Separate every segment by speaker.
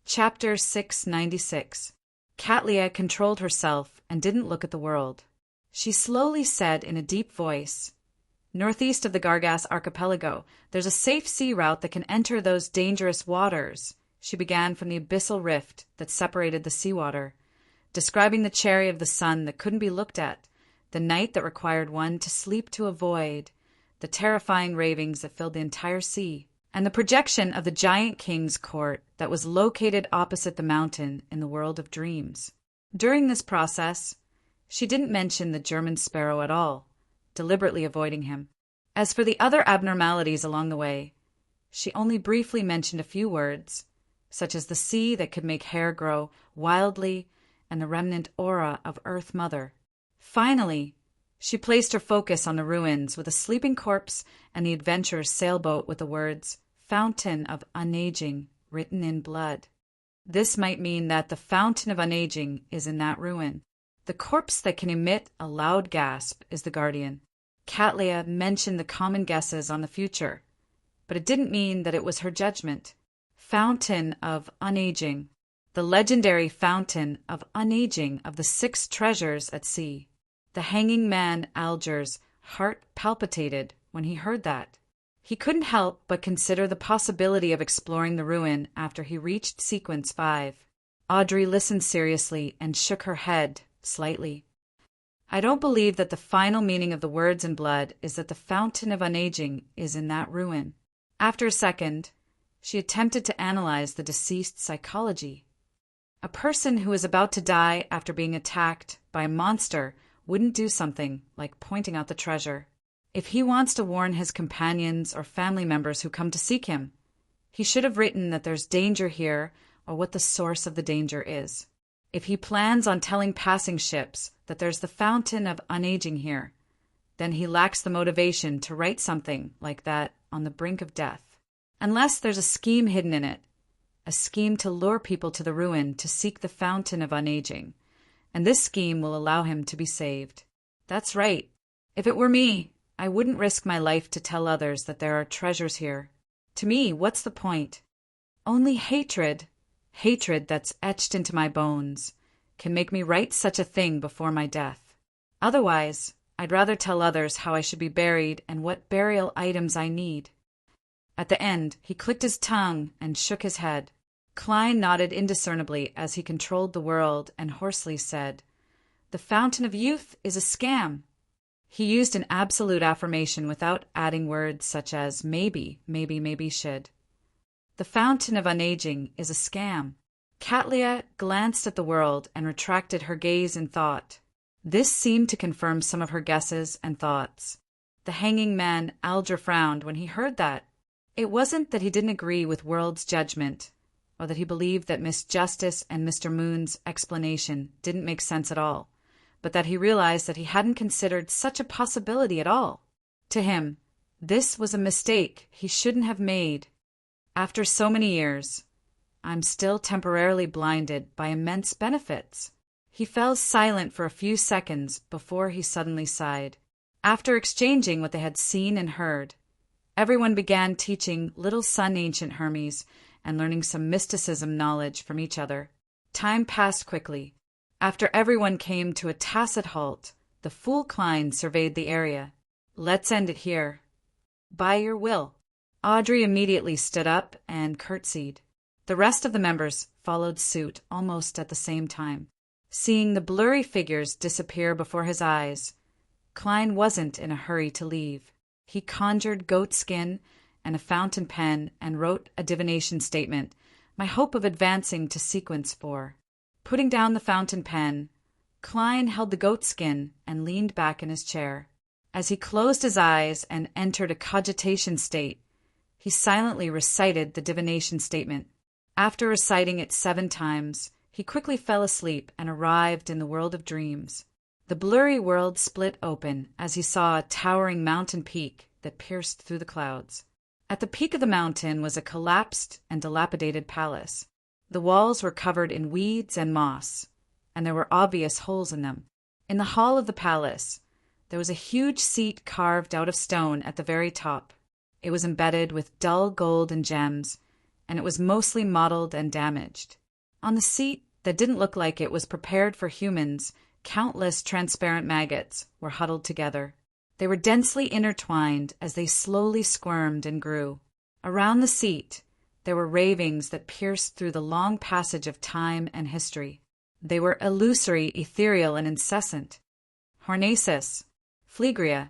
Speaker 1: Chapter 696. Katlia controlled herself and didn't look at the world. She slowly said in a deep voice, "Northeast of the Gargas archipelago, there's a safe sea route that can enter those dangerous waters." She began from the abyssal rift that separated the seawater, describing the cherry of the sun that couldn't be looked at, the night that required one to sleep to avoid, the terrifying ravings that filled the entire sea, and the projection of the giant king's court that was located opposite the mountain in the world of dreams. During this process, she didn't mention the German sparrow at all, deliberately avoiding him. As for the other abnormalities along the way, she only briefly mentioned a few words, such as the sea that could make hair grow wildly and the remnant aura of Earth Mother. Finally, she placed her focus on the ruins with a sleeping corpse and the adventurer's sailboat with the words, "Fountain of Unaging," written in blood. This might mean that the Fountain of Unaging is in that ruin. The corpse that can emit a loud gasp is the guardian. Katlia mentioned the common guesses on the future, but it didn't mean that it was her judgment. Fountain of Unaging. The legendary Fountain of Unaging of the 6 treasures at sea. The hanging man Alger's heart palpitated when he heard that. He couldn't help but consider the possibility of exploring the ruin after he reached Sequence 5. Audrey listened seriously and shook her head slightly. "I don't believe that the final meaning of the words in blood is that the Fountain of Unaging is in that ruin." After a second, she attempted to analyze the deceased's psychology. A person who is about to die after being attacked by a monster wouldn't do something like pointing out the treasure. If he wants to warn his companions or family members who come to seek him, he should have written that there's danger here or what the source of the danger is. If he plans on telling passing ships that there's the Fountain of Unaging here, then he lacks the motivation to write something like that on the brink of death. Unless there's a scheme hidden in it, a scheme to lure people to the ruin to seek the Fountain of Unaging, and this scheme will allow him to be saved. That's right. If it were me, I wouldn't risk my life to tell others that there are treasures here. To me, what's the point? Only hatred that's etched into my bones, can make me write such a thing before my death. Otherwise, I'd rather tell others how I should be buried and what burial items I need. At the end, he clicked his tongue and shook his head. Klein nodded indiscernibly as he controlled the world and hoarsely said, "The Fountain of Youth is a scam." He used an absolute affirmation without adding words such as maybe should. The Fountain of Unaging is a scam. Katlia glanced at the world and retracted her gaze in thought. This seemed to confirm some of her guesses and thoughts. The hanging man Alger frowned when he heard that. It wasn't that he didn't agree with World's judgment, or that he believed that Miss Justice and Mr. Moon's explanation didn't make sense at all, but that he realized that he hadn't considered such a possibility at all. To him, this was a mistake he shouldn't have made. After so many years, I'm still temporarily blinded by immense benefits. He fell silent for a few seconds before he suddenly sighed. After exchanging what they had seen and heard, everyone began teaching little son Ancient Hermes and learning some mysticism knowledge from each other. Time passed quickly. After everyone came to a tacit halt, the fool Klein surveyed the area. "Let's end it here." "By your will." Audrey immediately stood up and curtsied. The rest of the members followed suit almost at the same time. Seeing the blurry figures disappear before his eyes, Klein wasn't in a hurry to leave. He conjured goat skin and a fountain pen and wrote a divination statement, "My hope of advancing to Sequence 4." Putting down the fountain pen, Klein held the goat skin and leaned back in his chair. As he closed his eyes and entered a cogitation state, he silently recited the divination statement. After reciting it 7 times, he quickly fell asleep and arrived in the world of dreams. The blurry world split open as he saw a towering mountain peak that pierced through the clouds. At the peak of the mountain was a collapsed and dilapidated palace. The walls were covered in weeds and moss, and there were obvious holes in them. In the hall of the palace, there was a huge seat carved out of stone at the very top. It was embedded with dull gold and gems, and it was mostly mottled and damaged. On the seat that didn't look like it was prepared for humans, countless transparent maggots were huddled together. They were densely intertwined as they slowly squirmed and grew. Around the seat, there were ravings that pierced through the long passage of time and history. They were illusory, ethereal, and incessant. Hornacis, Phlegria,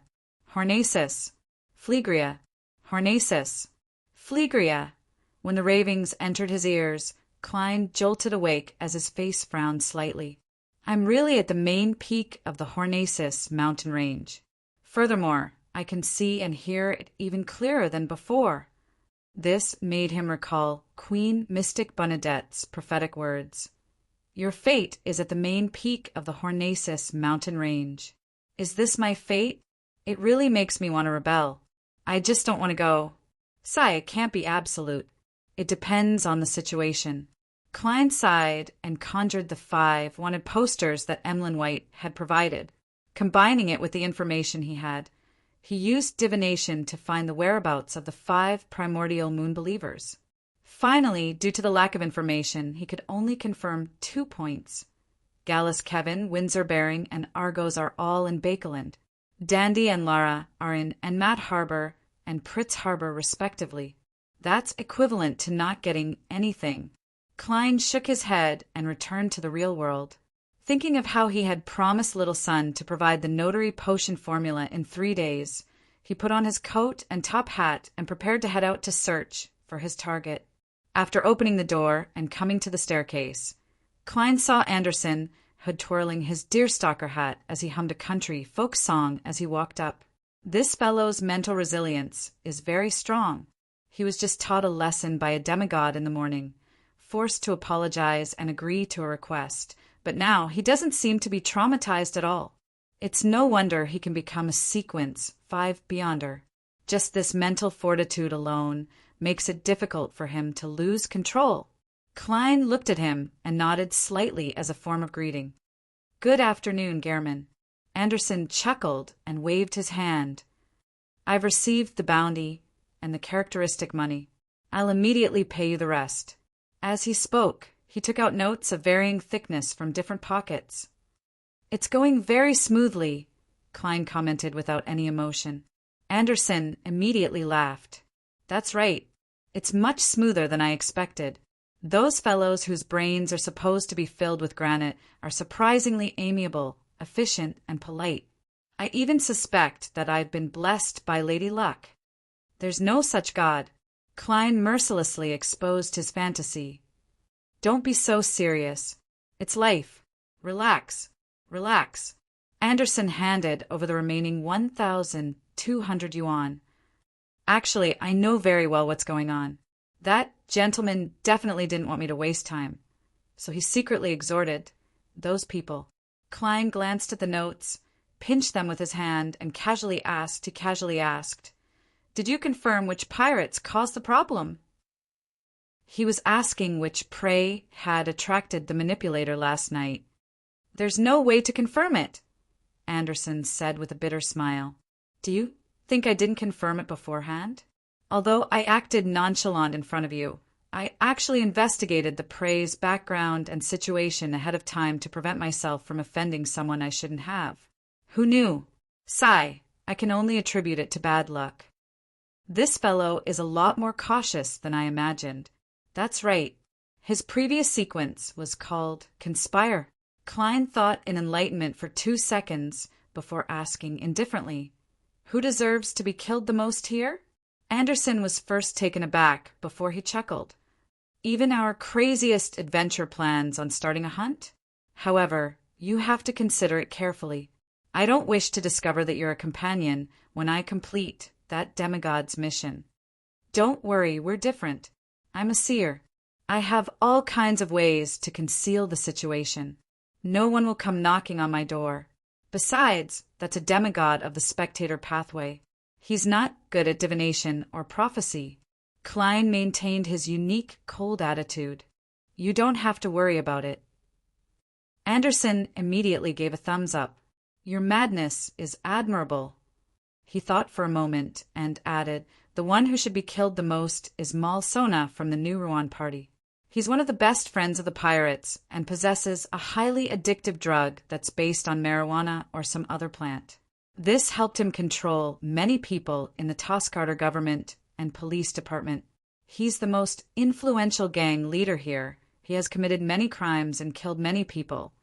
Speaker 1: Hornacis, Phlegria, Hornacis, Phlegria. When the ravings entered his ears, Klein jolted awake as his face frowned slightly. I'm really at the main peak of the Hornacis mountain range. Furthermore, I can see and hear it even clearer than before. This made him recall Queen Mystic Bernadette's prophetic words. Your fate is at the main peak of the Hornacis mountain range. Is this my fate? It really makes me want to rebel. I just don't want to go. It can't be absolute. It depends on the situation. Klein sighed and conjured the 5 wanted posters that Emlyn White had provided. Combining it with the information he had, he used divination to find the whereabouts of the 5 primordial moon believers. Finally, due to the lack of information, he could only confirm 2 points. Gallus Kevin, Windsor Bearing, and Argos are all in Bakeland. Dandy and Lara are in Enmat Harbor and Pritz Harbor, respectively. That's equivalent to not getting anything. Klein shook his head and returned to the real world. Thinking of how he had promised Little Sun to provide the notary potion formula in 3 days, he put on his coat and top hat and prepared to head out to search for his target. After opening the door and coming to the staircase, Klein saw Anderson hood twirling his deerstalker hat as he hummed a country folk song as he walked up. This fellow's mental resilience is very strong. He was just taught a lesson by a demigod in the morning, forced to apologize and agree to a request, but now he doesn't seem to be traumatized at all. It's no wonder he can become a sequence 5 beyonder. Just this mental fortitude alone makes it difficult for him to lose control. Klein looked at him and nodded slightly as a form of greeting. Good afternoon, Gehrman. Anderson chuckled and waved his hand. I've received the bounty and the characteristic money. I'll immediately pay you the rest. As he spoke, he took out notes of varying thickness from different pockets. It's going very smoothly, Klein commented without any emotion. Anderson immediately laughed. That's right. It's much smoother than I expected. Those fellows whose brains are supposed to be filled with granite are surprisingly amiable, efficient, and polite. I even suspect that I've been blessed by Lady Luck. There's no such god. Klein mercilessly exposed his fantasy. Don't be so serious. It's life. Relax. Relax. Anderson handed over the remaining 1,200 yuan. Actually, I know very well what's going on. That gentleman definitely didn't want me to waste time. So he secretly exhorted those people. Klein glanced at the notes, pinched them with his hand, and casually asked, Did you confirm which pirates caused the problem? He was asking which prey had attracted the manipulator last night. There's no way to confirm it, Anderson said with a bitter smile. Do you think I didn't confirm it beforehand? Although I acted nonchalant in front of you, I actually investigated the prey's background and situation ahead of time to prevent myself from offending someone I shouldn't have. Who knew? I can only attribute it to bad luck. This fellow is a lot more cautious than I imagined. That's right. His previous sequence was called Conspire. Klein thought in enlightenment for 2 seconds before asking indifferently, Who deserves to be killed the most here? Anderson was first taken aback before he chuckled. Even our craziest adventure plans on starting a hunt? However, you have to consider it carefully. I don't wish to discover that you're a companion when I complete that demigod's mission. Don't worry, we're different. I'm a seer. I have all kinds of ways to conceal the situation. No one will come knocking on my door. Besides, that's a demigod of the spectator pathway. He's not good at divination or prophecy. Klein maintained his unique, cold attitude. You don't have to worry about it. Anderson immediately gave a thumbs up. Your madness is admirable. He thought for a moment and added, The one who should be killed the most is Malsona from the New Ruan Party. He's one of the best friends of the pirates and possesses a highly addictive drug that's based on marijuana or some other plant. This helped him control many people in the Toscarter government and police department. He's the most influential gang leader here. He has committed many crimes and killed many people,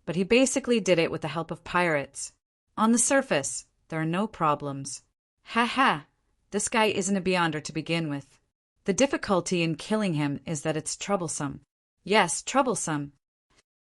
Speaker 1: but he basically did it with the help of pirates. On the surface, there are no problems. Ha ha, this guy isn't a Beyonder to begin with. The difficulty in killing him is that it's troublesome. Yes, troublesome.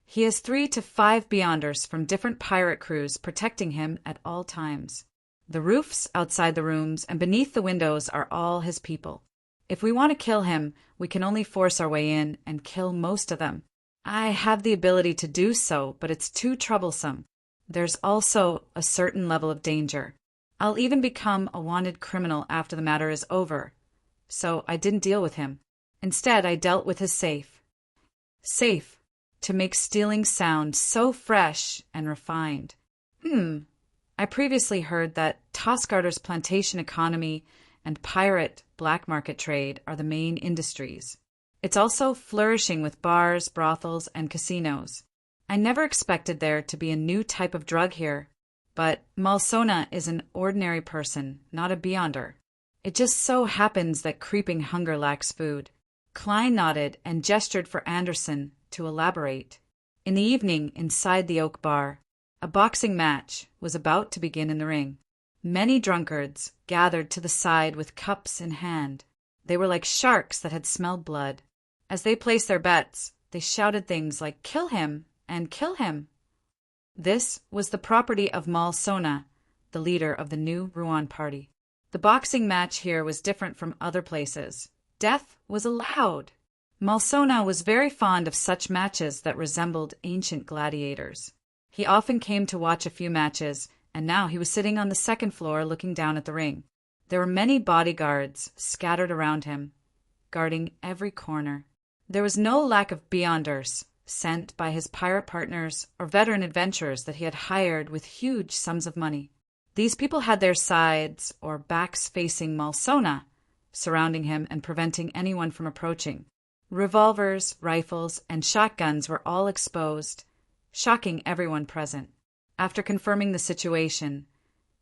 Speaker 1: He has 3 to 5 Beyonders from different pirate crews protecting him at all times. The roofs outside the rooms and beneath the windows are all his people. If we want to kill him, we can only force our way in and kill most of them. I have the ability to do so, but it's too troublesome. There's also a certain level of danger. I'll even become a wanted criminal after the matter is over. So I didn't deal with him. Instead, I dealt with his safe. Safe, to make stealing sound so fresh and refined. I previously heard that Toscarter's plantation economy and pirate black market trade are the main industries. It's also flourishing with bars, brothels, and casinos. I never expected there to be a new type of drug here, but Malsona is an ordinary person, not a Beyonder. It just so happens that creeping hunger lacks food. Klein nodded and gestured for Anderson to elaborate. In the evening, inside the Oak Bar, a boxing match was about to begin in the ring. Many drunkards gathered to the side with cups in hand. They were like sharks that had smelled blood. As they placed their bets, they shouted things like, "Kill him!" and "Kill him!" This was the property of Malsona, the leader of the New Ruan Party. The boxing match here was different from other places. Death was allowed. Malsona was very fond of such matches that resembled ancient gladiators. He often came to watch a few matches, and now he was sitting on the second floor looking down at the ring. There were many bodyguards scattered around him, guarding every corner. There was no lack of Beyonders sent by his pirate partners or veteran adventurers that he had hired with huge sums of money. These people had their sides or backs facing Malsona, surrounding him and preventing anyone from approaching. Revolvers, rifles, and shotguns were all exposed, shocking everyone present. After confirming the situation,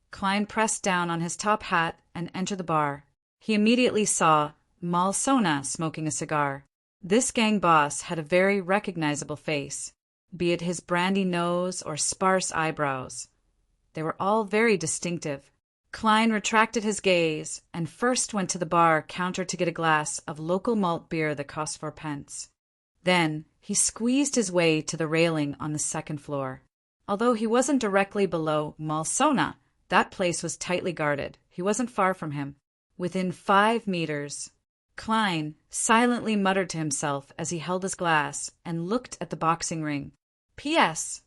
Speaker 1: Klein pressed down on his top hat and entered the bar. He immediately saw Malsona smoking a cigar. This gang boss had a very recognizable face, be it his brandy nose or sparse eyebrows. They were all very distinctive. Klein retracted his gaze and first went to the bar counter to get a glass of local malt beer that cost 4 pence. Then he squeezed his way to the railing on the second floor. Although he wasn't directly below Malsona, that place was tightly guarded. He wasn't far from him. Within 5 meters, Klein silently muttered to himself as he held his glass and looked at the boxing ring. P.S.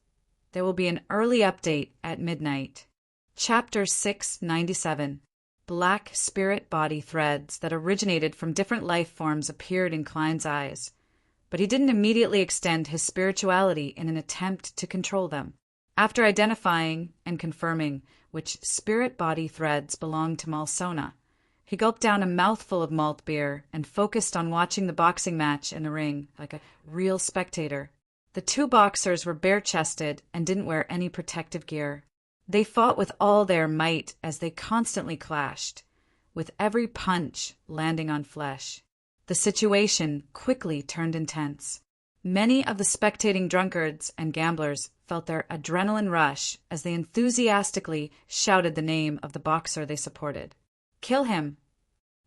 Speaker 1: There will be an early update at midnight. Chapter 697. Black spirit body threads that originated from different life forms appeared in Klein's eyes, but he didn't immediately extend his spirituality in an attempt to control them. After identifying and confirming which spirit body threads belonged to Malsona, he gulped down a mouthful of malt beer and focused on watching the boxing match in the ring like a real spectator. The 2 boxers were bare-chested and didn't wear any protective gear. They fought with all their might as they constantly clashed, with every punch landing on flesh. The situation quickly turned intense. Many of the spectating drunkards and gamblers felt their adrenaline rush as they enthusiastically shouted the name of the boxer they supported. "Kill him!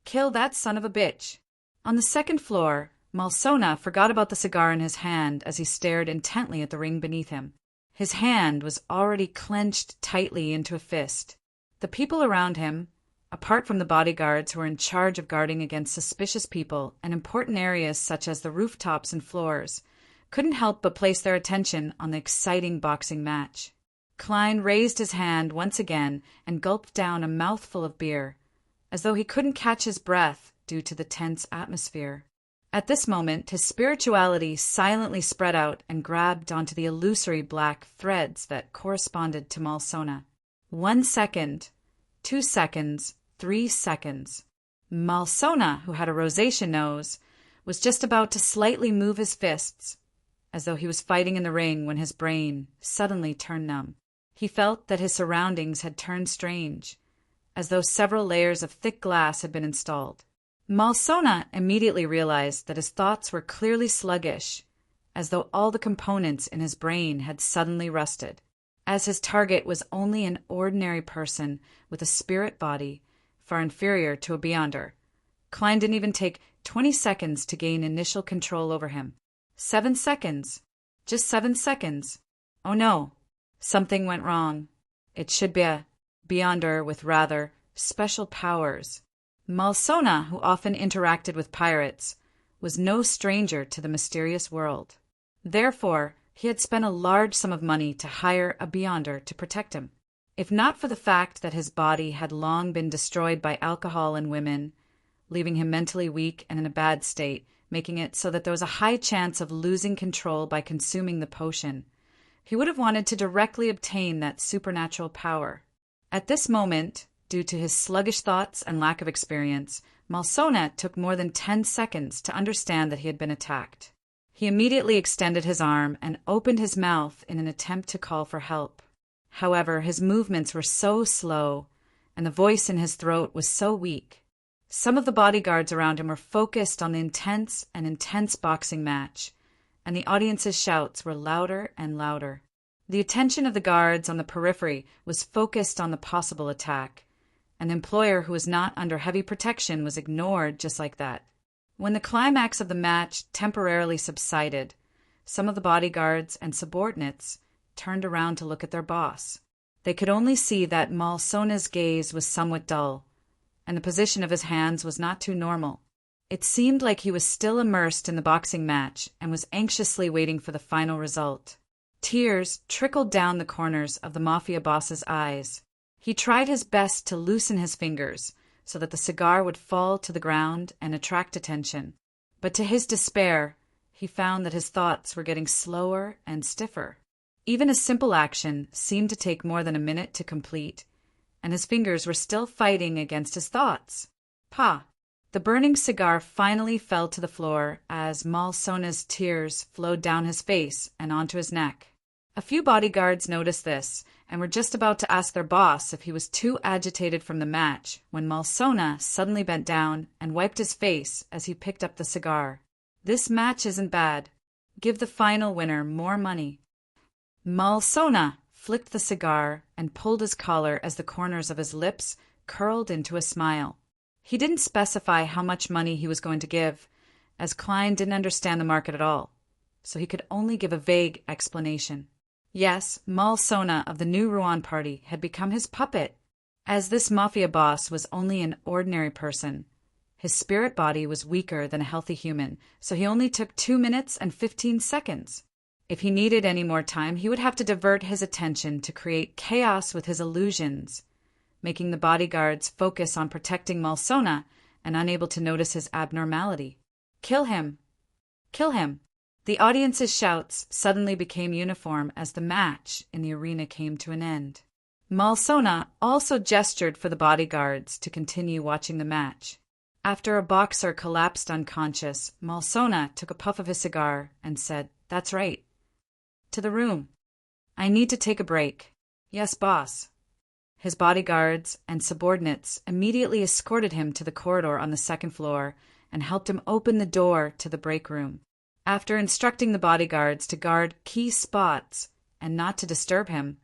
Speaker 1: Kill that son of a bitch!" On the second floor, Malsona forgot about the cigar in his hand as he stared intently at the ring beneath him. His hand was already clenched tightly into a fist. The people around him, apart from the bodyguards who were in charge of guarding against suspicious people and important areas such as the rooftops and floors, couldn't help but place their attention on the exciting boxing match. Klein raised his hand once again and gulped down a mouthful of beer, as though he couldn't catch his breath due to the tense atmosphere. At this moment, his spirituality silently spread out and grabbed onto the illusory black threads that corresponded to Malsona. 1 second, 2 seconds, 3 seconds. Malsona, who had a rosacea nose, was just about to slightly move his fists, as though he was fighting in the ring when his brain suddenly turned numb. He felt that his surroundings had turned strange, as though several layers of thick glass had been installed. Malsona immediately realized that his thoughts were clearly sluggish, as though all the components in his brain had suddenly rusted. As his target was only an ordinary person with a spirit body far inferior to a Beyonder, Klein didn't even take 20 seconds to gain initial control over him. 7 seconds. Just 7 seconds. Oh no. Something went wrong. It should be a Beyonder with rather special powers. Malsona, who often interacted with pirates, was no stranger to the mysterious world. Therefore, he had spent a large sum of money to hire a Beyonder to protect him. If not for the fact that his body had long been destroyed by alcohol and women, leaving him mentally weak and in a bad state, making it so that there was a high chance of losing control by consuming the potion, he would have wanted to directly obtain that supernatural power. At this moment, due to his sluggish thoughts and lack of experience, Malsona took more than 10 seconds to understand that he had been attacked. He immediately extended his arm and opened his mouth in an attempt to call for help. However, his movements were so slow, and the voice in his throat was so weak. Some of the bodyguards around him were focused on the intense boxing match, and the audience's shouts were louder and louder. The attention of the guards on the periphery was focused on the possible attack. An employer who was not under heavy protection was ignored just like that. When the climax of the match temporarily subsided, some of the bodyguards and subordinates turned around to look at their boss. They could only see that Malsona's gaze was somewhat dull, and the position of his hands was not too normal. It seemed like he was still immersed in the boxing match and was anxiously waiting for the final result. Tears trickled down the corners of the mafia boss's eyes. He tried his best to loosen his fingers so that the cigar would fall to the ground and attract attention. But to his despair, he found that his thoughts were getting slower and stiffer. Even a simple action seemed to take more than a minute to complete, and his fingers were still fighting against his thoughts. Pa! The burning cigar finally fell to the floor as Malsona's tears flowed down his face and onto his neck. A few bodyguards noticed this and were just about to ask their boss if he was too agitated from the match when Malsona suddenly bent down and wiped his face as he picked up the cigar. This match isn't bad. Give the final winner more money. Malsona flicked the cigar and pulled his collar as the corners of his lips curled into a smile. He didn't specify how much money he was going to give, as Klein didn't understand the market at all, so he could only give a vague explanation. Yes, Malsona of the New Rouen party had become his puppet. As this mafia boss was only an ordinary person, his spirit body was weaker than a healthy human, so he only took 2 minutes and 15 seconds. If he needed any more time, he would have to divert his attention to create chaos with his illusions, making the bodyguards focus on protecting Malsona and unable to notice his abnormality. Kill him! Kill him! The audience's shouts suddenly became uniform as the match in the arena came to an end. Malsona also gestured for the bodyguards to continue watching the match. After a boxer collapsed unconscious, Malsona took a puff of his cigar and said, "That's right. To the room. I need to take a break." "Yes, boss." His bodyguards and subordinates immediately escorted him to the corridor on the second floor and helped him open the door to the break room. After instructing the bodyguards to guard key spots and not to disturb him,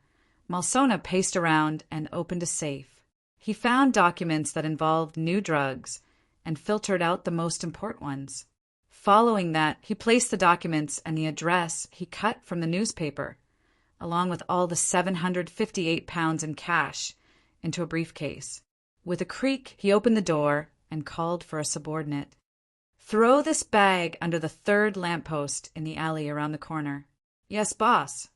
Speaker 1: Malsona paced around and opened a safe. He found documents that involved new drugs and filtered out the most important ones. Following that, he placed the documents and the address he cut from the newspaper, along with all the 758 pounds in cash, into a briefcase. With a creak, he opened the door and called for a subordinate. "Throw this bag under the third lamppost in the alley around the corner." "Yes, boss."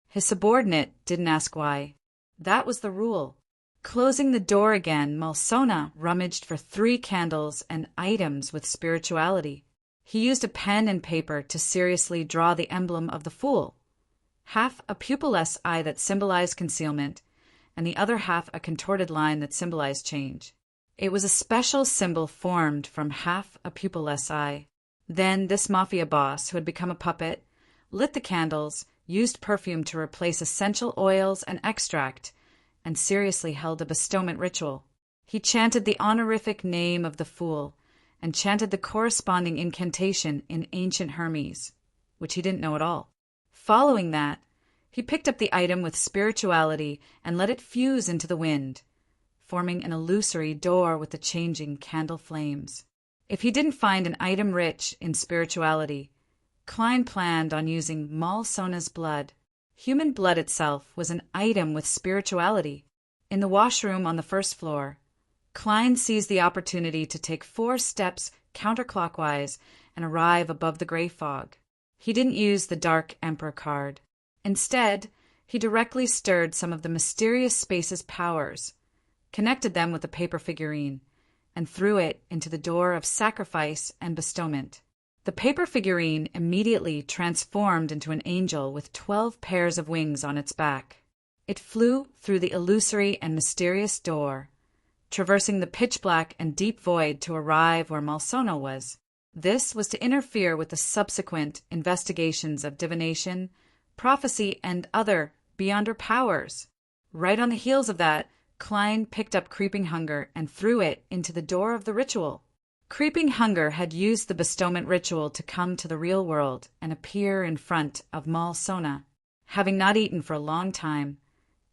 Speaker 1: His subordinate didn't ask why. That was the rule. Closing the door again, Malsona rummaged for 3 candles and items with spirituality. He used a pen and paper to seriously draw the emblem of the Fool, half a pupilless eye that symbolized concealment, and the other half a contorted line that symbolized change. It was a special symbol formed from half a pupilless eye. Then this mafia boss, who had become a puppet, lit the candles, used perfume to replace essential oils and extract, and seriously held a bestowment ritual. He chanted the honorific name of the fool, and chanted the corresponding incantation in ancient Hermes, which he didn't know at all. Following that, he picked up the item with spirituality and let it fuse into the wind, forming an illusory door with the changing candle flames. If he didn't find an item rich in spirituality, Klein planned on using Malsona's blood. Human blood itself was an item with spirituality. In the washroom on the first floor, Klein seized the opportunity to take 4 steps counterclockwise and arrive above the gray fog. He didn't use the Dark Emperor card. Instead, he directly stirred some of the mysterious space's powers, connected them with the paper figurine, and threw it into the door of sacrifice and bestowment. The paper figurine immediately transformed into an angel with 12 pairs of wings on its back. It flew through the illusory and mysterious door, traversing the pitch-black and deep void to arrive where Malsona was. This was to interfere with the subsequent investigations of divination, prophecy, and other beyond her powers. Right on the heels of that, Klein picked up Creeping Hunger and threw it into the door of the ritual. Creeping Hunger had used the bestowment ritual to come to the real world and appear in front of Malsona. Having not eaten for a long time,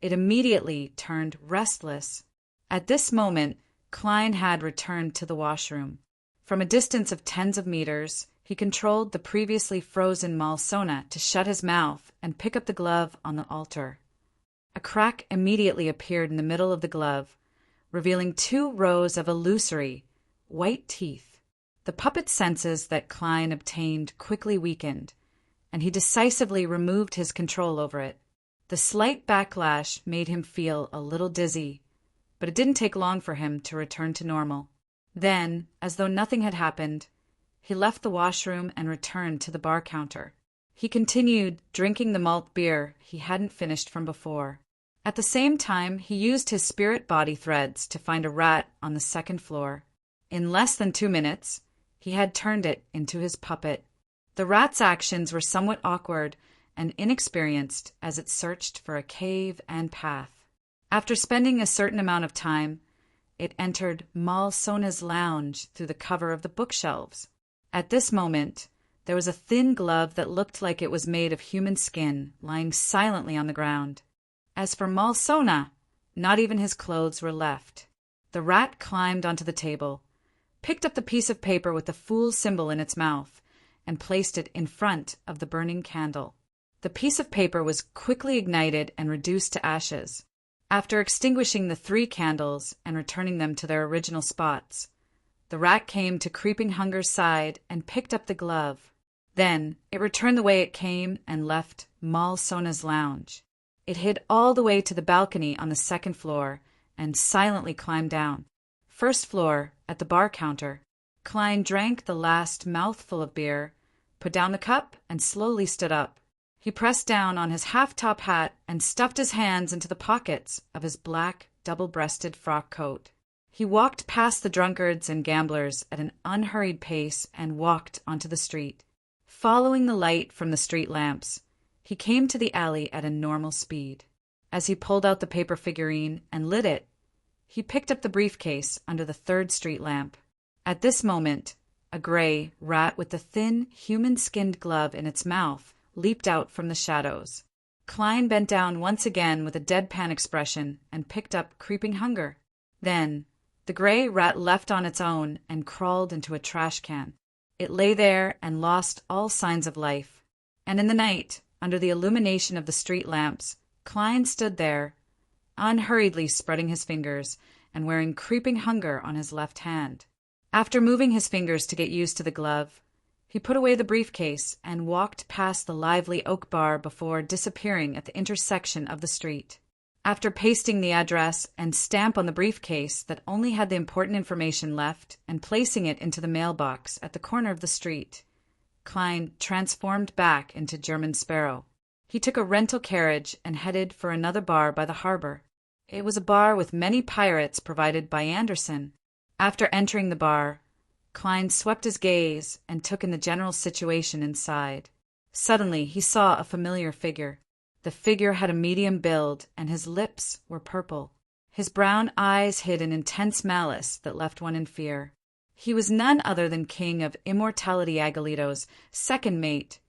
Speaker 1: it immediately turned restless. At this moment, Klein had returned to the washroom. From a distance of tens of meters, he controlled the previously frozen Malsona to shut his mouth and pick up the glove on the altar. A crack immediately appeared in the middle of the glove, revealing 2 rows of illusory, white teeth. The puppet's senses that Klein obtained quickly weakened, and he decisively removed his control over it. The slight backlash made him feel a little dizzy, but it didn't take long for him to return to normal. Then, as though nothing had happened, he left the washroom and returned to the bar counter. He continued drinking the malt beer he hadn't finished from before. At the same time, he used his spirit body threads to find a rat on the second floor. In less than 2 minutes, he had turned it into his puppet. The rat's actions were somewhat awkward and inexperienced as it searched for a cave and path. After spending a certain amount of time, it entered Malsona's lounge through the cover of the bookshelves. At this moment, there was a thin glove that looked like it was made of human skin lying silently on the ground. As for Malsona, not even his clothes were left. The rat climbed onto the table, picked up the piece of paper with the fool symbol in its mouth, and placed it in front of the burning candle. The piece of paper was quickly ignited and reduced to ashes. After extinguishing the 3 candles and returning them to their original spots, the rat came to Creeping Hunger's side and picked up the glove. Then it returned the way it came and left Malsona's lounge. It hid all the way to the balcony on the second floor and silently climbed down. First floor, at the bar counter, Klein drank the last mouthful of beer, put down the cup, and slowly stood up. He pressed down on his half-top hat and stuffed his hands into the pockets of his black, double-breasted frock coat. He walked past the drunkards and gamblers at an unhurried pace and walked onto the street. Following the light from the street lamps, he came to the alley at a normal speed. As he pulled out the paper figurine and lit it, he picked up the briefcase under the 3rd street lamp. At this moment, a gray rat with the thin, human-skinned glove in its mouth leaped out from the shadows. Klein bent down once again with a deadpan expression and picked up Creeping Hunger. Then, the gray rat left on its own and crawled into a trash can. It lay there and lost all signs of life. And in the night, under the illumination of the street lamps, Klein stood there, unhurriedly spreading his fingers and wearing Creeping Hunger on his left hand. After moving his fingers to get used to the glove, he put away the briefcase and walked past the lively oak bar before disappearing at the intersection of the street. After pasting the address and stamp on the briefcase that only had the important information left and placing it into the mailbox at the corner of the street, Klein transformed back into German Sparrow. He took a rental carriage and headed for another bar by the harbor. It was a bar with many pirates provided by Anderson. After entering the bar, Klein swept his gaze and took in the general situation inside. Suddenly, he saw a familiar figure. The figure had a medium build, and his lips were purple. His brown eyes hid an intense malice that left one in fear. He was none other than King of Immortality Agolito's second mate,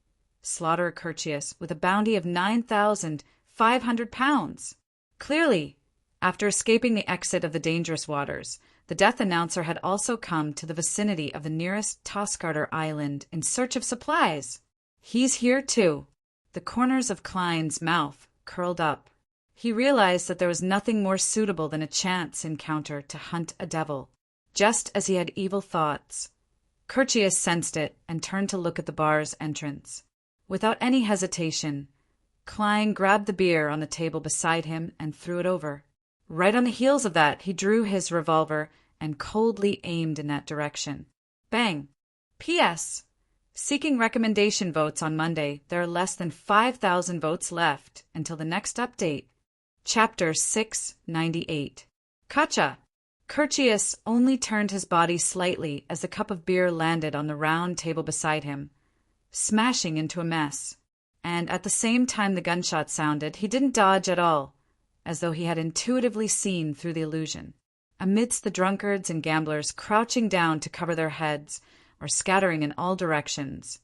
Speaker 1: Slaughterer Curtius, with a bounty of 9,500 pounds. Clearly, after escaping the exit of the dangerous waters, the death announcer had also come to the vicinity of the nearest Tosgarter island in search of supplies. He's here too. The corners of Klein's mouth curled up. He realized that there was nothing more suitable than a chance encounter to hunt a devil. Just as he had evil thoughts, Curtius sensed it and turned to look at the bar's entrance. Without any hesitation, Klein grabbed the beer on the table beside him and threw it over. Right on the heels of that, he drew his revolver and coldly aimed in that direction. Bang! P.S. Seeking recommendation votes on Monday, there are less than 5,000 votes left until the next update. Chapter 698. Kacha! Curtius only turned his body slightly as the cup of beer landed on the round table beside him, smashing into a mess. And at the same time the gunshot sounded, he didn't dodge at all, as though he had intuitively seen through the illusion. Amidst the drunkards and gamblers crouching down to cover their heads or scattering in all directions,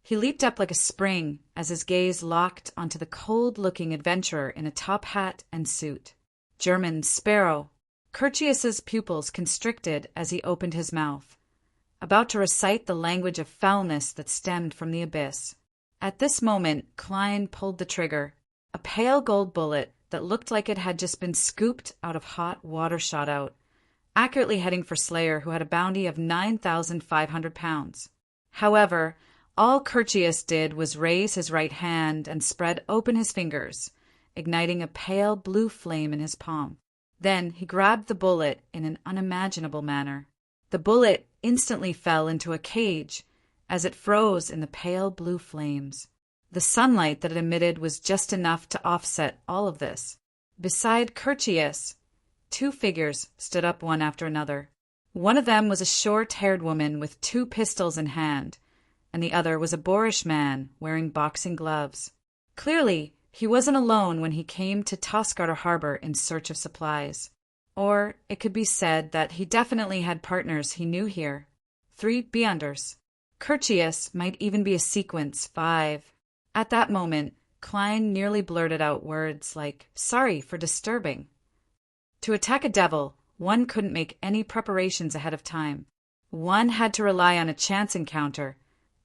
Speaker 1: he leaped up like a spring as his gaze locked onto the cold-looking adventurer in a top hat and suit. German Sparrow. Curtius's pupils constricted as he opened his mouth, about to recite the language of foulness that stemmed from the abyss. At this moment, Klein pulled the trigger. A pale gold bullet that looked like it had just been scooped out of hot water shot out, accurately heading for Slayer, who had a bounty of 9,500 pounds. However, all Curtius did was raise his right hand and spread open his fingers, igniting a pale blue flame in his palm. Then he grabbed the bullet in an unimaginable manner. The bullet instantly fell into a cage as it froze in the pale blue flames. The sunlight that it emitted was just enough to offset all of this. Beside Curtius, two figures stood up one after another. One of them was a short-haired woman with 2 pistols in hand, and the other was a boorish man wearing boxing gloves. Clearly, he wasn't alone when he came to Tosgarter Harbor in search of supplies. Or it could be said that he definitely had partners he knew here. 3 Beyonders. Curtius might even be a sequence 5. At that moment, Klein nearly blurted out words like, "Sorry for disturbing." To attack a devil, one couldn't make any preparations ahead of time. One had to rely on a chance encounter,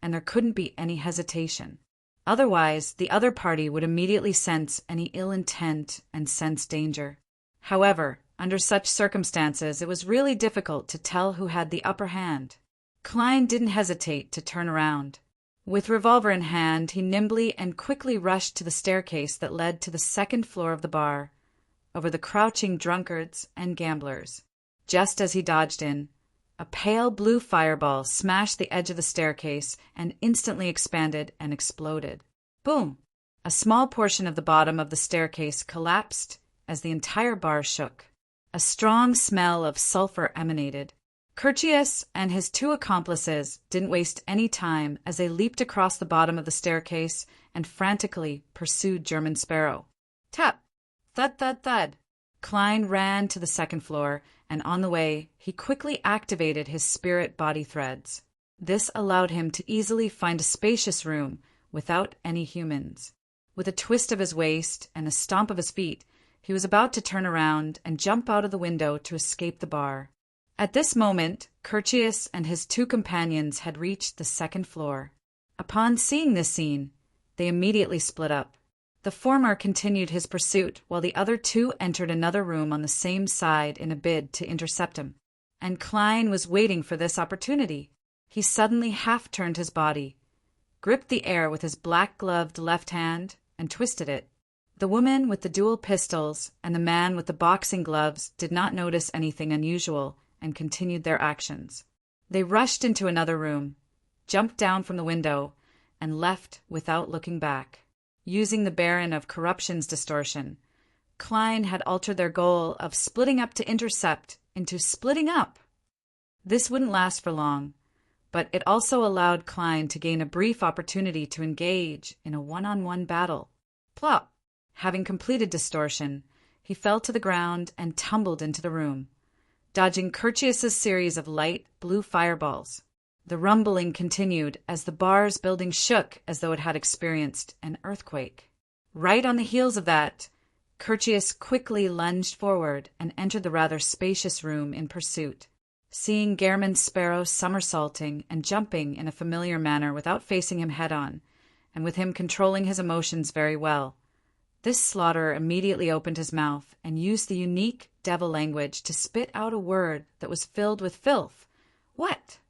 Speaker 1: and there couldn't be any hesitation. Otherwise, the other party would immediately sense any ill intent and sense danger. However, under such circumstances, it was really difficult to tell who had the upper hand. Klein didn't hesitate to turn around. With revolver in hand, he nimbly and quickly rushed to the staircase that led to the second floor of the bar, over the crouching drunkards and gamblers. Just as he dodged in, a pale blue fireball smashed the edge of the staircase and instantly expanded and exploded. Boom! A small portion of the bottom of the staircase collapsed as the entire bar shook. A strong smell of sulfur emanated. Curtius and his 2 accomplices didn't waste any time as they leaped across the bottom of the staircase and frantically pursued German Sparrow. Tap! Thud, thud, thud! Klein ran to the second floor, and on the way, he quickly activated his spirit body threads. This allowed him to easily find a spacious room without any humans. With a twist of his waist and a stomp of his feet, he was about to turn around and jump out of the window to escape the bar. At this moment, Curtius and his 2 companions had reached the second floor. Upon seeing this scene, they immediately split up. The former continued his pursuit, while the other 2 entered another room on the same side in a bid to intercept him. And Klein was waiting for this opportunity. He suddenly half-turned his body, gripped the air with his black-gloved left hand, and twisted it. The woman with the dual pistols and the man with the boxing gloves did not notice anything unusual and continued their actions. They rushed into another room, jumped down from the window, and left without looking back. Using the Baron of Corruption's distortion, Klein had altered their goal of splitting up to intercept into splitting up. This wouldn't last for long, but it also allowed Klein to gain a brief opportunity to engage in a one-on-one battle. Plop! Having completed distortion, he fell to the ground and tumbled into the room, dodging Curtius's series of light blue fireballs. The rumbling continued as the bar's building shook as though it had experienced an earthquake. Right on the heels of that, Curtius quickly lunged forward and entered the rather spacious room in pursuit. Seeing Gehrman's sparrow somersaulting and jumping in a familiar manner without facing him head-on, and with him controlling his emotions very well, this slaughterer immediately opened his mouth and used the unique devil language to spit out a word that was filled with filth. What?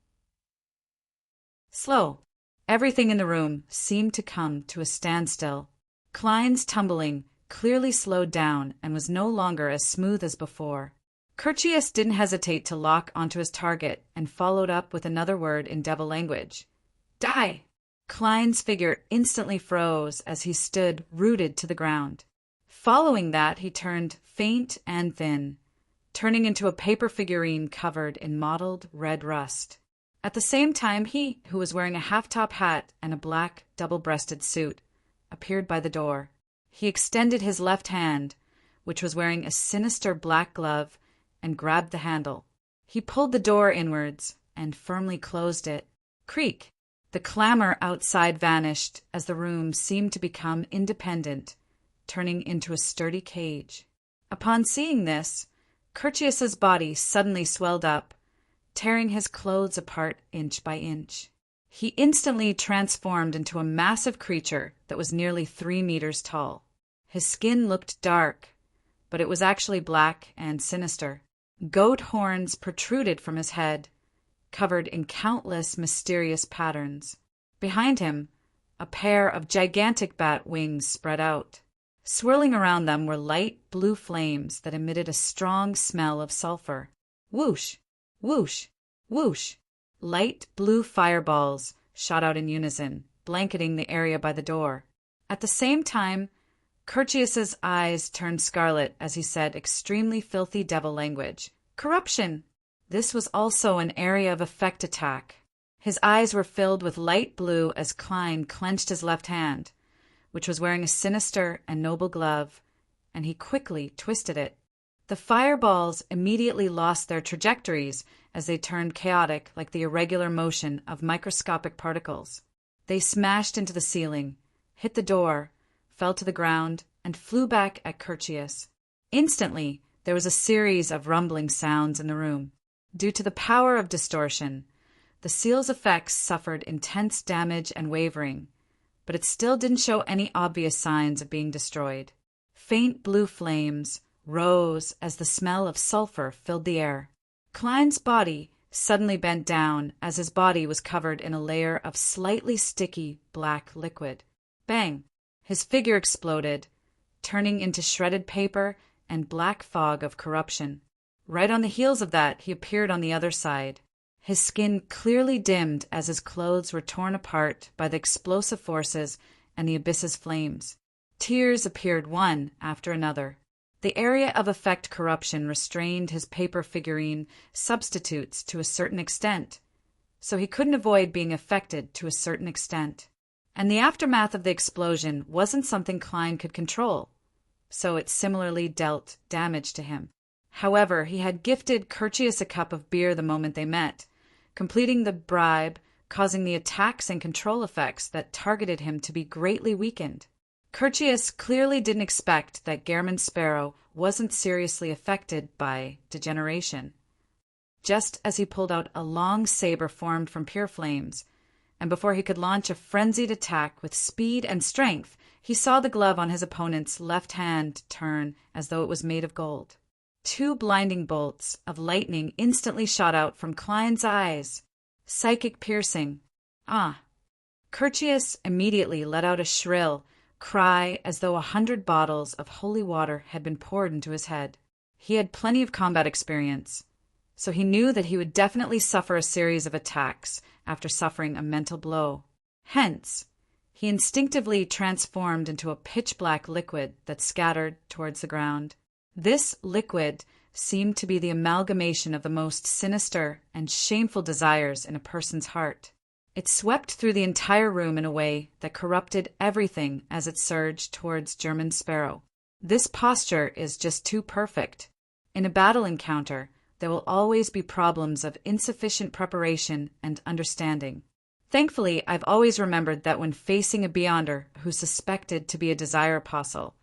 Speaker 1: Slow. Everything in the room seemed to come to a standstill. Klein's tumbling clearly slowed down and was no longer as smooth as before. Curtius didn't hesitate to lock onto his target and followed up with another word in devil language. Die! Klein's figure instantly froze as he stood rooted to the ground. Following that, he turned faint and thin, turning into a paper figurine covered in mottled red rust. At the same time, he, who was wearing a half-top hat and a black double-breasted suit, appeared by the door. He extended his left hand, which was wearing a sinister black glove, and grabbed the handle. He pulled the door inwards and firmly closed it. Creak! The clamor outside vanished as the room seemed to become independent, turning into a sturdy cage. Upon seeing this, Curtius's body suddenly swelled up, tearing his clothes apart inch by inch. He instantly transformed into a massive creature that was nearly 3 meters tall. His skin looked dark, but it was actually black and sinister. Goat horns protruded from his head, covered in countless mysterious patterns. Behind him, a pair of gigantic bat wings spread out. Swirling around them were light blue flames that emitted a strong smell of sulfur. Whoosh! Whoosh! Whoosh! Light blue fireballs shot out in unison, blanketing the area by the door. At the same time, Curtius's eyes turned scarlet as he said extremely filthy devil language. Corruption! This was also an area of effect attack. His eyes were filled with light blue as Klein clenched his left hand, which was wearing a sinister and noble glove, and he quickly twisted it. The fireballs immediately lost their trajectories as they turned chaotic like the irregular motion of microscopic particles. They smashed into the ceiling, hit the door, fell to the ground, and flew back at Curtius. Instantly, there was a series of rumbling sounds in the room. Due to the power of distortion, the seal's effects suffered intense damage and wavering, but it still didn't show any obvious signs of being destroyed. Faint blue flames rose as the smell of sulfur filled the air. Klein's body suddenly bent down as his body was covered in a layer of slightly sticky black liquid. Bang! His figure exploded, turning into shredded paper and black fog of corruption. Right on the heels of that, he appeared on the other side. His skin clearly dimmed as his clothes were torn apart by the explosive forces and the abyss's flames. Tears appeared one after another. The area of effect corruption restrained his paper figurine substitutes to a certain extent, so he couldn't avoid being affected to a certain extent. And the aftermath of the explosion wasn't something Klein could control, so it similarly dealt damage to him. However, he had gifted Curtius a cup of beer the moment they met, completing the bribe, causing the attacks and control effects that targeted him to be greatly weakened. Curtius clearly didn't expect that Gehrman's sparrow wasn't seriously affected by degeneration. Just as he pulled out a long saber formed from pure flames, and before he could launch a frenzied attack with speed and strength, he saw the glove on his opponent's left hand turn as though it was made of gold. 2 blinding bolts of lightning instantly shot out from Klein's eyes. Psychic piercing. Ah! Curtius immediately let out a shrill cry as though 100 bottles of holy water had been poured into his head. He had plenty of combat experience, so he knew that he would definitely suffer a series of attacks after suffering a mental blow. Hence, he instinctively transformed into a pitch-black liquid that scattered towards the ground. This liquid seemed to be the amalgamation of the most sinister and shameful desires in a person's heart. It swept through the entire room in a way that corrupted everything as it surged towards German Sparrow. This posture is just too perfect. In a battle encounter, there will always be problems of insufficient preparation and understanding. Thankfully, I've always remembered that when facing a Beyonder who's suspected to be a desire apostle,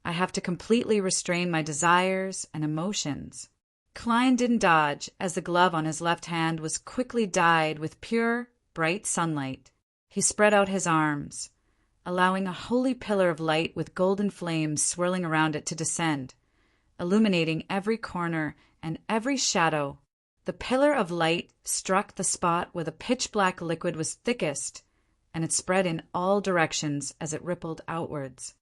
Speaker 1: I have to completely restrain my desires and emotions. Klein didn't dodge, as the glove on his left hand was quickly dyed with pure, bright sunlight. He spread out his arms, allowing a holy pillar of light with golden flames swirling around it to descend, illuminating every corner and every shadow. The pillar of light struck the spot where the pitch-black liquid was thickest, and it spread in all directions as it rippled outwards.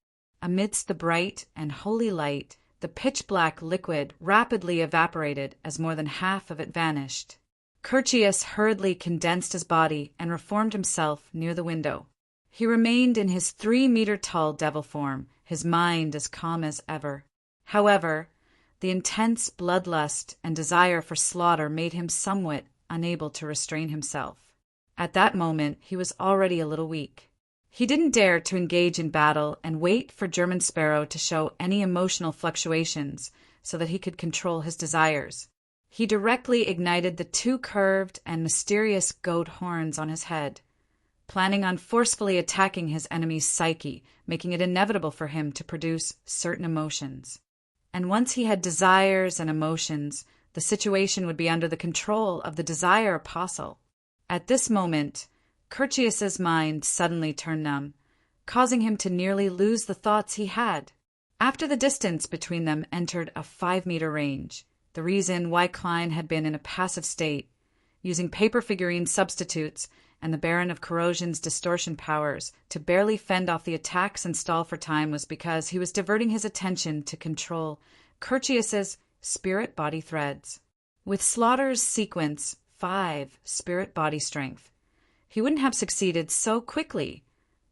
Speaker 1: Amidst the bright and holy light, the pitch-black liquid rapidly evaporated as more than half of it vanished. Curtius hurriedly condensed his body and reformed himself near the window. He remained in his 3-meter-tall devil form, his mind as calm as ever. However, the intense bloodlust and desire for slaughter made him somewhat unable to restrain himself. At that moment, he was already a little weak. He didn't dare to engage in battle and wait for German Sparrow to show any emotional fluctuations so that he could control his desires. He directly ignited the 2 curved and mysterious goat horns on his head, planning on forcefully attacking his enemy's psyche, making it inevitable for him to produce certain emotions. And once he had desires and emotions, the situation would be under the control of the desire apostle. At this moment, Curtius's mind suddenly turned numb, causing him to nearly lose the thoughts he had. After the distance between them entered a 5-meter range, the reason why Klein had been in a passive state, using paper figurine substitutes and the Baron of Corrosion's distortion powers to barely fend off the attacks and stall for time was because he was diverting his attention to control Curtius's spirit-body threads. With Slaughter's sequence 5 spirit-body strength, he wouldn't have succeeded so quickly,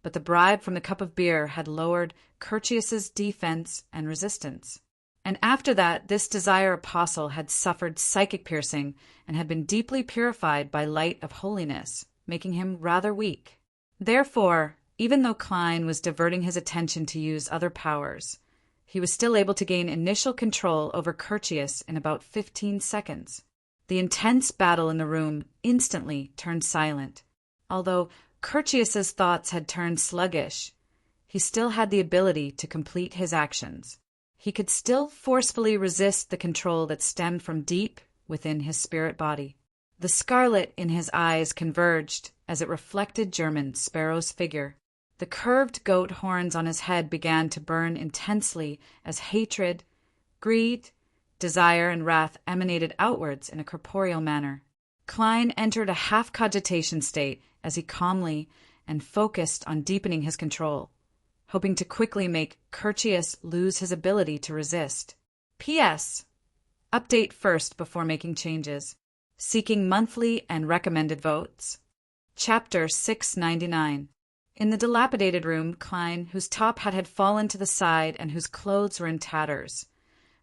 Speaker 1: but the bribe from the cup of beer had lowered Curtius's defense and resistance. And after that, this desire apostle had suffered psychic piercing and had been deeply purified by light of holiness, making him rather weak. Therefore, even though Klein was diverting his attention to use other powers, he was still able to gain initial control over Curtius in about 15 seconds. The intense battle in the room instantly turned silent. Although Curtius's thoughts had turned sluggish, he still had the ability to complete his actions. He could still forcefully resist the control that stemmed from deep within his spirit body. The scarlet in his eyes converged as it reflected German Sparrow's figure. The curved goat horns on his head began to burn intensely as hatred, greed, desire, and wrath emanated outwards in a corporeal manner. Klein entered a half-cogitation state as he calmly and focused on deepening his control, hoping to quickly make Curtius lose his ability to resist. P.S. Update first before making changes. Seeking monthly and recommended votes. Chapter 699. In the dilapidated room, Klein, whose top hat had fallen to the side and whose clothes were in tatters,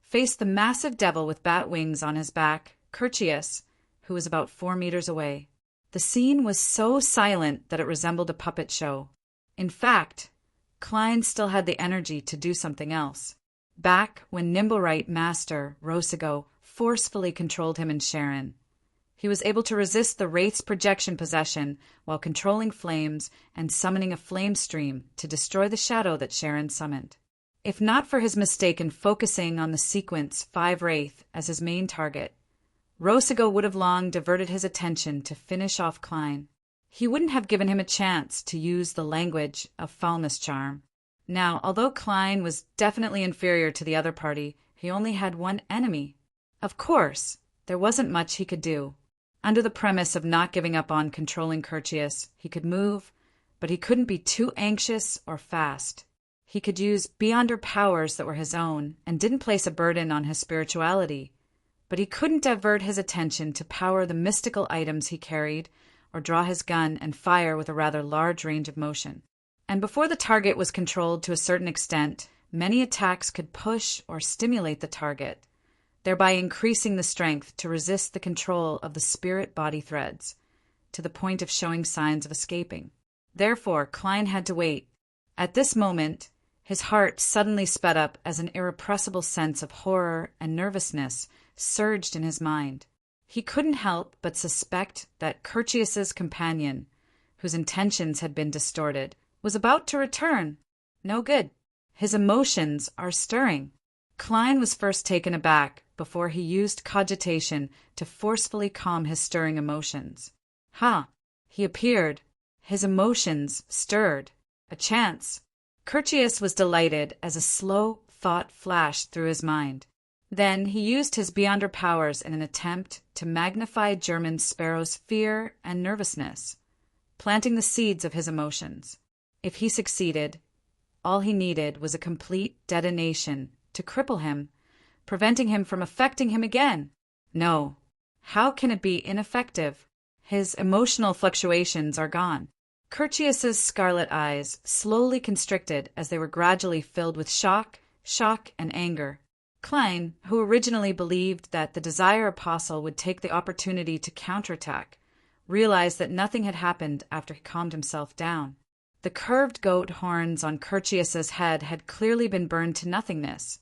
Speaker 1: faced the massive devil with bat wings on his back, Curtius, who was about 4 meters away. The scene was so silent that it resembled a puppet show. In fact, Klein still had the energy to do something else. Back when Nimblewright Master Rosigo forcefully controlled him and Sharon, he was able to resist the Wraith's projection possession while controlling flames and summoning a flame stream to destroy the shadow that Sharon summoned. If not for his mistake in focusing on the sequence 5 Wraith as his main target, Rosigo would have long diverted his attention to finish off Klein. He wouldn't have given him a chance to use the language of foulness charm. Now, although Klein was definitely inferior to the other party, he only had one enemy. Of course, there wasn't much he could do. Under the premise of not giving up on controlling Curtius, he could move, but he couldn't be too anxious or fast. He could use Beyonder powers that were his own and didn't place a burden on his spirituality, but he couldn't divert his attention to power the mystical items he carried or draw his gun and fire with a rather large range of motion. And before the target was controlled to a certain extent, many attacks could push or stimulate the target. thereby increasing the strength to resist the control of the spirit-body threads, to the point of showing signs of escaping. Therefore, Klein had to wait. At this moment, his heart suddenly sped up as an irrepressible sense of horror and nervousness surged in his mind. He couldn't help but suspect that Curtius's companion, whose intentions had been distorted, was about to return. No good. His emotions are stirring. Klein was first taken aback before he used cogitation to forcefully calm his stirring emotions. He appeared. His emotions stirred. A chance. Curtius was delighted as a slow thought flashed through his mind. Then he used his beyonder powers in an attempt to magnify German Sparrow's fear and nervousness, planting the seeds of his emotions. If he succeeded, all he needed was a complete detonation to cripple him, preventing him from affecting him again. No. How can it be ineffective? His emotional fluctuations are gone. Curtius's scarlet eyes slowly constricted as they were gradually filled with shock, and anger. Klein, who originally believed that the Desire Apostle would take the opportunity to counterattack, realized that nothing had happened after he calmed himself down. The curved goat horns on Curtius's head had clearly been burned to nothingness,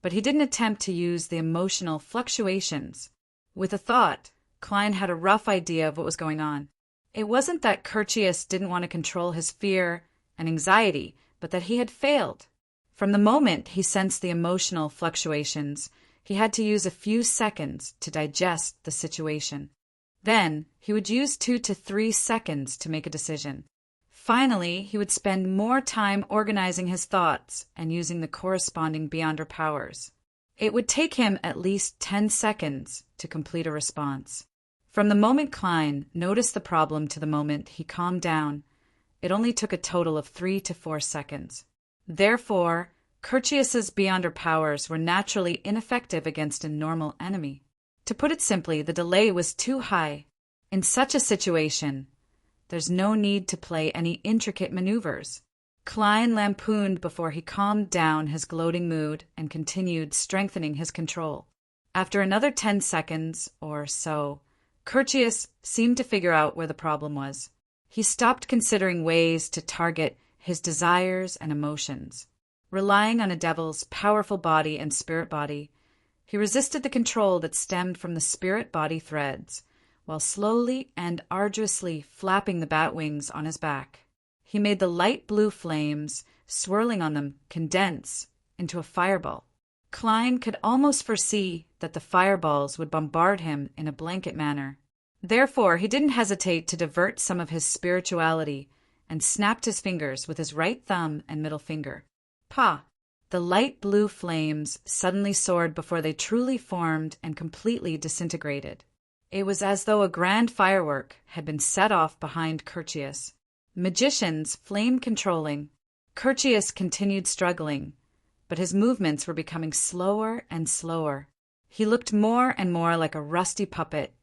Speaker 1: but he didn't attempt to use the emotional fluctuations. With a thought, Klein had a rough idea of what was going on. It wasn't that Curtius didn't want to control his fear and anxiety, but that he had failed. From the moment he sensed the emotional fluctuations, he had to use a few seconds to digest the situation. Then he would use 2 to 3 seconds to make a decision. Finally, he would spend more time organizing his thoughts and using the corresponding beyonder powers. It would take him at least 10 seconds to complete a response. From the moment Klein noticed the problem to the moment he calmed down, it only took a total of 3 to 4 seconds. Therefore, Curtius's beyonder powers were naturally ineffective against a normal enemy. To put it simply, the delay was too high. In such a situation, there's no need to play any intricate maneuvers. Klein lampooned before he calmed down his gloating mood and continued strengthening his control. After another 10 seconds or so, Curtius seemed to figure out where the problem was. He stopped considering ways to target his desires and emotions. Relying on a devil's powerful body and spirit body, he resisted the control that stemmed from the spirit body threads, while slowly and arduously flapping the bat wings on his back. He made the light blue flames swirling on them condense into a fireball. Klein could almost foresee that the fireballs would bombard him in a blanket manner. Therefore, he didn't hesitate to divert some of his spirituality and snapped his fingers with his right thumb and middle finger. Pah! The light blue flames suddenly soared before they truly formed and completely disintegrated. It was as though a grand firework had been set off behind Curtius. Magicians, flame-controlling. Curtius continued struggling, but his movements were becoming slower and slower. He looked more and more like a rusty puppet,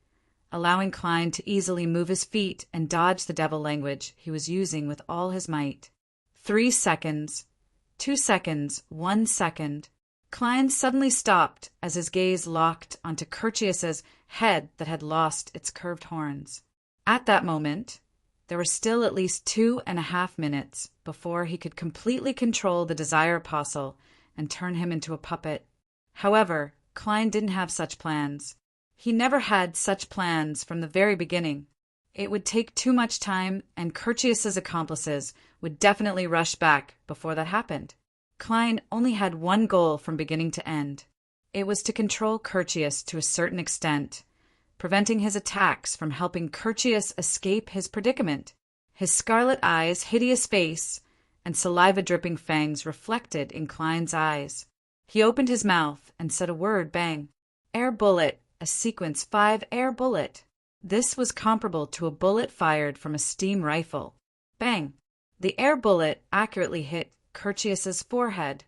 Speaker 1: allowing Klein to easily move his feet and dodge the devil language he was using with all his might. 3 seconds, 2 seconds, 1 second. Klein suddenly stopped as his gaze locked onto Curtius's head that had lost its curved horns. At that moment, there were still at least 2.5 minutes before he could completely control the Desire Apostle and turn him into a puppet. However, Klein didn't have such plans. He never had such plans from the very beginning. It would take too much time, and Curtius's accomplices would definitely rush back before that happened. Klein only had one goal from beginning to end. It was to control Curtius to a certain extent, preventing his attacks from helping Curtius escape his predicament. His scarlet eyes, hideous face, and saliva-dripping fangs reflected in Klein's eyes. He opened his mouth and said a word, bang. Air bullet, a sequence 5 air bullet. This was comparable to a bullet fired from a steam rifle. Bang! The air bullet accurately hit Curtius's forehead,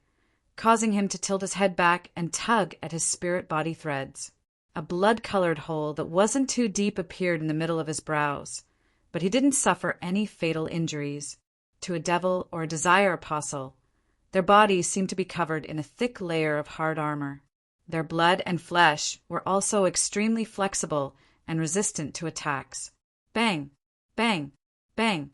Speaker 1: causing him to tilt his head back and tug at his spirit body threads. A blood-colored hole that wasn't too deep appeared in the middle of his brows, but he didn't suffer any fatal injuries. To a devil or a Desire Apostle, their bodies seemed to be covered in a thick layer of hard armor. Their blood and flesh were also extremely flexible and resistant to attacks. Bang, bang, bang.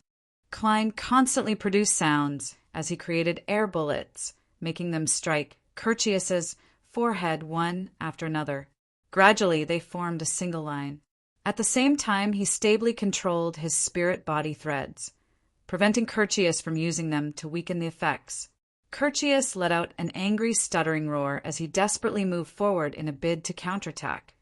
Speaker 1: Klein constantly produced sounds as he created air bullets, making them strike Curtius's forehead one after another. Gradually, they formed a single line. At the same time, he stably controlled his spirit-body threads, preventing Curtius from using them to weaken the effects. Curtius let out an angry, stuttering roar as he desperately moved forward in a bid to counterattack.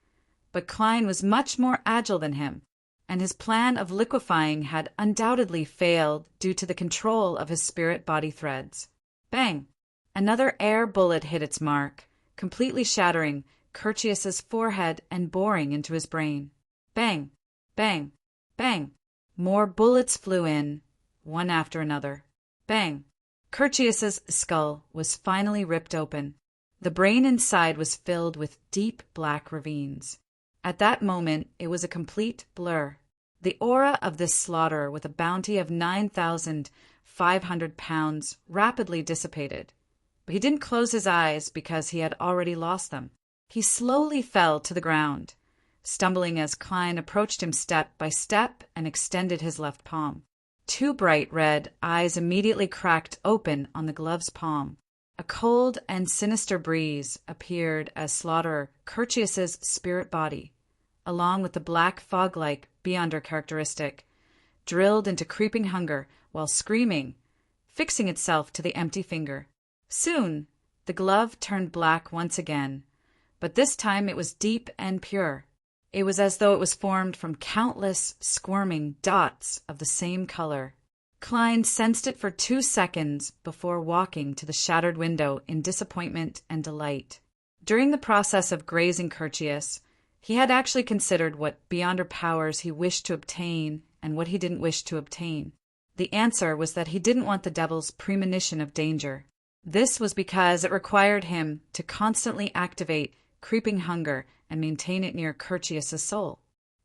Speaker 1: But Klein was much more agile than him, and his plan of liquefying had undoubtedly failed due to the control of his spirit-body threads. Bang! Another air bullet hit its mark, completely shattering Curtius's forehead and boring into his brain. Bang! Bang! Bang! More bullets flew in, one after another. Bang! Curtius's skull was finally ripped open. The brain inside was filled with deep black ravines. At that moment, it was a complete blur. The aura of this slaughterer with a bounty of 9,500 pounds rapidly dissipated. But he didn't close his eyes because he had already lost them. He slowly fell to the ground, stumbling as Klein approached him step by step and extended his left palm. Two bright red eyes immediately cracked open on the glove's palm. A cold and sinister breeze appeared as slaughterer Curtius's spirit body, along with the black fog-like Beyonder characteristic, drilled into creeping hunger while screaming, fixing itself to the empty finger. Soon, the glove turned black once again, but this time it was deep and pure. It was as though it was formed from countless squirming dots of the same color. Klein sensed it for 2 seconds before walking to the shattered window in disappointment and delight. During the process of grazing Curtius, he had actually considered what Beyonder powers he wished to obtain and what he didn't wish to obtain. The answer was that he didn't want the devil's premonition of danger. This was because it required him to constantly activate creeping hunger and maintain it near Curtius's soul.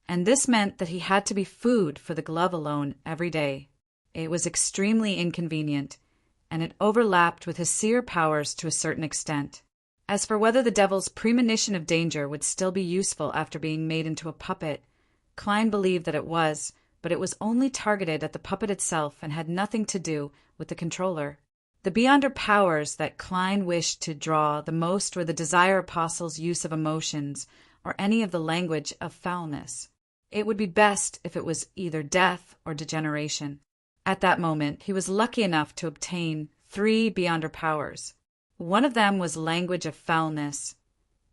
Speaker 1: And this meant that he had to be food for the glove alone every day. It was extremely inconvenient, and it overlapped with his seer powers to a certain extent. As for whether the devil's premonition of danger would still be useful after being made into a puppet, Klein believed that it was, but it was only targeted at the puppet itself and had nothing to do with the controller. The Beyonder powers that Klein wished to draw the most were the Desire Apostle's use of emotions or any of the language of foulness. It would be best if it was either death or degeneration. At that moment, he was lucky enough to obtain 3 Beyonder powers. One of them was language of foulness,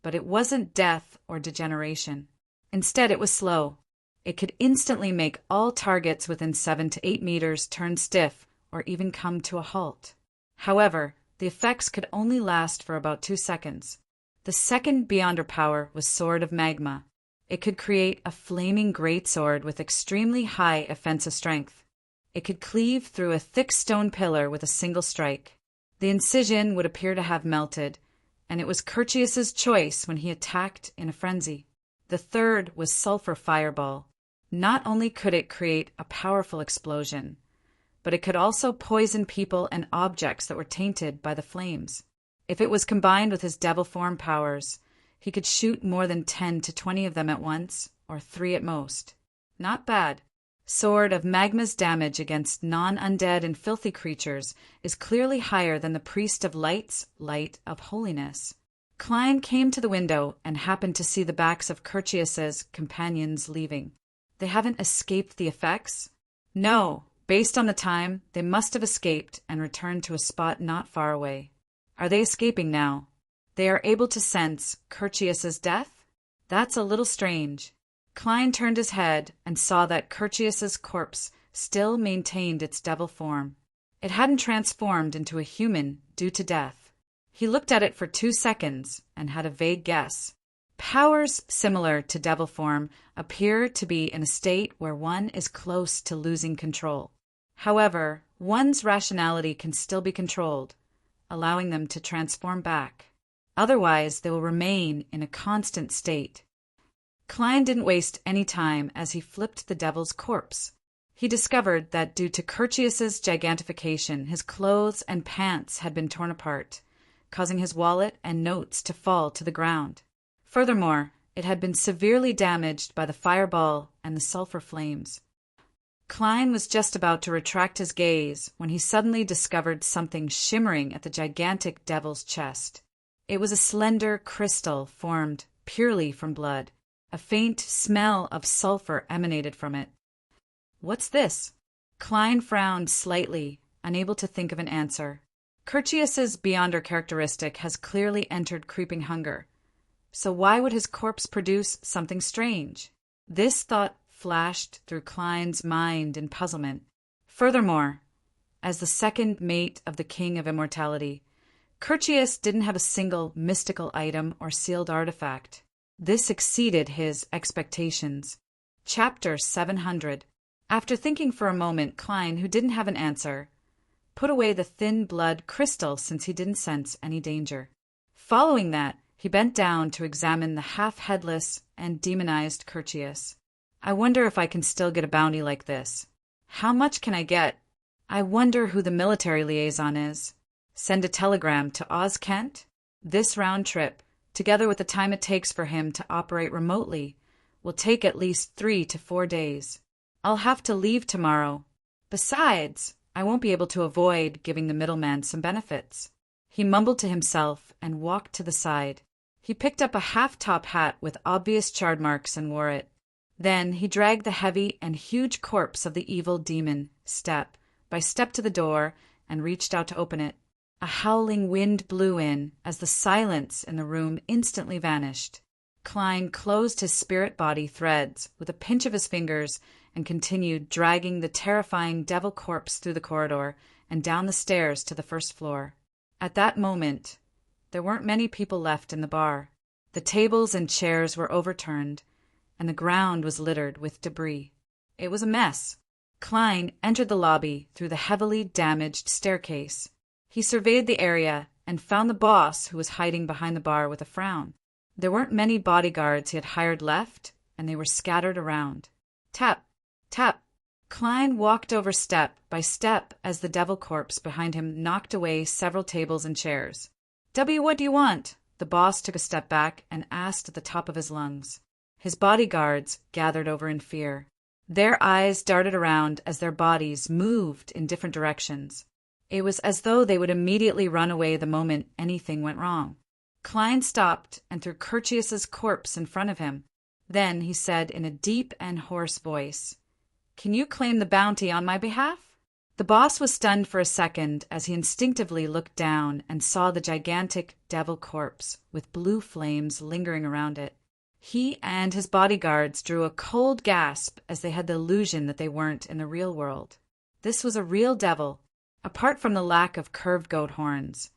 Speaker 1: but it wasn't death or degeneration. Instead, it was slow. It could instantly make all targets within 7 to 8 meters turn stiff or even come to a halt. However, the effects could only last for about 2 seconds. The second Beyonder power was Sword of Magma. It could create a flaming greatsword with extremely high offensive strength. It could cleave through a thick stone pillar with a single strike. The incision would appear to have melted, and it was Curtius's choice when he attacked in a frenzy. The third was Sulfur Fireball. Not only could it create a powerful explosion, but it could also poison people and objects that were tainted by the flames. If it was combined with his devil form powers, he could shoot more than 10 to 20 of them at once, or 3 at most. Not bad. Sword of Magma's damage against non-undead and filthy creatures is clearly higher than the Priest of Light's Light of Holiness. Klein came to the window and happened to see the backs of Curtius's companions leaving. They haven't escaped the effects? No. Based on the time, they must have escaped and returned to a spot not far away. Are they escaping now? They are able to sense Curtius's death? That's a little strange. Klein turned his head and saw that Curtius's corpse still maintained its devil form. It hadn't transformed into a human due to death. He looked at it for 2 seconds and had a vague guess. Powers similar to devil form appear to be in a state where one is close to losing control. However, one's rationality can still be controlled, allowing them to transform back. Otherwise, they will remain in a constant state. Klein didn't waste any time as he flipped the devil's corpse. He discovered that due to Curtius's gigantification, his clothes and pants had been torn apart, causing his wallet and notes to fall to the ground. Furthermore, it had been severely damaged by the fireball and the sulfur flames. Klein was just about to retract his gaze when he suddenly discovered something shimmering at the gigantic devil's chest. It was a slender crystal formed purely from blood. A faint smell of sulfur emanated from it. "What's this?" Klein frowned slightly, unable to think of an answer. Curtius's beyonder characteristic has clearly entered creeping hunger. So why would his corpse produce something strange? This thought flashed through Klein's mind in puzzlement. Furthermore, as the second mate of the King of Immortality, Curtius didn't have a single mystical item or sealed artifact. This exceeded his expectations. Chapter 700. After thinking for a moment, Klein, who didn't have an answer, put away the thin blood crystal since he didn't sense any danger. Following that, he bent down to examine the half-headless and demonized Curtius. "I wonder if I can still get a bounty like this. How much can I get? I wonder who the military liaison is. Send a telegram to Oz Kent? This round trip, together with the time it takes for him to operate remotely, will take at least 3 to 4 days. I'll have to leave tomorrow. Besides, I won't be able to avoid giving the middleman some benefits." He mumbled to himself and walked to the side. He picked up a half-top hat with obvious charred marks and wore it. Then he dragged the heavy and huge corpse of the evil demon step by step to the door and reached out to open it. A howling wind blew in as the silence in the room instantly vanished. Klein closed his spirit-body threads with a pinch of his fingers and continued dragging the terrifying devil corpse through the corridor and down the stairs to the first floor. At that moment, there weren't many people left in the bar. The tables and chairs were overturned, and the ground was littered with debris. It was a mess. Klein entered the lobby through the heavily damaged staircase. He surveyed the area and found the boss, who was hiding behind the bar with a frown. There weren't many bodyguards he had hired left, and they were scattered around. Tap, tap. Klein walked over step by step as the devil corpse behind him knocked away several tables and chairs. "W, what do you want?" The boss took a step back and asked at the top of his lungs. His bodyguards gathered over in fear. Their eyes darted around as their bodies moved in different directions. It was as though they would immediately run away the moment anything went wrong. Klein stopped and threw Curtius's corpse in front of him. Then he said in a deep and hoarse voice, "Can you claim the bounty on my behalf?" The boss was stunned for a second as he instinctively looked down and saw the gigantic devil corpse with blue flames lingering around it. He and his bodyguards drew a cold gasp as they had the illusion that they weren't in the real world. This was a real devil, apart from the lack of curved goat horns.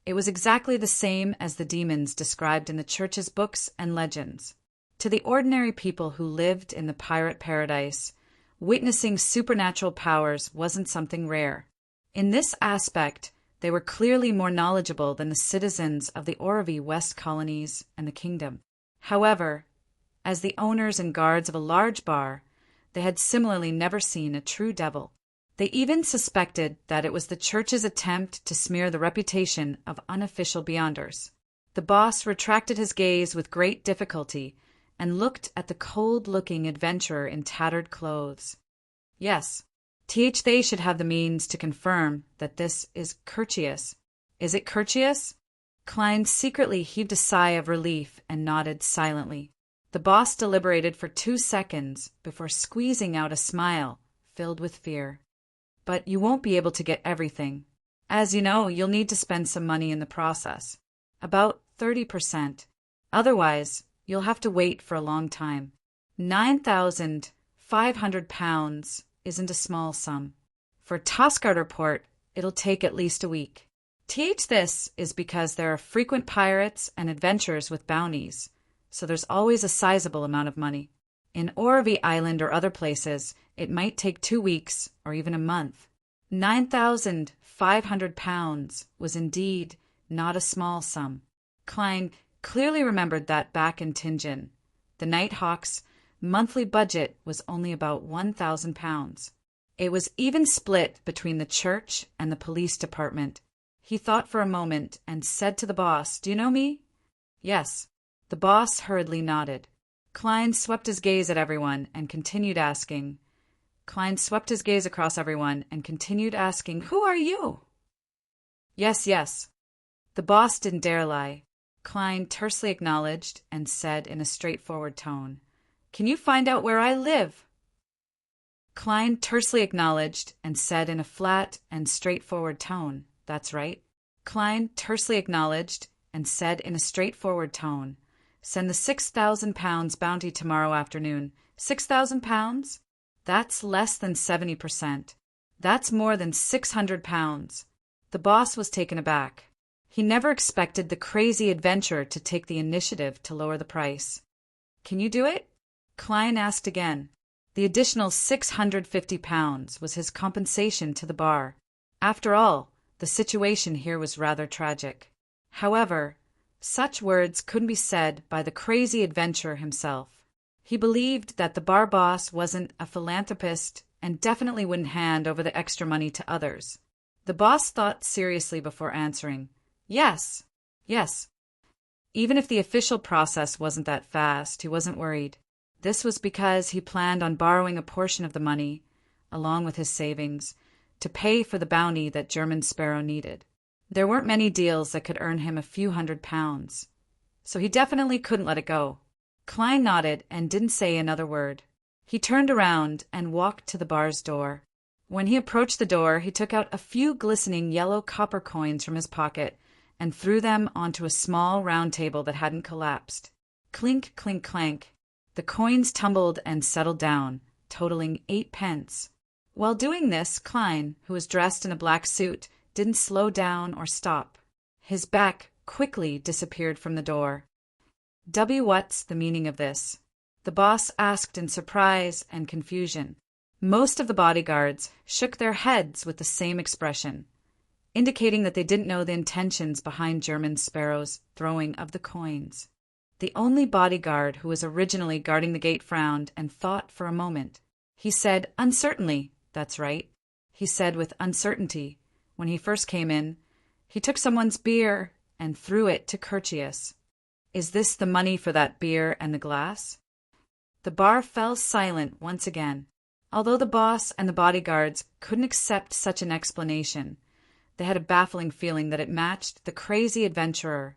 Speaker 1: It was exactly the same as the demons described in the church's books and legends. To the ordinary people who lived in the pirate paradise, witnessing supernatural powers wasn't something rare. In this aspect, they were clearly more knowledgeable than the citizens of the Orvie West colonies and the kingdom. However, as the owners and guards of a large bar, they had similarly never seen a true devil. They even suspected that it was the church's attempt to smear the reputation of unofficial beyonders. The boss retracted his gaze with great difficulty and looked at the cold-looking adventurer in tattered clothes. "Yes, they should have the means to confirm that this is Curtius. Is it Curtius?" Klein secretly heaved a sigh of relief and nodded silently. The boss deliberated for 2 seconds before squeezing out a smile filled with fear. "But you won't be able to get everything. As you know, you'll need to spend some money in the process. About 30%. Otherwise, you'll have to wait for a long time. 9,500 pounds isn't a small sum. For Toscarter Port, it'll take at least a week. This is because there are frequent pirates and adventurers with bounties, so there's always a sizable amount of money. In Orvie Island or other places, it might take 2 weeks or even a month. 9,500 pounds was indeed not a small sum. Klein clearly remembered that back in Tingen, the Nighthawk's monthly budget was only about 1,000 pounds. It was even split between the church and the police department. He thought for a moment and said to the boss, "Do you know me?" "Yes." The boss hurriedly nodded. Klein swept his gaze at everyone and continued asking. Klein swept his gaze across everyone and continued asking, "Who are you?" "Yes, yes." The boss didn't dare lie. Klein tersely acknowledged and said in a straightforward tone, "Can you find out where I live?" Klein tersely acknowledged and said in a flat and straightforward tone, "That's right." Klein tersely acknowledged and said in a straightforward tone, "Send the £6,000 bounty tomorrow afternoon." £6,000? That's less than 70%. That's more than £600. The boss was taken aback. He never expected the crazy adventurer to take the initiative to lower the price. "Can you do it?" Klein asked again. The additional £650 was his compensation to the bar. After all, the situation here was rather tragic. However, such words couldn't be said by the crazy adventurer himself. He believed that the bar boss wasn't a philanthropist and definitely wouldn't hand over the extra money to others. The boss thought seriously before answering. Yes. Even if the official process wasn't that fast, he wasn't worried. This was because he planned on borrowing a portion of the money, along with his savings, to pay for the bounty that German Sparrow needed. There weren't many deals that could earn him a few £100s, so he definitely couldn't let it go. Klein nodded and didn't say another word. He turned around and walked to the bar's door. When he approached the door, he took out a few glistening yellow copper coins from his pocket and threw them onto a small round table that hadn't collapsed. Clink, clink, clank. The coins tumbled and settled down, totaling 8 pence. While doing this, Klein, who was dressed in a black suit, didn't slow down or stop. His back quickly disappeared from the door. What's the meaning of this? The boss asked in surprise and confusion. Most of the bodyguards shook their heads with the same expression, indicating that they didn't know the intentions behind German Sparrow's throwing of the coins. The only bodyguard who was originally guarding the gate frowned and thought for a moment. He said uncertainly, "That's right." He said with uncertainty, when he first came in, he took someone's beer and threw it to Curtius. "Is this the money for that beer and the glass?" The bar fell silent once again. Although the boss and the bodyguards couldn't accept such an explanation, they had a baffling feeling that it matched the crazy adventurer,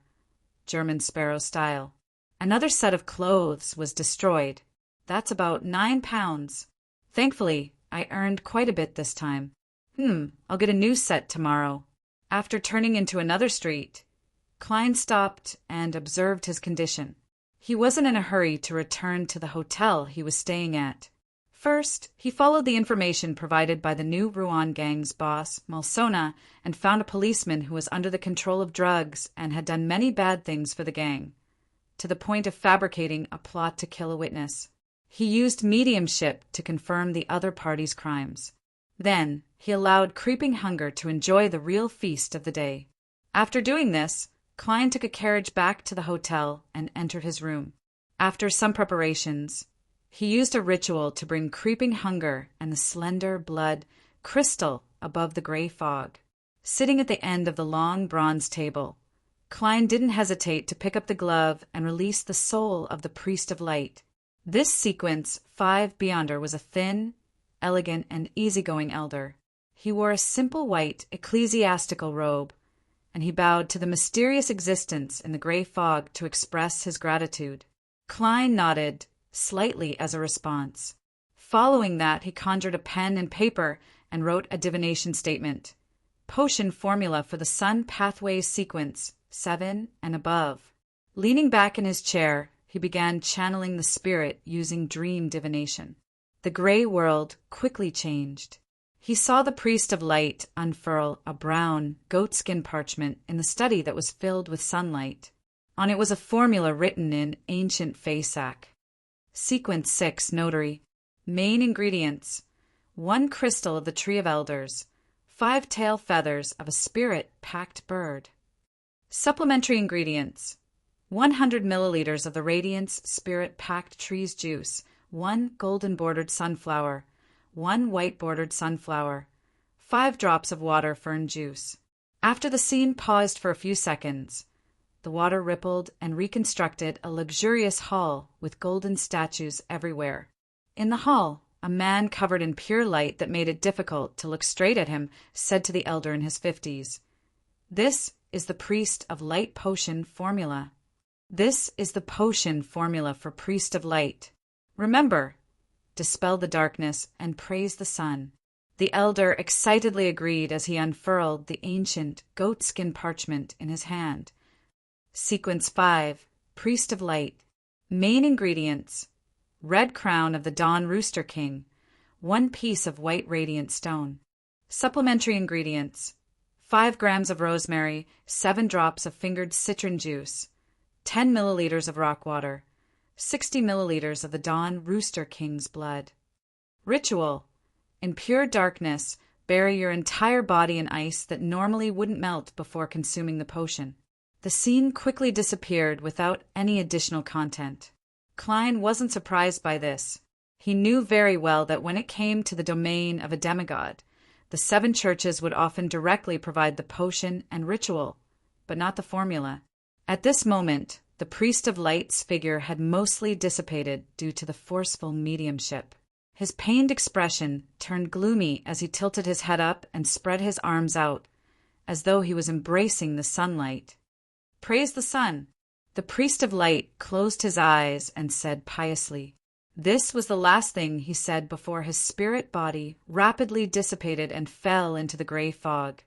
Speaker 1: German Sparrow style. Another set of clothes was destroyed. That's about £9. Thankfully, I earned quite a bit this time. I'll get a new set tomorrow. After turning into another street, Klein stopped and observed his condition. He wasn't in a hurry to return to the hotel he was staying at. First, he followed the information provided by the new Rouen gang's boss, Malsona, and found a policeman who was under the control of drugs and had done many bad things for the gang, to the point of fabricating a plot to kill a witness. He used mediumship to confirm the other party's crimes. Then, he allowed creeping hunger to enjoy the real feast of the day. After doing this, Klein took a carriage back to the hotel and entered his room. After some preparations, he used a ritual to bring creeping hunger and the slender blood crystal above the gray fog. Sitting at the end of the long bronze table, Klein didn't hesitate to pick up the glove and release the soul of the priest of light. This sequence 5 beyonder was a thin, elegant, and easygoing elder. He wore a simple white ecclesiastical robe, and he bowed to the mysterious existence in the gray fog to express his gratitude. Klein nodded slightly as a response. Following that, he conjured a pen and paper and wrote a divination statement. Potion formula for the Sun Pathways sequence, 7 and above. Leaning back in his chair, he began channeling the spirit using dream divination. The gray world quickly changed. He saw the priest of light unfurl a brown, goatskin parchment in the study that was filled with sunlight. On it was a formula written in ancient Faesac. Sequence 6, Notary. Main ingredients: 1 crystal of the Tree of Elders, 5 tail feathers of a spirit-packed bird. Supplementary ingredients: 100 milliliters of the Radiance Spirit-Packed Tree's juice, 1 golden-bordered sunflower, 1 white-bordered sunflower, 5 drops of water fern juice. After the scene paused for a few seconds, the water rippled and reconstructed a luxurious hall with golden statues everywhere. In the hall, a man covered in pure light that made it difficult to look straight at him said to the elder in his 50s, "This is the Priest of Light potion formula. This is the potion formula for Priest of Light. Remember, dispel the darkness and praise the sun." The elder excitedly agreed as he unfurled the ancient goatskin parchment in his hand. Sequence 5, Priest of Light. Main ingredients: red crown of the Dawn Rooster King, 1 piece of white radiant stone. Supplementary ingredients: 5 grams of rosemary, 7 drops of fingered citron juice, 10 milliliters of rock water, 60 milliliters of the Dawn Rooster King's blood. Ritual: in pure darkness, bury your entire body in ice that normally wouldn't melt before consuming the potion. The scene quickly disappeared without any additional content. Klein wasn't surprised by this. He knew very well that when it came to the domain of a demigod, the 7 churches would often directly provide the potion and ritual, but not the formula. At this moment, the Priest of Light's figure had mostly dissipated due to the forceful mediumship. His pained expression turned gloomy as he tilted his head up and spread his arms out, as though he was embracing the sunlight. Praise the sun. The Priest of Light closed his eyes and said piously. This was the last thing he said before his spirit body rapidly dissipated and fell into the gray fog,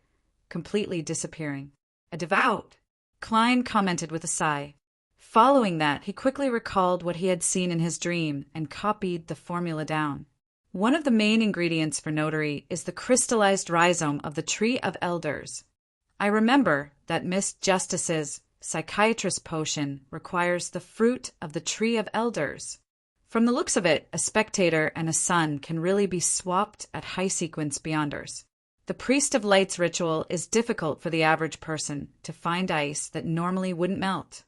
Speaker 1: completely disappearing. A devout, Klein commented with a sigh. Following that, he quickly recalled what he had seen in his dream and copied the formula down. One of the main ingredients for notary is the crystallized rhizome of the Tree of Elders. I remember that Miss Justice's psychiatrist potion requires the fruit of the Tree of Elders. From the looks of it, a spectator and a sun can really be swapped at high sequence beyonders. The Priest of Light's ritual is difficult for the average person to find ice that normally wouldn't melt,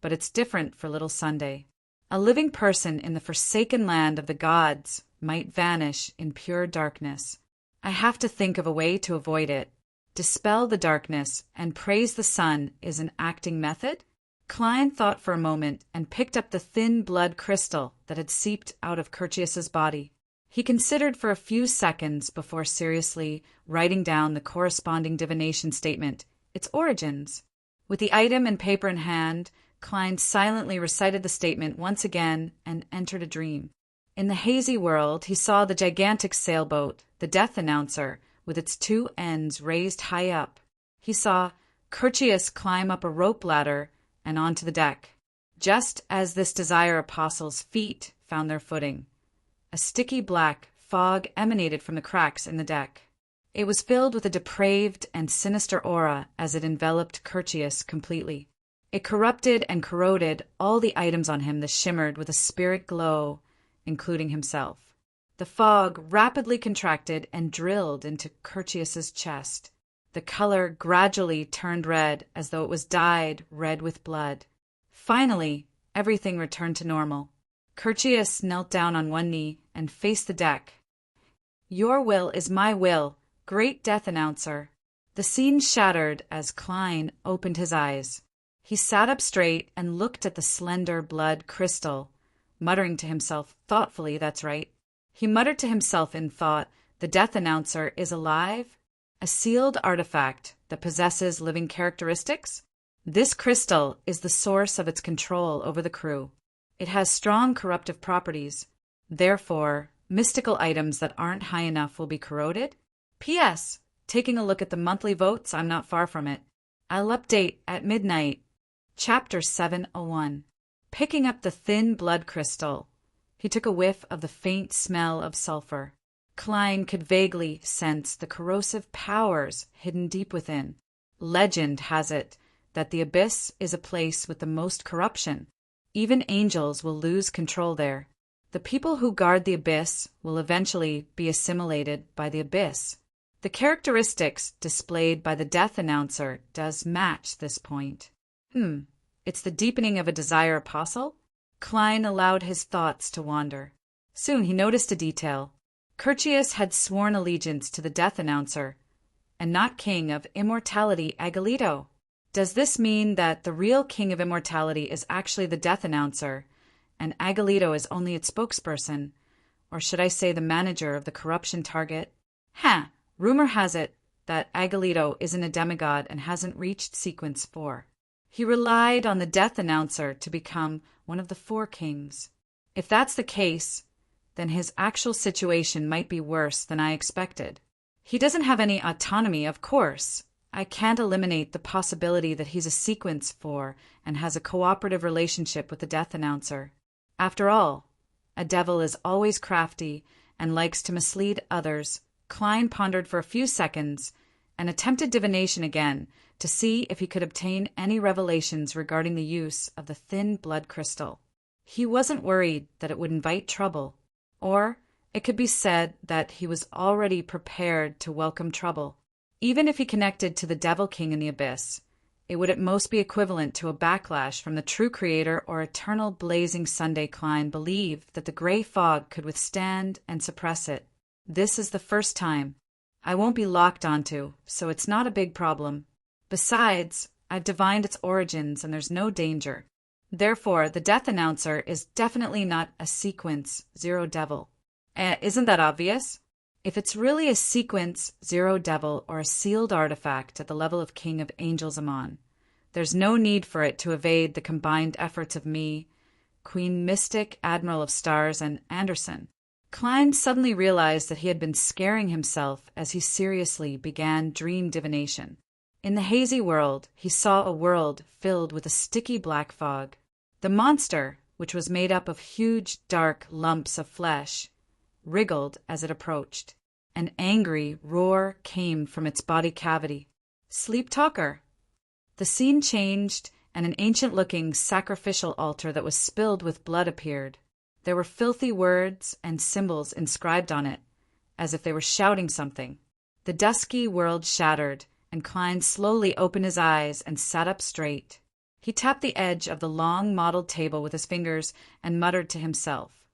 Speaker 1: but it's different for Little Sunday. A living person in the forsaken land of the gods might vanish in pure darkness. I have to think of a way to avoid it. Dispel the darkness and praise the sun is an acting method? Klein thought for a moment and picked up the thin blood crystal that had seeped out of Curtius's body. He considered for a few seconds before seriously writing down the corresponding divination statement, its origins. With the item and paper in hand, Klein silently recited the statement once again and entered a dream. In the hazy world, he saw the gigantic sailboat, the Death Announcer, with its 2 ends raised high up. He saw Curtius climb up a rope ladder and onto the deck. Just as this desire apostle's feet found their footing, a sticky black fog emanated from the cracks in the deck. It was filled with a depraved and sinister aura as it enveloped Curtius completely. It corrupted and corroded all the items on him that shimmered with a spirit glow, including himself. The fog rapidly contracted and drilled into Curtius's chest. The color gradually turned red as though it was dyed red with blood. Finally, everything returned to normal. Curtius knelt down on one knee and faced the deck. "Your will is my will, great Death Announcer." The scene shattered as Klein opened his eyes. He sat up straight and looked at the slender blood crystal, muttering to himself thoughtfully, "That's right." He muttered to himself in thought, "The Death Announcer is alive? A sealed artifact that possesses living characteristics? This crystal is the source of its control over the crew. It has strong corruptive properties. Therefore, mystical items that aren't high enough will be corroded? P.S. Taking a look at the monthly votes, I'm not far from it. I'll update at midnight." Chapter 701. Picking up the thin blood crystal, he took a whiff of the faint smell of sulfur. Klein could vaguely sense the corrosive powers hidden deep within. Legend has it that the abyss is a place with the most corruption. Even angels will lose control there. The people who guard the abyss will eventually be assimilated by the abyss. The characteristics displayed by the Death Announcer does match this point. It's the deepening of a desire apostle? Klein allowed his thoughts to wander. Soon he noticed a detail. Curtius had sworn allegiance to the Death Announcer, and not king of immortality Agalito. Does this mean that the real king of immortality is actually the death announcer, and Agalito is only its spokesperson? Or should I say the manager of the corruption target? Rumor has it that Agalito isn't a demigod and hasn't reached sequence 4. He relied on the death announcer to become one of the 4 kings. If that's the case, then his actual situation might be worse than I expected. He doesn't have any autonomy, of course. I can't eliminate the possibility that he's a sequence 4 and has a cooperative relationship with the death announcer. After all, a devil is always crafty and likes to mislead others. Klein pondered for a few seconds and attempted divination again to see if he could obtain any revelations regarding the use of the thin blood crystal. He wasn't worried that it would invite trouble, or it could be said that he was already prepared to welcome trouble. Even if he connected to the Devil King in the Abyss, it would at most be equivalent to a backlash from the true creator or eternal blazing Sunday. Klein believed that the gray fog could withstand and suppress it. This is the first time. I won't be locked onto, so it's not a big problem. Besides, I've divined its origins and there's no danger. Therefore, the death announcer is definitely not a sequence 0 devil. Isn't that obvious? If it's really a sequence 0 devil or a sealed artifact at the level of King of Angels Amon, there's no need for it to evade the combined efforts of me, Queen Mystic, Admiral of Stars, and Anderson. Klein suddenly realized that he had been scaring himself as he seriously began dream divination. In the hazy world, he saw a world filled with a sticky black fog. The monster, which was made up of huge, dark lumps of flesh, wriggled as it approached. An angry roar came from its body cavity. Sleep talker. The scene changed, and an ancient-looking sacrificial altar that was spilled with blood appeared. There were filthy words and symbols inscribed on it, as if they were shouting something. The dusky world shattered, and Klein slowly opened his eyes and sat up straight. He tapped the edge of the long mottled table with his fingers and muttered to himself.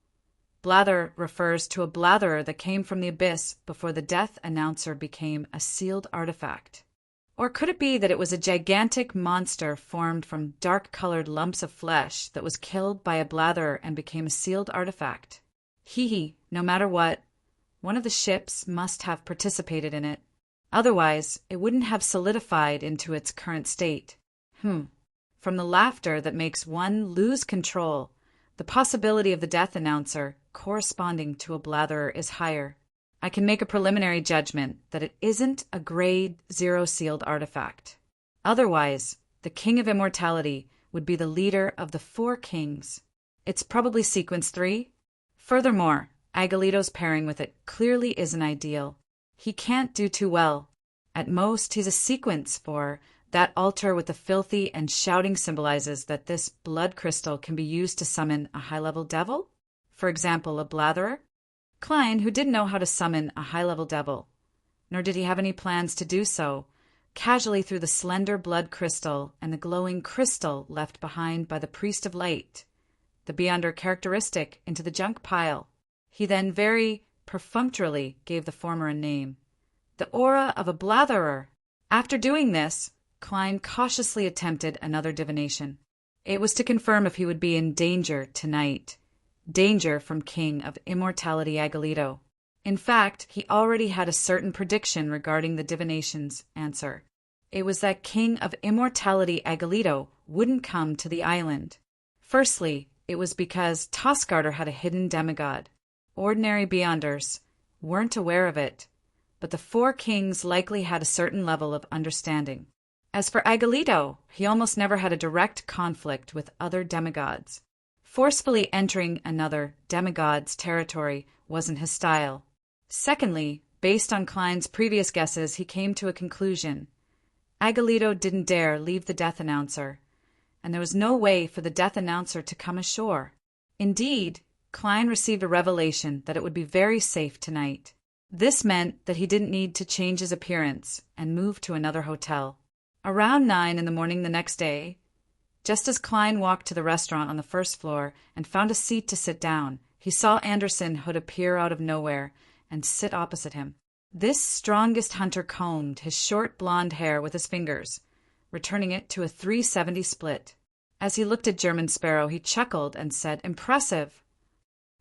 Speaker 1: Blather refers to a blatherer that came from the abyss before the death announcer became a sealed artifact. Or could it be that it was a gigantic monster formed from dark-colored lumps of flesh that was killed by a blatherer and became a sealed artifact? No matter what, one of the ships must have participated in it. Otherwise, it wouldn't have solidified into its current state. From the laughter that makes one lose control, the possibility of the death announcer corresponding to a blatherer is higher. I can make a preliminary judgment that it isn't a grade 0 sealed artifact. Otherwise, the King of Immortality would be the leader of the 4 kings. It's probably sequence 3. Furthermore, Agalito's pairing with it clearly isn't ideal. He can't do too well. At most, he's a sequence 4. That altar with the filthy and shouting symbolizes that this blood crystal can be used to summon a high-level devil? For example, a blatherer? Klein, who didn't know how to summon a high-level devil, nor did he have any plans to do so, casually threw the slender blood crystal and the glowing crystal left behind by the Priest of Light, the Beyonder characteristic, into the junk pile. He then very perfunctorily gave the former a name. The aura of a blatherer. After doing this, Klein cautiously attempted another divination. It was to confirm if he would be in danger tonight. Danger from King of Immortality Agalito. In fact, he already had a certain prediction regarding the divination's answer. It was that King of Immortality Agalito wouldn't come to the island. Firstly, it was because Tosgarter had a hidden demigod. Ordinary Beyonders weren't aware of it, but the 4 kings likely had a certain level of understanding. As for Agalito, he almost never had a direct conflict with other demigods. Forcefully entering another demigod's territory wasn't his style. Secondly, based on Klein's previous guesses, he came to a conclusion. Agalito didn't dare leave the death announcer, and there was no way for the death announcer to come ashore. Indeed, Klein received a revelation that it would be very safe tonight. This meant that he didn't need to change his appearance and move to another hotel. Around 9 in the morning the next day, just as Klein walked to the restaurant on the first floor and found a seat to sit down, he saw Anderson Hood appear out of nowhere and sit opposite him. This strongest hunter combed his short blonde hair with his fingers, returning it to a 370 split. As he looked at German Sparrow, he chuckled and said, "Impressive."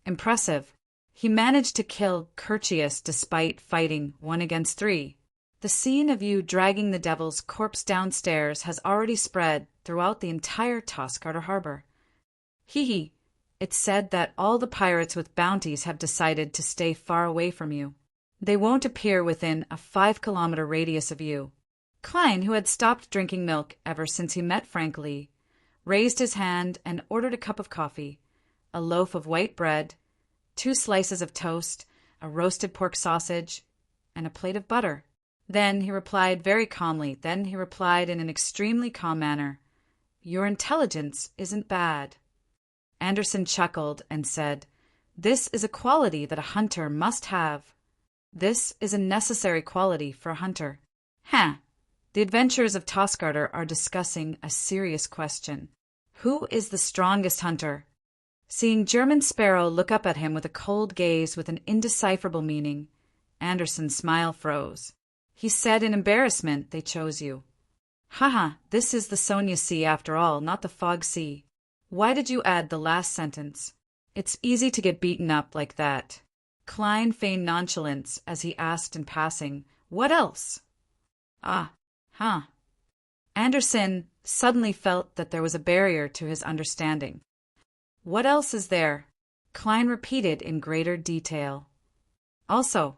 Speaker 1: Impressive. He managed to kill Curtius despite fighting 1 against 3. The scene of you dragging the devil's corpse downstairs has already spread throughout the entire Toscarter harbor. Hee. It's said that all the pirates with bounties have decided to stay far away from you. They won't appear within a 5-kilometer radius of you. Klein, who had stopped drinking milk ever since he met Frank Lee, raised his hand and ordered a cup of coffee, a loaf of white bread, 2 slices of toast, a roasted pork sausage, and a plate of butter. Then he replied in an extremely calm manner, "Your intelligence isn't bad." Anderson chuckled and said, "This is a quality that a hunter must have. This is a necessary quality for a hunter." The adventurers of Toscarter are discussing a serious question. Who is the strongest hunter? Seeing German Sparrow look up at him with a cold gaze with an indecipherable meaning, Anderson's smile froze. He said in embarrassment, "They chose you." This is the Sonia Sea after all, not the Fog Sea. Why did you add the last sentence? It's easy to get beaten up like that. Klein feigned nonchalance as he asked in passing, "What else?" Anderson suddenly felt that there was a barrier to his understanding. "What else is there?" Klein repeated in greater detail. "Also,"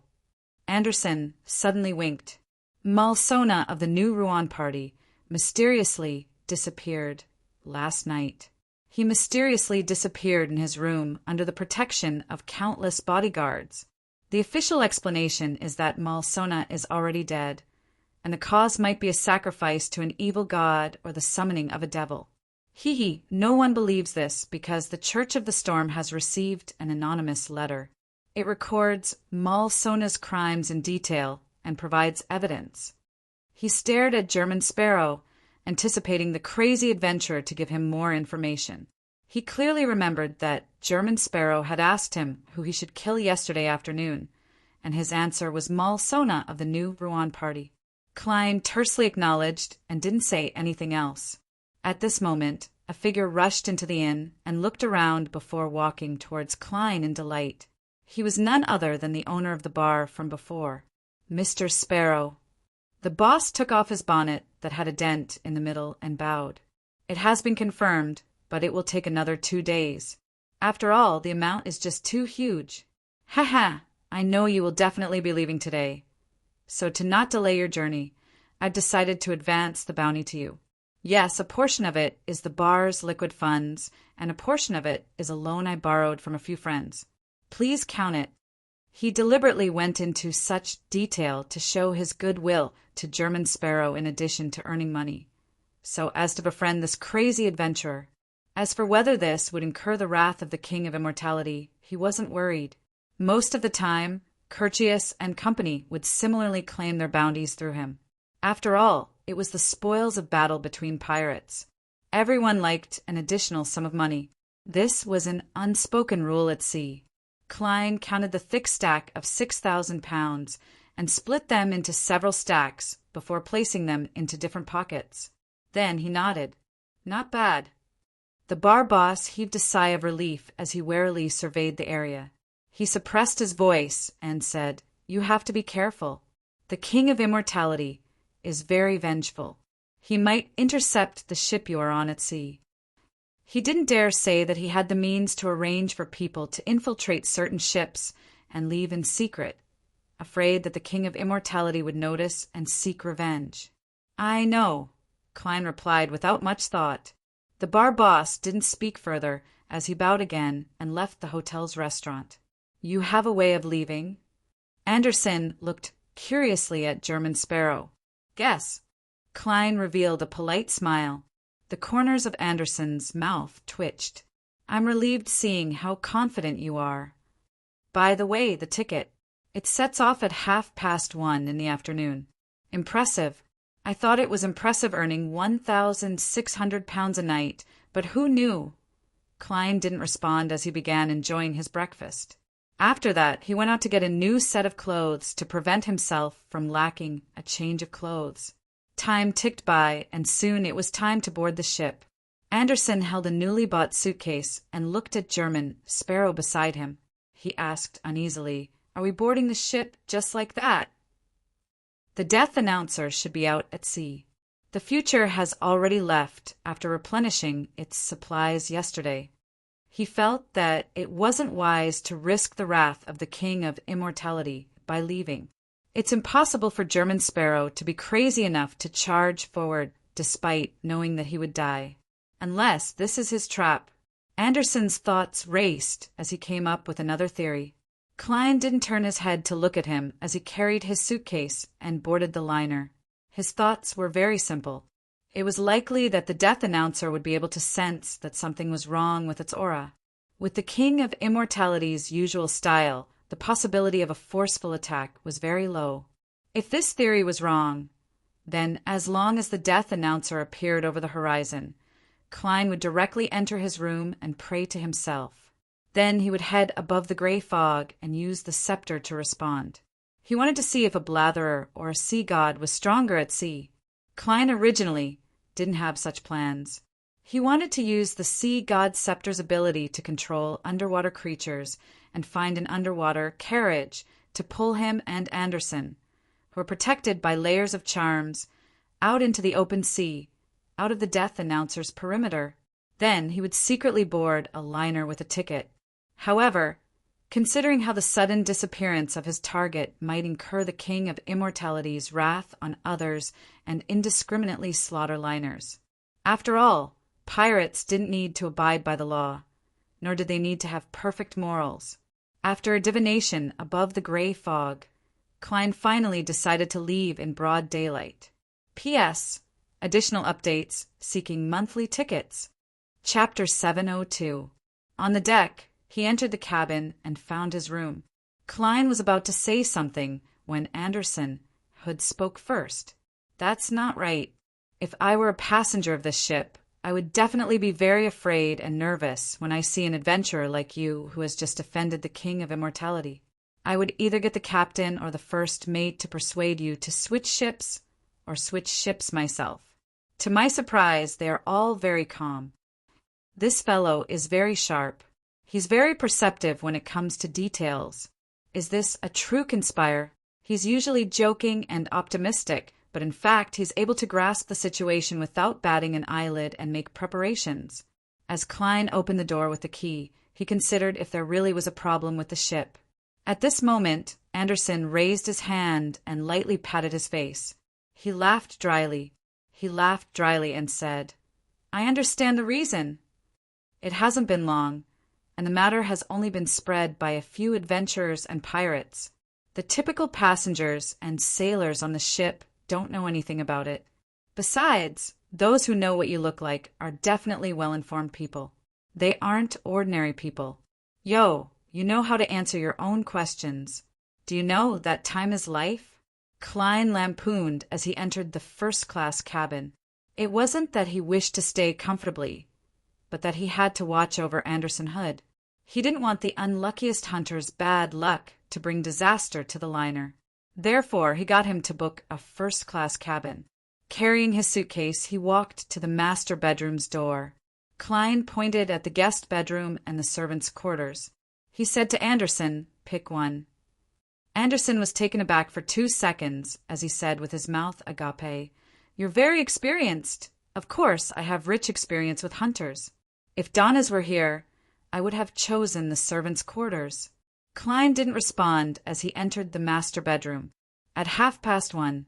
Speaker 1: Anderson suddenly winked, "Malsona of the New Rouen party mysteriously disappeared last night." He mysteriously disappeared in his room under the protection of countless bodyguards. The official explanation is that Malsona is already dead, and the cause might be a sacrifice to an evil god or the summoning of a devil. No one believes this because the Church of the Storm has received an anonymous letter. It records Malsona's crimes in detail and provides evidence. He stared at German Sparrow, anticipating the crazy adventurer to give him more information. He clearly remembered that German Sparrow had asked him who he should kill yesterday afternoon, and his answer was Malsona of the New Rouen party. Klein tersely acknowledged and didn't say anything else. At this moment, a figure rushed into the inn and looked around before walking towards Klein in delight. He was none other than the owner of the bar from before, Mr. Sparrow. The boss took off his bonnet that had a dent in the middle and bowed. "It has been confirmed, but it will take another 2 days. After all, the amount is just too huge. I know you will definitely be leaving today. So to not delay your journey, I've decided to advance the bounty to you. Yes, a portion of it is the bar's liquid funds, and a portion of it is a loan I borrowed from a few friends. Please count it." He deliberately went into such detail to show his goodwill to German Sparrow in addition to earning money, so as to befriend this crazy adventurer. As for whether this would incur the wrath of the King of Immortality, he wasn't worried. Most of the time, Curtius and company would similarly claim their bounties through him. After all, it was the spoils of battle between pirates. Everyone liked an additional sum of money. This was an unspoken rule at sea. Klein counted the thick stack of 6,000 pounds and split them into several stacks before placing them into different pockets. Then he nodded. "Not bad." The bar boss heaved a sigh of relief as he warily surveyed the area. He suppressed his voice and said, "You have to be careful. The King of Immortality is very vengeful. He might intercept the ship you are on at sea." He didn't dare say that he had the means to arrange for people to infiltrate certain ships and leave in secret, afraid that the King of Immortality would notice and seek revenge. "I know," Klein replied without much thought. The bar boss didn't speak further as he bowed again and left the hotel's restaurant. "You have a way of leaving?" Anderson looked curiously at German Sparrow. "Guess." Klein revealed a polite smile. The corners of Anderson's mouth twitched. "I'm relieved seeing how confident you are. By the way, the ticket. It sets off at 1:30 in the afternoon. Impressive. I thought it was impressive earning 1,600 pounds a night, but who knew?" Klein didn't respond as he began enjoying his breakfast. After that, he went out to get a new set of clothes to prevent himself from lacking a change of clothes. Time ticked by, and soon it was time to board the ship. Anderson held a newly bought suitcase and looked at German Sparrow beside him. He asked uneasily, "Are we boarding the ship just like that?" The death announcer should be out at sea. The future has already left after replenishing its supplies yesterday. He felt that it wasn't wise to risk the wrath of the King of Immortality by leaving. It's impossible for German Sparrow to be crazy enough to charge forward despite knowing that he would die. Unless this is his trap. Anderson's thoughts raced as he came up with another theory. Klein didn't turn his head to look at him as he carried his suitcase and boarded the liner. His thoughts were very simple. It was likely that the death announcer would be able to sense that something was wrong with its aura. With the King of Immortality's usual style, the possibility of a forceful attack was very low. If this theory was wrong, then as long as the death announcer appeared over the horizon, Klein would directly enter his room and pray to himself. Then he would head above the gray fog and use the scepter to respond. He wanted to see if a blatherer or a sea god was stronger at sea. Klein originally didn't have such plans. He wanted to use the sea god scepter's ability to control underwater creatures and find an underwater carriage to pull him and Anderson, who were protected by layers of charms, out into the open sea, out of the death announcer's perimeter. Then he would secretly board a liner with a ticket. However, considering how the sudden disappearance of his target might incur the King of Immortality's wrath on others and indiscriminately slaughter liners. After all, pirates didn't need to abide by the law, nor did they need to have perfect morals. After a divination above the gray fog, Klein finally decided to leave in broad daylight. P.S. Additional updates seeking monthly tickets. Chapter 702. On the deck, he entered the cabin and found his room. Klein was about to say something when Anderson Hood spoke first. "That's not right. If I were a passenger of this ship, I would definitely be very afraid and nervous when I see an adventurer like you who has just offended the King of Immortality. I would either get the captain or the first mate to persuade you to switch ships or switch ships myself." To my surprise, they are all very calm. This fellow is very sharp. He's very perceptive when it comes to details. Is this a true conspire? He's usually joking and optimistic, but in fact he's able to grasp the situation without batting an eyelid and make preparations. As Klein opened the door with the key, he considered if there really was a problem with the ship. At this moment, Anderson raised his hand and lightly patted his face. He laughed dryly and said, "I understand the reason. It hasn't been long, and the matter has only been spread by a few adventurers and pirates. The typical passengers and sailors on the ship don't know anything about it. Besides, those who know what you look like are definitely well-informed people. They aren't ordinary people. Yo, you know how to answer your own questions. Do you know that time is life?" Klein lampooned as he entered the first-class cabin. It wasn't that he wished to stay comfortably, but that he had to watch over Anderson Hood. He didn't want the unluckiest hunter's bad luck to bring disaster to the liner. Therefore, he got him to book a first-class cabin. Carrying his suitcase, he walked to the master bedroom's door. Klein pointed at the guest bedroom and the servants' quarters. He said to Anderson, "Pick one." Anderson was taken aback for 2 seconds as he said with his mouth agape, "You're very experienced. Of course, I have rich experience with hunters. If Donnas were here, I would have chosen the servants' quarters." Klein didn't respond as he entered the master bedroom. At 1:30,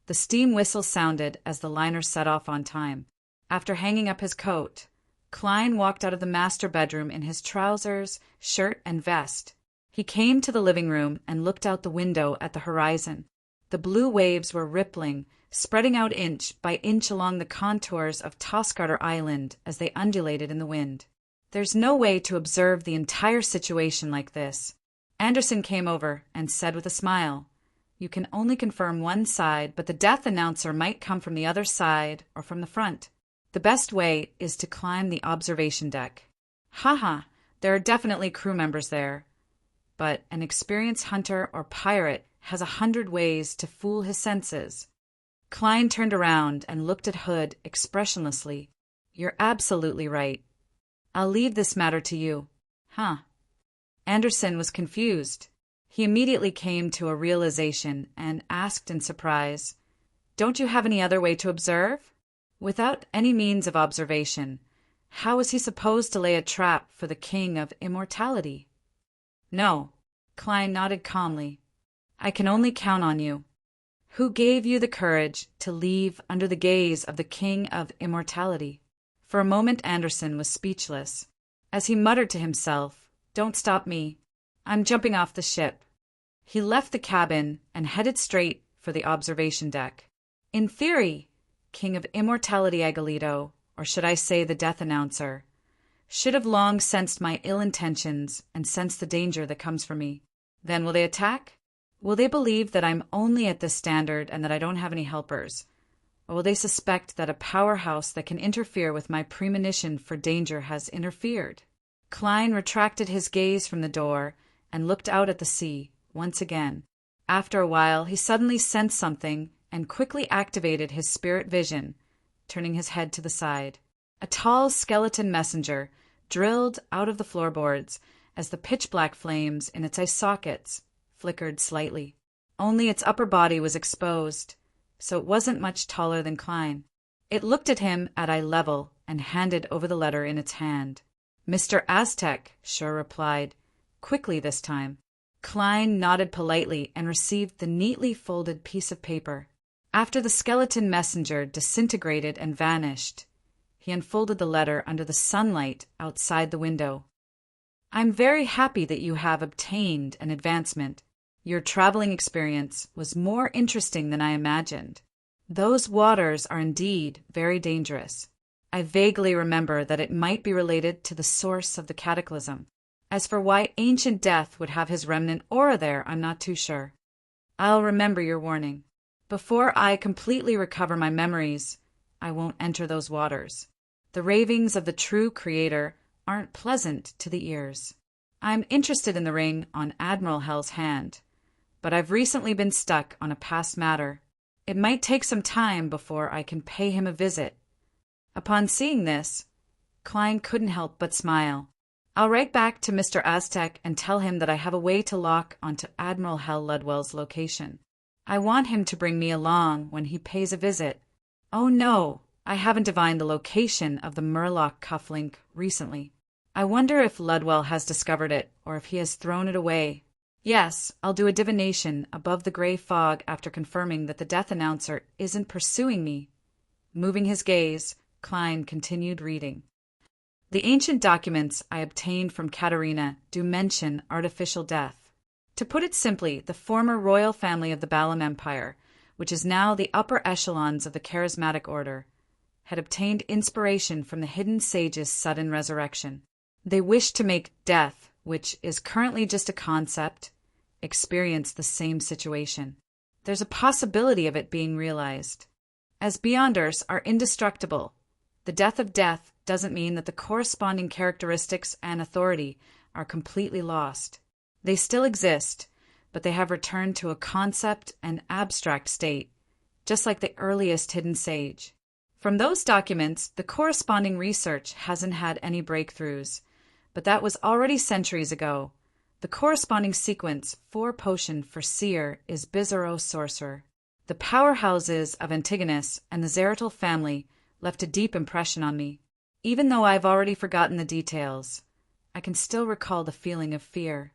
Speaker 1: the steam whistle sounded as the liner set off on time. After hanging up his coat, Klein walked out of the master bedroom in his trousers, shirt, and vest. He came to the living room and looked out the window at the horizon. The blue waves were rippling, spreading out inch by inch along the contours of Toscarter Island as they undulated in the wind. There's no way to observe the entire situation like this. Anderson came over and said with a smile, "You can only confirm one side, but the death announcer might come from the other side or from the front. The best way is to climb the observation deck." "Haha, there are definitely crew members there. but an experienced hunter or pirate has 100 ways to fool his senses. Klein turned around and looked at Hood expressionlessly. You're absolutely right. I'll leave this matter to you. Huh. Anderson was confused. He immediately came to a realization and asked in surprise, Don't you have any other way to observe? Without any means of observation, how was he supposed to lay a trap for the king of immortality? No. Klein nodded calmly. I can only count on you. Who gave you the courage to leave under the gaze of the king of immortality? For a moment Anderson was speechless. As he muttered to himself, Don't stop me. I'm jumping off the ship. He left the cabin and headed straight for the observation deck. In theory, King of Immortality Aguilito, or should I say the Death Announcer, should have long sensed my ill intentions and sensed the danger that comes for me. Then will they attack? Will they believe that I'm only at this standard and that I don't have any helpers? Or will they suspect that a powerhouse that can interfere with my premonition for danger has interfered? Klein retracted his gaze from the door and looked out at the sea once again. After a while, he suddenly sensed something and quickly activated his spirit vision, turning his head to the side. A tall skeleton messenger drilled out of the floorboards as the pitch-black flames in its eye sockets flickered slightly. Only its upper body was exposed, so it wasn't much taller than Klein. It looked at him at eye level and handed over the letter in its hand. Mr. Aztec, Sure replied, quickly this time. Klein nodded politely and received the neatly folded piece of paper. After the skeleton messenger disintegrated and vanished, he unfolded the letter under the sunlight outside the window. I'm very happy that you have obtained an advancement. Your traveling experience was more interesting than I imagined. Those waters are indeed very dangerous. I vaguely remember that it might be related to the source of the cataclysm. As for why ancient death would have his remnant aura there, I'm not too sure. I'll remember your warning. Before I completely recover my memories, I won't enter those waters. The ravings of the true creator aren't pleasant to the ears. I'm interested in the ring on Admiral Hell's hand, but I've recently been stuck on a past matter. It might take some time before I can pay him a visit. Upon seeing this, Klein couldn't help but smile. I'll write back to Mr. Aztec and tell him that I have a way to lock onto Admiral Hell Ludwell's location. I want him to bring me along when he pays a visit. Oh no, I haven't divined the location of the Murloc cufflink recently. I wonder if Ludwell has discovered it or if he has thrown it away. Yes, I'll do a divination above the gray fog after confirming that the Death Announcer isn't pursuing me. Moving his gaze, Klein continued reading. The ancient documents I obtained from Katerina do mention artificial death. To put it simply, the former royal family of the Balam Empire, which is now the upper echelons of the charismatic order, had obtained inspiration from the hidden sage's sudden resurrection. They wished to make death, which is currently just a concept, experience the same situation. There's a possibility of it being realized. As Beyonders are indestructible, the death of death doesn't mean that the corresponding characteristics and authority are completely lost. They still exist, but they have returned to a concept and abstract state, just like the earliest hidden sage. From those documents, the corresponding research hasn't had any breakthroughs, but that was already centuries ago. The corresponding sequence for potion for seer is Bizarro Sorcerer. The powerhouses of Antigonus and the Zeratul family left a deep impression on me. Even though I've already forgotten the details, I can still recall the feeling of fear.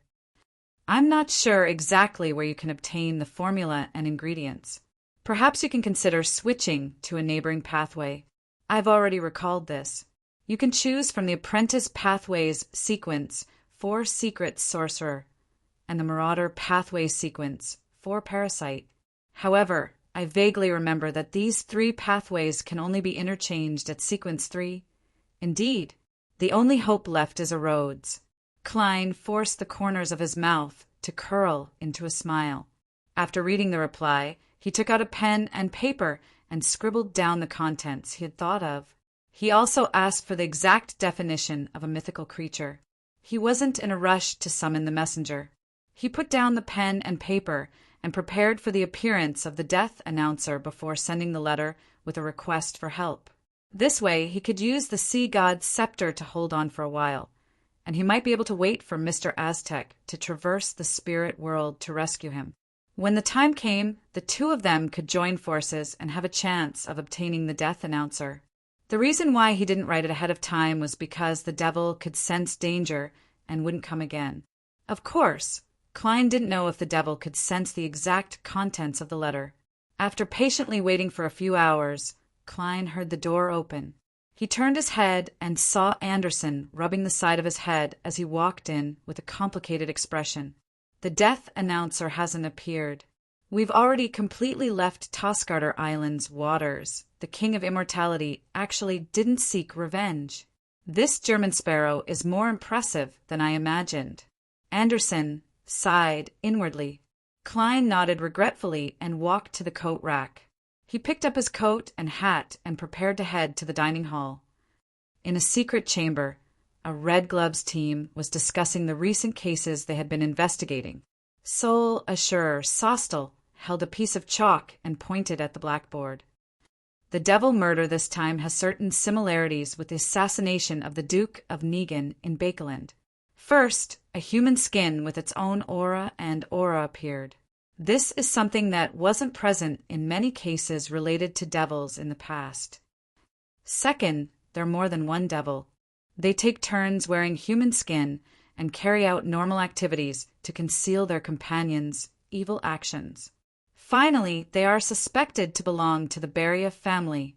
Speaker 1: I'm not sure exactly where you can obtain the formula and ingredients. Perhaps you can consider switching to a neighboring pathway. I've already recalled this. You can choose from the Apprentice Pathways sequence for Secret Sorcerer and the Marauder Pathways sequence for Parasite. However, I vaguely remember that these 3 pathways can only be interchanged at sequence 3. Indeed, the only hope left is a Rhodes. Klein forced the corners of his mouth to curl into a smile. After reading the reply, he took out a pen and paper and scribbled down the contents he had thought of. He also asked for the exact definition of a mythical creature. He wasn't in a rush to summon the messenger. He put down the pen and paper and prepared for the appearance of the death announcer before sending the letter with a request for help. This way, he could use the sea god's scepter to hold on for a while, and he might be able to wait for Mr. Aztec to traverse the spirit world to rescue him. When the time came, the two of them could join forces and have a chance of obtaining the death announcer. The reason why he didn't write it ahead of time was because the devil could sense danger and wouldn't come again. Of course, Klein didn't know if the devil could sense the exact contents of the letter. After patiently waiting for a few hours, Klein heard the door open. He turned his head and saw Anderson rubbing the side of his head as he walked in with a complicated expression. The death announcer hasn't appeared. We've already completely left Tosgarter Island's waters. The King of Immortality actually didn't seek revenge. This German sparrow is more impressive than I imagined. Anderson sighed inwardly. Klein nodded regretfully and walked to the coat rack. He picked up his coat and hat and prepared to head to the dining hall. In a secret chamber, a Red Gloves team was discussing the recent cases they had been investigating. Sol Assurer Sostel held a piece of chalk and pointed at the blackboard. The devil murder this time has certain similarities with the assassination of the Duke of Negan in Bakeland. First, a human skin with its own aura appeared. This is something that wasn't present in many cases related to devils in the past. Second, there are more than one devil. They take turns wearing human skin and carry out normal activities to conceal their companions' evil actions. Finally, they are suspected to belong to the Beria family.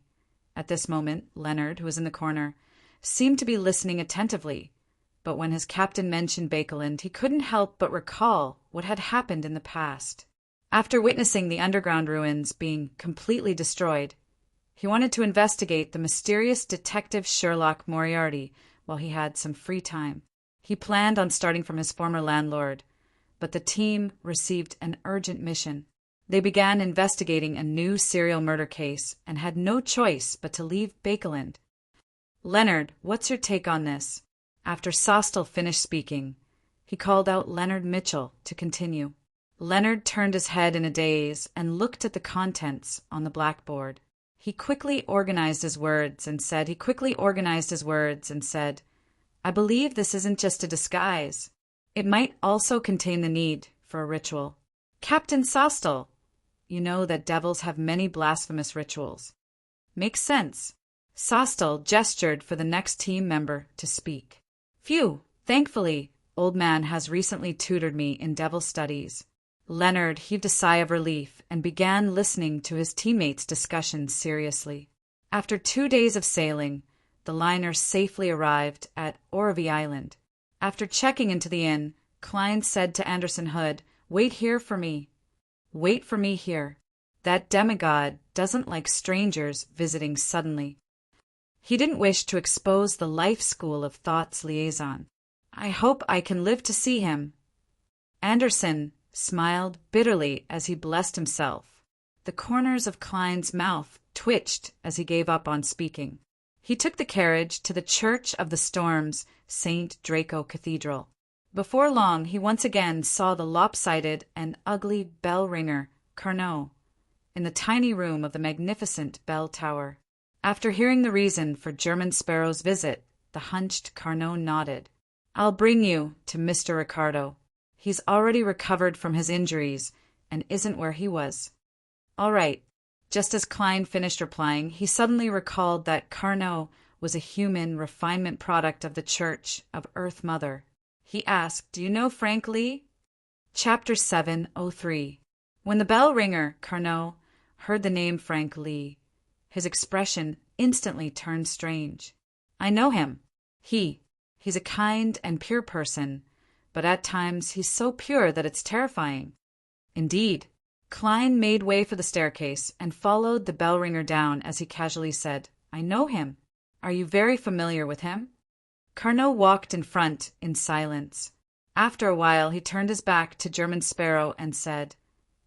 Speaker 1: At this moment, Leonard, who was in the corner, seemed to be listening attentively, but when his captain mentioned Bakeland, he couldn't help but recall what had happened in the past. After witnessing the underground ruins being completely destroyed, he wanted to investigate the mysterious Detective Sherlock Moriarty while he had some free time. He planned on starting from his former landlord, but the team received an urgent mission. They began investigating a new serial murder case and had no choice but to leave Bakeland. Leonard, what's your take on this? After Sostel finished speaking, he called out Leonard Mitchell to continue. Leonard turned his head in a daze and looked at the contents on the blackboard. He quickly organized his words and said, I believe this isn't just a disguise. It might also contain the need for a ritual. Captain Sostel, you know that devils have many blasphemous rituals. Makes sense. Sostel gestured for the next team member to speak. Phew, thankfully, old man has recently tutored me in devil studies. Leonard heaved a sigh of relief and began listening to his teammates' discussions seriously. After 2 days of sailing, the liner safely arrived at Orvie Island. After checking into the inn, Klein said to Anderson Hood, Wait here for me. Wait for me here. That demigod doesn't like strangers visiting suddenly. He didn't wish to expose the life school of thought's liaison. I hope I can live to see him. Anderson smiled bitterly as he blessed himself. The corners of Klein's mouth twitched as he gave up on speaking. He took the carriage to the Church of the Storm's St. Draco Cathedral. Before long, he once again saw the lopsided and ugly bell ringer, Carnot, in the tiny room of the magnificent bell tower. After hearing the reason for German Sparrow's visit, the hunched Carnot nodded. I'll bring you to Mr. Ricardo. He's already recovered from his injuries and isn't where he was. All right. Just as Klein finished replying, he suddenly recalled that Carnot was a human refinement product of the Church of Earth Mother. He asked, Do you know Frank Lee? Chapter 703. When the bell ringer, Carnot, heard the name Frank Lee, his expression instantly turned strange. I know him. He's a kind and pure person, but at times he's so pure that it's terrifying. Indeed. Klein made way for the staircase and followed the bell ringer down as he casually said, I know him. Are you very familiar with him? Carnot walked in front in silence. After a while, he turned his back to German Sparrow and said,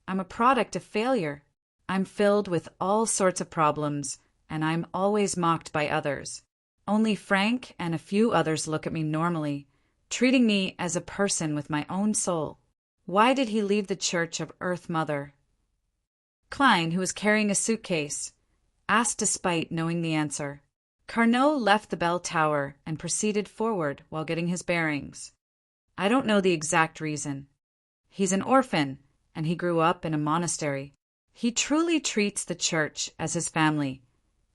Speaker 1: I'm a product of failure. I'm filled with all sorts of problems, and I'm always mocked by others. Only Frank and a few others look at me normally, treating me as a person with my own soul. Why did he leave the Church of Earth Mother? Klein, who was carrying a suitcase, asked despite knowing the answer. Carnot left the bell tower and proceeded forward while getting his bearings. I don't know the exact reason. He's an orphan, and he grew up in a monastery. He truly treats the church as his family,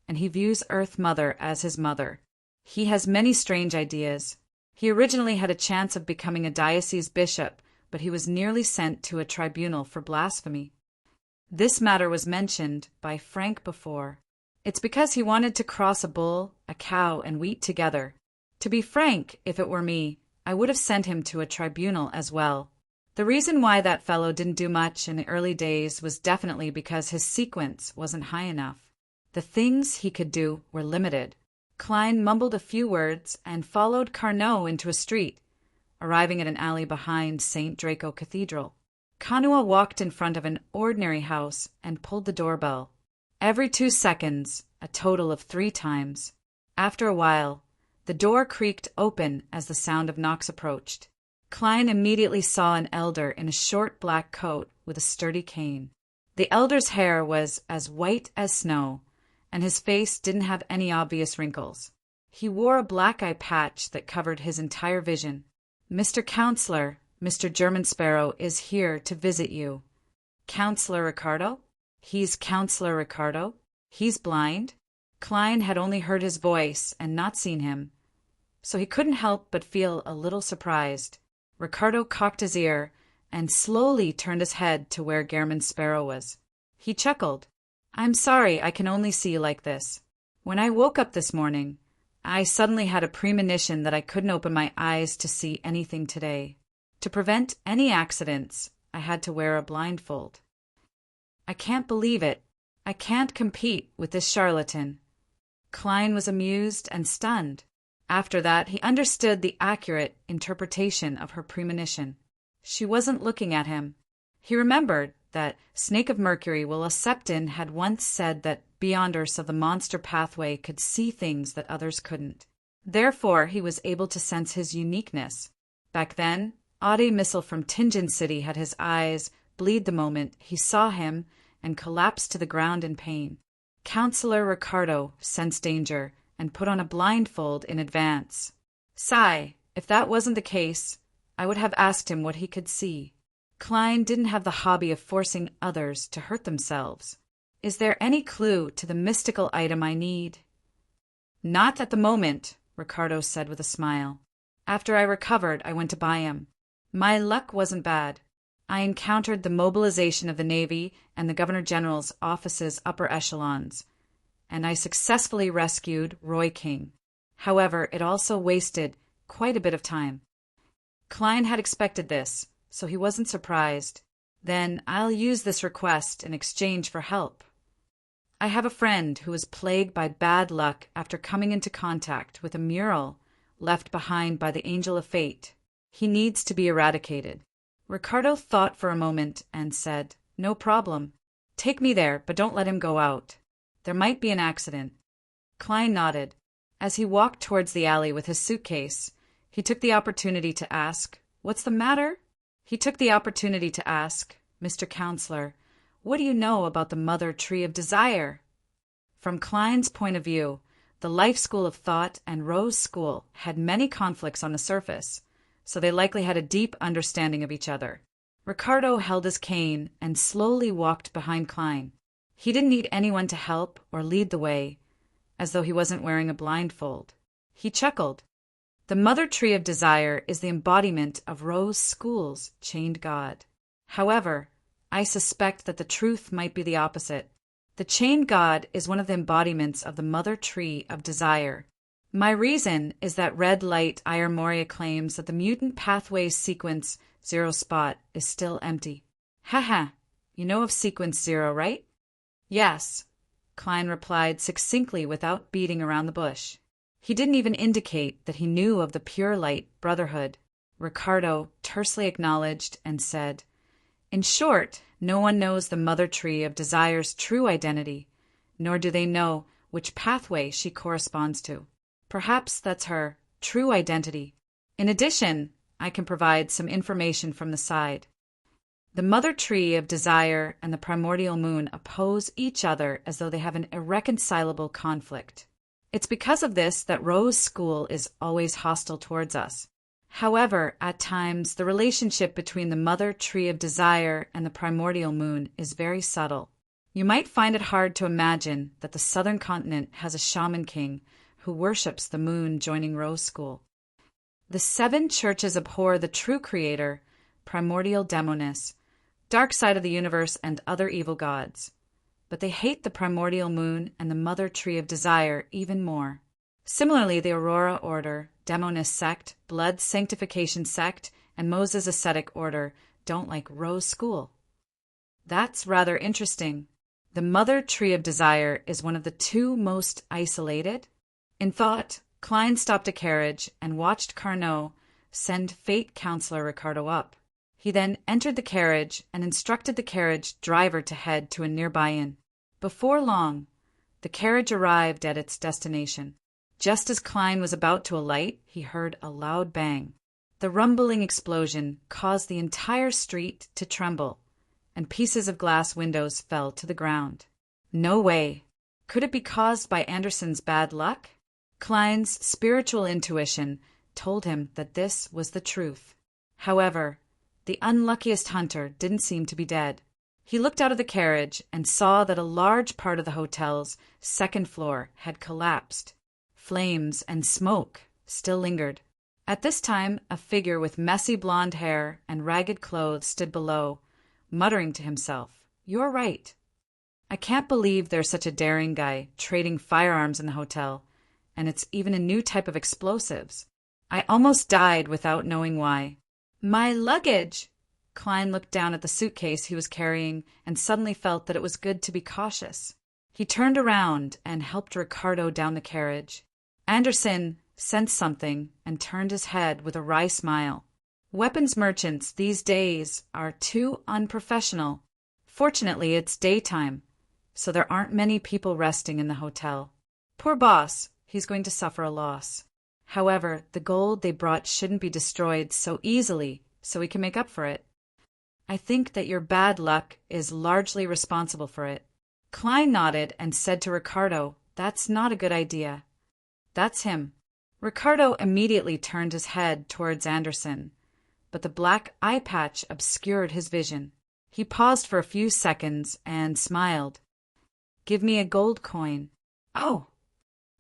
Speaker 1: and he views Earth Mother as his mother. He has many strange ideas. He originally had a chance of becoming a diocese bishop, but he was nearly sent to a tribunal for blasphemy. This matter was mentioned by Frank before. It's because he wanted to cross a bull, a cow, and wheat together. To be frank, if it were me, I would have sent him to a tribunal as well. The reason why that fellow didn't do much in the early days was definitely because his sequence wasn't high enough. The things he could do were limited. Klein mumbled a few words and followed Carnot into a street, arriving at an alley behind St. Draco Cathedral. Kanua walked in front of an ordinary house and pulled the doorbell. Every 2 seconds, a total of 3 times. After a while, the door creaked open as the sound of knocks approached. Klein immediately saw an elder in a short black coat with a sturdy cane. The elder's hair was as white as snow, and his face didn't have any obvious wrinkles. He wore a black eye patch that covered his entire vision. "Mr. Counselor, Mr. German Sparrow is here to visit you." "Counselor Ricardo?" "He's Counselor Ricardo. He's blind." Klein had only heard his voice and not seen him, so he couldn't help but feel a little surprised. Ricardo cocked his ear and slowly turned his head to where German Sparrow was. He chuckled. "I'm sorry I can only see you like this. When I woke up this morning, I suddenly had a premonition that I couldn't open my eyes to see anything today. To prevent any accidents, I had to wear a blindfold. I can't believe it. I can't compete with this charlatan." Klein was amused and stunned. After that, he understood the accurate interpretation of her premonition. She wasn't looking at him. He remembered that Snake of Mercury Septon had once said that Beyonders of the monster pathway could see things that others couldn't. Therefore, he was able to sense his uniqueness. Back then, Ade Missile from Tingen City had his eyes bleed the moment he saw him and collapsed to the ground in pain. Counselor Ricardo sensed danger and put on a blindfold in advance. Sigh, if that wasn't the case, I would have asked him what he could see. Klein didn't have the hobby of forcing others to hurt themselves. "Is there any clue to the mystical item I need?" "Not at the moment," Ricardo said with a smile. "After I recovered, I went to buy him. My luck wasn't bad. I encountered the mobilization of the Navy and the Governor General's office's upper echelons, and I successfully rescued Roy King. However, it also wasted quite a bit of time." Klein had expected this, so he wasn't surprised. "Then I'll use this request in exchange for help. I have a friend who was plagued by bad luck after coming into contact with a mural left behind by the Angel of Fate. He needs to be eradicated." Ricardo thought for a moment and said, "No problem. Take me there, but don't let him go out. There might be an accident." Klein nodded. As he walked towards the alley with his suitcase, he took the opportunity to ask, "What's the matter?" "Mr. Counselor, what do you know about the Mother Tree of Desire?" From Klein's point of view, the Life School of Thought and Rose School had many conflicts on the surface, so they likely had a deep understanding of each other. Ricardo held his cane and slowly walked behind Klein. He didn't need anyone to help or lead the way, as though he wasn't wearing a blindfold. He chuckled. "The Mother Tree of Desire is the embodiment of Rose School's chained god. However, I suspect that the truth might be the opposite. The chained god is one of the embodiments of the Mother Tree of Desire. My reason is that Red Light Ire Moria claims that the mutant pathways sequence 0 spot is still empty." "Haha, you know of sequence 0, right?" "Yes," Klein replied succinctly without beating around the bush. He didn't even indicate that he knew of the Pure Light Brotherhood. Ricardo tersely acknowledged and said, "In short, no one knows the Mother Tree of Desire's true identity, nor do they know which pathway she corresponds to. Perhaps that's her true identity. In addition, I can provide some information from the side. The mother tree of desire and the primordial moon oppose each other as though they have an irreconcilable conflict. It's because of this that Rose School is always hostile towards us. However, at times, the relationship between the mother tree of desire and the primordial moon is very subtle. You might find it hard to imagine that the southern continent has a shaman king who worships the moon joining Rose School. The 7 churches abhor the true creator, primordial demoness, dark side of the universe and other evil gods. But they hate the primordial moon and the mother tree of desire even more. Similarly, the Aurora Order, Demonist Sect, Blood Sanctification Sect, and Moses Ascetic Order don't like Rose School. That's rather interesting. The mother tree of desire is one of the 2 most isolated. In thought, Klein stopped a carriage and watched Carnot send fate counselor Ricardo up. He then entered the carriage and instructed the carriage driver to head to a nearby inn. Before long, the carriage arrived at its destination. Just as Klein was about to alight, he heard a loud bang. The rumbling explosion caused the entire street to tremble, and pieces of glass windows fell to the ground. No way! Could it be caused by Anderson's bad luck? Klein's spiritual intuition told him that this was the truth. However, the unluckiest hunter didn't seem to be dead. He looked out of the carriage and saw that a large part of the hotel's 2nd floor had collapsed. Flames and smoke still lingered. At this time, a figure with messy blonde hair and ragged clothes stood below, muttering to himself, "You're right. I can't believe there's such a daring guy trading firearms in the hotel, and it's even a new type of explosives. I almost died without knowing why." "My luggage!" Klein looked down at the suitcase he was carrying and suddenly felt that it was good to be cautious. He turned around and helped Ricardo down the carriage. Anderson sensed something and turned his head with a wry smile. Weapons merchants these days are too unprofessional. Fortunately, it's daytime, so there aren't many people resting in the hotel. Poor boss, he's going to suffer a loss. However, the gold they brought shouldn't be destroyed so easily, so we can make up for it. I think that your bad luck is largely responsible for it. Klein nodded and said to Ricardo, "That's not a good idea." "That's him." Ricardo immediately turned his head towards Anderson, but the black eye patch obscured his vision. He paused for a few seconds and smiled. "Give me a gold coin." "Oh!"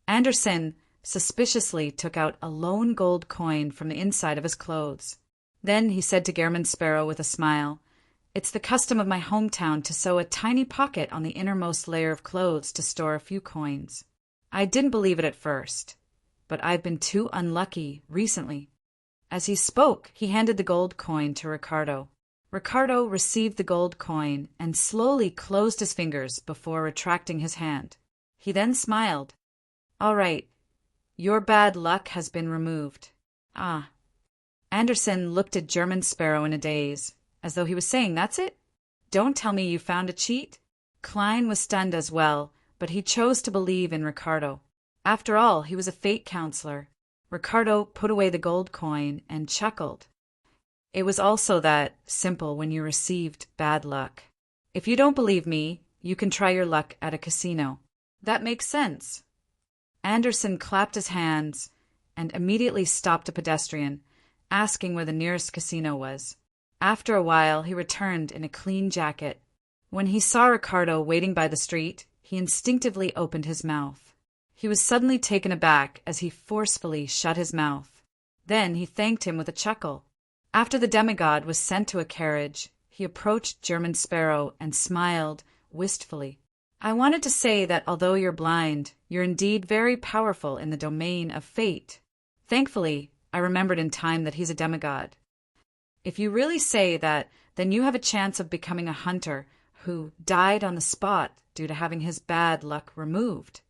Speaker 1: Anderson suspiciously took out a lone gold coin from the inside of his clothes. Then he said to Gehrman Sparrow with a smile, "It's the custom of my hometown to sew a tiny pocket on the innermost layer of clothes to store a few coins. I didn't believe it at first, but I've been too unlucky recently." As he spoke, he handed the gold coin to Ricardo. Ricardo received the gold coin and slowly closed his fingers before retracting his hand. He then smiled. "All right, your bad luck has been removed." "Ah." Anderson looked at Gehrman Sparrow in a daze, as though he was saying, "That's it? Don't tell me you found a cheat?" Klein was stunned as well, but he chose to believe in Ricardo. After all, he was a fate counselor. Ricardo put away the gold coin and chuckled. "It was also that simple when you received bad luck. If you don't believe me, you can try your luck at a casino." "That makes sense." Anderson clapped his hands and immediately stopped a pedestrian, asking where the nearest casino was. After a while, he returned in a clean jacket. When he saw Ricardo waiting by the street, he instinctively opened his mouth. He was suddenly taken aback as he forcefully shut his mouth. Then he thanked him with a chuckle. After the demigod was sent to a carriage, he approached Gehrman Sparrow and smiled wistfully. "I wanted to say that although you're blind, you're indeed very powerful in the domain of fate. Thankfully, I remembered in time that he's a demigod. If you really say that, then you have a chance of becoming a hunter who died on the spot due to having his bad luck removed."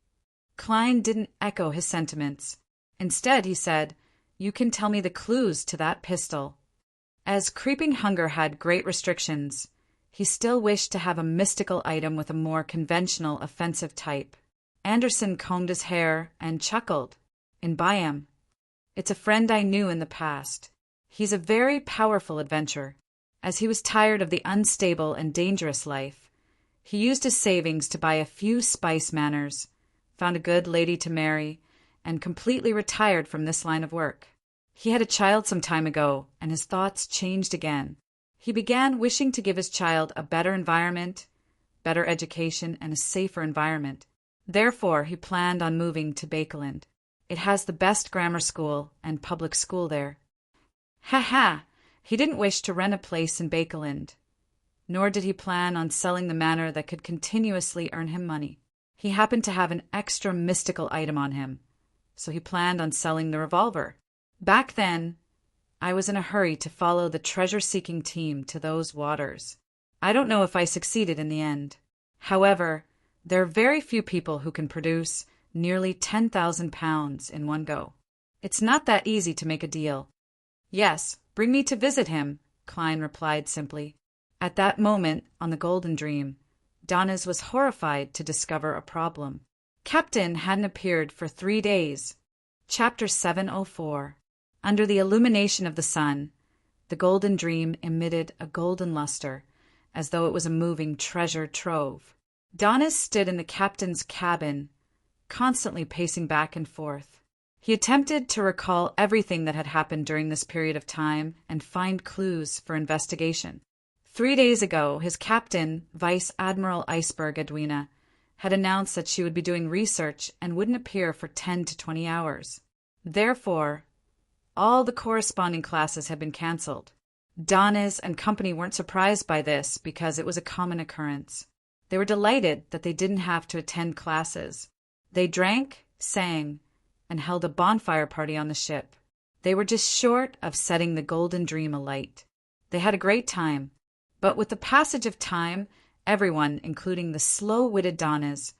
Speaker 1: Klein didn't echo his sentiments. Instead, he said, "You can tell me the clues to that pistol." As creeping hunger had great restrictions, he still wished to have a mystical item with a more conventional offensive type. Anderson combed his hair and chuckled. "In Byam. It's a friend I knew in the past. He's a very powerful adventurer. As he was tired of the unstable and dangerous life, he used his savings to buy a few spice manors, found a good lady to marry, and completely retired from this line of work. He had a child some time ago, and his thoughts changed again. He began wishing to give his child a better environment, better education, and a safer environment. Therefore, he planned on moving to Bakeland. It has the best grammar school and public school there. Ha ha! He didn't wish to rent a place in Bakeland, nor did he plan on selling the manor that could continuously earn him money. He happened to have an extra mystical item on him, so he planned on selling the revolver. Back then, I was in a hurry to follow the treasure-seeking team to those waters. I don't know if I succeeded in the end. However, there are very few people who can produce nearly 10,000 pounds in one go. It's not that easy to make a deal. Yes, bring me to visit him, Klein replied simply. At that moment, on the Golden Dream, Doniz was horrified to discover a problem. Captain hadn't appeared for 3 days. Chapter 704. Under the illumination of the sun, the Golden Dream emitted a golden luster, as though it was a moving treasure trove. Doniz stood in the captain's cabin, constantly pacing back and forth. He attempted to recall everything that had happened during this period of time and find clues for investigation. 3 days ago, his captain, Vice Admiral Iceberg Edwina, had announced that she would be doing research and wouldn't appear for 10 to 20 hours. Therefore, all the corresponding classes had been cancelled. Doniz and company weren't surprised by this because it was a common occurrence. They were delighted that they didn't have to attend classes. They drank, sang, and held a bonfire party on the ship. They were just short of setting the Golden Dream alight. They had a great time, but with the passage of time, everyone, including the slow-witted Doniz,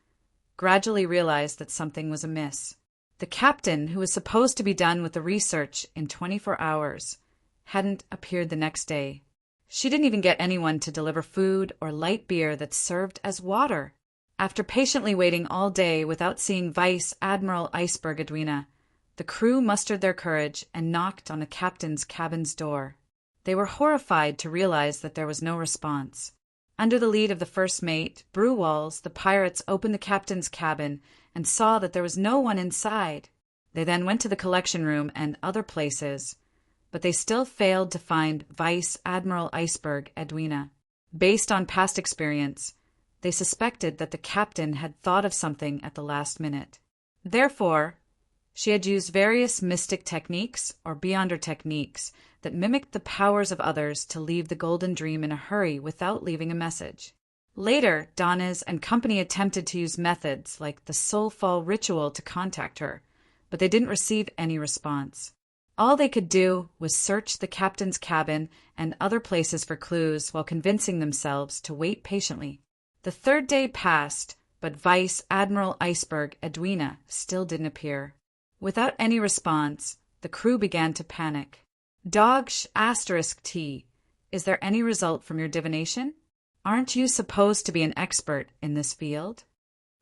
Speaker 1: gradually realized that something was amiss. The captain, who was supposed to be done with the research in 24 hours, hadn't appeared the next day. She didn't even get anyone to deliver food or light beer that served as water. After patiently waiting all day without seeing Vice Admiral Iceberg Edwina, the crew mustered their courage and knocked on the captain's cabin's door. They were horrified to realize that there was no response. Under the lead of the first mate, Brewalls, the pirates opened the captain's cabin and saw that there was no one inside. They then went to the collection room and other places, but they still failed to find Vice Admiral Iceberg Edwina. Based on past experience, they suspected that the captain had thought of something at the last minute. Therefore, she had used various mystic techniques or beyonder techniques that mimicked the powers of others to leave the Golden Dream in a hurry without leaving a message. Later, Doniz and company attempted to use methods like the Soulfall ritual to contact her, but they didn't receive any response. All they could do was search the captain's cabin and other places for clues while convincing themselves to wait patiently. The 3rd day passed, but Vice Admiral Iceberg Edwina still didn't appear. Without any response, the crew began to panic. Dog*T, is there any result from your divination? Aren't you supposed to be an expert in this field?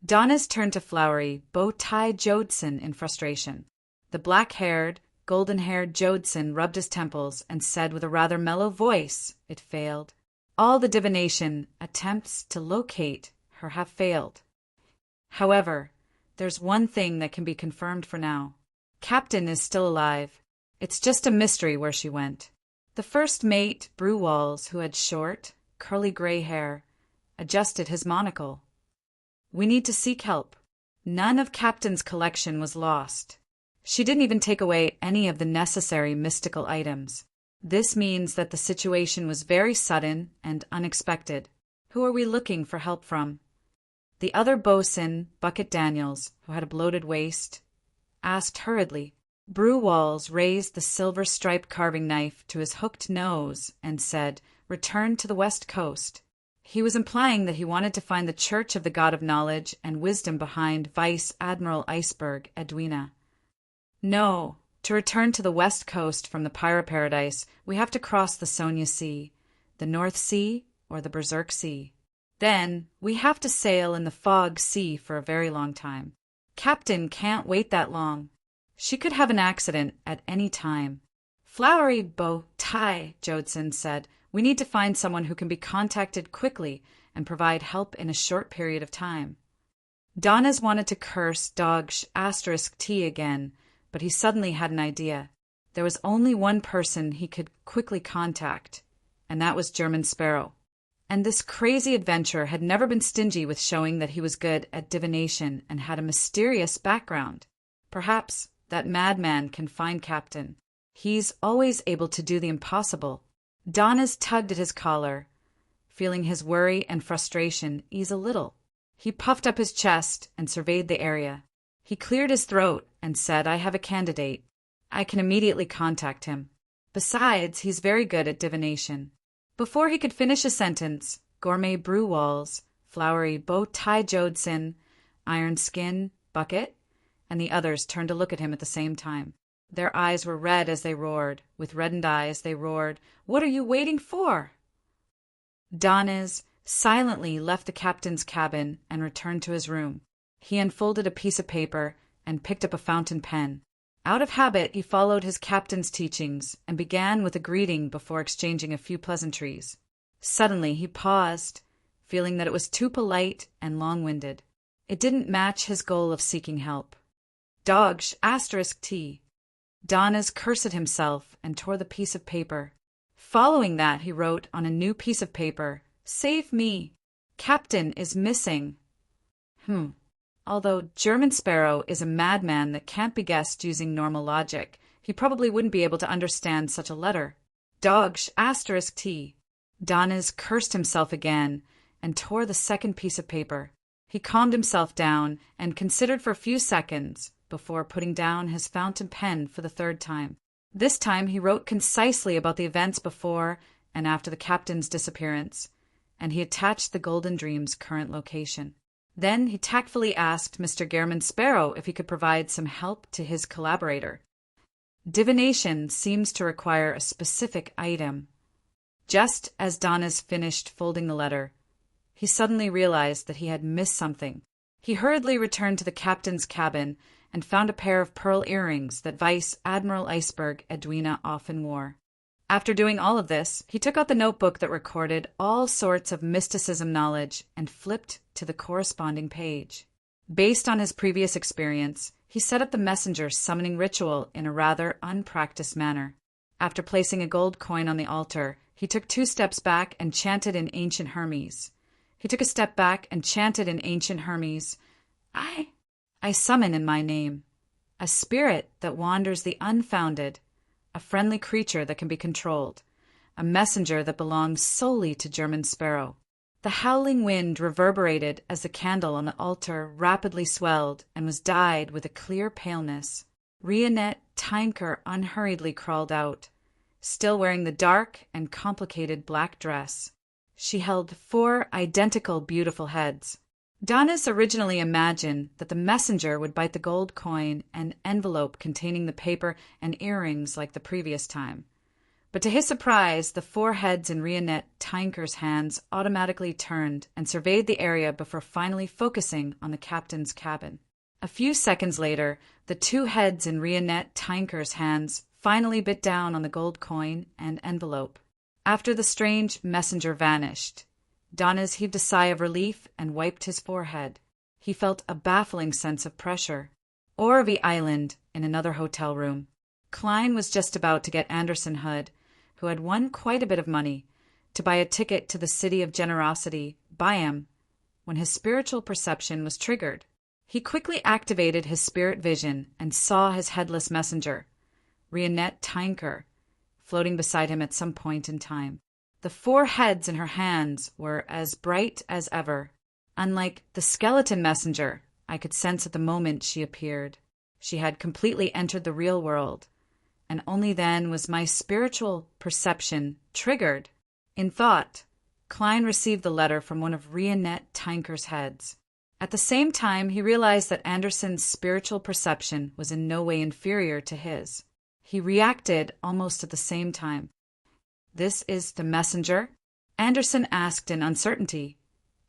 Speaker 1: Doniz turned to Flowery Bow-Tie Jodson in frustration. The black-haired, golden-haired Jodson rubbed his temples and said with a rather mellow voice, it failed. All the divination attempts to locate her have failed. However, there's one thing that can be confirmed for now. Captain is still alive. It's just a mystery where she went. The first mate, Brewalls, who had short, curly gray hair, adjusted his monocle. We need to seek help. None of Captain's collection was lost. She didn't even take away any of the necessary mystical items. This means that the situation was very sudden and unexpected. Who are we looking for help from? The other boatswain, Bucket Daniels, who had a bloated waist, asked hurriedly. Brewalls raised the silver-striped carving knife to his hooked nose and said, "Return to the west coast." He was implying that he wanted to find the Church of the God of Knowledge and Wisdom behind Vice Admiral Iceberg Edwina. No, to return to the west coast from the Pirate Paradise, we have to cross the Sonia Sea, the North Sea, or the Berserk Sea. Then, we have to sail in the Fog Sea for a very long time. Captain can't wait that long. She could have an accident at any time. Flowery Bow-Tie, Jodson said, We need to find someone who can be contacted quickly and provide help in a short period of time. Donnes wanted to curse Dog**T again, but he suddenly had an idea. There was only one person he could quickly contact, and that was German Sparrow. And this crazy adventurer had never been stingy with showing that he was good at divination and had a mysterious background. Perhaps that madman can find Captain. He's always able to do the impossible. Donnes tugged at his collar, feeling his worry and frustration ease a little. He puffed up his chest and surveyed the area. He cleared his throat and said, "I have a candidate. I can immediately contact him. Besides, he's very good at divination." Before he could finish a sentence, Gourmet Brewalls, Flowery Bow-Tie Jodson, Iron Skin, Bucket, and the others turned to look at him at the same time. Their eyes were red as they roared. With reddened eyes, they roared, "What are you waiting for?" Donnes silently left the captain's cabin and returned to his room. He unfolded a piece of paper and picked up a fountain pen. Out of habit, he followed his captain's teachings and began with a greeting before exchanging a few pleasantries. Suddenly, he paused, feeling that it was too polite and long-winded. It didn't match his goal of seeking help. Dog**T. Donnes cursed himself and tore the piece of paper. Following that, he wrote on a new piece of paper, "Save me. Captain is missing." Although German Sparrow is a madman that can't be guessed using normal logic, he probably wouldn't be able to understand such a letter. Dog**T. Donnes cursed himself again and tore the second piece of paper. He calmed himself down and considered for a few seconds before putting down his fountain pen for the third time. This time he wrote concisely about the events before and after the captain's disappearance, and he attached the Golden Dream's current location. Then he tactfully asked Mr. German Sparrow if he could provide some help to his collaborator. Divination seems to require a specific item. Just as Donnes finished folding the letter, he suddenly realized that he had missed something. He hurriedly returned to the captain's cabin and found a pair of pearl earrings that Vice Admiral Iceberg Edwina often wore. After doing all of this, he took out the notebook that recorded all sorts of mysticism knowledge and flipped to the corresponding page. Based on his previous experience, he set up the messenger summoning ritual in a rather unpracticed manner. After placing a gold coin on the altar, he took 2 steps back and chanted in ancient Hermes. He took a step back and chanted in ancient Hermes, I summon in my name, a spirit that wanders the unfounded, a friendly creature that can be controlled, a messenger that belongs solely to German Sparrow." The howling wind reverberated as the candle on the altar rapidly swelled and was dyed with a clear paleness. Rionette Tinker unhurriedly crawled out, still wearing the dark and complicated black dress. She held 4 identical beautiful heads. Donnes originally imagined that the messenger would bite the gold coin and envelope containing the paper and earrings like the previous time. But to his surprise, the 4 heads in Rionette Tinker's hands automatically turned and surveyed the area before finally focusing on the captain's cabin. A few seconds later, the 2 heads in Rionette Tinker's hands finally bit down on the gold coin and envelope. After the strange messenger vanished, Donnes heaved a sigh of relief and wiped his forehead. He felt a baffling sense of pressure. Orvie Island, in another hotel room. Klein was just about to get Anderson Hood, who had won quite a bit of money, to buy a ticket to the City of Generosity by him when his spiritual perception was triggered. He quickly activated his spirit vision and saw his headless messenger, Rionette Tinker, floating beside him at some point in time. The 4 heads in her hands were as bright as ever. Unlike the skeleton messenger I could sense at the moment she appeared, she had completely entered the real world, and only then was my spiritual perception triggered. In thought, Klein received the letter from one of Rionette Tinker's heads. At the same time, he realized that Anderson's spiritual perception was in no way inferior to his. He reacted almost at the same time. "This is the messenger?" Anderson asked in uncertainty,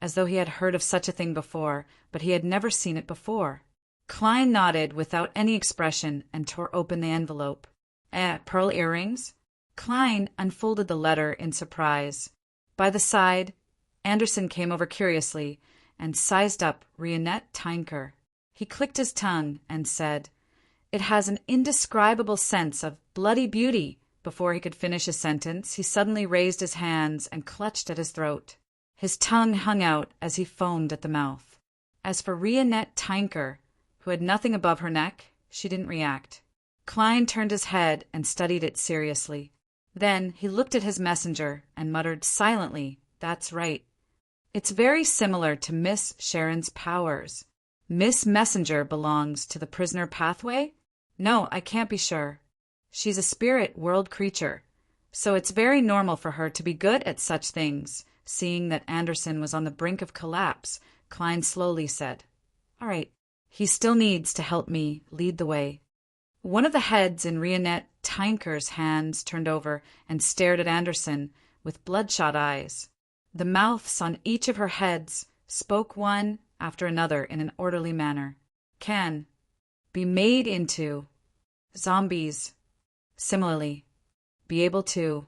Speaker 1: as though he had heard of such a thing before, but he had never seen it before. Klein nodded without any expression and tore open the envelope. Pearl earrings? Klein unfolded the letter in surprise. By the side, Anderson came over curiously and sized up Rionette Tinker. He clicked his tongue and said, "It has an indescribable sense of bloody beauty." Before he could finish his sentence, he suddenly raised his hands and clutched at his throat. His tongue hung out as he foamed at the mouth. As for Rionette Tinker, who had nothing above her neck, she didn't react. Klein turned his head and studied it seriously. Then he looked at his messenger and muttered silently, "That's right. It's very similar to Miss Sharon's powers." "Miss Messenger belongs to the prisoner pathway?" "No, I can't be sure. She's a spirit world creature, so it's very normal for her to be good at such things." Seeing that Anderson was on the brink of collapse, Klein slowly said, "All right, he still needs to help me lead the way." One of the heads in Rionette Tinker's hands turned over and stared at Anderson with bloodshot eyes. The mouths on each of her heads spoke one after another in an orderly manner. "Can be made into zombies. Similarly, be able to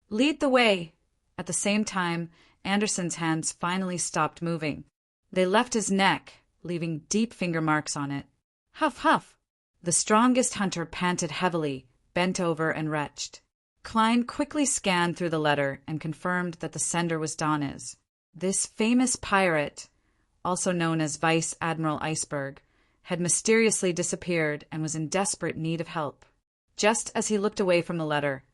Speaker 1: lead the way." At the same time, Anderson's hands finally stopped moving. They left his neck, leaving deep finger marks on it. Huff, huff. The strongest hunter panted heavily, bent over and retched. Klein quickly scanned through the letter and confirmed that the sender was Donna's. This famous pirate, also known as Vice Admiral Iceberg, had mysteriously disappeared and was in desperate need of help. Just as he looked away from the letter,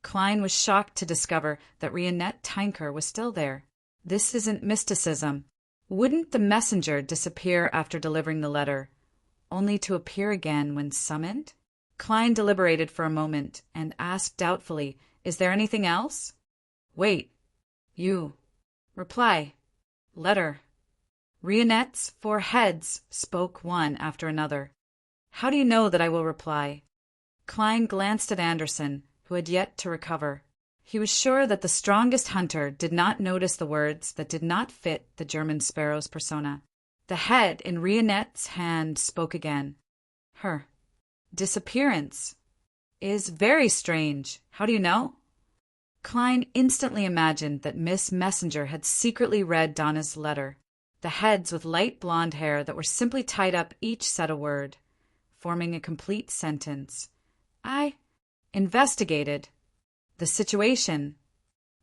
Speaker 1: Klein was shocked to discover that Rionette Tinker was still there. This isn't mysticism. Wouldn't the messenger disappear after delivering the letter, only to appear again when summoned? Klein deliberated for a moment and asked doubtfully, "Is there anything else?" "Wait. You. Reply. Letter." Rionette's 4 heads spoke one after another. "How do you know that I will reply?" Klein glanced at Anderson, who had yet to recover. He was sure that the strongest hunter did not notice the words that did not fit the German sparrow's persona. The head in Rionette's hand spoke again. "Her disappearance is very strange. How do you know?" Klein instantly imagined that Miss Messenger had secretly read Donna's letter. The heads with light blonde hair that were simply tied up each said a word, forming a complete sentence. "I investigated the situation.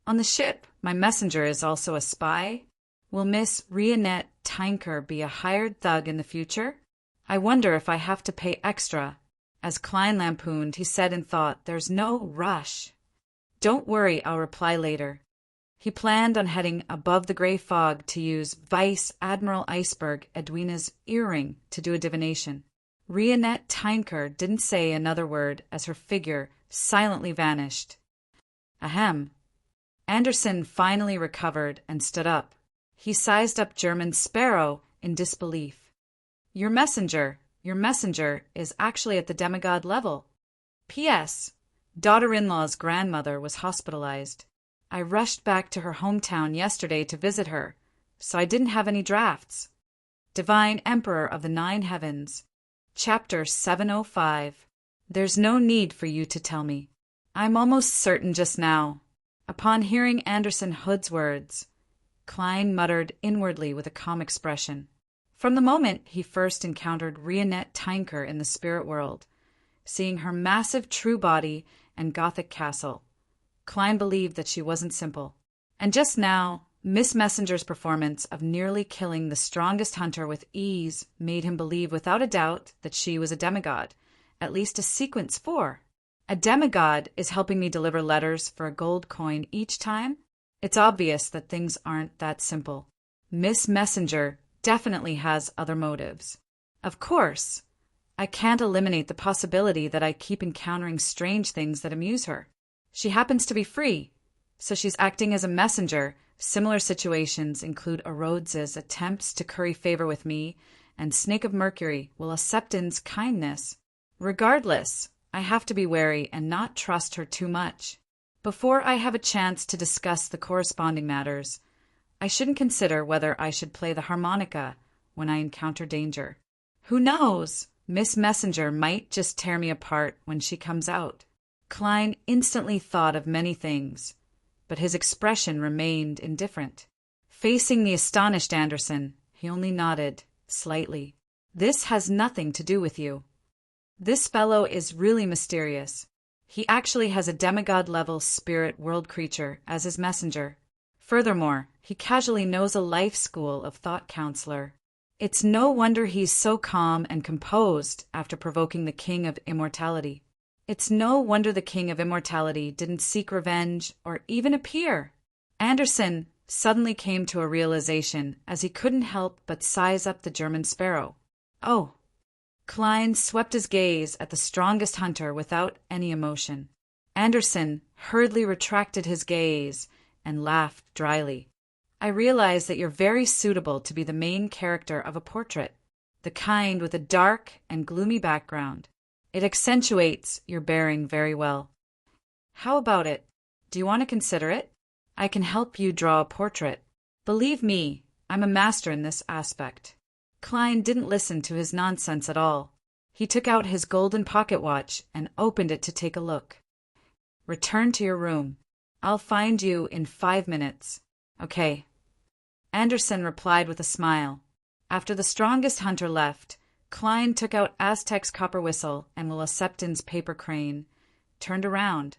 Speaker 1: On the ship, my messenger is also a spy. Will Miss Rionette Tinker be a hired thug in the future? I wonder if I have to pay extra." As Klein lampooned, he said in thought, "There's no rush. Don't worry, I'll reply later." He planned on heading above the gray fog to use Vice Admiral Iceberg Edwina's earring to do a divination. Rionette Tinker didn't say another word as her figure silently vanished. Ahem. Anderson finally recovered and stood up. He sized up German Sparrow in disbelief. Your messenger is actually at the demigod level. P.S. Daughter-in-law's grandmother was hospitalized. I rushed back to her hometown yesterday to visit her, so I didn't have any drafts. Divine Emperor of the 9 Heavens. Chapter 705. There's no need for you to tell me. I'm almost certain just now. Upon hearing Anderson Hood's words, Klein muttered inwardly with a calm expression. From the moment he first encountered Rionette Tinker in the spirit world, seeing her massive true body and Gothic castle, Klein believed that she wasn't simple. And just now, Miss Messenger's performance of nearly killing the strongest hunter with ease made him believe without a doubt that she was a demigod, at least a sequence 4. A demigod is helping me deliver letters for a gold coin each time? It's obvious that things aren't that simple. Miss Messenger definitely has other motives. Of course, I can't eliminate the possibility that I keep encountering strange things that amuse her. She happens to be free, so she's acting as a messenger. Similar situations include Rhodes's attempts to curry favor with me and Snake of Mercury, Will Septon's kindness. Regardless, I have to be wary and not trust her too much. Before I have a chance to discuss the corresponding matters, I shouldn't consider whether I should play the harmonica when I encounter danger. Who knows? Miss Messenger might just tear me apart when she comes out. Klein instantly thought of many things, but his expression remained indifferent. Facing the astonished Anderson, he only nodded, slightly. This has nothing to do with you. This fellow is really mysterious. He actually has a demigod-level spirit world creature as his messenger. Furthermore, he casually knows a life school of thought counselor. It's no wonder he's so calm and composed after provoking the King of Immortality. It's no wonder the King of Immortality didn't seek revenge or even appear. Anderson suddenly came to a realization as he couldn't help but size up the German sparrow. Oh. Klein swept his gaze at the strongest hunter without any emotion. Anderson hurriedly retracted his gaze and laughed dryly. I realize that you're very suitable to be the main character of a portrait, the kind with a dark and gloomy background. It accentuates your bearing very well. How about it? Do you want to consider it? I can help you draw a portrait. Believe me, I'm a master in this aspect. Klein didn't listen to his nonsense at all. He took out his golden pocket watch and opened it to take a look. Return to your room. I'll find you in 5 minutes. Okay. Anderson replied with a smile. After the strongest hunter left, Klein took out Aztec's copper whistle and Willisepton's paper crane, turned around,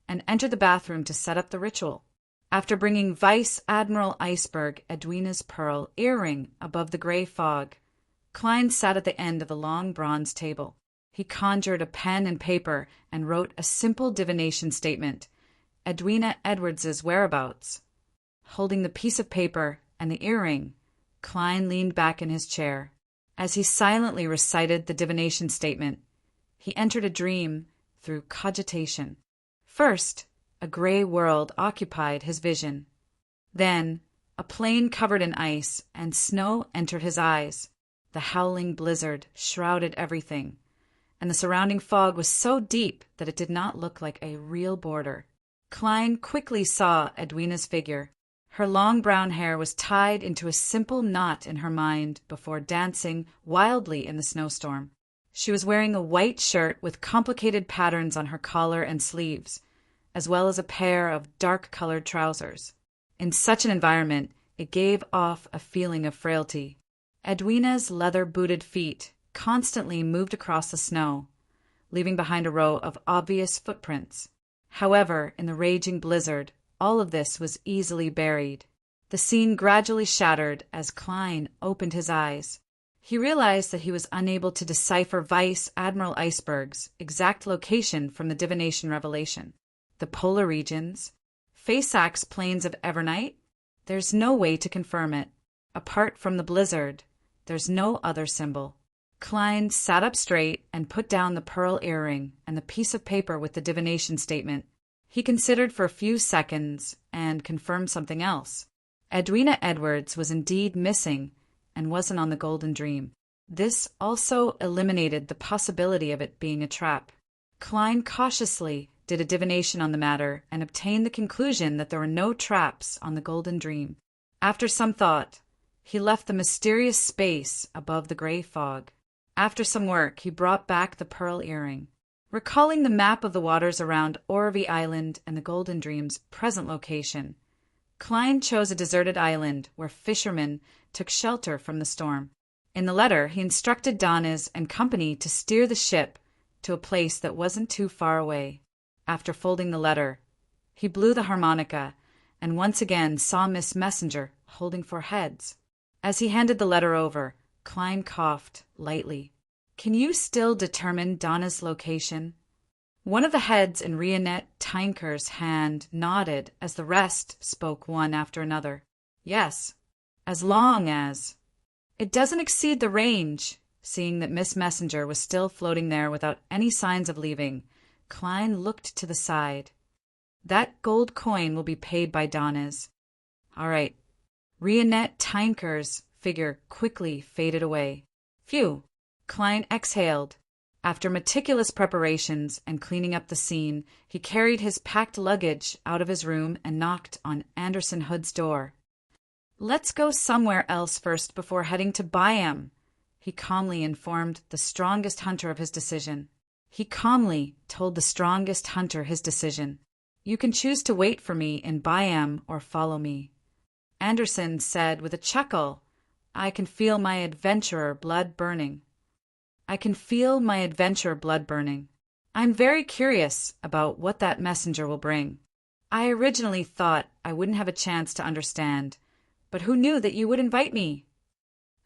Speaker 1: and entered the bathroom to set up the ritual. After bringing Vice Admiral Iceberg Edwina's pearl earring above the gray fog, Klein sat at the end of the long bronze table. He conjured a pen and paper and wrote a simple divination statement, Edwina Edwards's whereabouts. Holding the piece of paper and the earring, Klein leaned back in his chair. As he silently recited the divination statement, he entered a dream through cogitation. First, a gray world occupied his vision. Then, a plain covered in ice and snow entered his eyes. The howling blizzard shrouded everything, and the surrounding fog was so deep that it did not look like a real border. Klein quickly saw Edwina's figure. Her long brown hair was tied into a simple knot in her mind before dancing wildly in the snowstorm. She was wearing a white shirt with complicated patterns on her collar and sleeves, as well as a pair of dark-colored trousers. In such an environment, it gave off a feeling of frailty. Edwina's leather-booted feet constantly moved across the snow, leaving behind a row of obvious footprints. However, in the raging blizzard, all of this was easily buried. The scene gradually shattered as Klein opened his eyes. He realized that he was unable to decipher Vice Admiral Iceberg's exact location from the divination revelation. The polar regions, Faceax plains of Evernight, there's no way to confirm it. Apart from the blizzard, there's no other symbol. Klein sat up straight and put down the pearl earring and the piece of paper with the divination statement. He considered for a few seconds and confirmed something else. Edwina Edwards was indeed missing and wasn't on the Golden Dream. This also eliminated the possibility of it being a trap. Klein cautiously did a divination on the matter and obtained the conclusion that there were no traps on the Golden Dream. After some thought, he left the mysterious space above the gray fog. After some work, he brought back the pearl earring. Recalling the map of the waters around Orvie Island and the Golden Dream's present location, Klein chose a deserted island where fishermen took shelter from the storm. In the letter, he instructed Donnes and company to steer the ship to a place that wasn't too far away. After folding the letter, he blew the harmonica and once again saw Miss Messenger holding 4 heads. As he handed the letter over, Klein coughed lightly. Can you still determine Donna's location? One of the heads in Rionette Tynker's hand nodded as the rest spoke one after another. Yes, as long as... It doesn't exceed the range. Seeing that Miss Messenger was still floating there without any signs of leaving, Klein looked to the side. That gold coin will be paid by Donnes. All right. Rionette Tynker's figure quickly faded away. Phew! Klein exhaled. After meticulous preparations and cleaning up the scene, he carried his packed luggage out of his room and knocked on Anderson Hood's door. Let's go somewhere else first before heading to Byam, he calmly informed the strongest hunter of his decision. He calmly told the strongest hunter his decision. You can choose to wait for me in Byam or follow me. Anderson said with a chuckle, I can feel my adventurer blood burning. I can feel my adventure blood burning. I'm very curious about what that messenger will bring. I originally thought I wouldn't have a chance to understand, but who knew that you would invite me?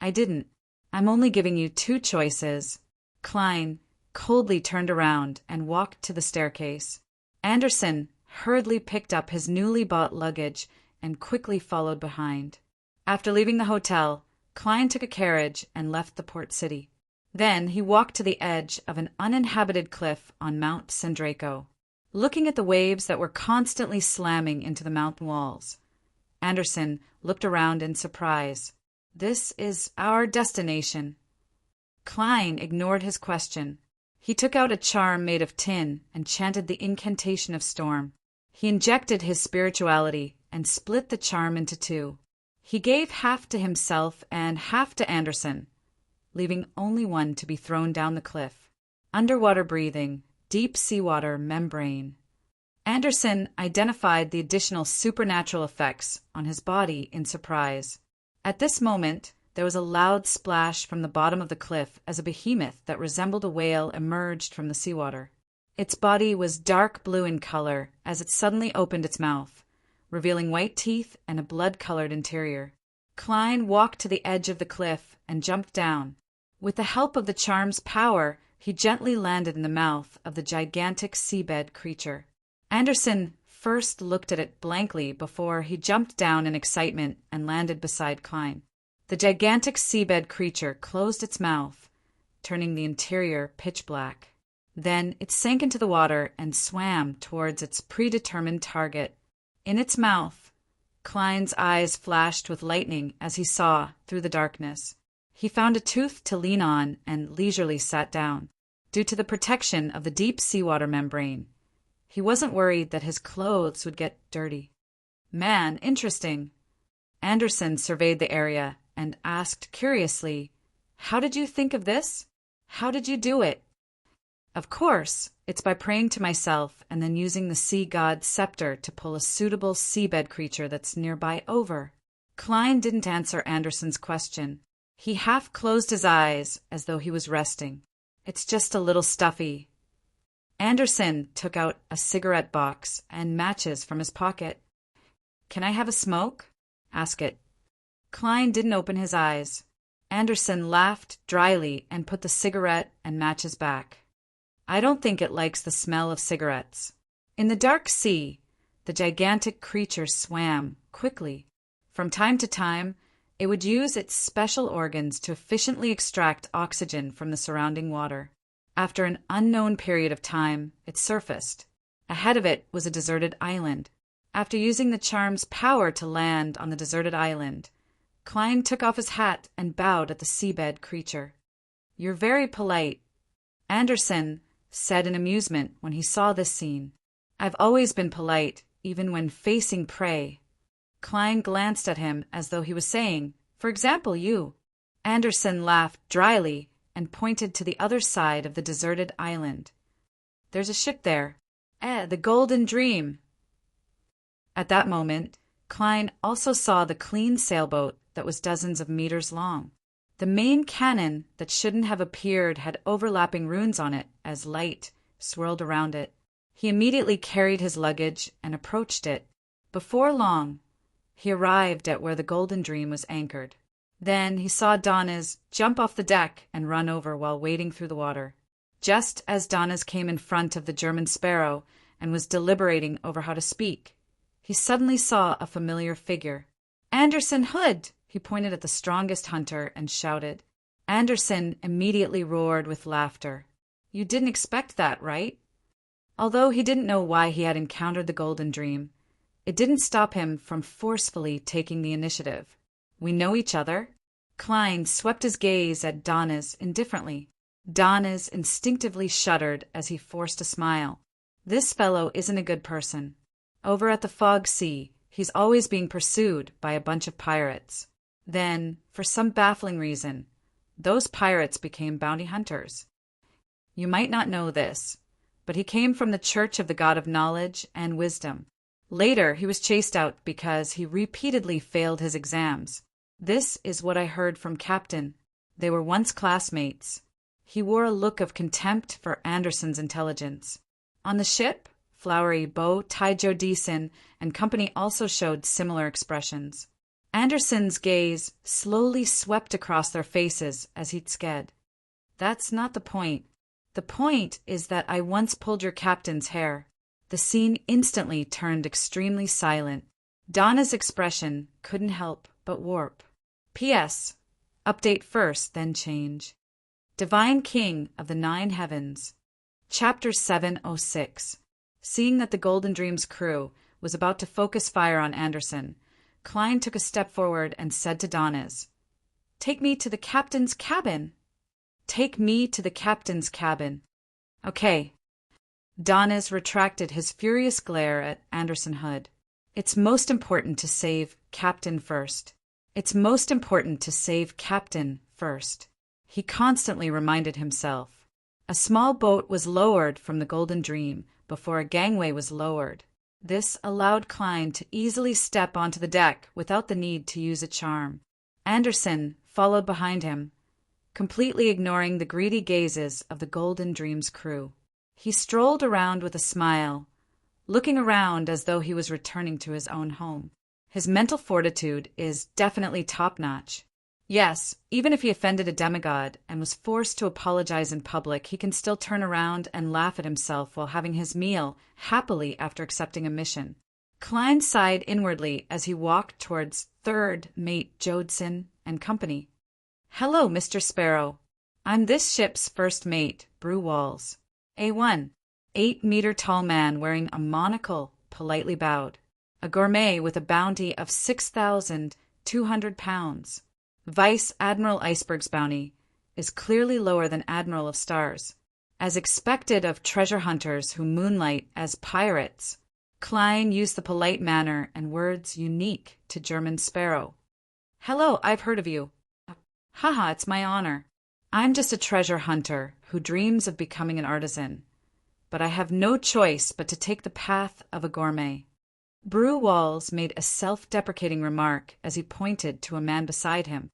Speaker 1: I didn't. I'm only giving you two choices. Klein coldly turned around and walked to the staircase. Anderson hurriedly picked up his newly bought luggage and quickly followed behind. After leaving the hotel, Klein took a carriage and left the port city. Then he walked to the edge of an uninhabited cliff on Mount Sandraco, looking at the waves that were constantly slamming into the mountain walls. Anderson looked around in surprise. This is our destination. Klein ignored his question. He took out a charm made of tin and chanted the incantation of storm. He injected his spirituality and split the charm into two. He gave half to himself and half to Anderson, leaving only one to be thrown down the cliff. Underwater breathing, deep seawater membrane. Anderson identified the additional supernatural effects on his body in surprise. At this moment, there was a loud splash from the bottom of the cliff as a behemoth that resembled a whale emerged from the seawater. Its body was dark blue in color as it suddenly opened its mouth, revealing white teeth and a blood-colored interior. Klein walked to the edge of the cliff and jumped down. With the help of the charm's power, he gently landed in the mouth of the gigantic seabed creature. Anderson first looked at it blankly before he jumped down in excitement and landed beside Klein. The gigantic seabed creature closed its mouth, turning the interior pitch black. Then it sank into the water and swam towards its predetermined target. In its mouth, Klein's eyes flashed with lightning as he saw through the darkness. He found a tooth to lean on and leisurely sat down. Due to the protection of the deep seawater membrane, he wasn't worried that his clothes would get dirty. Man, interesting. Anderson surveyed the area and asked curiously, How did you think of this? How did you do it? Of course, it's by praying to myself and then using the sea god's scepter to pull a suitable seabed creature that's nearby over. Klein didn't answer Anderson's question. He half closed his eyes as though he was resting. It's just a little stuffy. Anderson took out a cigarette box and matches from his pocket. Can I have a smoke? Ask it. Klein didn't open his eyes. Anderson laughed dryly and put the cigarette and matches back. I don't think it likes the smell of cigarettes. In the dark sea, the gigantic creature swam quickly. From time to time, it would use its special organs to efficiently extract oxygen from the surrounding water. After an unknown period of time, it surfaced. Ahead of it was a deserted island. After using the charm's power to land on the deserted island, Klein took off his hat and bowed at the seabed creature. You're very polite, Anderson said in amusement when he saw this scene. I've always been polite, even when facing prey. Klein glanced at him as though he was saying, For example, you. Anderson laughed dryly and pointed to the other side of the deserted island. There's a ship there. The Golden Dream. At that moment, Klein also saw the clean sailboat that was dozens of meters long. The main cannon that shouldn't have appeared had overlapping runes on it as light swirled around it. He immediately carried his luggage and approached it. Before long, he arrived at where the Golden Dream was anchored. Then he saw Donnas jump off the deck and run over while wading through the water. Just as Donnas came in front of the German Sparrow and was deliberating over how to speak, he suddenly saw a familiar figure. Anderson Hood! He pointed at the strongest hunter and shouted. Anderson immediately roared with laughter. You didn't expect that, right? Although he didn't know why he had encountered the Golden Dream, it didn't stop him from forcefully taking the initiative. We know each other? Klein swept his gaze at Donnas indifferently. Donnas instinctively shuddered as he forced a smile. This fellow isn't a good person. Over at the Fog Sea, he's always being pursued by a bunch of pirates. Then, for some baffling reason, those pirates became bounty hunters. You might not know this, but he came from the Church of the God of Knowledge and Wisdom. Later, he was chased out because he repeatedly failed his exams. This is what I heard from Captain. They were once classmates. He wore a look of contempt for Anderson's intelligence. On the ship, Flowery, Bo, Taijo Deason, and company also showed similar expressions. Anderson's gaze slowly swept across their faces as he'd sked. That's not the point. The point is that I once pulled your captain's hair. The scene instantly turned extremely silent. Donna's expression couldn't help but warp. P.S. Update first, then change. Divine King of the Nine Heavens. Chapter 706. Seeing that the Golden Dream's crew was about to focus fire on Anderson, Klein took a step forward and said to Donnas, "Take me to the captain's cabin." "Take me to the captain's cabin." "Okay." Donnas retracted his furious glare at Anderson Hood. "It's most important to save Captain first. It's most important to save Captain first," he constantly reminded himself. A small boat was lowered from the Golden Dream before a gangway was lowered. This allowed Klein to easily step onto the deck without the need to use a charm. Anderson followed behind him, completely ignoring the greedy gazes of the Golden Dream's crew. He strolled around with a smile, looking around as though he was returning to his own home. His mental fortitude is definitely top-notch. Yes, even if he offended a demigod and was forced to apologize in public, he can still turn around and laugh at himself while having his meal happily after accepting a mission. Klein sighed inwardly as he walked towards third mate Jodson and company. "Hello, Mr. Sparrow. I'm this ship's first mate, Brew Walls. A1, 8-meter-tall man wearing a monocle politely bowed. A gourmet with a bounty of 6,200 pounds. Vice Admiral Iceberg's bounty is clearly lower than Admiral of Stars. As expected of treasure hunters who moonlight as pirates, Klein used the polite manner and words unique to German Sparrow. Hello, I've heard of you. Haha, it's my honor. I'm just a treasure hunter who dreams of becoming an artisan, but I have no choice but to take the path of a gourmet. Brew Walls made a self-deprecating remark as he pointed to a man beside him.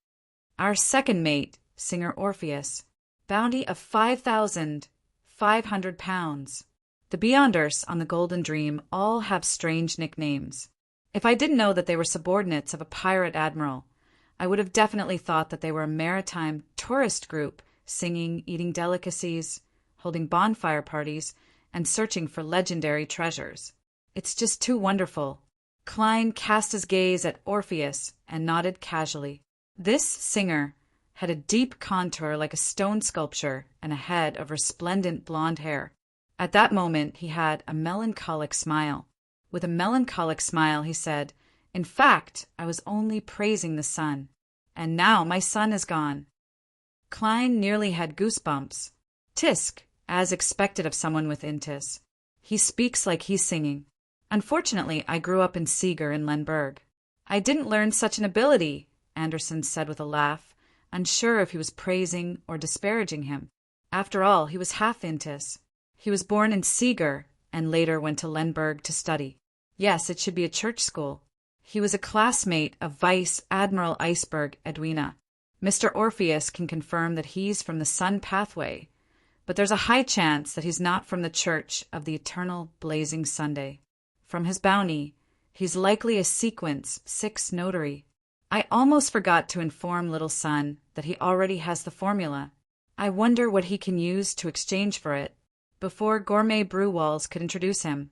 Speaker 1: Our second mate, Singer Orpheus, bounty of 5,500 pounds. The Beyonders on the Golden Dream all have strange nicknames. If I didn't know that they were subordinates of a pirate admiral, I would have definitely thought that they were a maritime tourist group, singing, eating delicacies, holding bonfire parties, and searching for legendary treasures. It's just too wonderful. Klein cast his gaze at Orpheus and nodded casually. This singer had a deep contour like a stone sculpture and a head of resplendent blonde hair. At that moment, he had a melancholic smile. With a melancholic smile, he said, "In fact, I was only praising the sun. And now my sun is gone." Klein nearly had goosebumps. Tisk, as expected of someone with intis. He speaks like he's singing. Unfortunately, I grew up in Seeger in Lemberg. I didn't learn such an ability, Anderson said with a laugh, unsure if he was praising or disparaging him. After all, he was half intis. He was born in Seeger and later went to Lemberg to study. Yes, it should be a church school. He was a classmate of Vice Admiral Iceberg Edwina. Mr. Orpheus can confirm that he's from the Sun Pathway, but there's a high chance that he's not from the Church of the Eternal Blazing Sunday. From his bounty, he's likely a Sequence 6 notary. I almost forgot to inform Little Sun that he already has the formula. I wonder what he can use to exchange for it. Before Gourmet Brew Walls could introduce him,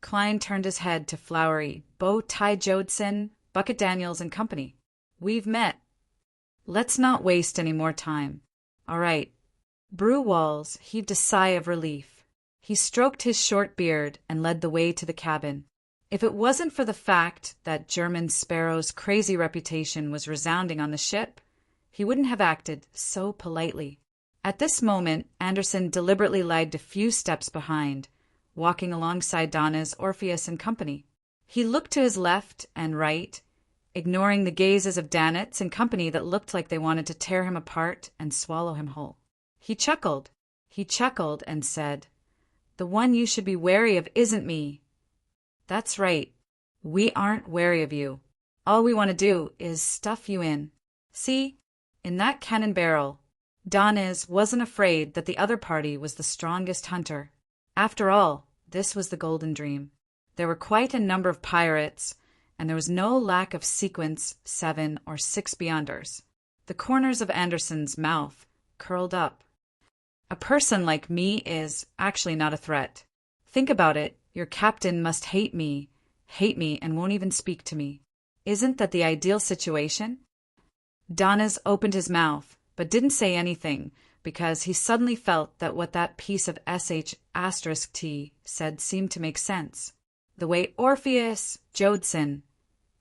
Speaker 1: Klein turned his head to Flowery, Bo Tai Jodson, Bucket Daniels and company. "We've met. Let's not waste any more time. All right." Brew Walls heaved a sigh of relief. He stroked his short beard and led the way to the cabin. If it wasn't for the fact that German Sparrow's crazy reputation was resounding on the ship, he wouldn't have acted so politely. At this moment, Anderson deliberately lagged a few steps behind, walking alongside Donna's Orpheus and company. He looked to his left and right, ignoring the gazes of Danitz and company that looked like they wanted to tear him apart and swallow him whole. He chuckled. He chuckled and said, "The one you should be wary of isn't me." "That's right. We aren't wary of you. All we want to do is stuff you in. See? In that cannon barrel." Doniz wasn't afraid that the other party was the strongest hunter. After all, this was the Golden Dream. There were quite a number of pirates, and there was no lack of sequence 7 or 6 beyonders. The corners of Anderson's mouth curled up. "A person like me is actually not a threat. Think about it. Your captain must hate me and won't even speak to me. Isn't that the ideal situation?" Doniz opened his mouth, but didn't say anything, because he suddenly felt that what that piece of sh*t said seemed to make sense. The way Orpheus, Jodson,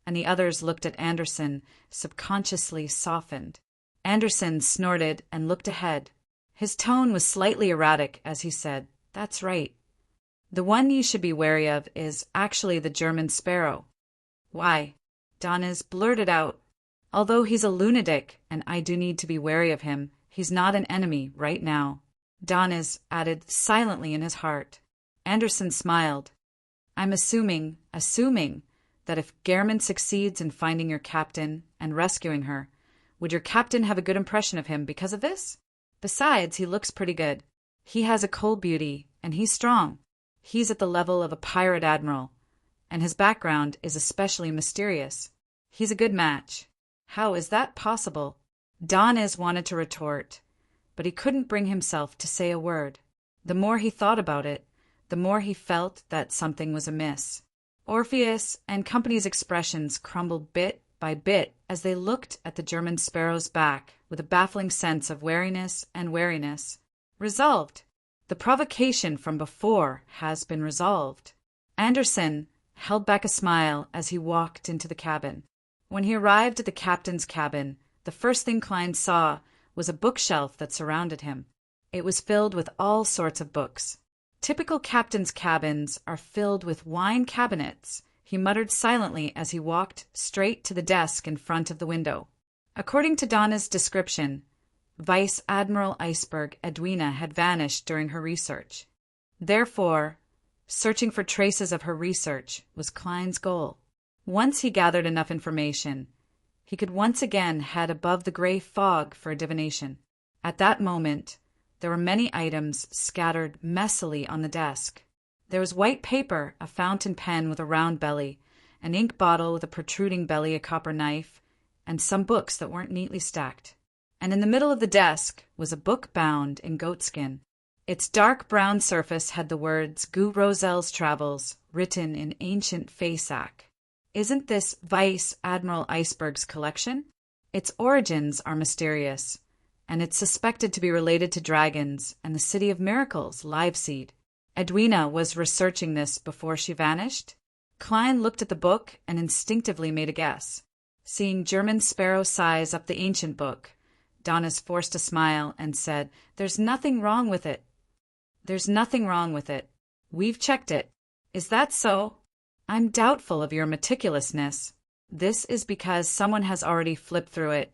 Speaker 1: and the others looked at Anderson subconsciously softened. Anderson snorted and looked ahead. His tone was slightly erratic as he said, "That's right. The one you should be wary of is actually the German sparrow." "Why?" Doniz blurted out. "Although he's a lunatic and I do need to be wary of him, he's not an enemy right now," Doniz added silently in his heart. Anderson smiled. "I'm assuming that if Gehrman succeeds in finding your captain and rescuing her, would your captain have a good impression of him because of this? Besides, he looks pretty good. He has a cold beauty, and he's strong. He's at the level of a pirate admiral, and his background is especially mysterious. He's a good match." "How is that possible?" Doniz wanted to retort, but he couldn't bring himself to say a word. The more he thought about it, the more he felt that something was amiss. Orpheus and company's expressions crumbled bit by bit as they looked at the German sparrow's back with a baffling sense of wariness and wariness. "Resolved. The provocation from before has been resolved." Anderson held back a smile as he walked into the cabin. When he arrived at the captain's cabin, the first thing Klein saw was a bookshelf that surrounded him. It was filled with all sorts of books. "Typical captain's cabins are filled with wine cabinets," he muttered silently as he walked straight to the desk in front of the window. According to Donna's description, Vice Admiral Iceberg Edwina had vanished during her research. Therefore, searching for traces of her research was Klein's goal. Once he gathered enough information, he could once again head above the gray fog for a divination. At that moment, there were many items scattered messily on the desk. There was white paper, a fountain pen with a round belly, an ink bottle with a protruding belly, a copper knife, and some books that weren't neatly stacked. And in the middle of the desk was a book bound in goatskin. Its dark brown surface had the words Gu Rozel's Travels written in ancient Faesac. Isn't this Vice Admiral Iceberg's collection? Its origins are mysterious, and it's suspected to be related to dragons and the City of Miracles, Liveseed. Edwina was researching this before she vanished? Klein looked at the book and instinctively made a guess. Seeing German sparrow size up the ancient book, Donna's forced a smile and said, "There's nothing wrong with it." "There's nothing wrong with it. We've checked it." "Is that so?" "I'm doubtful of your meticulousness. This is because someone has already flipped through it,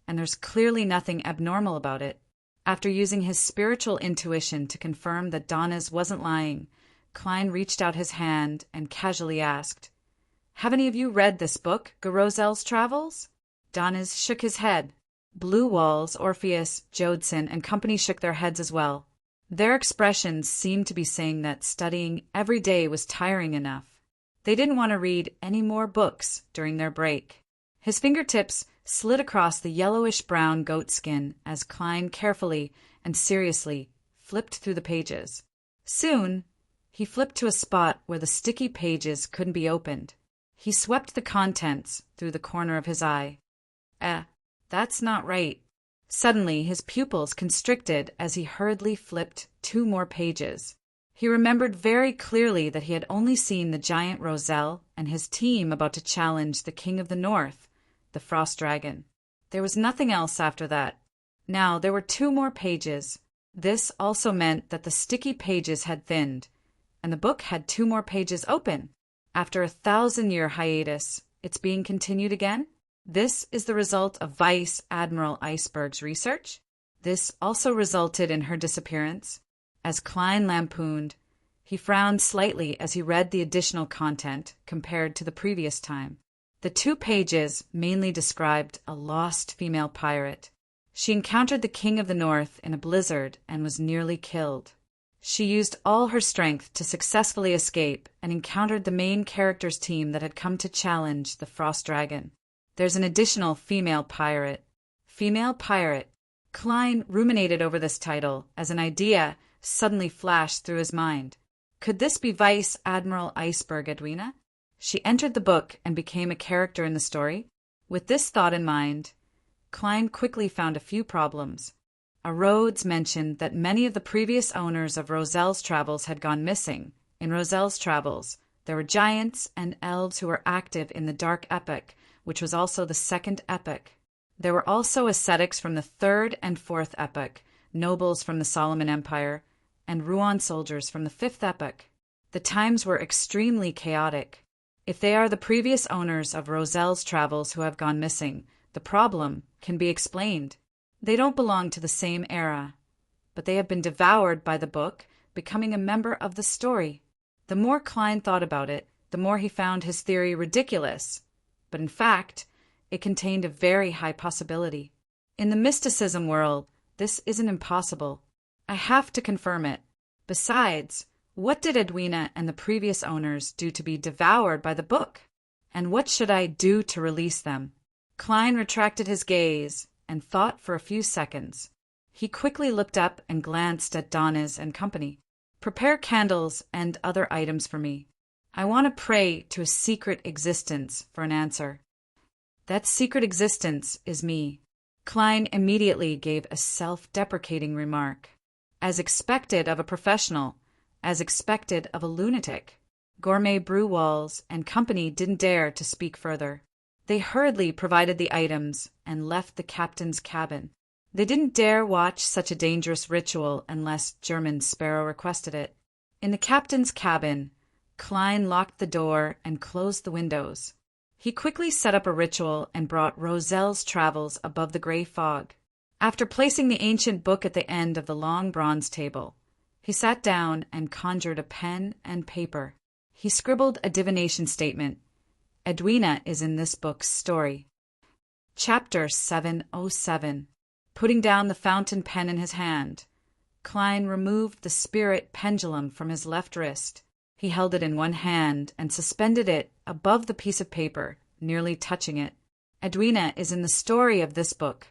Speaker 1: and there's clearly nothing abnormal about it." After using his spiritual intuition to confirm that Donna's wasn't lying, Klein reached out his hand and casually asked, "Have any of you read this book, Garozel's Travels?" Donna's shook his head. Blue Walls, Orpheus, Jodson, and company shook their heads as well. Their expressions seemed to be saying that studying every day was tiring enough. They didn't want to read any more books during their break. His fingertips slid across the yellowish-brown goatskin as Klein carefully and seriously flipped through the pages. Soon, he flipped to a spot where the sticky pages couldn't be opened. He swept the contents through the corner of his eye. That's not right." Suddenly, his pupils constricted as he hurriedly flipped 2 more pages. He remembered very clearly that he had only seen the giant Rozel and his team about to challenge the King of the North, the Frost Dragon. There was nothing else after that. Now there were 2 more pages. This also meant that the sticky pages had thinned, and the book had 2 more pages open. After a 1,000-year hiatus, it's being continued again? This is the result of Vice Admiral Iceberg's research? This also resulted in her disappearance? As Klein lampooned, he frowned slightly as he read the additional content compared to the previous time. The 2 pages mainly described a lost female pirate. She encountered the King of the North in a blizzard and was nearly killed. She used all her strength to successfully escape and encountered the main character's team that had come to challenge the Frost Dragon. There's an additional female pirate. Female pirate. Klein ruminated over this title as an idea suddenly flashed through his mind. Could this be Vice Admiral Iceberg Edwina? She entered the book and became a character in the story. With this thought in mind, Klein quickly found a few problems. A Rhodes mentioned that many of the previous owners of Roselle's Travels had gone missing. In Roselle's Travels, there were giants and elves who were active in the Dark Epoch, which was also the second epoch. There were also ascetics from the third and fourth epoch, nobles from the Solomon Empire, and Rouen soldiers from the fifth epoch. The times were extremely chaotic. If they are the previous owners of Roselle's Travels who have gone missing, the problem can be explained. They don't belong to the same era, but they have been devoured by the book, becoming a member of the story. The more Klein thought about it, the more he found his theory ridiculous. But in fact, it contained a very high possibility. In the mysticism world, this isn't impossible. I have to confirm it. Besides, what did Edwina and the previous owners do to be devoured by the book? And what should I do to release them? Klein retracted his gaze and thought for a few seconds. He quickly looked up and glanced at Donna's and company. Prepare candles and other items for me. I want to pray to a secret existence for an answer. That secret existence is me. Klein immediately gave a self-deprecating remark. As expected of a professional, as expected of a lunatic. Gourmet Brewalls and company didn't dare to speak further. They hurriedly provided the items and left the captain's cabin. They didn't dare watch such a dangerous ritual unless German Sparrow requested it. In the captain's cabin, Klein locked the door and closed the windows. He quickly set up a ritual and brought Roselle's Travels above the gray fog. After placing the ancient book at the end of the long bronze table, he sat down and conjured a pen and paper. He scribbled a divination statement. Edwina is in this book's story. Chapter 707. Putting down the fountain pen in his hand, Klein removed the spirit pendulum from his left wrist. He held it in one hand and suspended it above the piece of paper, nearly touching it. Edwina is in the story of this book.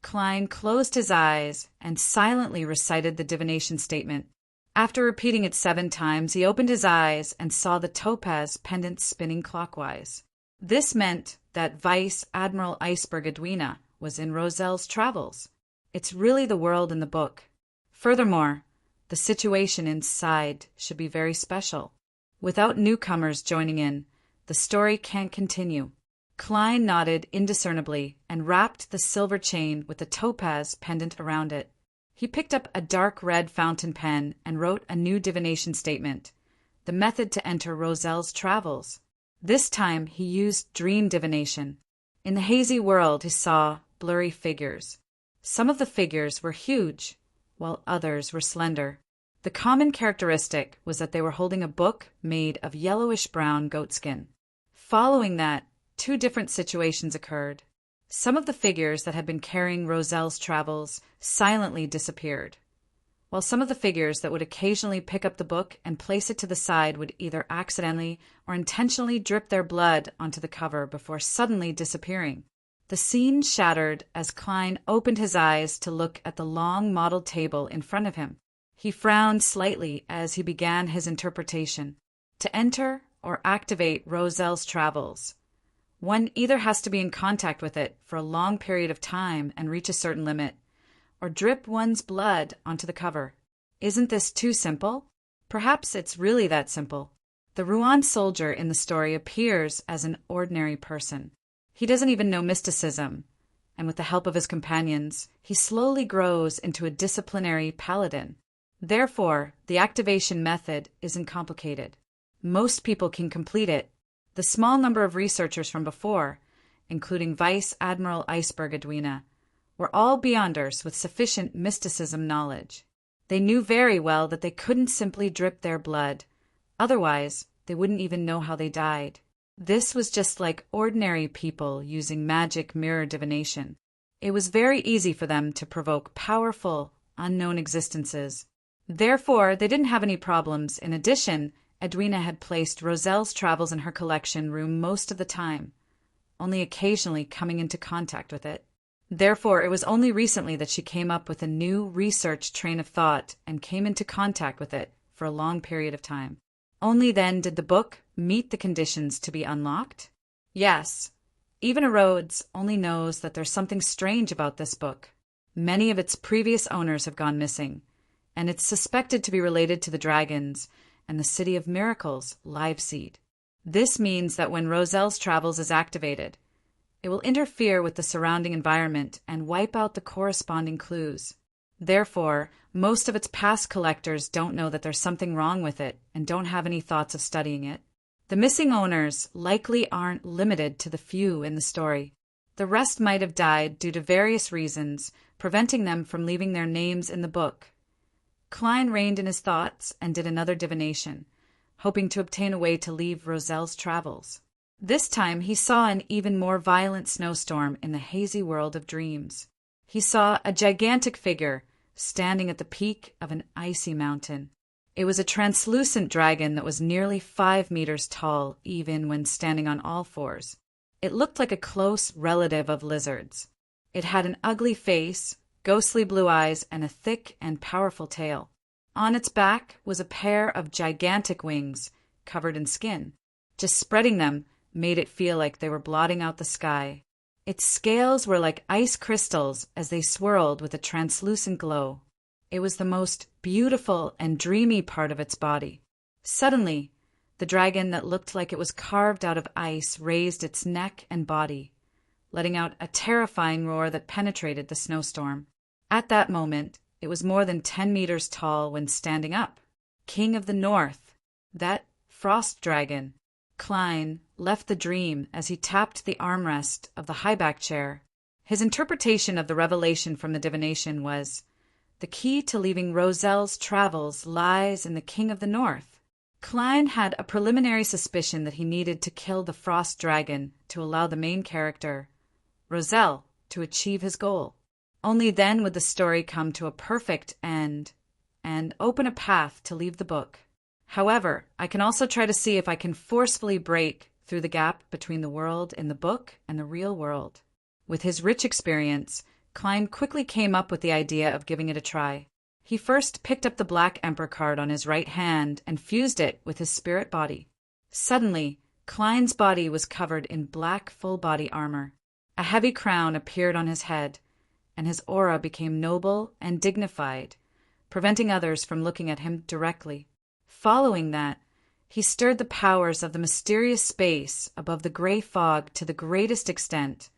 Speaker 1: Klein closed his eyes and silently recited the divination statement. After repeating it 7 times, he opened his eyes and saw the topaz pendant spinning clockwise. This meant that Vice Admiral Iceberg Edwina was in Roselle's Travels. It's really the world in the book. Furthermore, the situation inside should be very special. Without newcomers joining in, the story can't continue. Klein nodded indiscernibly and wrapped the silver chain with the topaz pendant around it. He picked up a dark red fountain pen and wrote a new divination statement, the method to enter Roselle's Travels. This time he used dream divination. In the hazy world he saw blurry figures. Some of the figures were huge, while others were slender. The common characteristic was that they were holding a book made of yellowish-brown goatskin. Following that, 2 different situations occurred. Some of the figures that had been carrying Roselle's Travels silently disappeared, while some of the figures that would occasionally pick up the book and place it to the side would either accidentally or intentionally drip their blood onto the cover before suddenly disappearing. The scene shattered as Klein opened his eyes to look at the long model table in front of him. He frowned slightly as he began his interpretation. To enter or activate Roselle's Travels, one either has to be in contact with it for a long period of time and reach a certain limit, or drip one's blood onto the cover. Isn't this too simple? Perhaps it's really that simple. The Rouen soldier in the story appears as an ordinary person. He doesn't even know mysticism, and with the help of his companions, he slowly grows into a disciplinary paladin. Therefore, the activation method isn't complicated. Most people can complete it. The small number of researchers from before, including Vice Admiral Iceberg Edwina, were all beyonders with sufficient mysticism knowledge. They knew very well that they couldn't simply drip their blood. Otherwise, they wouldn't even know how they died. This was just like ordinary people using magic mirror divination. It was very easy for them to provoke powerful, unknown existences. Therefore, they didn't have any problems. In addition, Edwina had placed Roselle's travels in her collection room most of the time, only occasionally coming into contact with it. Therefore, it was only recently that she came up with a new research train of thought and came into contact with it for a long period of time. Only then did the book meet the conditions to be unlocked? Yes. Even Rhodes only knows that there's something strange about this book. Many of its previous owners have gone missing, and it's suspected to be related to the dragons and the City of Miracles live seed. This means that when Roselle's Travels is activated, it will interfere with the surrounding environment and wipe out the corresponding clues. Therefore, most of its past collectors don't know that there's something wrong with it and don't have any thoughts of studying it. The missing owners likely aren't limited to the few in the story. The rest might have died due to various reasons, preventing them from leaving their names in the book. Klein reined in his thoughts and did another divination, hoping to obtain a way to leave Roselle's Travels. This time he saw an even more violent snowstorm in the hazy world of dreams. He saw a gigantic figure standing at the peak of an icy mountain. It was a translucent dragon that was nearly 5 meters tall, even when standing on all fours. It looked like a close relative of lizards. It had an ugly face, ghostly blue eyes, and a thick and powerful tail. On its back was a pair of gigantic wings, covered in skin. Just spreading them made it feel like they were blotting out the sky. Its scales were like ice crystals as they swirled with a translucent glow. It was the most beautiful and dreamy part of its body. Suddenly, the dragon that looked like it was carved out of ice raised its neck and body, letting out a terrifying roar that penetrated the snowstorm. At that moment, it was more than 10 meters tall when standing up. King of the North, that frost dragon. Klein left the dream as he tapped the armrest of the high-back chair. His interpretation of the revelation from the divination was, the key to leaving Roselle's Travels lies in the King of the North. Klein had a preliminary suspicion that he needed to kill the frost dragon to allow the main character, Roselle, to achieve his goal. Only then would the story come to a perfect end and open a path to leave the book. However, I can also try to see if I can forcefully break through the gap between the world in the book and the real world. With his rich experience, Klein quickly came up with the idea of giving it a try. He first picked up the Black Emperor card on his right hand and fused it with his spirit body. Suddenly, Klein's body was covered in black full-body armor. A heavy crown appeared on his head, and his aura became noble and dignified, preventing others from looking at him directly. Following that, he stirred the powers of the mysterious space above the gray fog to the greatest extent,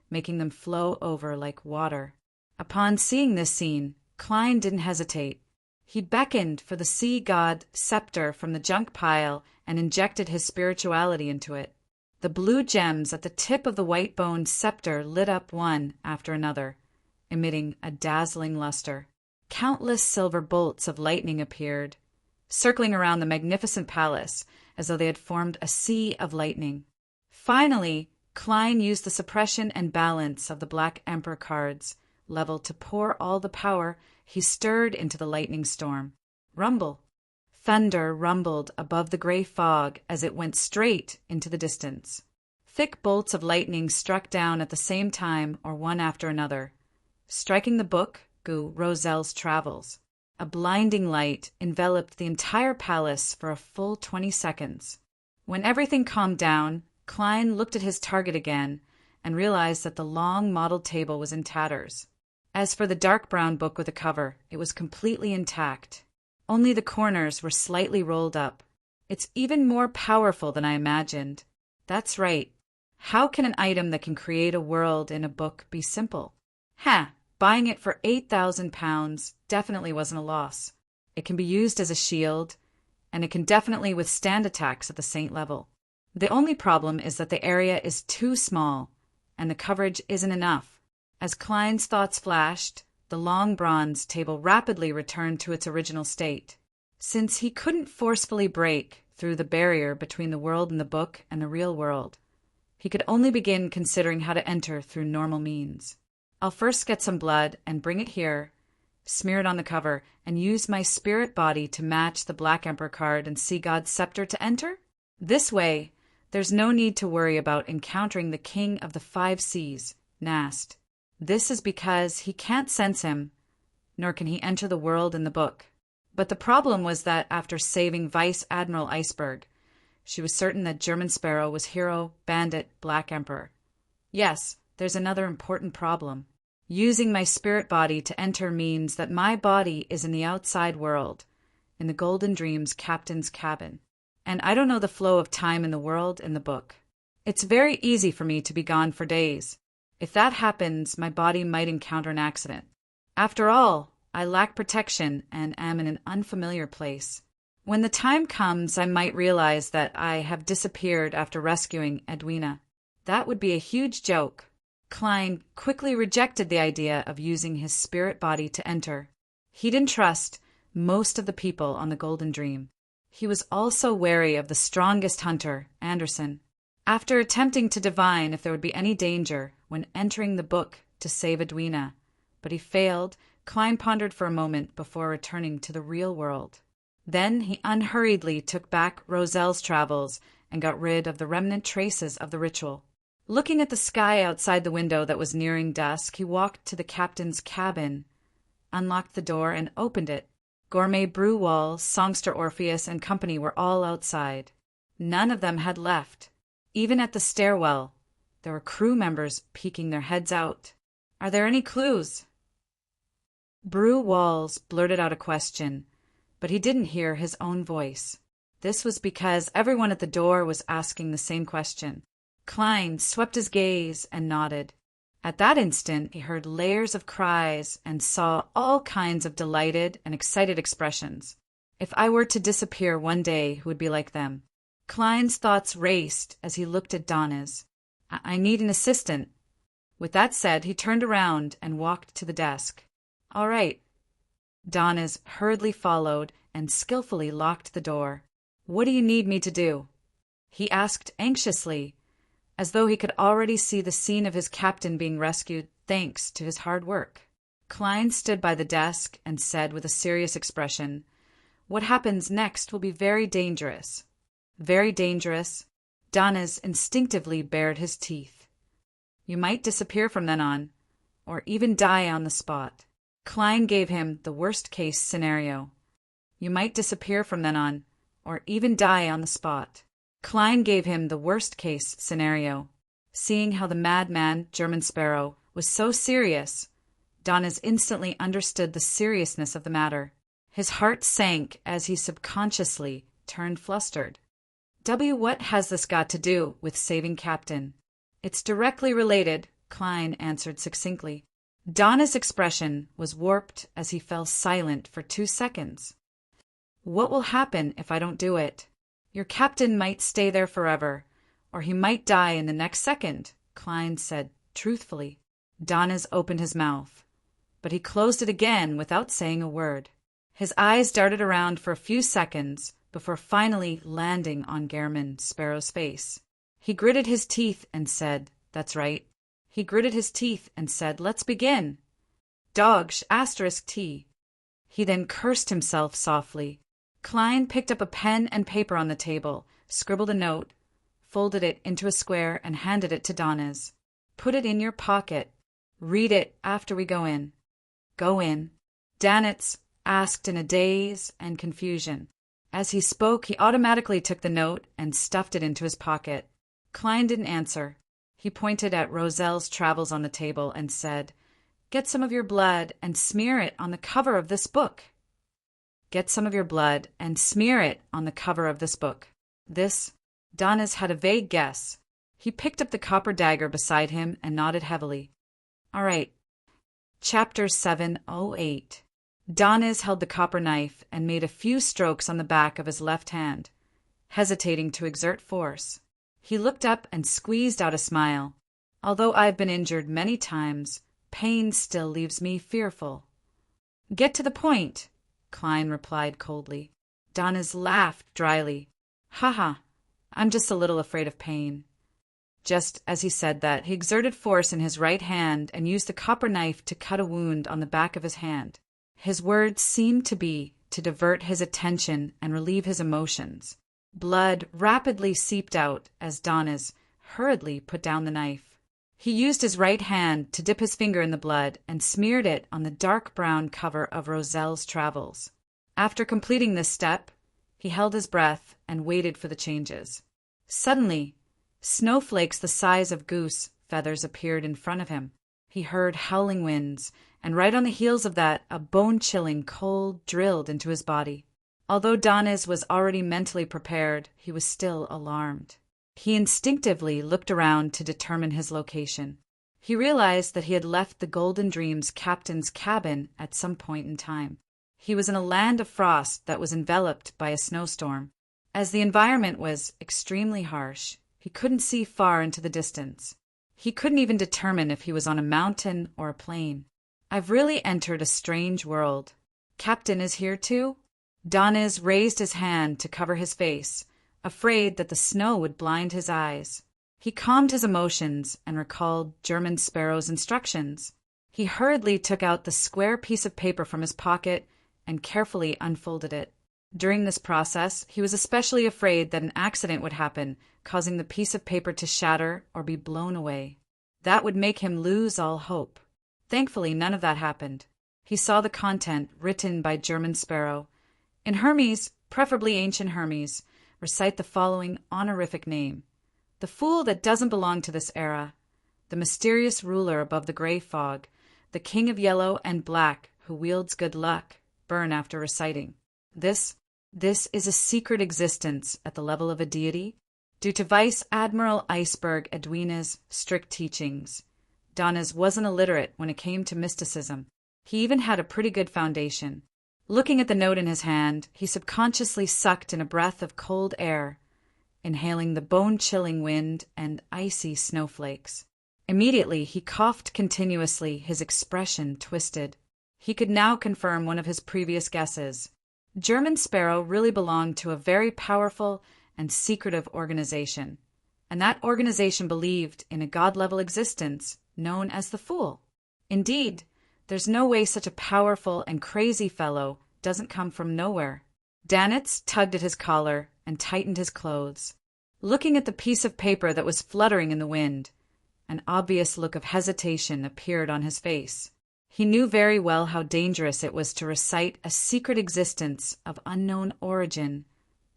Speaker 1: making them flow over like water. Upon seeing this scene, Klein didn't hesitate. He beckoned for the sea god scepter from the junk pile and injected his spirituality into it. The blue gems at the tip of the white-boned scepter lit up one after another, emitting a dazzling luster. Countless silver bolts of lightning appeared, circling around the magnificent palace as though they had formed a sea of lightning. Finally, Klein used the suppression and balance of the Black Emperor cards level to pour all the power he stirred into the lightning storm. Rumble. Thunder rumbled above the gray fog as it went straight into the distance. Thick bolts of lightning struck down at the same time or one after another. Striking the book, Roselle's Travels. A blinding light enveloped the entire palace for a full 20 seconds. When everything calmed down, Klein looked at his target again and realized that the long model table was in tatters. As for the dark brown book with the cover, it was completely intact. Only the corners were slightly rolled up. It's even more powerful than I imagined. That's right. How can an item that can create a world in a book be simple? Buying it for £8,000 definitely wasn't a loss. It can be used as a shield, and it can definitely withstand attacks at the saint level. The only problem is that the area is too small, and the coverage isn't enough. As Klein's thoughts flashed, The long bronze table rapidly returned to its original state. Since he couldn't forcefully break through the barrier between the world in the book and the real world, he could only begin considering how to enter through normal means. I'll first get some blood and bring it here, smear it on the cover, and use my spirit body to match the Black Emperor card and see God's scepter to enter? This way, there's no need to worry about encountering the King of the Five Seas, Nast. This is because he can't sense him, nor can he enter the world in the book. But the problem was that after saving Vice Admiral Iceberg, she was certain that German Sparrow was hero, bandit, Black Emperor. Yes, there's another important problem. Using my spirit body to enter means that my body is in the outside world, in the Golden Dream's captain's cabin. And I don't know the flow of time in the world in the book. It's very easy for me to be gone for days. If that happens, my body might encounter an accident. After all, I lack protection and am in an unfamiliar place. When the time comes, I might realize that I have disappeared after rescuing Edwina. That would be a huge joke. Klein quickly rejected the idea of using his spirit body to enter. He didn't trust most of the people on the Golden Dream. He was also wary of the strongest hunter, Anderson. After attempting to divine if there would be any danger when entering the book to save Edwina, but he failed, Klein pondered for a moment before returning to the real world. Then he unhurriedly took back Roselle's travels and got rid of the remnant traces of the ritual. Looking at the sky outside the window that was nearing dusk, he walked to the captain's cabin, unlocked the door, and opened it. Gourmet Brewall, Songster Orpheus, and company were all outside. None of them had left. Even at the stairwell, there were crew members peeking their heads out. "Are there any clues?" Brewalls blurted out a question, but he didn't hear his own voice. This was because everyone at the door was asking the same question. Klein swept his gaze and nodded. At that instant, he heard layers of cries and saw all kinds of delighted and excited expressions. If I were to disappear one day, who would be like them? Klein's thoughts raced as he looked at Donna's. I need an assistant. With that said, he turned around and walked to the desk. All right. Donna's hurriedly followed and skillfully locked the door. What do you need me to do? He asked anxiously, as though he could already see the scene of his captain being rescued thanks to his hard work. Klein stood by the desk and said with a serious expression, "What happens next will be very dangerous." Very dangerous. Donna's instinctively bared his teeth. You might disappear from then on, or even die on the spot. Klein gave him the worst-case scenario. You might disappear from then on, or even die on the spot. Klein gave him the worst-case scenario. Seeing how the madman, German Sparrow, was so serious, Donna's instantly understood the seriousness of the matter. His heart sank as he subconsciously turned flustered. What has this got to do with saving Captain? It's directly related, Klein answered succinctly. Donna's expression was warped as he fell silent for 2 seconds. What will happen if I don't do it? Your captain might stay there forever, or he might die in the next second, Klein said truthfully. Donna's opened his mouth, but he closed it again without saying a word. His eyes darted around for a few seconds before finally landing on German Sparrow's face. He gritted his teeth and said, "That's right." He gritted his teeth and said, "Let's begin." T. He then cursed himself softly. Klein picked up a pen and paper on the table, scribbled a note, folded it into a square, and handed it to Donna's. "Put it in your pocket. Read it after we go in." "Go in?" Danitz asked in a daze and confusion. As he spoke, he automatically took the note and stuffed it into his pocket. Klein didn't answer. He pointed at Roselle's travels on the table and said, "Get some of your blood and smear it on the cover of this book." Get some of your blood and smear it on the cover of this book. This, Donna's had a vague guess. He picked up the copper dagger beside him and nodded heavily. All right. Chapter 708. Donna's held the copper knife and made a few strokes on the back of his left hand, hesitating to exert force. He looked up and squeezed out a smile. Although I've been injured many times, Pain still leaves me fearful." "Get to the point," Klein replied coldly. Danes laughed dryly. "Haha, I'm just a little afraid of pain." Just as he said that, he exerted force in his right hand and used the copper knife to cut a wound on the back of his hand. His words seemed to be to divert his attention and relieve his emotions. Blood rapidly seeped out as Danes hurriedly put down the knife. He used his right hand to dip his finger in the blood and smeared it on the dark brown cover of Roselle's Travels. After completing this step, he held his breath and waited for the changes. Suddenly, snowflakes the size of goose feathers appeared in front of him. He heard howling winds, and right on the heels of that, a bone-chilling cold drilled into his body. Although Danes was already mentally prepared, he was still alarmed. He instinctively looked around to determine his location. He realized that he had left the Golden Dream's captain's cabin at some point in time. He was in a land of frost that was enveloped by a snowstorm. As the environment was extremely harsh, he couldn't see far into the distance. He couldn't even determine if he was on a mountain or a plain. "I've really entered a strange world. Captain is here too?" Danes raised his hand to cover his face, afraid that the snow would blind his eyes. He calmed his emotions and recalled German Sparrow's instructions. He hurriedly took out the square piece of paper from his pocket and carefully unfolded it. During this process, he was especially afraid that an accident would happen, causing the piece of paper to shatter or be blown away. That would make him lose all hope. Thankfully, none of that happened. He saw the content written by German Sparrow. "In Hermes, preferably ancient Hermes, recite the following honorific name. The fool that doesn't belong to this era, the mysterious ruler above the gray fog, the king of yellow and black who wields good luck, burn after reciting. This is a secret existence at the level of a deity, due to Vice Admiral Iceberg Edwina's strict teachings. Danes wasn't illiterate when it came to mysticism. He even had a pretty good foundation. Looking at the note in his hand, he subconsciously sucked in a breath of cold air, inhaling the bone-chilling wind and icy snowflakes. Immediately, he coughed continuously, his expression twisted. He could now confirm one of his previous guesses. German Sparrow really belonged to a very powerful and secretive organization, and that organization believed in a god-level existence known as the Fool. Indeed, there's no way such a powerful and crazy fellow doesn't come from nowhere. Danitz tugged at his collar and tightened his clothes. Looking at the piece of paper that was fluttering in the wind, an obvious look of hesitation appeared on his face. He knew very well how dangerous it was to recite a secret existence of unknown origin,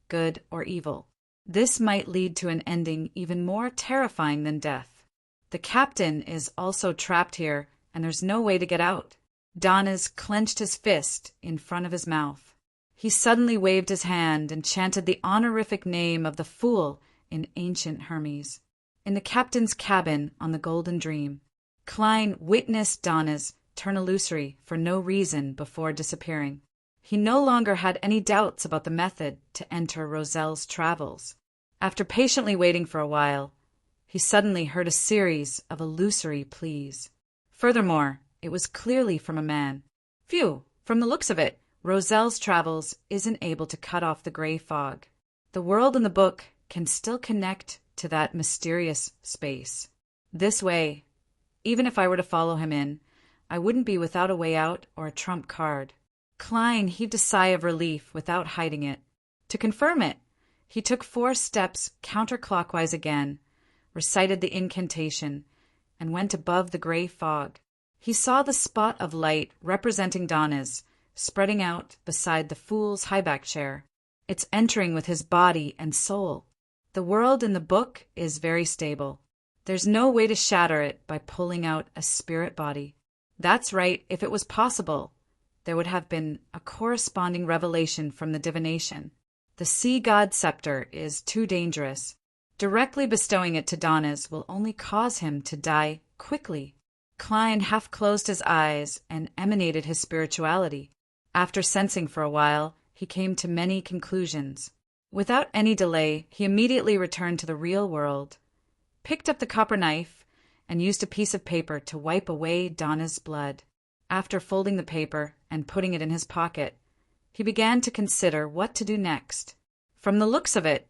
Speaker 1: good or evil. This might lead to an ending even more terrifying than death. The captain is also trapped here, and there's no way to get out. Danes clenched his fist in front of his mouth. He suddenly waved his hand and chanted the honorific name of the Fool in ancient Hermes. In the captain's cabin on the Golden Dream, Klein witnessed Danes turn illusory for no reason before disappearing. He no longer had any doubts about the method to enter Roselle's Travels. After patiently waiting for a while, he suddenly heard a series of illusory pleas. Furthermore, it was clearly from a man. Phew, from the looks of it, Roselle's Travels isn't able to cut off the gray fog. The world in the book can still connect to that mysterious space. This way, even if I were to follow him in, I wouldn't be without a way out or a trump card. Klein heaved a sigh of relief without hiding it. To confirm it, he took 4 steps counterclockwise again, recited the incantation, and went above the gray fog. He saw the spot of light representing Danes spreading out beside the Fool's highback chair. It's entering with his body and soul. The world in the book is very stable. There's no way to shatter it by pulling out a spirit body. That's right, if it was possible, there would have been a corresponding revelation from the divination. The sea god scepter is too dangerous. Directly bestowing it to Danes will only cause him to die quickly. Klein half closed his eyes and emanated his spirituality. After sensing for a while, he came to many conclusions. Without any delay, he immediately returned to the real world, picked up the copper knife, and used a piece of paper to wipe away Donna's blood. After folding the paper and putting it in his pocket, he began to consider what to do next. From the looks of it,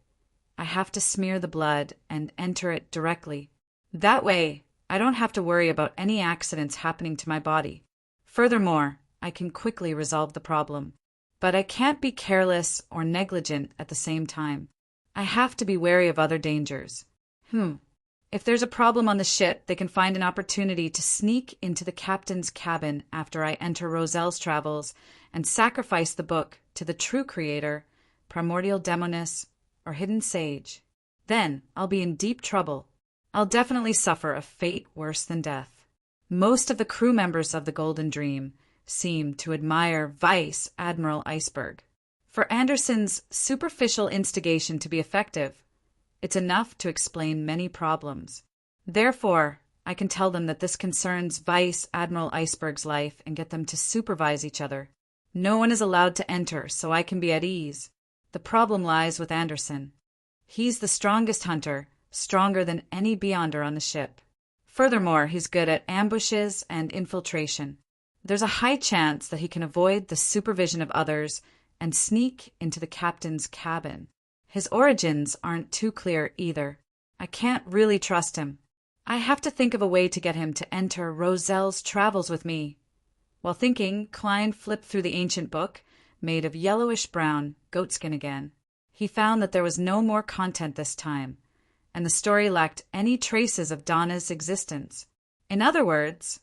Speaker 1: I have to smear the blood and enter it directly. That way, I don't have to worry about any accidents happening to my body. Furthermore, I can quickly resolve the problem. But I can't be careless or negligent at the same time. I have to be wary of other dangers. If there's a problem on the ship, they can find an opportunity to sneak into the captain's cabin after I enter Roselle's travels and sacrifice the book to the true creator, Primordial Demoness, or Hidden Sage. Then I'll be in deep trouble. I'll definitely suffer a fate worse than death. Most of the crew members of the Golden Dream seem to admire Vice Admiral Iceberg. For Anderson's superficial instigation to be effective, it's enough to explain many problems. Therefore, I can tell them that this concerns Vice Admiral Iceberg's life and get them to supervise each other. No one is allowed to enter, so I can be at ease. The problem lies with Anderson. He's the strongest hunter, stronger than any Beyonder on the ship. Furthermore, he's good at ambushes and infiltration. There's a high chance that he can avoid the supervision of others and sneak into the captain's cabin. His origins aren't too clear either. I can't really trust him. I have to think of a way to get him to enter Roselle's travels with me. While thinking, Klein flipped through the ancient book, made of yellowish-brown goatskin again. He found that there was no more content this time, and the story lacked any traces of Donna's existence. In other words,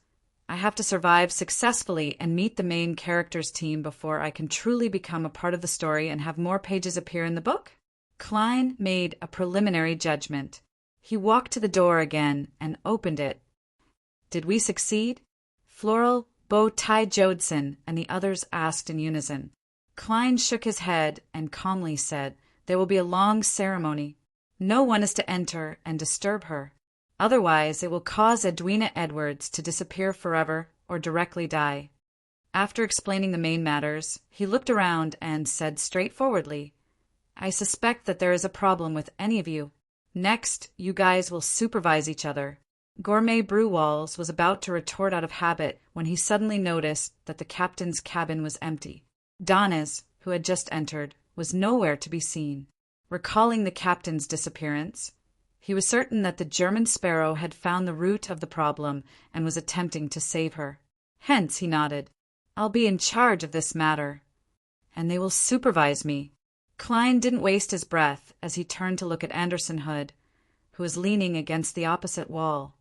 Speaker 1: I have to survive successfully and meet the main characters team before I can truly become a part of the story and have more pages appear in the book. Klein made a preliminary judgment. He walked to the door again and opened it. Did we succeed? Floral, Bo Tai Jodson, and the others asked in unison. Klein shook his head and calmly said, "There will be a long ceremony. No one is to enter and disturb her. Otherwise, it will cause Edwina Edwards to disappear forever or directly die." After explaining the main matters, he looked around and said straightforwardly, "I suspect that there is a problem with any of you. Next, you guys will supervise each other." Gourmet Brewalls was about to retort out of habit when he suddenly noticed that the captain's cabin was empty. Donna's, who had just entered, was nowhere to be seen. Recalling the captain's disappearance, he was certain that the German Sparrow had found the root of the problem and was attempting to save her. Hence, he nodded, "I'll be in charge of this matter, and they will supervise me." Klein didn't waste his breath as he turned to look at Anderson Hood, who was leaning against the opposite wall.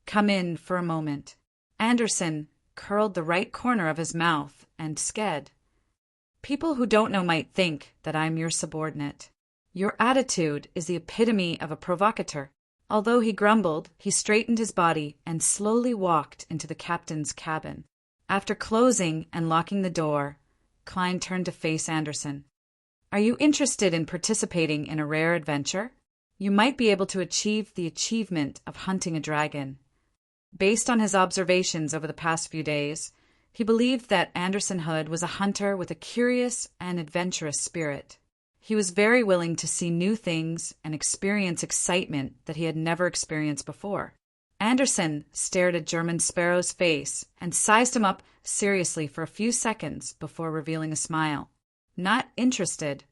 Speaker 1: "Come in for a moment." Anderson curled the right corner of his mouth and sked. "People who don't know might think that I'm your subordinate. Your attitude is the epitome of a provocateur." Although he grumbled, he straightened his body and slowly walked into the captain's cabin. After closing and locking the door, Klein turned to face Anderson. "Are you interested in participating in a rare adventure? You might be able to achieve the achievement of hunting a dragon." Based on his observations over the past few days, he believed that Anderson Hood was a hunter with a curious and adventurous spirit. He was very willing to see new things and experience excitement that he had never experienced before. Anderson stared at German Sparrow's face and sized him up seriously for a few seconds before revealing a smile. "Not interested."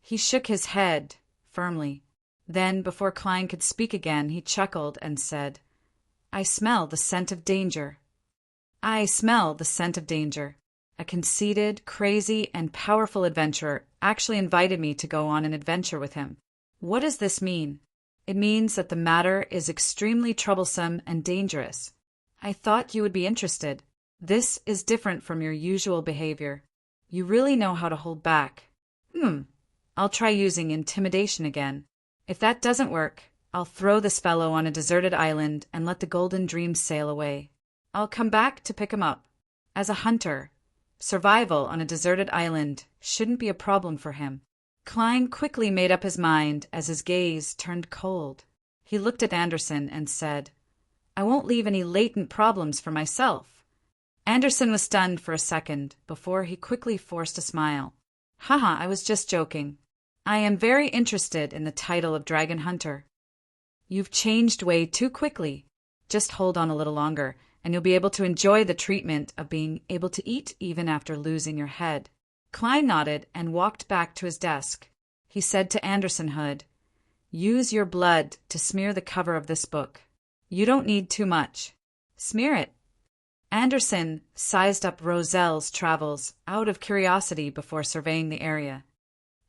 Speaker 1: He shook his head firmly. Then, before Klein could speak again, he chuckled and said, "I smell the scent of danger." "I smell the scent of danger." A conceited, crazy, and powerful adventurer actually invited me to go on an adventure with him. What does this mean? It means that the matter is extremely troublesome and dangerous. I thought you would be interested. This is different from your usual behavior. You really know how to hold back. I'll try using intimidation again. If that doesn't work, I'll throw this fellow on a deserted island and let the Golden Dream sail away. I'll come back to pick him up. As a hunter, survival on a deserted island shouldn't be a problem for him. Klein quickly made up his mind as his gaze turned cold. He looked at Anderson and said, "I won't leave any latent problems for myself." Anderson was stunned for a second before he quickly forced a smile. "Haha, I was just joking. I am very interested in the title of Dragon Hunter." "You've changed way too quickly. Just hold on a little longer, and you'll be able to enjoy the treatment of being able to eat even after losing your head." Klein nodded and walked back to his desk. He said to Anderson Hood, "Use your blood to smear the cover of this book. You don't need too much. Smear it." Anderson sized up Roselle's travels out of curiosity before surveying the area.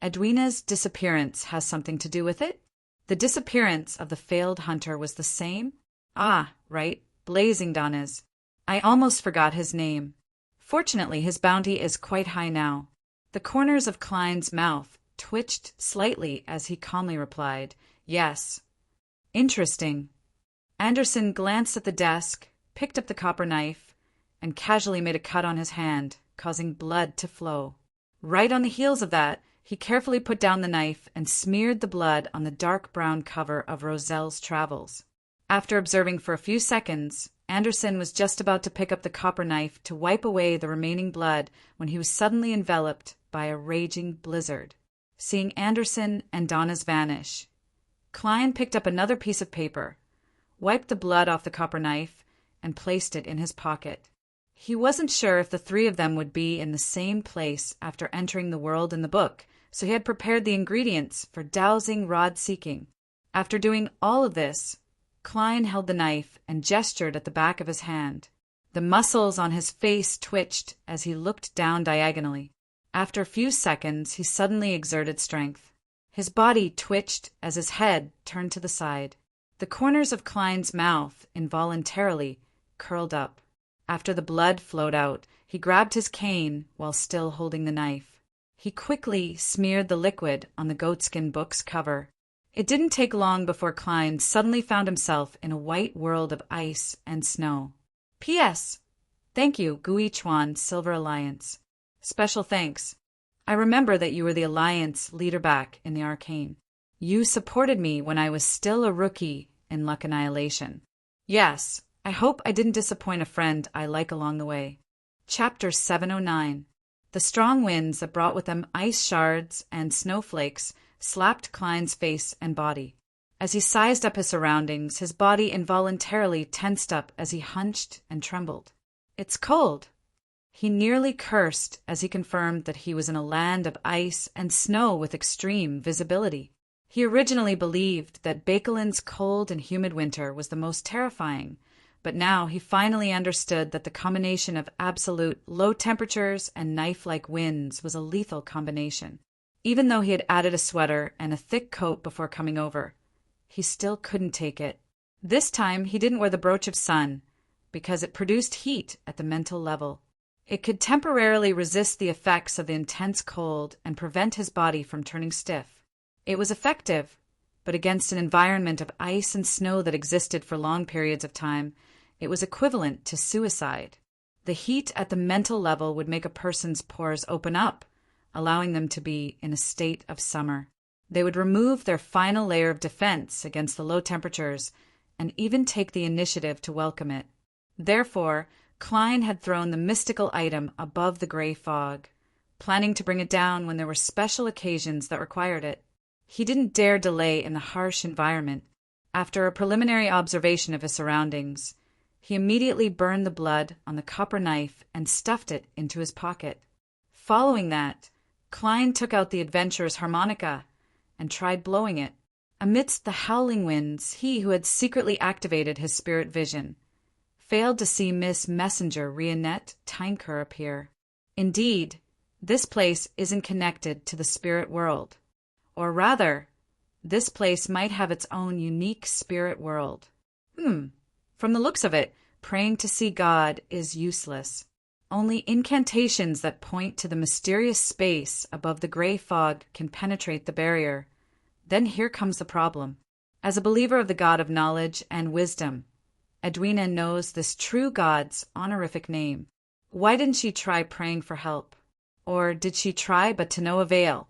Speaker 1: "Edwina's disappearance has something to do with it?" The disappearance of the failed hunter was the same? "Ah, right, Blazingdonis. I almost forgot his name. Fortunately, his bounty is quite high now." The corners of Klein's mouth twitched slightly as he calmly replied, "Yes." "Interesting." Anderson glanced at the desk, picked up the copper knife, and casually made a cut on his hand, causing blood to flow. Right on the heels of that, he carefully put down the knife and smeared the blood on the dark brown cover of Roselle's travels. After observing for a few seconds, Anderson was just about to pick up the copper knife to wipe away the remaining blood when he was suddenly enveloped by a raging blizzard. Seeing Anderson and Donna's vanish, Klein picked up another piece of paper, wiped the blood off the copper knife, and placed it in his pocket. He wasn't sure if the three of them would be in the same place after entering the world in the book, so he had prepared the ingredients for dowsing rod-seeking. After doing all of this, Klein held the knife and gestured at the back of his hand. The muscles on his face twitched as he looked down diagonally. After a few seconds, he suddenly exerted strength. His body twitched as his head turned to the side. The corners of Klein's mouth involuntarily curled up. After the blood flowed out, he grabbed his cane while still holding the knife. He quickly smeared the liquid on the goatskin book's cover. It didn't take long before Klein suddenly found himself in a white world of ice and snow. "P.S. Thank you, Gui Chuan, Silver Alliance. Special thanks. I remember that you were the Alliance leader back in the Arcane. You supported me when I was still a rookie in Luck Annihilation. Yes, I hope I didn't disappoint a friend I like along the way." Chapter 709. The strong winds that brought with them ice shards and snowflakes slapped Klein's face and body. As he sized up his surroundings, his body involuntarily tensed up as he hunched and trembled. "It's cold." He nearly cursed as he confirmed that he was in a land of ice and snow with extreme visibility. He originally believed that Bakelin's cold and humid winter was the most terrifying, but now he finally understood that the combination of absolute low temperatures and knife-like winds was a lethal combination. Even though he had added a sweater and a thick coat before coming over, he still couldn't take it. This time he didn't wear the brooch of sun, because it produced heat at the mental level. It could temporarily resist the effects of the intense cold and prevent his body from turning stiff. It was effective, but against an environment of ice and snow that existed for long periods of time, it was equivalent to suicide. The heat at the mental level would make a person's pores open up, allowing them to be in a state of summer. They would remove their final layer of defense against the low temperatures and even take the initiative to welcome it. Therefore, Klein had thrown the mystical item above the gray fog, planning to bring it down when there were special occasions that required it. He didn't dare delay in the harsh environment. After a preliminary observation of his surroundings, he immediately burned the blood on the copper knife and stuffed it into his pocket. Following that, Klein took out the adventurer's harmonica and tried blowing it. Amidst the howling winds, he who had secretly activated his spirit vision failed to see Miss Messenger Rionette Tinker appear. Indeed, this place isn't connected to the spirit world. Or rather, this place might have its own unique spirit world. From the looks of it, praying to see God is useless. Only incantations that point to the mysterious space above the gray fog can penetrate the barrier. Then here comes the problem. As a believer of the God of knowledge and wisdom, Edwina knows this true God's honorific name. Why didn't she try praying for help? Or did she try but to no avail?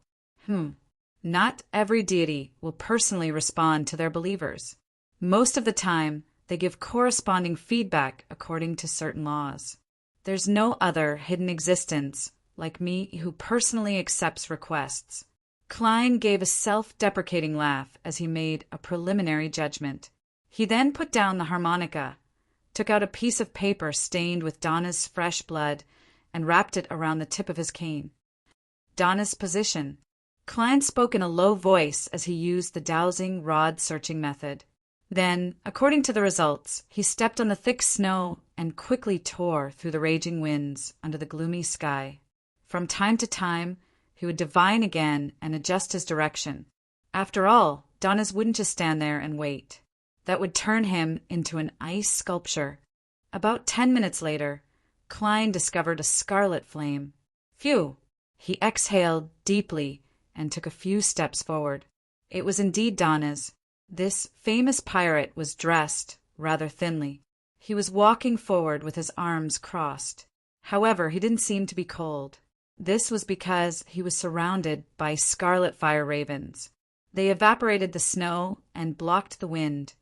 Speaker 1: Not every deity will personally respond to their believers. Most of the time, they give corresponding feedback according to certain laws. There's no other hidden existence like me who personally accepts requests. Klein gave a self-deprecating laugh as he made a preliminary judgment. He then put down the harmonica, took out a piece of paper stained with Donna's fresh blood, and wrapped it around the tip of his cane. Donna's position. Klein spoke in a low voice as he used the dowsing rod-searching method. Then, according to the results, he stepped on the thick snow and quickly tore through the raging winds under the gloomy sky. From time to time, he would divine again and adjust his direction. After all, Donna's wouldn't just stand there and wait. That would turn him into an ice sculpture. About 10 minutes later, Klein discovered a scarlet flame. Phew! He exhaled deeply and took a few steps forward. It was indeed Donna's. This famous pirate was dressed rather thinly. He was walking forward with his arms crossed. However, he didn't seem to be cold. This was because he was surrounded by scarlet fire ravens. They evaporated the snow and blocked the wind,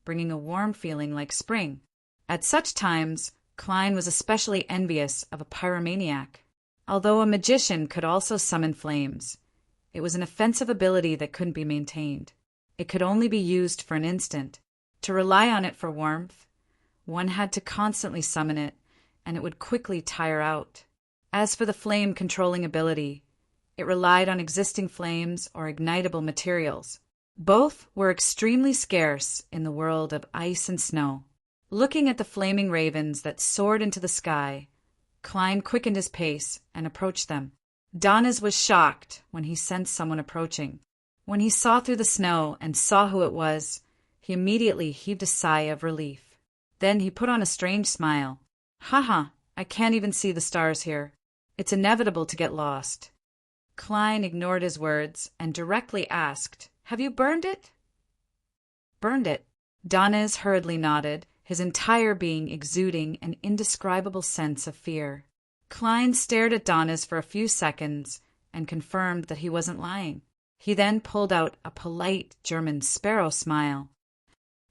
Speaker 1: bringing a warm feeling like spring. At such times, Klein was especially envious of a pyromaniac. Although a magician could also summon flames, it was an offensive ability that couldn't be maintained. It could only be used for an instant. To rely on it for warmth, one had to constantly summon it, and it would quickly tire out. As for the flame-controlling ability, it relied on existing flames or ignitable materials. Both were extremely scarce in the world of ice and snow. Looking at the flaming ravens that soared into the sky, Klein quickened his pace and approached them. Donna's was shocked when he sensed someone approaching. When he saw through the snow and saw who it was, he immediately heaved a sigh of relief. Then he put on a strange smile. "Haha, I can't even see the stars here. It's inevitable to get lost." Klein ignored his words and directly asked, "Have you burned it?" "Burned it?" Donna's hurriedly nodded, his entire being exuding an indescribable sense of fear. Klein stared at Donna's for a few seconds and confirmed that he wasn't lying. He then pulled out a polite German sparrow smile.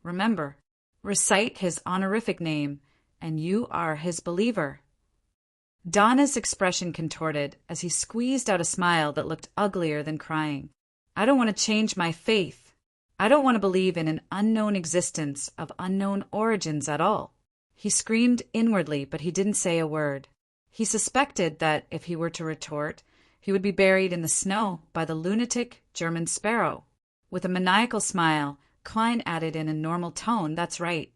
Speaker 1: "Remember, recite his honorific name, and you are his believer." Donna's expression contorted as he squeezed out a smile that looked uglier than crying. "I don't want to change my faith. I don't want to believe in an unknown existence of unknown origins at all." He screamed inwardly, but he didn't say a word. He suspected that if he were to retort, he would be buried in the snow by the lunatic German sparrow. With a maniacal smile, Klein added in a normal tone, "That's right.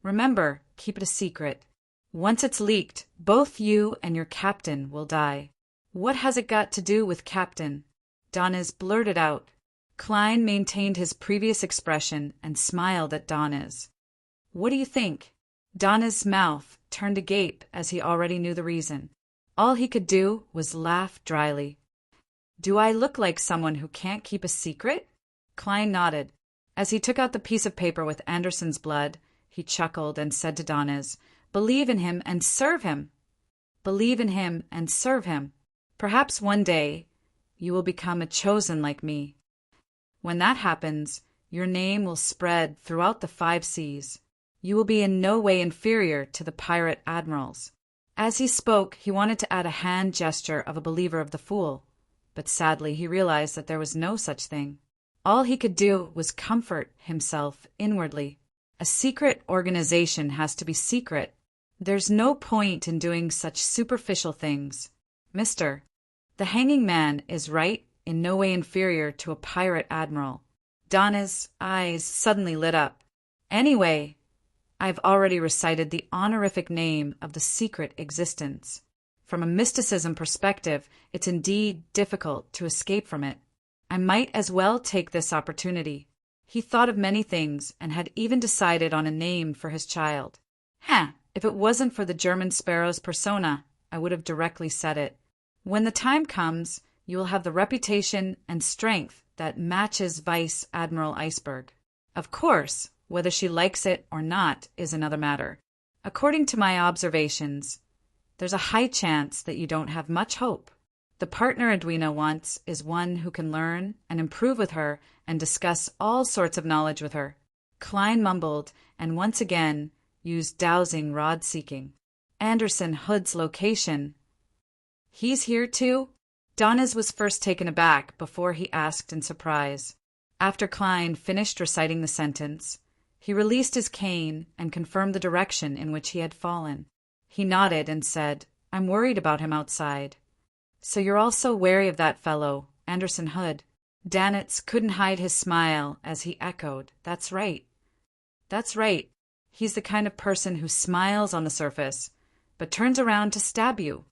Speaker 1: Remember, keep it a secret. Once it's leaked, both you and your captain will die." "What has it got to do with captain?" Donna's blurted out. Klein maintained his previous expression and smiled at Donna's. "What do you think?" Donna's mouth turned agape as he already knew the reason. All he could do was laugh dryly. "Do I look like someone who can't keep a secret?" Klein nodded. As he took out the piece of paper with Anderson's blood, he chuckled and said to Donna's, "Believe in him and serve him. Believe in him and serve him. Perhaps one day you will become a chosen like me. When that happens, your name will spread throughout the 5 seas. You will be in no way inferior to the pirate admirals." As he spoke, he wanted to add a hand gesture of a believer of the fool, but sadly he realized that there was no such thing. All he could do was comfort himself inwardly. A secret organization has to be secret. There's no point in doing such superficial things. Mister, the hanging man is right in no way inferior to a pirate admiral. Donna's eyes suddenly lit up. "Anyway, I've already recited the honorific name of the secret existence. From a mysticism perspective, it's indeed difficult to escape from it. I might as well take this opportunity." He thought of many things and had even decided on a name for his child. If it wasn't for the German sparrow's persona, I would have directly said it. When the time comes, you will have the reputation and strength that matches Vice Admiral Iceberg. Of course, whether she likes it or not is another matter. According to my observations, there's a high chance that you don't have much hope. The partner Edwina wants is one who can learn and improve with her and discuss all sorts of knowledge with her. Klein mumbled and once again used dowsing rod seeking. Anderson Hood's location. "He's here too?" Donna's was first taken aback before he asked in surprise. After Klein finished reciting the sentence, He released his cane and confirmed the direction in which he had fallen. He nodded and said, "I'm worried about him outside." "So you're also wary of that fellow, Anderson Hood?" Danitz couldn't hide his smile as he echoed, "That's right. That's right. He's the kind of person who smiles on the surface, but turns around to stab you.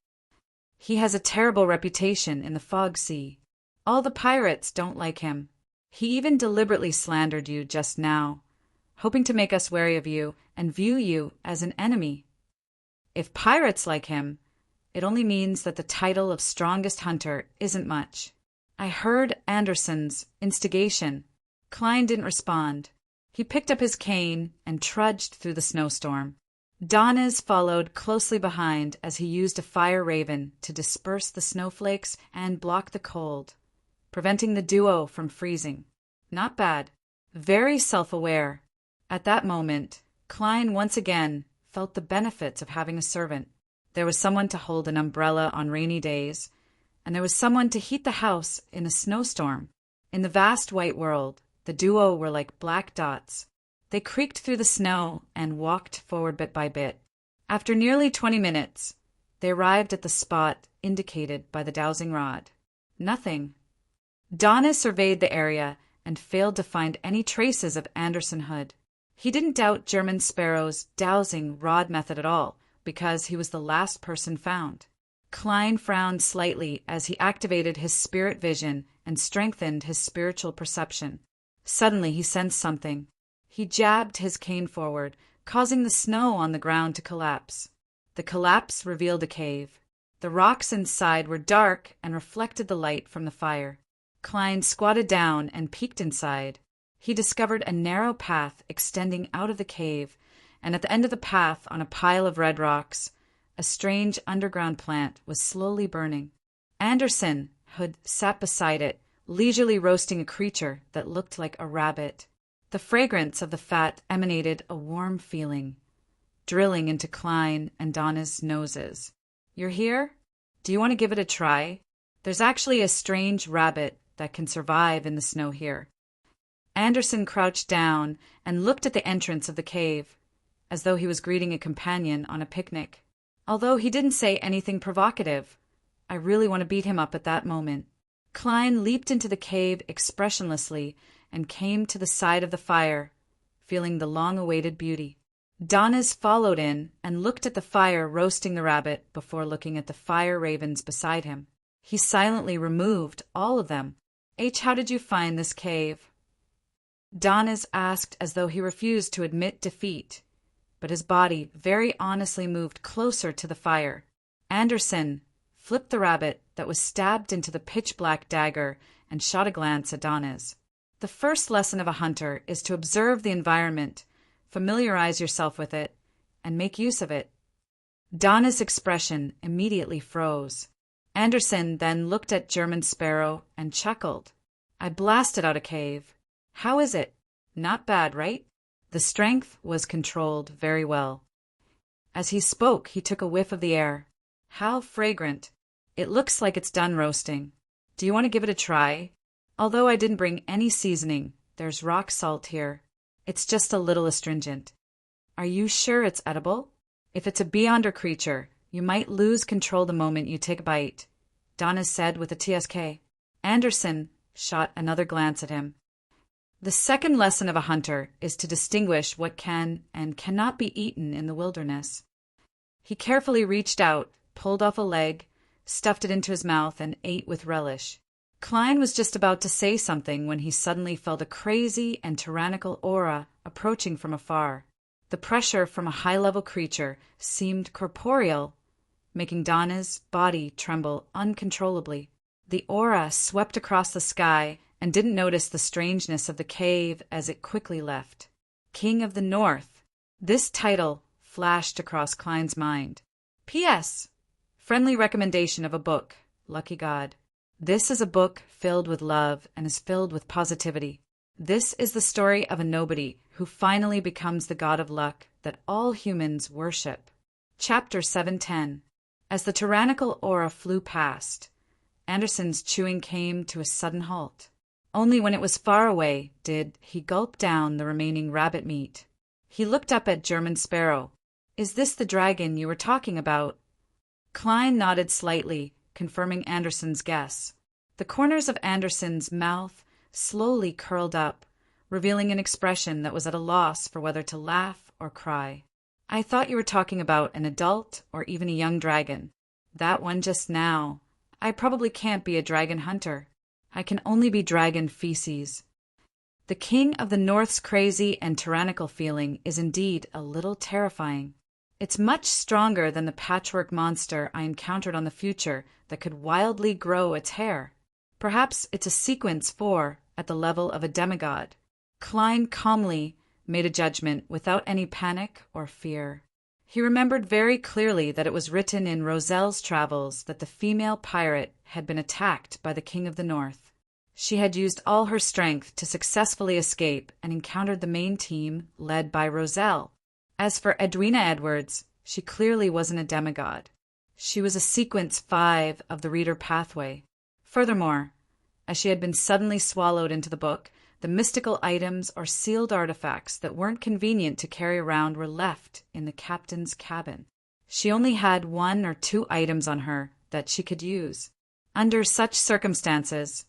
Speaker 1: He has a terrible reputation in the Fog Sea. All the pirates don't like him. He even deliberately slandered you just now, hoping to make us wary of you and view you as an enemy. If pirates like him, it only means that the title of strongest hunter isn't much." I heard Anderson's instigation. Klein didn't respond. He picked up his cane and trudged through the snowstorm. Danez followed closely behind as he used a fire raven to disperse the snowflakes and block the cold, preventing the duo from freezing. Not bad. Very self-aware. At that moment, Klein once again felt the benefits of having a servant. There was someone to hold an umbrella on rainy days, and there was someone to heat the house in a snowstorm. In the vast white world, the duo were like black dots. They creaked through the snow and walked forward bit by bit. After nearly 20 minutes, they arrived at the spot indicated by the dowsing rod. Nothing. Donna surveyed the area and failed to find any traces of Anderson Hood. He didn't doubt German Sparrow's dowsing rod method at all, because he was the last person found. Klein frowned slightly as he activated his spirit vision and strengthened his spiritual perception. Suddenly he sensed something. He jabbed his cane forward, causing the snow on the ground to collapse. The collapse revealed a cave. The rocks inside were dark and reflected the light from the fire. Klein squatted down and peeked inside. He discovered a narrow path extending out of the cave, and at the end of the path, on a pile of red rocks, a strange underground plant was slowly burning. Anderson Hood sat beside it, leisurely roasting a creature that looked like a rabbit. The fragrance of the fat emanated a warm feeling, drilling into Klein and Donna's noses. "You're here? Do you want to give it a try? There's actually a strange rabbit that can survive in the snow here." Anderson crouched down and looked at the entrance of the cave, as though he was greeting a companion on a picnic. Although he didn't say anything provocative, I really want to beat him up at that moment. Klein leaped into the cave expressionlessly and came to the side of the fire, feeling the long-awaited beauty. Donez followed in and looked at the fire roasting the rabbit before looking at the fire ravens beside him. He silently removed all of them. "How did you find this cave?" Donez asked as though he refused to admit defeat, but his body very honestly moved closer to the fire. Anderson flipped the rabbit that was stabbed into the pitch-black dagger and shot a glance at Donez. The first lesson of a hunter is to observe the environment, familiarize yourself with it, and make use of it. Donez's expression immediately froze. Anderson then looked at German Sparrow and chuckled. "I blasted out a cave. How is it? Not bad, right?" The strength was controlled very well. As he spoke, he took a whiff of the air. "How fragrant. It looks like it's done roasting. Do you want to give it a try? Although I didn't bring any seasoning, there's rock salt here. It's just a little astringent." "Are you sure it's edible? If it's a beyonder creature, you might lose control the moment you take a bite," Donez said with a TSK. Anderson shot another glance at him. The second lesson of a hunter is to distinguish what can and cannot be eaten in the wilderness. He carefully reached out, pulled off a leg, stuffed it into his mouth, and ate with relish. Klein was just about to say something when he suddenly felt a crazy and tyrannical aura approaching from afar. The pressure from a high-level creature seemed corporeal, making Donna's body tremble uncontrollably. The aura swept across the sky and didn't notice the strangeness of the cave as it quickly left. King of the North. This title flashed across Klein's mind. P.S. Friendly recommendation of a book. Lucky God. This is a book filled with love and is filled with positivity. This is the story of a nobody who finally becomes the god of luck that all humans worship. Chapter 710. As the tyrannical aura flew past, Anderson's chewing came to a sudden halt. Only when it was far away did he gulp down the remaining rabbit meat. He looked up at German Sparrow. "Is this the dragon you were talking about?" Klein nodded slightly, confirming Anderson's guess. The corners of Anderson's mouth slowly curled up, revealing an expression that was at a loss for whether to laugh or cry. "I thought you were talking about an adult or even a young dragon. That one just now. I probably can't be a dragon hunter. I can only be dragon feces." The King of the North's crazy and tyrannical feeling is indeed a little terrifying. It's much stronger than the patchwork monster I encountered on the future that could wildly grow its hair. Perhaps it's a sequence 4 at the level of a demigod. Klein calmly made a judgment without any panic or fear. He remembered very clearly that it was written in Roselle's travels that the female pirate had been attacked by the King of the North. She had used all her strength to successfully escape and encountered the main team led by Roselle. As for Edwina Edwards, she clearly wasn't a demigod. She was a sequence 5 of the reader pathway. Furthermore, as she had been suddenly swallowed into the book, the mystical items or sealed artifacts that weren't convenient to carry around were left in the captain's cabin. She only had 1 or 2 items on her that she could use. Under such circumstances,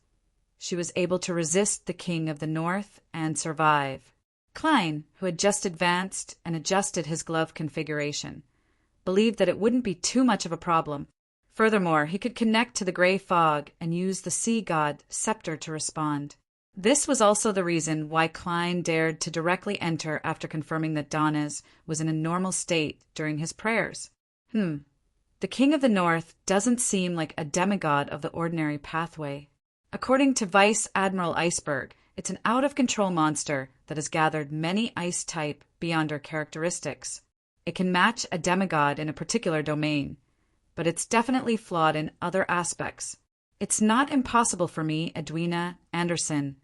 Speaker 1: she was able to resist the King of the North and survive. Klein, who had just advanced and adjusted his glove configuration, believed that it wouldn't be too much of a problem. Furthermore, he could connect to the gray fog and use the sea god scepter to respond. This was also the reason why Klein dared to directly enter after confirming that Donnes was in a normal state during his prayers. The King of the North doesn't seem like a demigod of the ordinary pathway. According to Vice Admiral Iceberg, it's an out-of-control monster that has gathered many ice-type Beyonder characteristics. It can match a demigod in a particular domain, but it's definitely flawed in other aspects. It's not impossible for me, Edwina, Anderson,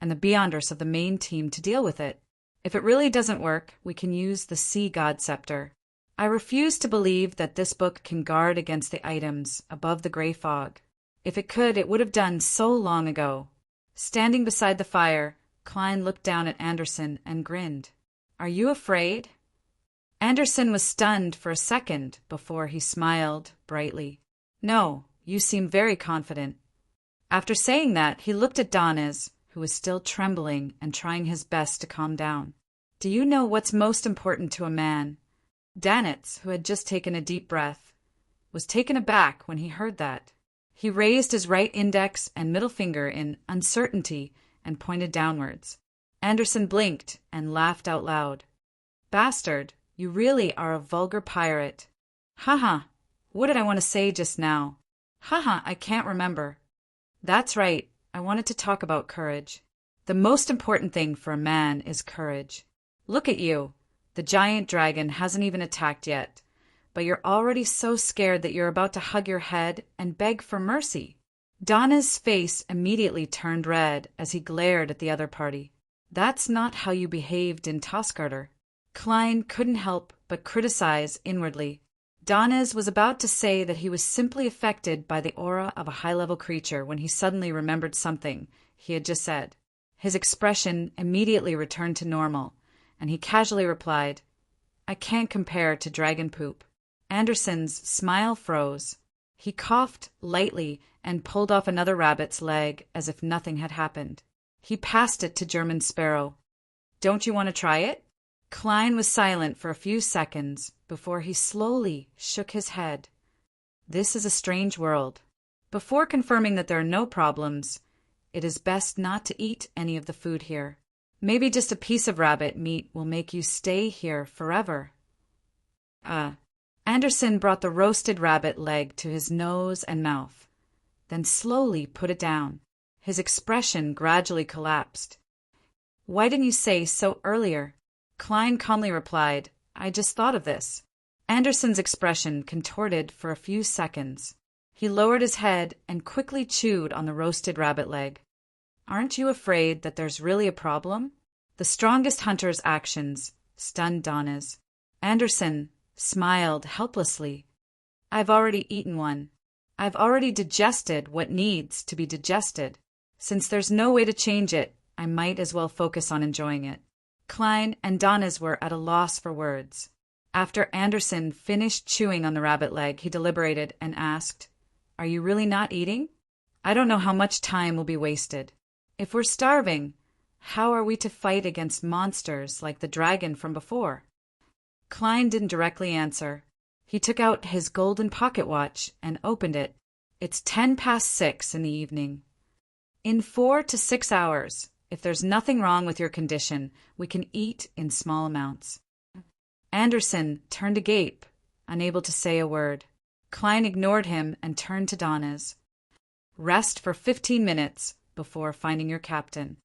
Speaker 1: and the Beyonders of the main team to deal with it. If it really doesn't work, we can use the Sea God Scepter. I refuse to believe that this book can guard against the items above the gray fog. If it could, it would have done so long ago. Standing beside the fire, Klein looked down at Anderson and grinned. "Are you afraid?" Anderson was stunned for a second before he smiled brightly. "No, you seem very confident." After saying that, he looked at Donnes, who was still trembling and trying his best to calm down. "Do you know what's most important to a man?" Danitz, who had just taken a deep breath, was taken aback when he heard that. He raised his right index and middle finger in uncertainty and pointed downwards. Anderson blinked and laughed out loud. "Bastard, you really are a vulgar pirate." "Haha, what did I want to say just now?" "Haha, I can't remember." "That's right, I wanted to talk about courage. The most important thing for a man is courage. Look at you. The giant dragon hasn't even attacked yet, but you're already so scared that you're about to hug your head and beg for mercy." Donna's face immediately turned red as he glared at the other party. "That's not how you behaved in Toscarter." Klein couldn't help but criticize inwardly. Donnes was about to say that he was simply affected by the aura of a high-level creature when he suddenly remembered something he had just said. His expression immediately returned to normal, and he casually replied, "I can't compare to dragon poop." Anderson's smile froze. He coughed lightly and pulled off another rabbit's leg as if nothing had happened. He passed it to German Sparrow. "Don't you want to try it?" Klein was silent for a few seconds before he slowly shook his head. "This is a strange world. Before confirming that there are no problems, it is best not to eat any of the food here. Maybe just a piece of rabbit meat will make you stay here forever." Anderson brought the roasted rabbit leg to his nose and mouth, then slowly put it down. His expression gradually collapsed. "Why didn't you say so earlier?" Klein calmly replied, "I just thought of this." Anderson's expression contorted for a few seconds. He lowered his head and quickly chewed on the roasted rabbit leg. "Aren't you afraid that there's really a problem?" The strongest hunter's actions stunned Donnes. Anderson smiled helplessly. "I've already eaten one. I've already digested what needs to be digested. Since there's no way to change it, I might as well focus on enjoying it. Klein and Donnez were at a loss for words. After Anderson finished chewing on the rabbit leg, he deliberated and asked, "Are you really not eating? I don't know how much time will be wasted. If we're starving, how are we to fight against monsters like the dragon from before?" Klein didn't directly answer. He took out his golden pocket watch and opened it. "It's 6:10 in the evening. In 4 to 6 hours, if there's nothing wrong with your condition, we can eat in small amounts." Anderson turned agape, unable to say a word. Klein ignored him and turned to Donnez. "Rest for 15 minutes before finding your captain."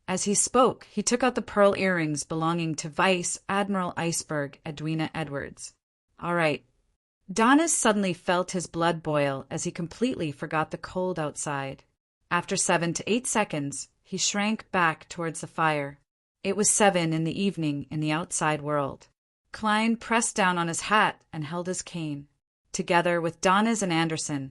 Speaker 1: As he spoke, he took out the pearl earrings belonging to Vice Admiral Iceberg Edwina Edwards. "All right." Donnez suddenly felt his blood boil as he completely forgot the cold outside. After 7 to 8 seconds, he shrank back towards the fire. It was 7 in the evening in the outside world. Klein pressed down on his hat and held his cane. Together with Donnez and Anderson,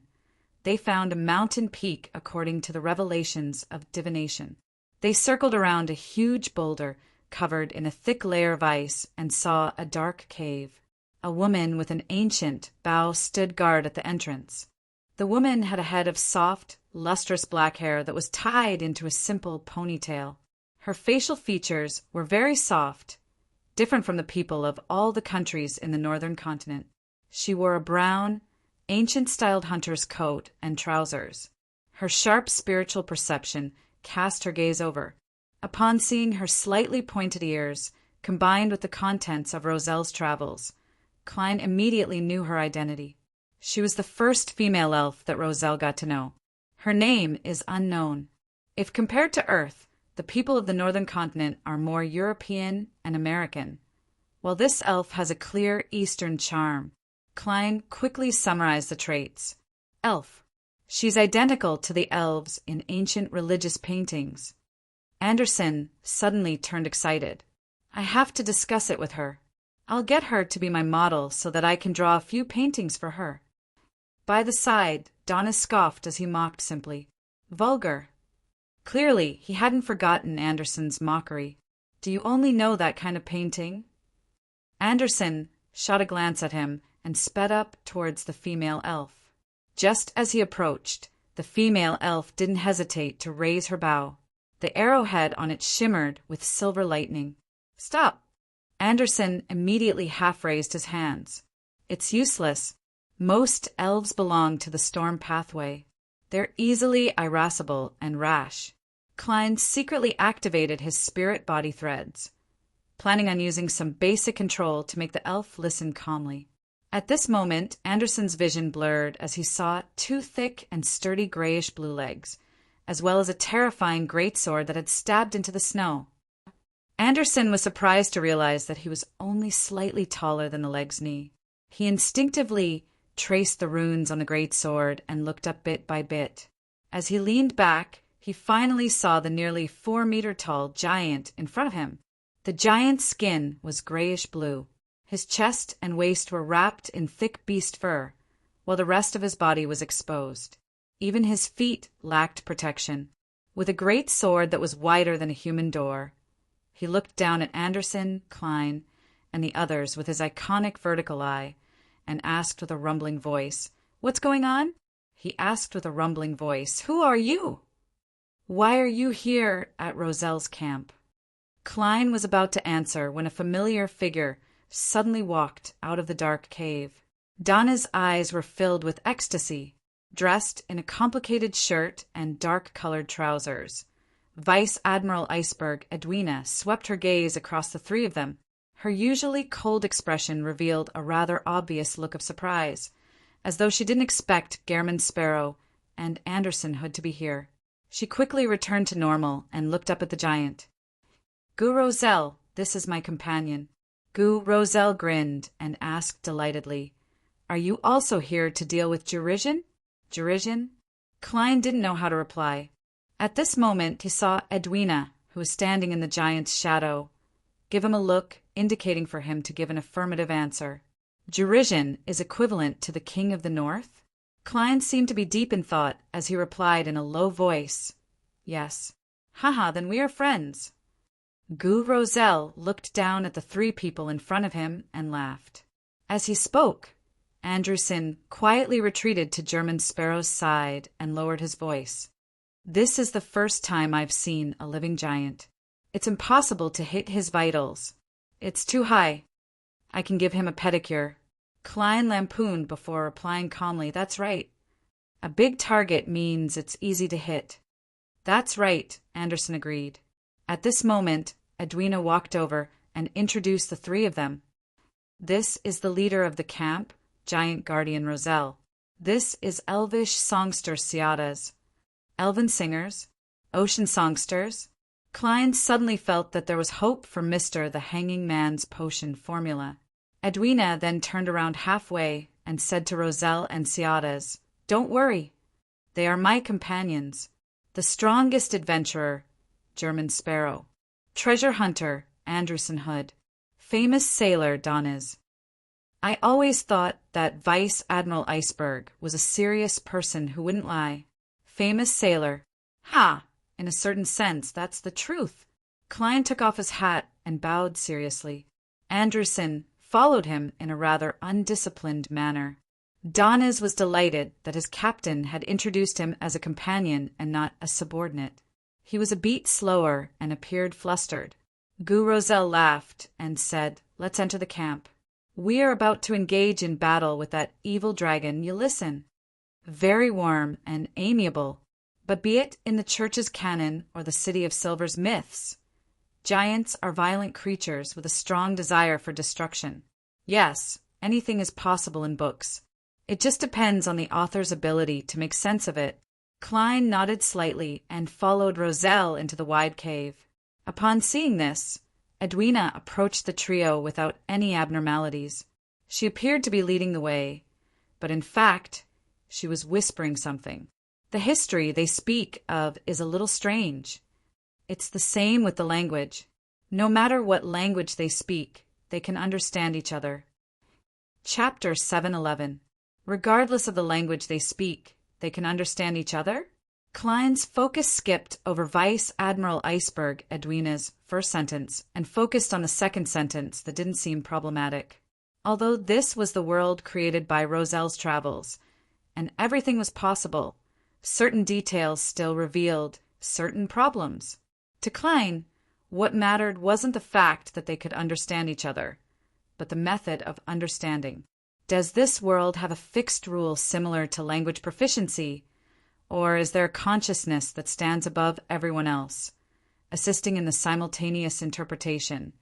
Speaker 1: they found a mountain peak according to the revelations of divination. They circled around a huge boulder covered in a thick layer of ice and saw a dark cave. A woman with an ancient bow stood guard at the entrance. The woman had a head of soft, lustrous black hair that was tied into a simple ponytail. Her facial features were very soft, different from the people of all the countries in the northern continent. She wore a brown, ancient-styled hunter's coat and trousers. Her sharp spiritual perception cast her gaze over. Upon seeing her slightly pointed ears, combined with the contents of Roselle's travels, Klein immediately knew her identity. She was the first female elf that Roselle got to know. Her name is unknown. If compared to Earth, the people of the northern continent are more European and American, while this elf has a clear Eastern charm. Klein quickly summarized the traits. Elf. She's identical to the elves in ancient religious paintings. Anderson suddenly turned excited. "I have to discuss it with her. I'll get her to be my model so that I can draw a few paintings for her." By the side, Donnez scoffed as he mocked simply. Vulgar. Clearly, he hadn't forgotten Anderson's mockery. "Do you only know that kind of painting?" Anderson shot a glance at him and sped up towards the female elf. Just as he approached, the female elf didn't hesitate to raise her bow. The arrowhead on it shimmered with silver lightning. "Stop!" Anderson immediately half-raised his hands. "It's useless. Most elves belong to the storm pathway. They're easily irascible and rash." Klein secretly activated his spirit body threads, planning on using some basic control to make the elf listen calmly. At this moment, Anderson's vision blurred as he saw 2 thick and sturdy grayish-blue legs, as well as a terrifying greatsword that had stabbed into the snow. Anderson was surprised to realize that he was only slightly taller than the leg's knee. He instinctively traced the runes on the greatsword and looked up bit by bit. As he leaned back, he finally saw the nearly 4-meter-tall giant in front of him. The giant's skin was grayish-blue. His chest and waist were wrapped in thick beast fur, while the rest of his body was exposed. Even his feet lacked protection. With a great sword that was wider than a human door, he looked down at Anderson, Klein, and the others with his iconic vertical eye, and asked with a rumbling voice, "What's going on?" He asked with a rumbling voice, "Who are you? Why are you here at Roselle's camp?" Klein was about to answer when a familiar figure suddenly walked out of the dark cave. Donna's eyes were filled with ecstasy. Dressed in a complicated shirt and dark-colored trousers, Vice Admiral Iceberg Edwina swept her gaze across the 3 of them. Her usually cold expression revealed a rather obvious look of surprise, as though she didn't expect Gehrman Sparrow and Anderson Hood to be here. She quickly returned to normal and looked up at the giant. "Gu Roselle, this is my companion." Gu Roselle grinned and asked delightedly, "Are you also here to deal with Jurigen?" Jurigen? Klein didn't know how to reply. At this moment, he saw Edwina, who was standing in the giant's shadow, give him a look indicating for him to give an affirmative answer. Jurigen is equivalent to the King of the North? Klein seemed to be deep in thought as he replied in a low voice, Yes. Haha, then we are friends. Gu Roselle looked down at the three people in front of him and laughed. As he spoke, Andrewson quietly retreated to German Sparrow's side and lowered his voice. This is the first time I've seen a living giant. It's impossible to hit his vitals. It's too high. I can give him a pedicure. Klein lampooned before replying calmly, That's right. A big target means it's easy to hit. That's right, Anderson agreed. At this moment, Edwina walked over and introduced the three of them. This is the leader of the camp, Giant Guardian Roselle. This is Elvish Songster Ciadas. Elven singers, ocean songsters. Klein suddenly felt that there was hope for Mr. the Hanging Man's potion formula. Edwina then turned around halfway and said to Roselle and Ciadas, Don't worry. They are my companions. The strongest adventurer, German Sparrow. Treasure hunter, Anderson Hood. Famous sailor, Donnes. I always thought that Vice Admiral Iceberg was a serious person who wouldn't lie. Famous sailor. Ha! In a certain sense, that's the truth. Klein took off his hat and bowed seriously. Anderson followed him in a rather undisciplined manner. Donnes was delighted that his captain had introduced him as a companion and not a subordinate. He was a beat slower and appeared flustered. Gu Roselle laughed and said, Let's enter the camp. We are about to engage in battle with that evil dragon, you listen. Very warm and amiable, but be it in the church's canon or the City of Silver's myths, giants are violent creatures with a strong desire for destruction. Yes, anything is possible in books. It just depends on the author's ability to make sense of it. Klein nodded slightly and followed Roselle into the wide cave. Upon seeing this, Edwina approached the trio without any abnormalities. She appeared to be leading the way, but in fact, she was whispering something. The history they speak of is a little strange. It's the same with the language. No matter what language they speak, they can understand each other. Chapter 711. Regardless of the language they speak, they can understand each other? Klein's focus skipped over Vice Admiral Iceberg, Edwina's first sentence, and focused on the second sentence that didn't seem problematic. Although this was the world created by Roselle's travels, and everything was possible, certain details still revealed certain problems. To Klein, what mattered wasn't the fact that they could understand each other, but the method of understanding. Does this world have a fixed rule similar to language proficiency, or is there a consciousness that stands above everyone else, assisting in the simultaneous interpretation,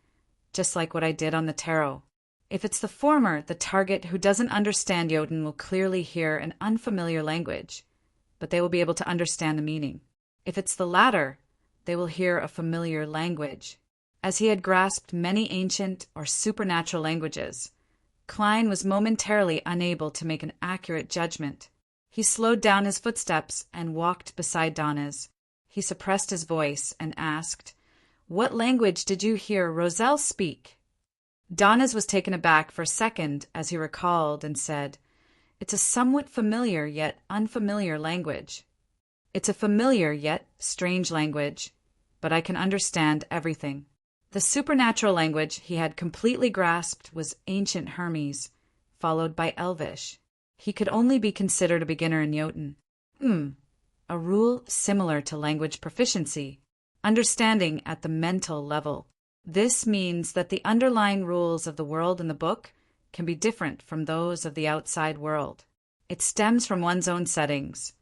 Speaker 1: just like what I did on the tarot? If it's the former, the target who doesn't understand Jotun will clearly hear an unfamiliar language, but they will be able to understand the meaning. If it's the latter, they will hear a familiar language. As he had grasped many ancient or supernatural languages, Klein was momentarily unable to make an accurate judgment. He slowed down his footsteps and walked beside Donnes. He suppressed his voice and asked, What language did you hear Roselle speak? Donnes was taken aback for a second as he recalled and said, It's a somewhat familiar yet unfamiliar language. It's a familiar yet strange language, but I can understand everything. The supernatural language he had completely grasped was ancient Hermes, followed by Elvish. He could only be considered a beginner in Jotun. A rule similar to language proficiency, understanding at the mental level. This means that the underlying rules of the world in the book can be different from those of the outside world. It stems from one's own settings,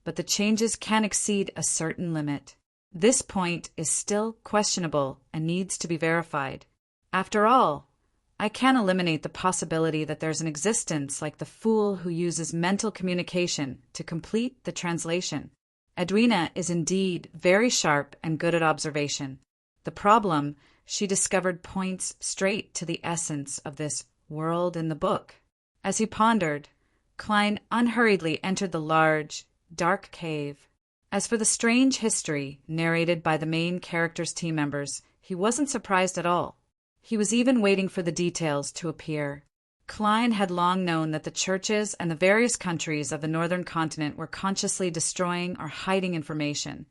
Speaker 1: but the changes can exceed a certain limit. This point is still questionable and needs to be verified. After all, I can't eliminate the possibility that there's an existence like the fool who uses mental communication to complete the translation. Edwina is indeed very sharp and good at observation. The problem, she discovered, points straight to the essence of this world in the book. As he pondered, Klein unhurriedly entered the large, dark cave. As for the strange history narrated by the main character's team members, he wasn't surprised at all. He was even waiting for the details to appear. Klein had long known that the churches and the various countries of the northern continent were consciously destroying or hiding information.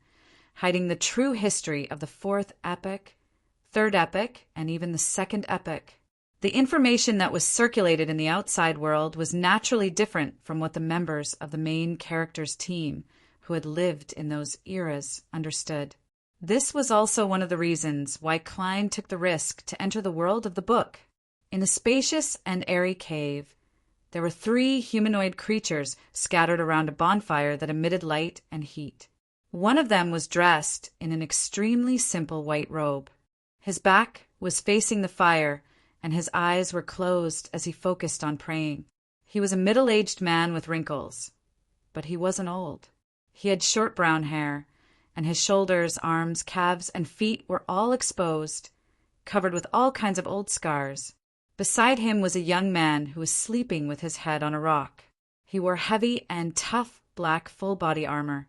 Speaker 1: hiding the true history of the fourth epic, third epic, and even the second epic. The information that was circulated in the outside world was naturally different from what the members of the main character's team, who had lived in those eras, understood. This was also one of the reasons why Klein took the risk to enter the world of the book. In a spacious and airy cave, there were 3 humanoid creatures scattered around a bonfire that emitted light and heat. One of them was dressed in an extremely simple white robe. His back was facing the fire, and his eyes were closed as he focused on praying. He was a middle-aged man with wrinkles, but he wasn't old. He had short brown hair, and his shoulders, arms, calves, and feet were all exposed, covered with all kinds of old scars. Beside him was a young man who was sleeping with his head on a rock. He wore heavy and tough black full-body armor,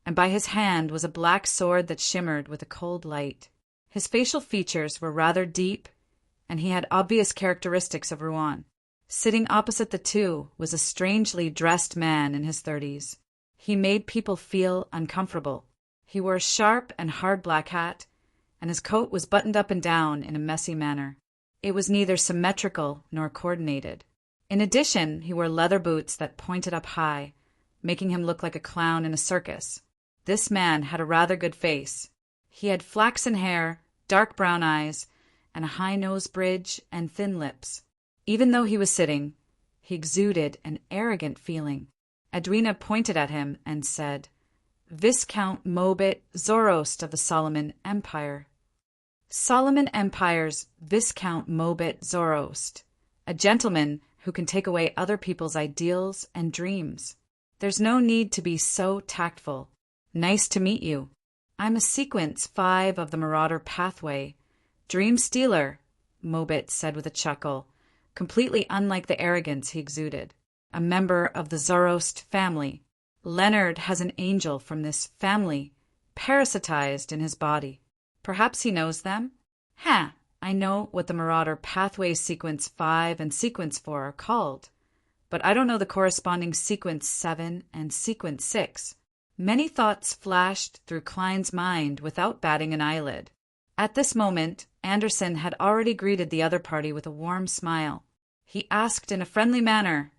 Speaker 1: and by his hand was a black sword that shimmered with a cold light. His facial features were rather deep, and he had obvious characteristics of Rouen. Sitting opposite the two was a strangely dressed man in his 30s. He made people feel uncomfortable. He wore a sharp and hard black hat, and his coat was buttoned up and down in a messy manner. It was neither symmetrical nor coordinated. In addition, he wore leather boots that pointed up high, making him look like a clown in a circus. This man had a rather good face. He had flaxen hair, dark brown eyes, and a high nose bridge and thin lips. Even though he was sitting, he exuded an arrogant feeling. Edwina pointed at him and said, "Viscount Mobit Zoroast of the Solomon Empire." Solomon Empire's Viscount Mobit Zoroast, a gentleman who can take away other people's ideals and dreams. There's no need to be so tactful. Nice to meet you. I'm a Sequence 5 of the Marauder Pathway. Dream Stealer, Mobit said with a chuckle, completely unlike the arrogance he exuded. A member of the Zoroast family. Leonard has an angel from this family, parasitized in his body. Perhaps he knows them? I know what the Marauder Pathway Sequence 5 and Sequence 4 are called, but I don't know the corresponding Sequence 7 and Sequence 6. Many thoughts flashed through Klein's mind without batting an eyelid. At this moment, Anderson had already greeted the other party with a warm smile. He asked in a friendly manner.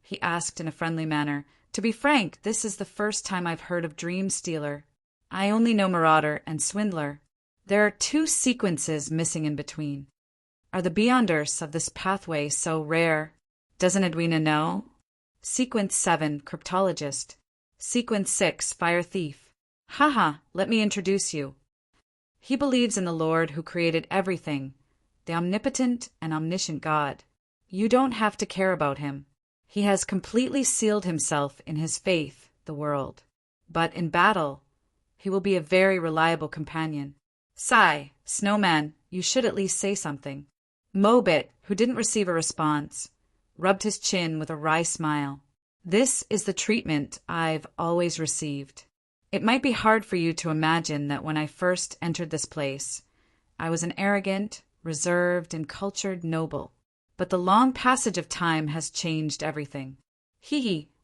Speaker 1: To be frank, this is the first time I've heard of Dream Stealer. I only know Marauder and Swindler. There are 2 sequences missing in between. Are the Beyonders of this pathway so rare? Doesn't Edwina know? Sequence 7, Cryptologist. Sequence 6, Fire Thief. Let me introduce you. He believes in the Lord who created everything, the omnipotent and omniscient God. You don't have to care about him. He has completely sealed himself in his faith, the world. But in battle, he will be a very reliable companion. Sigh, Snowman, you should at least say something. Mobit, who didn't receive a response, rubbed his chin with a wry smile. This is the treatment I've always received. It might be hard for you to imagine that when I first entered this place, I was an arrogant, reserved, and cultured noble. But the long passage of time has changed everything.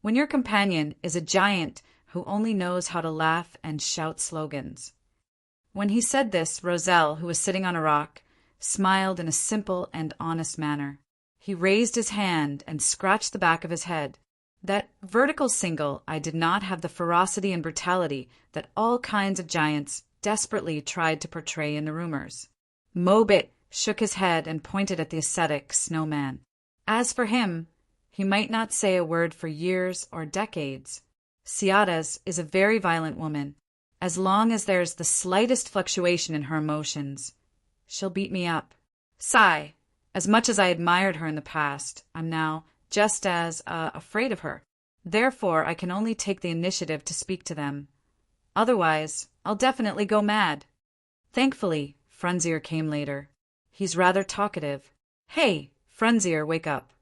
Speaker 1: When your companion is a giant who only knows how to laugh and shout slogans. When he said this, Roselle, who was sitting on a rock, smiled in a simple and honest manner. He raised his hand and scratched the back of his head. That vertical single eye did not have the ferocity and brutality that all kinds of giants desperately tried to portray in the rumors. Mobit shook his head and pointed at the ascetic Snowman. As for him, he might not say a word for years or decades. Ciadas is a very violent woman. As long as there's the slightest fluctuation in her emotions, she'll beat me up. Sigh, as much as I admired her in the past, I'm now just as afraid of her. Therefore, I can only take the initiative to speak to them. Otherwise, I'll definitely go mad. Thankfully, Frunzier came later. He's rather talkative. Hey, Frunzier, wake up.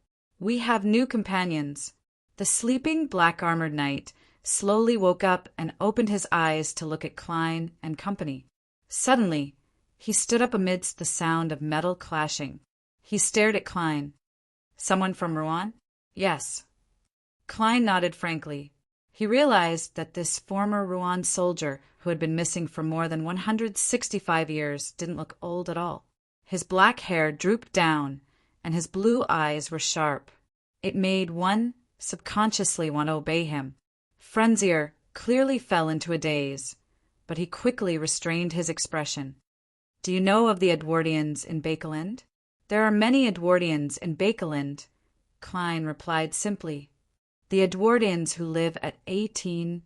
Speaker 1: We have new companions. The sleeping black-armored knight slowly woke up and opened his eyes to look at Klein and company. Suddenly, he stood up amidst the sound of metal clashing. He stared at Klein. Someone from Rouen? Yes. Klein nodded frankly. He realized that this former Rouen soldier who had been missing for more than 165 years didn't look old at all. His black hair drooped down, and his blue eyes were sharp. It made one subconsciously want to obey him. Frunzier clearly fell into a daze, but he quickly restrained his expression. Do you know of the Edwardians in Bakeland? There are many Edwardians in Bakeland, Klein replied simply. The Edwardians who live at 18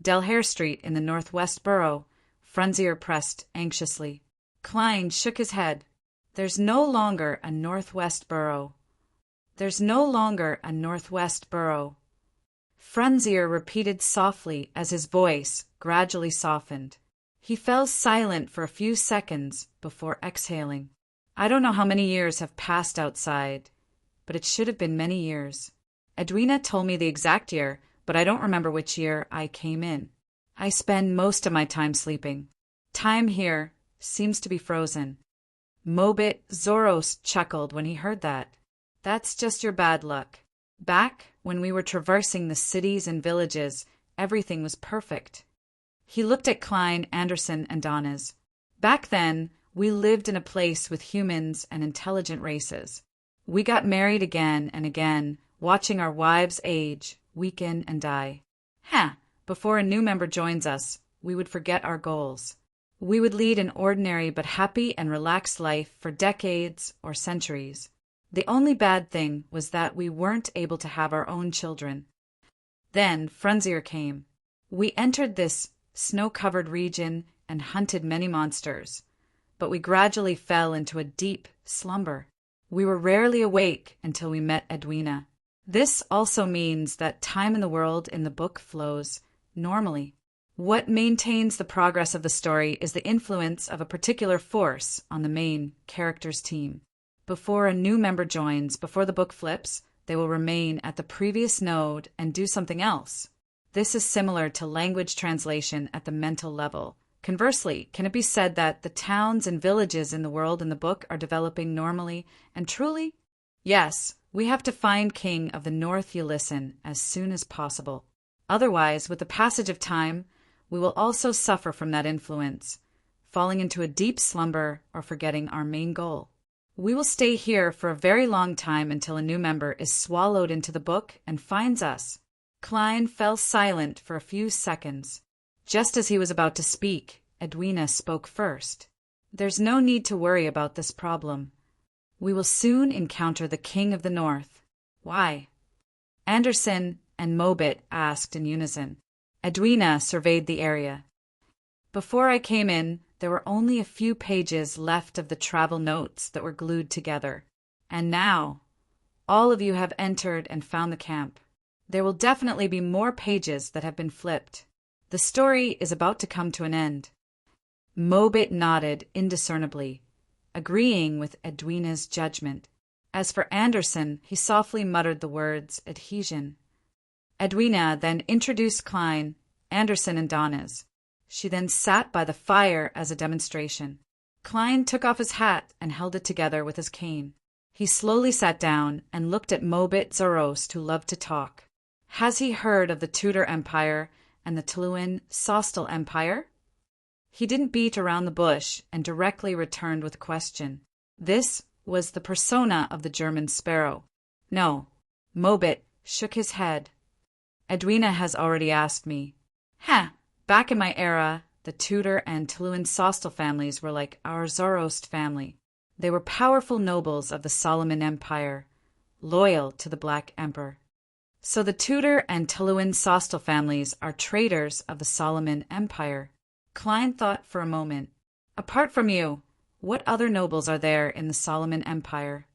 Speaker 1: Delhare Street in the Northwest Borough, Frunzier pressed anxiously. Klein shook his head. There's no longer a Northwest Borough. There's no longer a Northwest Borough. Frunzier repeated softly as his voice gradually softened. He fell silent for a few seconds before exhaling. I don't know how many years have passed outside, but it should have been many years. Edwina told me the exact year, but I don't remember which year I came in. I spend most of my time sleeping. Time here seems to be frozen. Mobit Zoros chuckled when he heard that. That's just your bad luck. Back when we were traversing the cities and villages, everything was perfect. He looked at Klein, Anderson, and Donnes. Back then, we lived in a place with humans and intelligent races. We got married again and again, watching our wives age, weaken, and die. Before a new member joins us, we would forget our goals. We would lead an ordinary but happy and relaxed life for decades or centuries. The only bad thing was that we weren't able to have our own children. Then Frunzier came. We entered this snow-covered region and hunted many monsters, but we gradually fell into a deep slumber. We were rarely awake until we met Edwina. This also means that time in the world in the book flows normally. What maintains the progress of the story is the influence of a particular force on the main character's team. Before a new member joins, before the book flips, they will remain at the previous node and do something else. This is similar to language translation at the mental level. Conversely, can it be said that the towns and villages in the world in the book are developing normally and truly? Yes, we have to find King of the North Ulyssin as soon as possible. Otherwise, with the passage of time, we will also suffer from that influence, falling into a deep slumber or forgetting our main goal. We will stay here for a very long time until a new member is swallowed into the book and finds us. Klein fell silent for a few seconds. Just as he was about to speak, Edwina spoke first. There's no need to worry about this problem. We will soon encounter the King of the North. Why? Anderson and Mobit asked in unison. Edwina surveyed the area. Before I came in, there were only a few pages left of the travel notes that were glued together. And now, all of you have entered and found the camp. There will definitely be more pages that have been flipped. The story is about to come to an end. Mobit nodded indiscernibly, agreeing with Edwina's judgment. As for Anderson, he softly muttered the words adhesion. Edwina then introduced Klein, Anderson, and Donnes. She then sat by the fire as a demonstration. Klein took off his hat and held it together with his cane. He slowly sat down and looked at Mobit Zorost, who loved to talk. Has he heard of the Tudor Empire and the Tluin Sostal Empire? He didn't beat around the bush and directly returned with a question. This was the persona of the German sparrow. No, Mobit shook his head. Edwina has already asked me. Back in my era, the Tudor and Tluin Sostal families were like our Zoroast family. They were powerful nobles of the Solomon Empire, loyal to the Black Emperor. So the Tudor and Tluin Sostal families are traitors of the Solomon Empire. Klein thought for a moment. Apart from you, what other nobles are there in the Solomon Empire?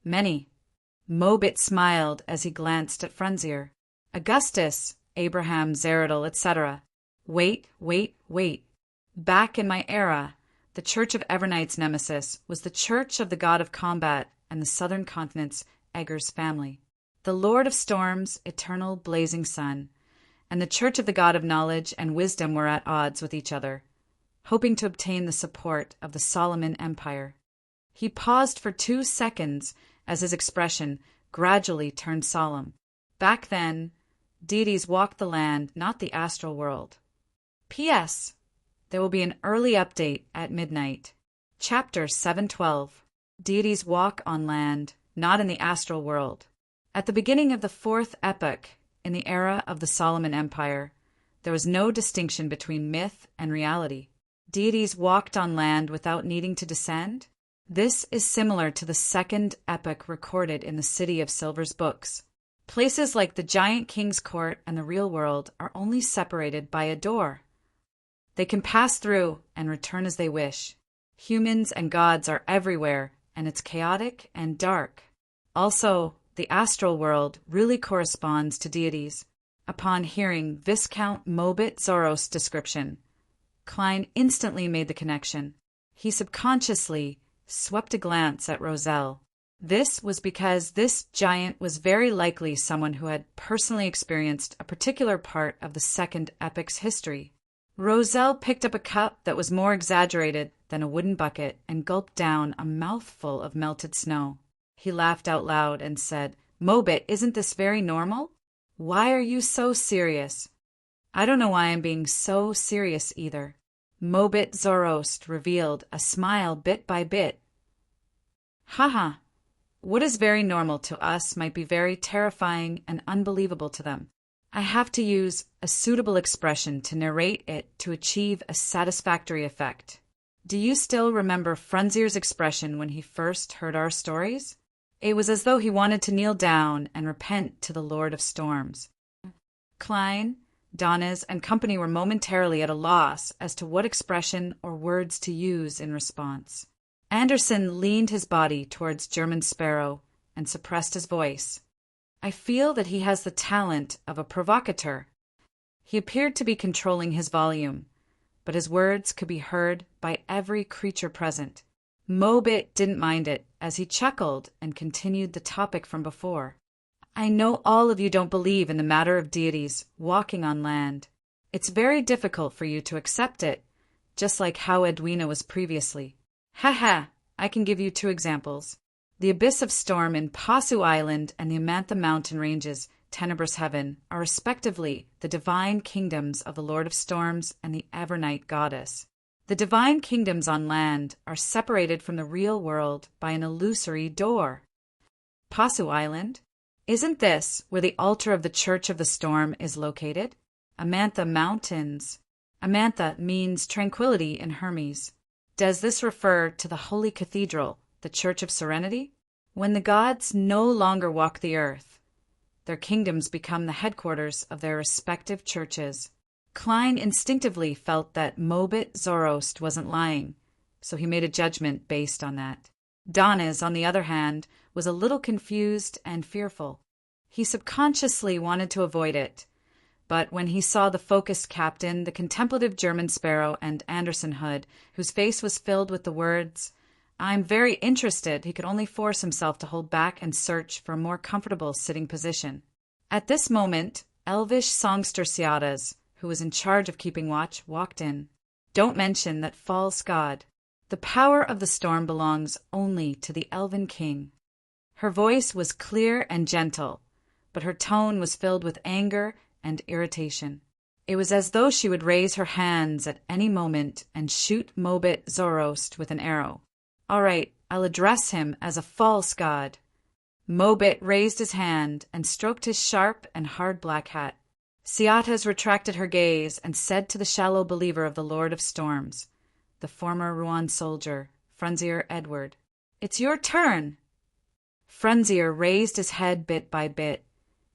Speaker 1: Many. Mobit smiled as he glanced at Frunzier. Augustus, Abraham, Zeradal, etc. Wait. Back in my era, the Church of Evernight's nemesis was the Church of the God of Combat and the Southern Continent's Egger's family. The Lord of Storms, eternal blazing sun, and the Church of the God of Knowledge and Wisdom were at odds with each other, hoping to obtain the support of the Solomon Empire. He paused for 2 seconds as his expression gradually turned solemn. Back then, Deities walk the land, not the astral world. P.S. There will be an early update at midnight. Chapter 712. Deities walk on land, not in the astral world. At the beginning of the fourth epoch, in the era of the Solomon Empire, there was no distinction between myth and reality. Deities walked on land without needing to descend. This is similar to the second epoch recorded in the City of Silver's books. Places like the giant king's court and the real world are only separated by a door. They can pass through and return as they wish. Humans and gods are everywhere, and it's chaotic and dark. Also, the astral world really corresponds to deities. Upon hearing Viscount Mobit Zoros's description, Klein instantly made the connection. He subconsciously swept a glance at Roselle. This was because this giant was very likely someone who had personally experienced a particular part of the second epoch's history. Roselle picked up a cup that was more exaggerated than a wooden bucket and gulped down a mouthful of melted snow. He laughed out loud and said, "Mobit, isn't this very normal? Why are you so serious?" "I don't know why I'm being so serious either." Mobit Zorost revealed a smile bit by bit. Haha, what is very normal to us might be very terrifying and unbelievable to them. I have to use a suitable expression to narrate it to achieve a satisfactory effect. Do you still remember Frunzier's expression when he first heard our stories? It was as though he wanted to kneel down and repent to the Lord of Storms. Klein, Donnes, and company were momentarily at a loss as to what expression or words to use in response. Anderson leaned his body towards German Sparrow and suppressed his voice. I feel that he has the talent of a provocateur. He appeared to be controlling his volume, but his words could be heard by every creature present. Mobit didn't mind it, as he chuckled and continued the topic from before. I know all of you don't believe in the matter of deities walking on land. It's very difficult for you to accept it, just like how Edwina was previously. Ha! I can give you 2 examples. The Abyss of Storm in Pasu Island and the Amantha Mountain Ranges, Tenebrous Heaven, are respectively the divine kingdoms of the Lord of Storms and the Evernight Goddess. The divine kingdoms on land are separated from the real world by an illusory door. Pasu Island? Isn't this where the altar of the Church of the Storm is located? Amantha Mountains. Amantha means tranquility in Hermes. Does this refer to the Holy Cathedral, the Church of Serenity? When the gods no longer walk the earth, their kingdoms become the headquarters of their respective churches. Klein instinctively felt that Mobit Zorost wasn't lying, so he made a judgment based on that. Donnes, on the other hand, was a little confused and fearful. He subconsciously wanted to avoid it, but when he saw the focused captain, the contemplative German Sparrow, and Anderson Hood, whose face was filled with the words, "I'm very interested," he could only force himself to hold back and search for a more comfortable sitting position. At this moment, elvish songster Ciadas, who was in charge of keeping watch, walked in. Don't mention that false god. The power of the storm belongs only to the elven king. Her voice was clear and gentle, but her tone was filled with anger and irritation. It was as though she would raise her hands at any moment and shoot Mobit Zorost with an arrow. All right, I'll address him as a false god. Mobit raised his hand and stroked his sharp and hard black hat. Ciatas retracted her gaze and said to the shallow believer of the Lord of Storms, the former Rouen soldier, Frunzier Edward, "It's your turn." Frunzier raised his head bit by bit,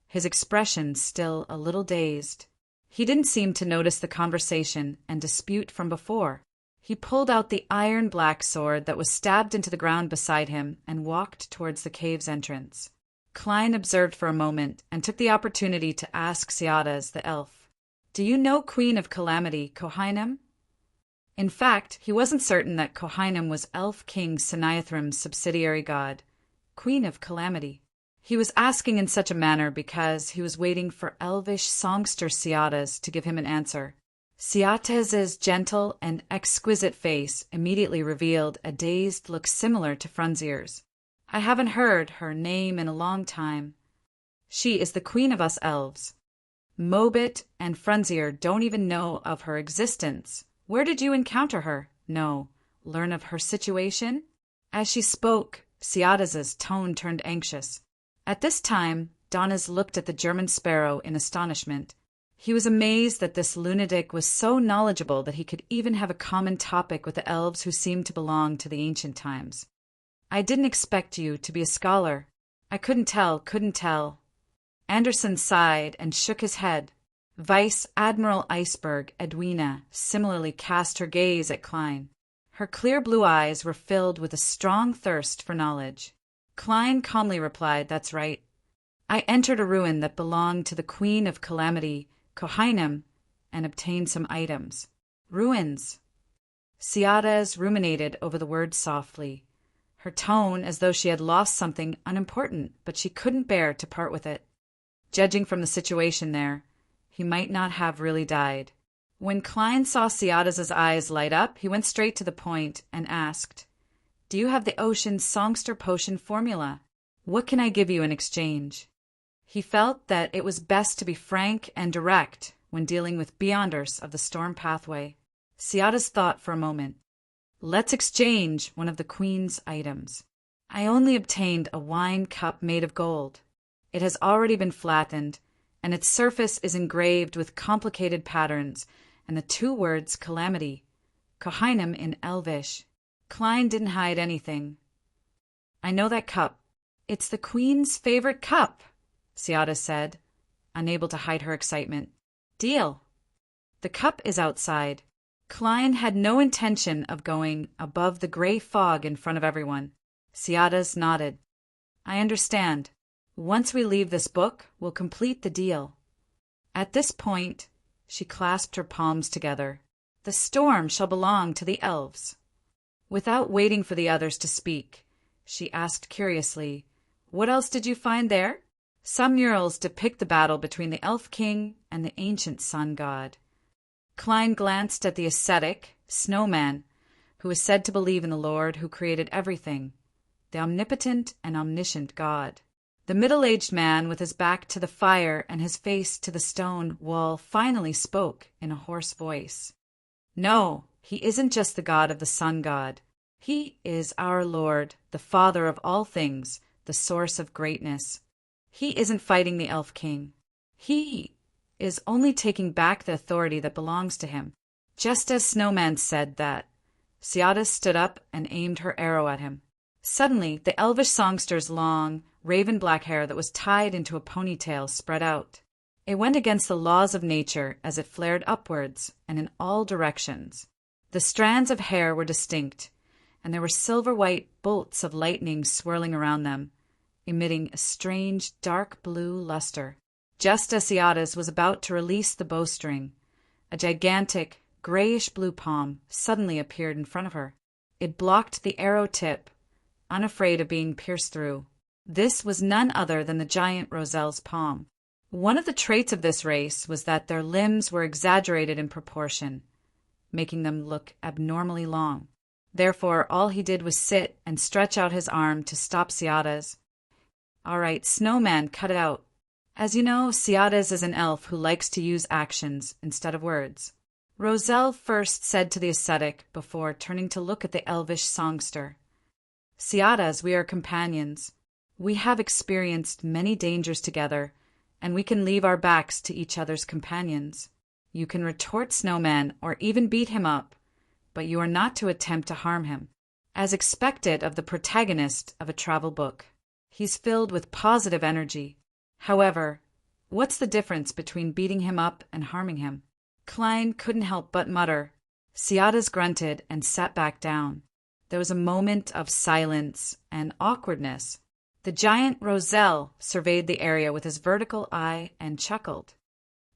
Speaker 1: his expression still a little dazed. He didn't seem to notice the conversation and dispute from before. He pulled out the iron black sword that was stabbed into the ground beside him and walked towards the cave's entrance. Klein observed for a moment and took the opportunity to ask Ciadas, the elf, "Do you know Queen of Calamity, Kohainem?" In fact, he wasn't certain that Kohainem was Elf King Seniathrim's subsidiary god, Queen of Calamity. He was asking in such a manner because he was waiting for elvish songster Ciatas to give him an answer. Ciatas's gentle and exquisite face immediately revealed a dazed look similar to Frunzier's. "I haven't heard her name in a long time. She is the queen of us elves." Mobit and Frunzier don't even know of her existence. Where did you encounter her? No. Learn of her situation? As she spoke, Ciadas's tone turned anxious. At this time, Donas looked at the German sparrow in astonishment. He was amazed that this lunatic was so knowledgeable that he could even have a common topic with the elves who seemed to belong to the ancient times. I didn't expect you to be a scholar. I couldn't tell. Anderson sighed and shook his head. Vice Admiral Iceberg Edwina similarly cast her gaze at Klein. Her clear blue eyes were filled with a strong thirst for knowledge. Klein calmly replied, "That's right. I entered a ruin that belonged to the Queen of Calamity, Kohainem, and obtained some items." Ruins. Ciadas ruminated over the word softly, her tone as though she had lost something unimportant, but she couldn't bear to part with it. Judging from the situation there, he might not have really died. When Klein saw Ciadas's eyes light up, he went straight to the point and asked, "Do you have the ocean's songster potion formula? What can I give you in exchange?" He felt that it was best to be frank and direct when dealing with Beyonders of the Storm Pathway. Ciadas thought for a moment. "Let's exchange one of the Queen's items. I only obtained a wine cup made of gold. It has already been flattened, and its surface is engraved with complicated patterns and the two words Calamity, Kohainem in Elvish." Klein didn't hide anything. "I know that cup. It's the Queen's favorite cup," Ciadas said, unable to hide her excitement. "Deal." "The cup is outside." Klein had no intention of going above the gray fog in front of everyone. Ciadas nodded. "I understand. Once we leave this book, we'll complete the deal." At this point, she clasped her palms together. "The storm shall belong to the elves." Without waiting for the others to speak, she asked curiously, "What else did you find there?" "Some murals depict the battle between the Elf King and the ancient sun god." Klein glanced at the ascetic, Snowman, who was said to believe in the Lord who created everything, the omnipotent and omniscient God. The middle-aged man, with his back to the fire and his face to the stone wall, finally spoke in a hoarse voice. "No, he isn't just the god of the sun god. He is our Lord, the Father of all things, the source of greatness. He isn't fighting the Elf King. He is only taking back the authority that belongs to him." Just as Snowman said that, Ciadas stood up and aimed her arrow at him. Suddenly, the elvish songster's long, raven-black hair that was tied into a ponytail spread out. It went against the laws of nature as it flared upwards and in all directions. The strands of hair were distinct, and there were silver-white bolts of lightning swirling around them, emitting a strange dark blue luster. Just as Ciadas was about to release the bowstring, a gigantic, grayish-blue palm suddenly appeared in front of her. It blocked the arrow tip, unafraid of being pierced through. This was none other than the giant Roselle's palm. One of the traits of this race was that their limbs were exaggerated in proportion, making them look abnormally long. Therefore, all he did was sit and stretch out his arm to stop Ciadas. "All right, Snowman, cut it out. As you know, Ciadas is an elf who likes to use actions instead of words," Roselle first said to the ascetic before turning to look at the elvish songster. "Ciadas, we are companions. We have experienced many dangers together, and we can leave our backs to each other's companions. You can retort Snowman or even beat him up, but you are not to attempt to harm him. As expected of the protagonist of a travel book, he's filled with positive energy. However, what's the difference between beating him up and harming him?" Klein couldn't help but mutter. Ciadas grunted and sat back down. There was a moment of silence and awkwardness. The giant Roselle surveyed the area with his vertical eye and chuckled.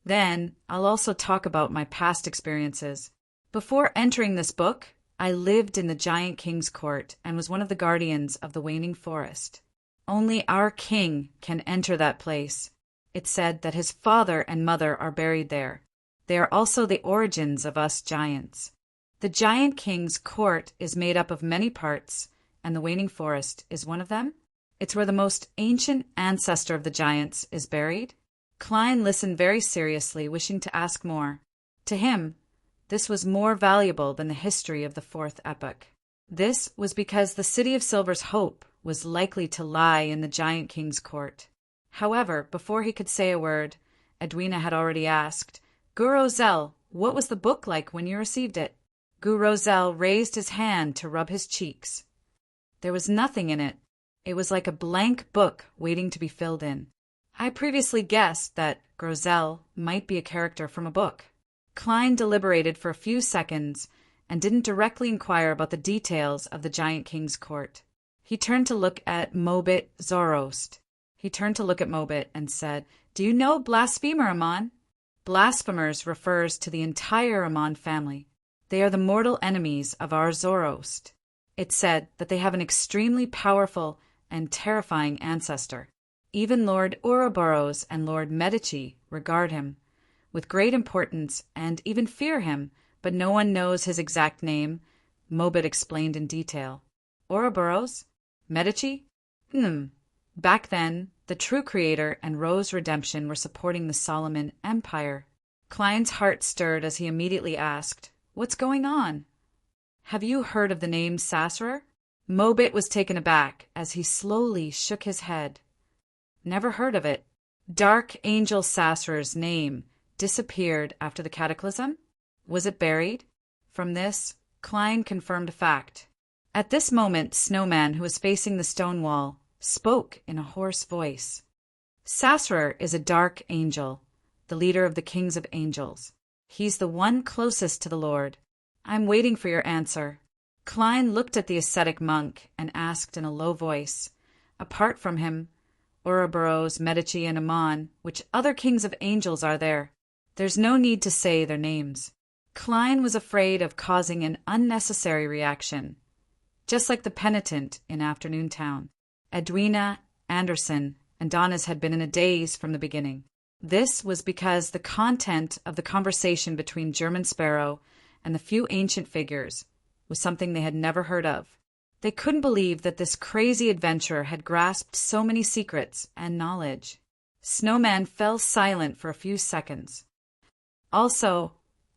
Speaker 1: "Then I'll also talk about my past experiences. Before entering this book, I lived in the Giant King's court and was one of the guardians of the Waning Forest. Only our king can enter that place. It's said that his father and mother are buried there. They are also the origins of us giants. The Giant King's court is made up of many parts, and the Waning Forest is one of them. It's where the most ancient ancestor of the giants is buried." Klein listened very seriously, wishing to ask more. To him, this was more valuable than the history of the fourth epoch. This was because the City of Silver's hope was likely to lie in the Giant King's court. However, before he could say a word, Edwina had already asked, "Gu-Rosel, what was the book like when you received it?" Gu-Rosel raised his hand to rub his cheeks. There was nothing in it. It was like a blank book waiting to be filled in. I previously guessed that Grosel might be a character from a book. Klein deliberated for a few seconds and didn't directly inquire about the details of the Giant King's court. He turned to look at Mobit Zoroast. And said, "Do you know Blasphemer Amon?" Blasphemers refers to the entire Amon family. They are the mortal enemies of our Zoroast. It said that they have an extremely powerful and terrifying ancestor. Even Lord Ouroboros and Lord Medici regard him with great importance and even fear him, but no one knows his exact name, Mobit explained in detail. Ouroboros? Medici? Back then, the true creator and Rose Redemption were supporting the Solomon Empire. Klein's heart stirred as he immediately asked, "What's going on?" "Have you heard of the name Sassurer?" Mobit was taken aback as he slowly shook his head. "Never heard of it. Dark Angel Sassurer's name disappeared after the cataclysm? Was it buried?" From this, Klein confirmed a fact. At this moment, Snowman, who was facing the stone wall, spoke in a hoarse voice. "Sassurer is a dark angel, the leader of the kings of angels. He's the one closest to the Lord. I'm waiting for your answer." Klein looked at the ascetic monk and asked in a low voice, "Apart from him, Ouroboros, Medici, and Amon, which other kings of angels are there?" "There's no need to say their names." Klein was afraid of causing an unnecessary reaction, just like the penitent in Afternoon Town. Edwina, Anderson, and Donna's had been in a daze from the beginning. This was because the content of the conversation between German Sparrow and the few ancient figures was something they had never heard of. They couldn't believe that this crazy adventurer had grasped so many secrets and knowledge. Snowman fell silent for a few seconds. Also,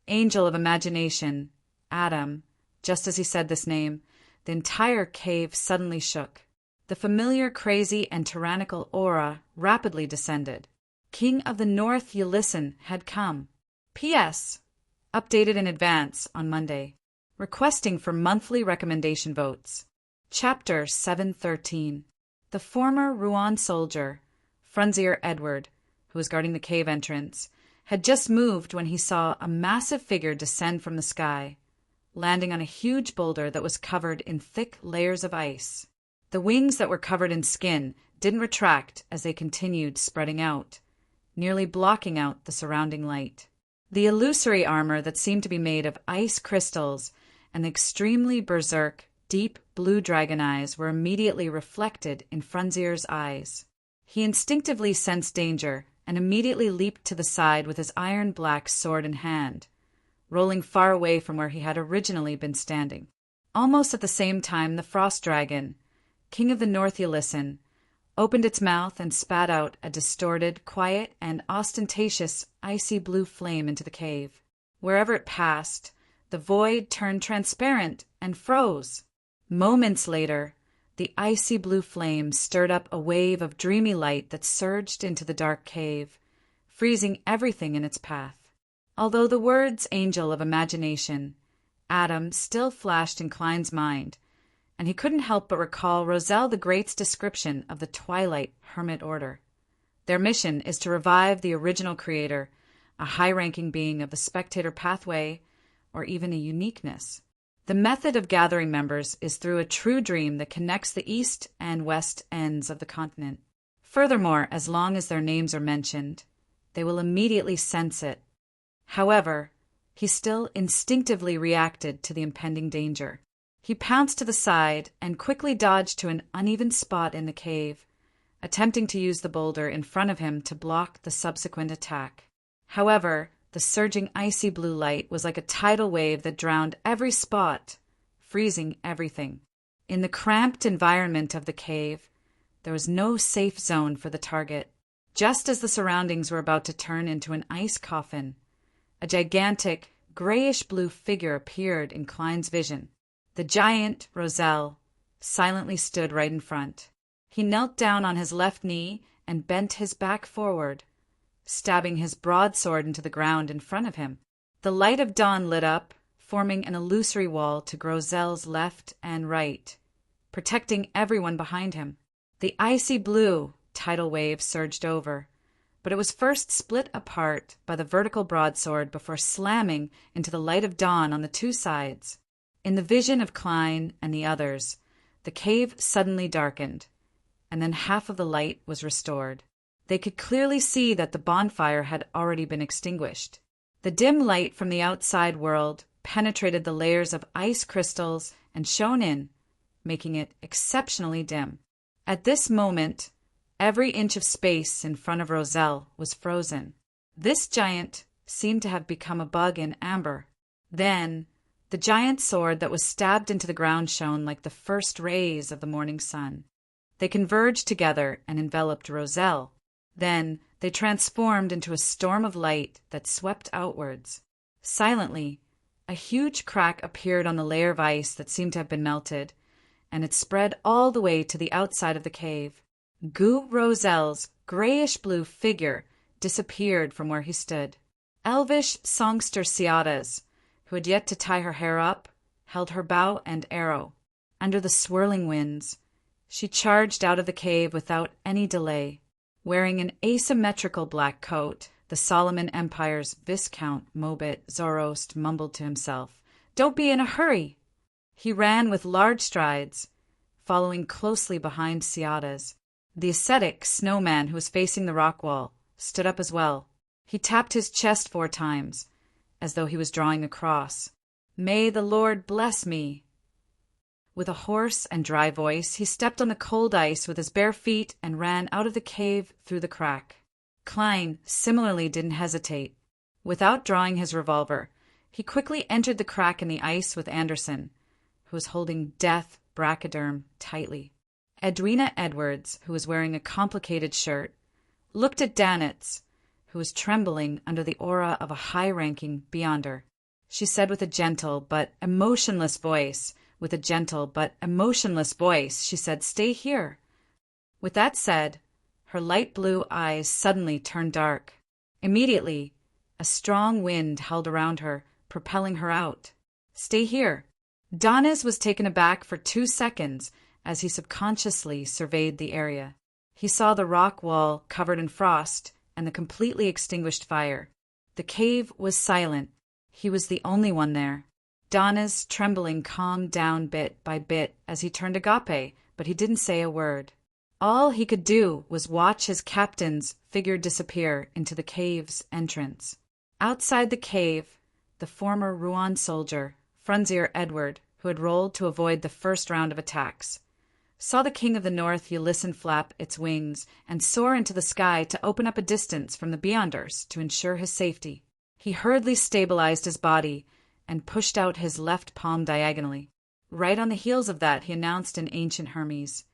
Speaker 1: Angel of Imagination, Adam, just as he said this name, the entire cave suddenly shook. The familiar crazy and tyrannical aura rapidly descended. King of the North Ylisson had come. P.S. Updated in advance on Monday. Requesting for monthly recommendation votes. Chapter 713. The former Rouen soldier, Frunzier Edward, who was guarding the cave entrance, had just moved when he saw a massive figure descend from the sky, landing on a huge boulder that was covered in thick layers of ice. The wings that were covered in skin didn't retract as they continued spreading out, nearly blocking out the surrounding light. The illusory armor that seemed to be made of ice crystals and the extremely berserk, deep blue dragon eyes were immediately reflected in Frunzier's eyes. He instinctively sensed danger and immediately leaped to the side with his iron-black sword in hand, rolling far away from where he had originally been standing. Almost at the same time, the frost dragon, King of the North Ylisson, opened its mouth and spat out a distorted, quiet, and ostentatious icy blue flame into the cave. Wherever it passed, the void turned transparent and froze. Moments later, the icy blue flame stirred up a wave of dreamy light that surged into the dark cave, freezing everything in its path. Although the words Angel of Imagination, Adam, still flashed in Klein's mind, and he couldn't help but recall Roselle the Great's description of the Twilight Hermit Order. Their mission is to revive the original creator, a high-ranking being of the spectator pathway, or even a uniqueness. The method of gathering members is through a true dream that connects the east and west ends of the continent. Furthermore, as long as their names are mentioned, they will immediately sense it. However, he still instinctively reacted to the impending danger. He pounced to the side and quickly dodged to an uneven spot in the cave, attempting to use the boulder in front of him to block the subsequent attack. However, the surging icy blue light was like a tidal wave that drowned every spot, freezing everything. In the cramped environment of the cave, there was no safe zone for the target. just as the surroundings were about to turn into an ice coffin. A gigantic, grayish-blue figure appeared in Klein's vision. The giant, Roselle, silently stood right in front. He knelt down on his left knee and bent his back forward, stabbing his broadsword into the ground in front of him. The light of dawn lit up, forming an illusory wall to Roselle's left and right, protecting everyone behind him. The icy blue tidal wave surged over, but it was first split apart by the vertical broadsword before slamming into the light of dawn on the two sides. In the vision of Klein and the others, the cave suddenly darkened, and then half of the light was restored. They could clearly see that the bonfire had already been extinguished. The dim light from the outside world penetrated the layers of ice crystals and shone in, making it exceptionally dim. At this moment, every inch of space in front of Roselle was frozen. This giant seemed to have become a bug in amber. Then, the giant sword that was stabbed into the ground shone like the first rays of the morning sun. They converged together and enveloped Roselle. Then, they transformed into a storm of light that swept outwards. Silently, a huge crack appeared on the layer of ice that seemed to have been melted, and it spread all the way to the outside of the cave. Gu Roselle's grayish-blue figure disappeared from where he stood. Elvish songster Ciadas, who had yet to tie her hair up, held her bow and arrow. Under the swirling winds, she charged out of the cave without any delay. Wearing an asymmetrical black coat, the Solomon Empire's Viscount Mobit Zoroast mumbled to himself, "Don't be in a hurry!" He ran with large strides, following closely behind Ciadas. The ascetic snowman who was facing the rock wall stood up as well. He tapped his chest 4 times, as though he was drawing a cross. "May the Lord bless me." With a hoarse and dry voice, he stepped on the cold ice with his bare feet and ran out of the cave through the crack. Klein similarly didn't hesitate. Without drawing his revolver, he quickly entered the crack in the ice with Anderson, who was holding Death Brachyderm tightly. Edwina Edwards, who was wearing a complicated shirt, looked at Danitz, who was trembling under the aura of a high-ranking Beyonder. She said with a gentle but emotionless voice, she said, "Stay here." With that said, her light blue eyes suddenly turned dark. Immediately, a strong wind held around her, propelling her out. "Stay here." Danitz was taken aback for 2 seconds as he subconsciously surveyed the area. He saw the rock wall covered in frost and the completely extinguished fire. The cave was silent. He was the only one there. Donna's trembling calmed down bit by bit as he turned agape, but he didn't say a word. All he could do was watch his captain's figure disappear into the cave's entrance. Outside the cave, the former Rouen soldier, Frunzier Edward, who had rolled to avoid the first round of attacks, saw the King of the North Ulyssin flap its wings and soar into the sky to open up a distance from the Beyonders to ensure his safety. He hurriedly stabilized his body and pushed out his left palm diagonally. Right on the heels of that, he announced in ancient Hermes,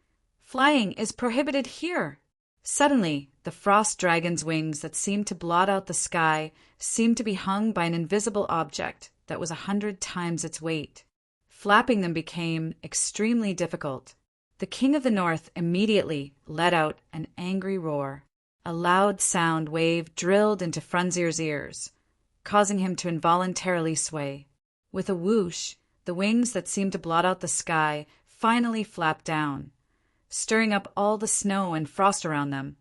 Speaker 1: "Flying is prohibited here." Suddenly, the frost dragon's wings that seemed to blot out the sky seemed to be hung by an invisible object that was 100 times its weight. Flapping them became extremely difficult. The King of the North immediately let out an angry roar. A loud sound wave drilled into Frunzier's ears, causing him to involuntarily sway. With a whoosh, the wings that seemed to blot out the sky finally flapped down, stirring up all the snow and frost around them,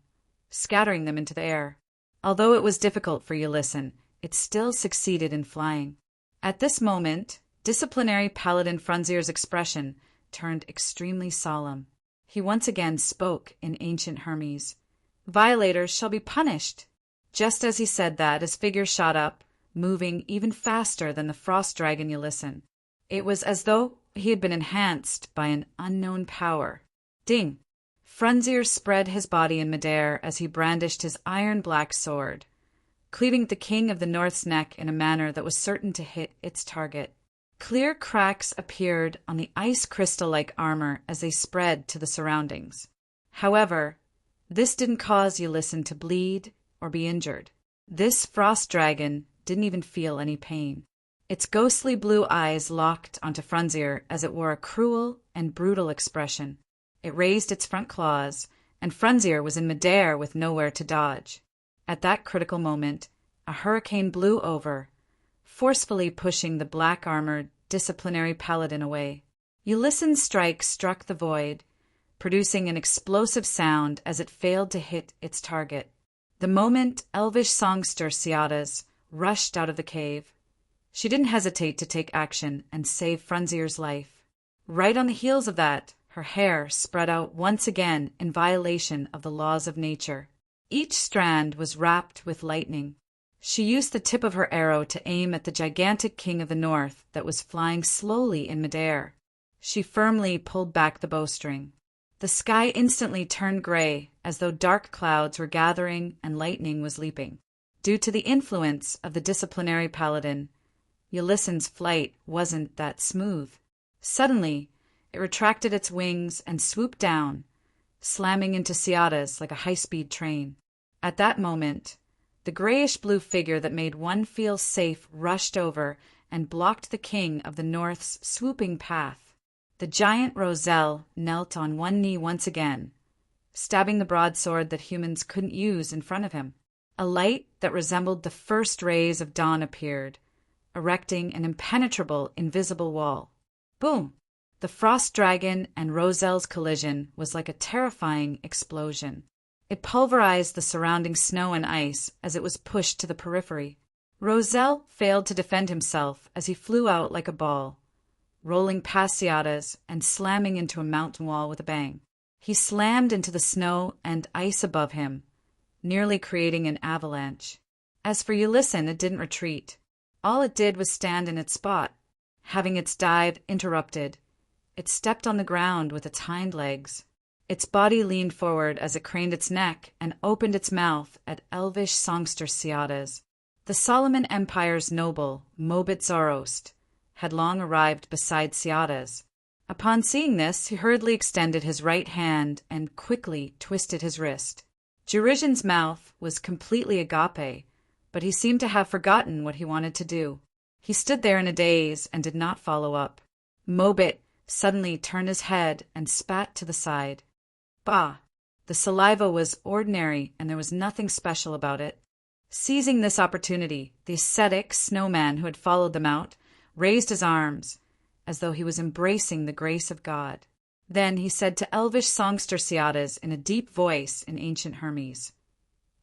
Speaker 1: scattering them into the air. Although it was difficult for Ulyssin, it still succeeded in flying. At this moment, disciplinary Paladin Frunzier's expression turned extremely solemn. He once again spoke in ancient Hermes. "Violators shall be punished." Just as he said that, his figure shot up, moving even faster than the frost dragon Ulyssin. It was as though he had been enhanced by an unknown power. Ding! Frunzier spread his body in midair as he brandished his iron-black sword, cleaving the King of the North's neck in a manner that was certain to hit its target. Clear cracks appeared on the ice crystal-like armor as they spread to the surroundings. However, This didn't cause Ulysses to bleed or be injured. This frost dragon didn't even feel any pain. Its ghostly blue eyes locked onto Frunzier as it wore a cruel and brutal expression. It raised its front claws, and Frunzier was in midair with nowhere to dodge. At that critical moment, a hurricane blew over, forcefully pushing the black-armored, disciplinary paladin away. Ulysses' strike struck the void, producing an explosive sound as it failed to hit its target. The moment elvish songster Ciadas rushed out of the cave, she didn't hesitate to take action and save Frunzier's life. Right on the heels of that, her hair spread out once again in violation of the laws of nature. Each strand was wrapped with lightning. She used the tip of her arrow to aim at the gigantic king of the north that was flying slowly in midair. She firmly pulled back the bowstring. The sky instantly turned gray, as though dark clouds were gathering and lightning was leaping. Due to the influence of the disciplinary paladin, Ulysses' flight wasn't that smooth. Suddenly, it retracted its wings and swooped down, slamming into Ciadas like a high-speed train. At that moment, the grayish-blue figure that made one feel safe rushed over and blocked the king of the north's swooping path. The giant Roselle knelt on one knee once again, stabbing the broadsword that humans couldn't use in front of him. A light that resembled the first rays of dawn appeared, erecting an impenetrable, invisible wall. Boom! The frost dragon and Roselle's collision was like a terrifying explosion. It pulverized the surrounding snow and ice as it was pushed to the periphery. Roselle failed to defend himself as he flew out like a ball, rolling past Ciadas and slamming into a mountain wall with a bang. He slammed into the snow and ice above him, nearly creating an avalanche. As for Ulysses, it didn't retreat. All it did was stand in its spot, having its dive interrupted. It stepped on the ground with its hind legs. Its body leaned forward as it craned its neck and opened its mouth at elvish songster Ciadas. The Solomon Empire's noble, Mobit Zoroast, had long arrived beside Ciadas. Upon seeing this, he hurriedly extended his right hand and quickly twisted his wrist. Jurigen's mouth was completely agape, but he seemed to have forgotten what he wanted to do. He stood there in a daze and did not follow up. Mobit suddenly turned his head and spat to the side. Bah! The saliva was ordinary and there was nothing special about it. Seizing this opportunity, the ascetic snowman who had followed them out raised his arms, as though he was embracing the grace of God. Then he said to elvish songster Ciadas in a deep voice in ancient Hermes,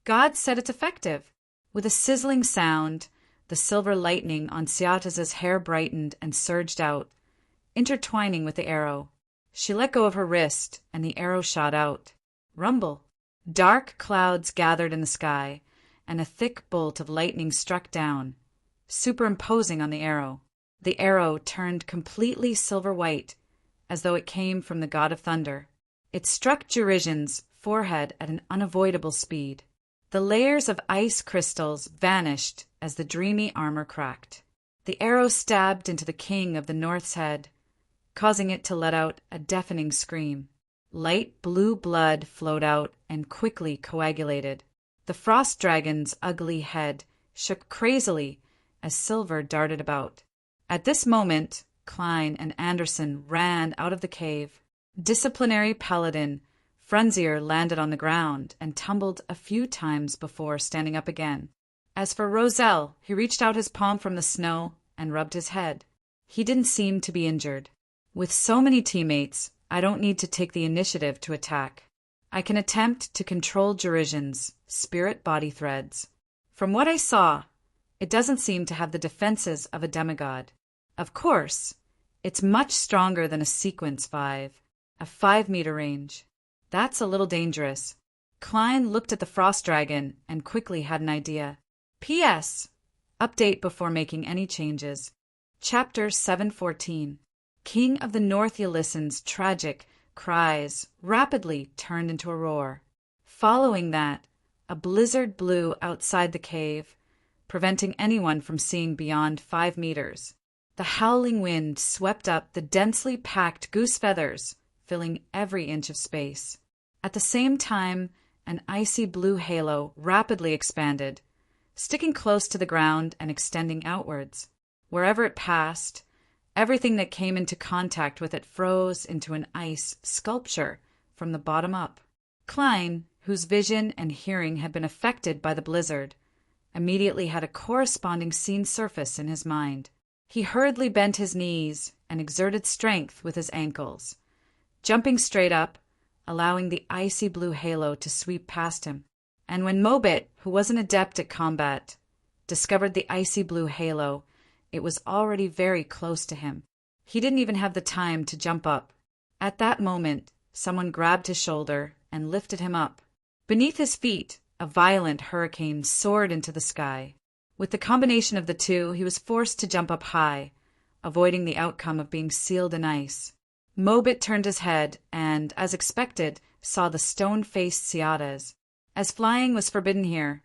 Speaker 1: "God said it's effective." With a sizzling sound, the silver lightning on Ciadas' hair brightened and surged out, intertwining with the arrow. She let go of her wrist, and the arrow shot out. Rumble! Dark clouds gathered in the sky, and a thick bolt of lightning struck down, superimposing on the arrow. The arrow turned completely silver-white, as though it came from the god of thunder. It struck Jurigen's forehead at an unavoidable speed. The layers of ice crystals vanished as the dreamy armor cracked. The arrow stabbed into the king of the north's head, causing it to let out a deafening scream. Light blue blood flowed out and quickly coagulated. The frost dragon's ugly head shook crazily as silver darted about. At this moment, Klein and Anderson ran out of the cave. Disciplinary paladin Frunzier landed on the ground and tumbled a few times before standing up again. As for Roselle, he reached out his palm from the snow and rubbed his head. He didn't seem to be injured. With so many teammates, I don't need to take the initiative to attack. I can attempt to control Jurigen's spirit body threads. From what I saw, it doesn't seem to have the defenses of a demigod. Of course, it's much stronger than a sequence 5, a 5-meter range. That's a little dangerous. Klein looked at the frost dragon and quickly had an idea. P.S. Update before making any changes. Chapter 714. King of the North Ulysses' tragic cries rapidly turned into a roar. Following that, a blizzard blew outside the cave, preventing anyone from seeing beyond 5 meters. The howling wind swept up the densely packed goose feathers, filling every inch of space. At the same time, an icy blue halo rapidly expanded, sticking close to the ground and extending outwards. Wherever it passed, everything that came into contact with it froze into an ice sculpture from the bottom up. Klein, whose vision and hearing had been affected by the blizzard, immediately had a corresponding scene surface in his mind. He hurriedly bent his knees and exerted strength with his ankles, jumping straight up, allowing the icy blue halo to sweep past him. And when Mobit, who was an adept at combat, discovered the icy blue halo, it was already very close to him. He didn't even have the time to jump up. At that moment, someone grabbed his shoulder and lifted him up. Beneath his feet, a violent hurricane soared into the sky. With the combination of the two, he was forced to jump up high, avoiding the outcome of being sealed in ice. Mobit turned his head and, as expected, saw the stone-faced Ciadas. As flying was forbidden here,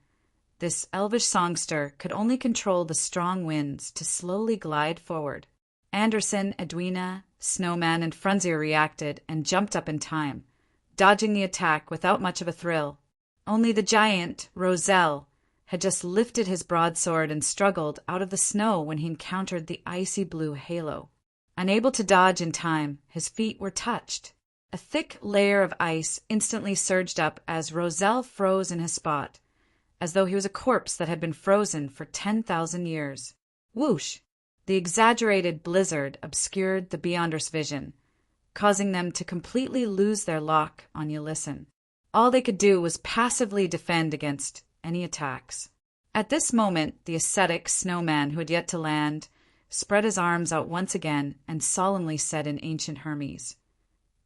Speaker 1: this elvish songster could only control the strong winds to slowly glide forward. Anderson, Edwina, Snowman, and Frunzier reacted and jumped up in time, dodging the attack without much of a thrill. Only the giant, Roselle, had just lifted his broadsword and struggled out of the snow when he encountered the icy blue halo. Unable to dodge in time, his feet were touched. A thick layer of ice instantly surged up as Roselle froze in his spot, as though he was a corpse that had been frozen for 10,000 years. Whoosh! The exaggerated blizzard obscured the Beyonders' vision, causing them to completely lose their lock on Ulyssin. All they could do was passively defend against any attacks. At this moment, the ascetic Snowman, who had yet to land, spread his arms out once again and solemnly said in ancient Hermes,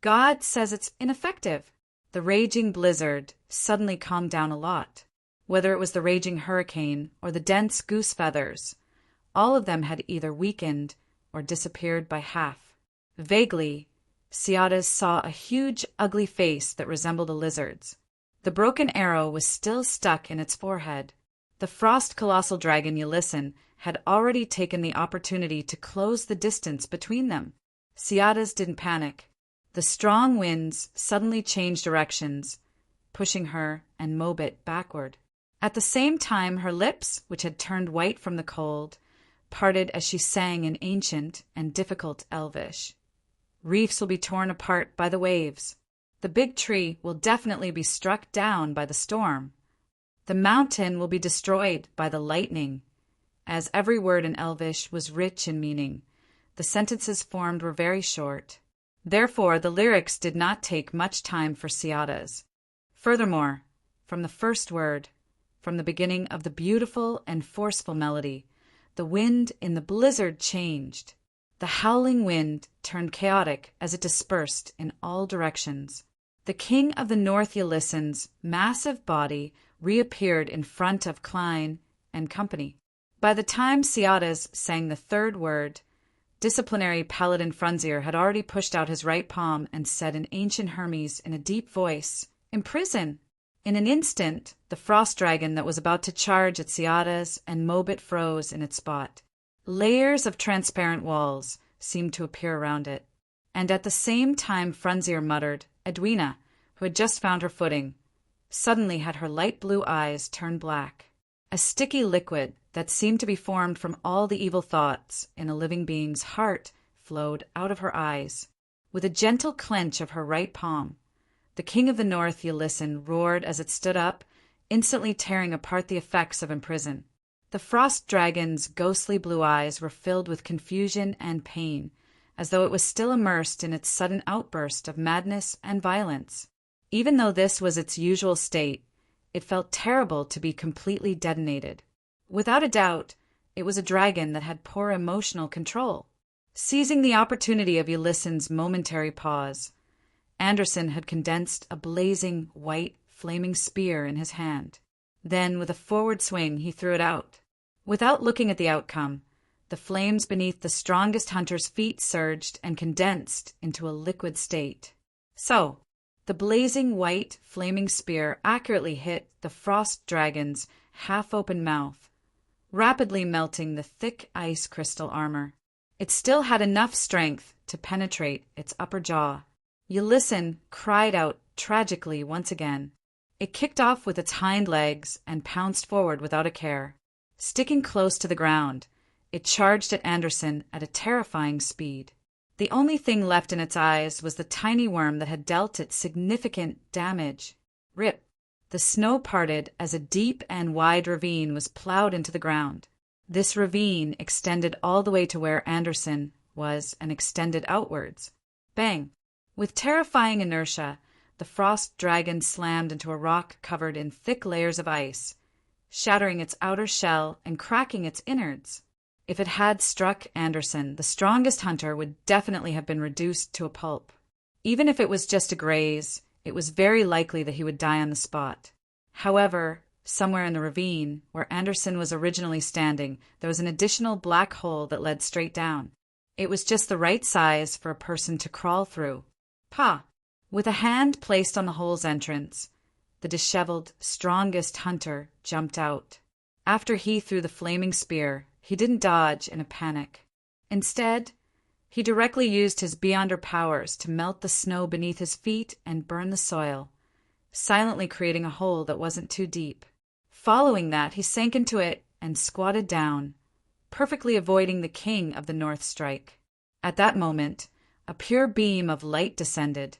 Speaker 1: "God says it's ineffective." The raging blizzard suddenly calmed down a lot. Whether it was the raging hurricane or the dense goose feathers, all of them had either weakened or disappeared by half. Vaguely, Ciadas saw a huge, ugly face that resembled a lizard's. The broken arrow was still stuck in its forehead. The frost colossal dragon Ulyssin had already taken the opportunity to close the distance between them. Ciadas didn't panic. The strong winds suddenly changed directions, pushing her and Mobit backward. At the same time, her lips, which had turned white from the cold, parted as she sang in ancient and difficult Elvish. "Reefs will be torn apart by the waves. The big tree will definitely be struck down by the storm. The mountain will be destroyed by the lightning." As every word in Elvish was rich in meaning, the sentences formed were very short. Therefore, the lyrics did not take much time for Ciadas. Furthermore, from the first word, from the beginning of the beautiful and forceful melody, the wind in the blizzard changed. The howling wind turned chaotic as it dispersed in all directions. The king of the North Ulyssin's massive body reappeared in front of Klein and company. By the time Ciadas sang the third word, disciplinary paladin Frunzier had already pushed out his right palm and said in ancient Hermes in a deep voice, "Imprison!" In an instant, the frost dragon that was about to charge at Ciadas and Mobit froze in its spot. Layers of transparent walls seemed to appear around it. And at the same time Frunzier muttered, Edwina, who had just found her footing, suddenly had her light blue eyes turn black. A sticky liquid that seemed to be formed from all the evil thoughts in a living being's heart flowed out of her eyes. With a gentle clench of her right palm, the king of the North Ulyssin roared as it stood up, instantly tearing apart the effects of imprison. The frost dragon's ghostly blue eyes were filled with confusion and pain, as though it was still immersed in its sudden outburst of madness and violence. Even though this was its usual state, it felt terrible to be completely detonated. Without a doubt, it was a dragon that had poor emotional control. Seizing the opportunity of Ulyssin's momentary pause, Anderson had condensed a blazing, white, flaming spear in his hand. Then, with a forward swing, he threw it out. Without looking at the outcome, the flames beneath the strongest hunter's feet surged and condensed into a liquid state. So, the blazing white, flaming spear accurately hit the frost dragon's half-open mouth, rapidly melting the thick ice crystal armor. It still had enough strength to penetrate its upper jaw. Ulyssin cried out tragically once again. It kicked off with its hind legs and pounced forward without a care. Sticking close to the ground, it charged at Anderson at a terrifying speed. The only thing left in its eyes was the tiny worm that had dealt it significant damage. Rip! The snow parted as a deep and wide ravine was plowed into the ground. This ravine extended all the way to where Anderson was and extended outwards. Bang! With terrifying inertia, the frost dragon slammed into a rock covered in thick layers of ice, shattering its outer shell and cracking its innards. If it had struck Anderson, the strongest hunter would definitely have been reduced to a pulp. Even if it was just a graze, it was very likely that he would die on the spot. However, somewhere in the ravine, where Anderson was originally standing, there was an additional black hole that led straight down. It was just the right size for a person to crawl through. Pah! With a hand placed on the hole's entrance, the disheveled, strongest hunter jumped out. After he threw the flaming spear, he didn't dodge in a panic. Instead, he directly used his Beyonder powers to melt the snow beneath his feet and burn the soil, silently creating a hole that wasn't too deep. Following that, he sank into it and squatted down, perfectly avoiding the king of the North strike. At that moment, a pure beam of light descended,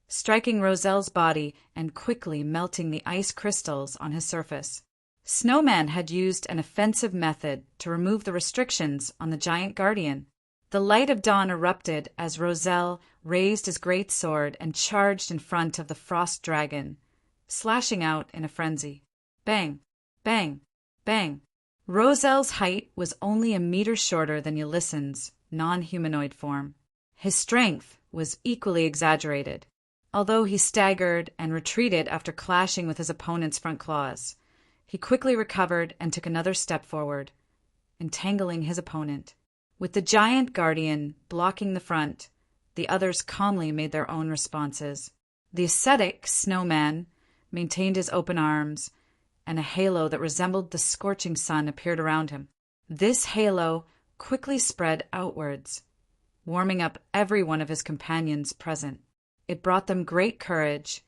Speaker 1: striking Roselle's body and quickly melting the ice crystals on his surface. Snowman had used an offensive method to remove the restrictions on the giant guardian. The light of dawn erupted as Roselle raised his great sword and charged in front of the frost dragon, slashing out in a frenzy. Bang! Bang! Bang! Roselle's height was only a meter shorter than Ulysses's non-humanoid form. His strength was equally exaggerated, although he staggered and retreated after clashing with his opponent's front claws. He quickly recovered and took another step forward, entangling his opponent. With the giant guardian blocking the front, the others calmly made their own responses. The ascetic snowman maintained his open arms, and a halo that resembled the scorching sun appeared around him. This halo quickly spread outwards, warming up every one of his companions present. It brought them great courage,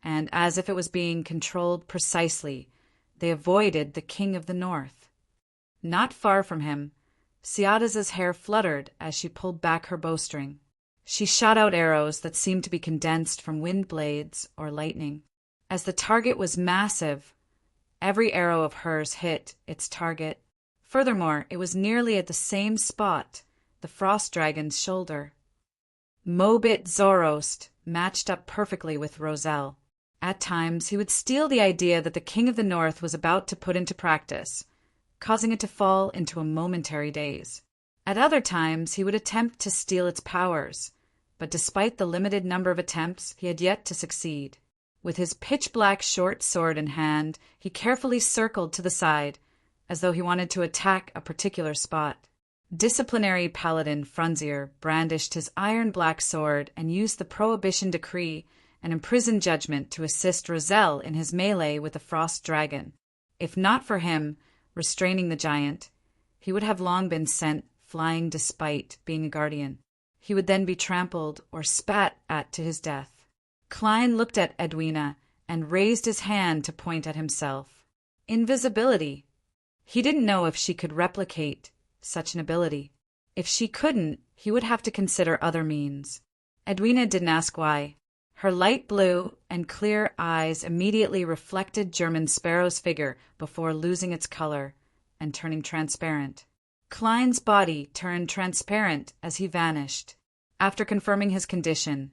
Speaker 1: and as if it was being controlled precisely, they avoided the king of the north. Not far from him, Ciadas's hair fluttered as she pulled back her bowstring. She shot out arrows that seemed to be condensed from wind blades or lightning. As the target was massive, every arrow of hers hit its target. Furthermore, it was nearly at the same spot, the frost dragon's shoulder. Mobit Zorost matched up perfectly with Roselle. At times, he would steal the idea that the king of the north was about to put into practice, causing it to fall into a momentary daze. At other times, he would attempt to steal its powers, but despite the limited number of attempts, he had yet to succeed. With his pitch-black short sword in hand, he carefully circled to the side, as though he wanted to attack a particular spot. Disciplinary paladin Frunzier brandished his iron-black sword and used the prohibition decree and imprisoned judgment to assist Roselle in his melee with the frost dragon. If not for him restraining the giant, he would have long been sent flying despite being a guardian. He would then be trampled or spat at to his death. Klein looked at Edwina and raised his hand to point at himself. Invisibility. He didn't know if she could replicate such an ability. If she couldn't, he would have to consider other means. Edwina didn't ask why. Her light blue and clear eyes immediately reflected German Sparrow's figure before losing its color and turning transparent. Klein's body turned transparent as he vanished. After confirming his condition,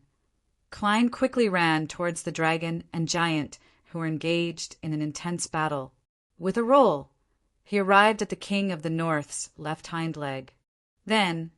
Speaker 1: Klein quickly ran towards the dragon and giant who were engaged in an intense battle. With a roll, he arrived at the king of the north's left hind leg. Then,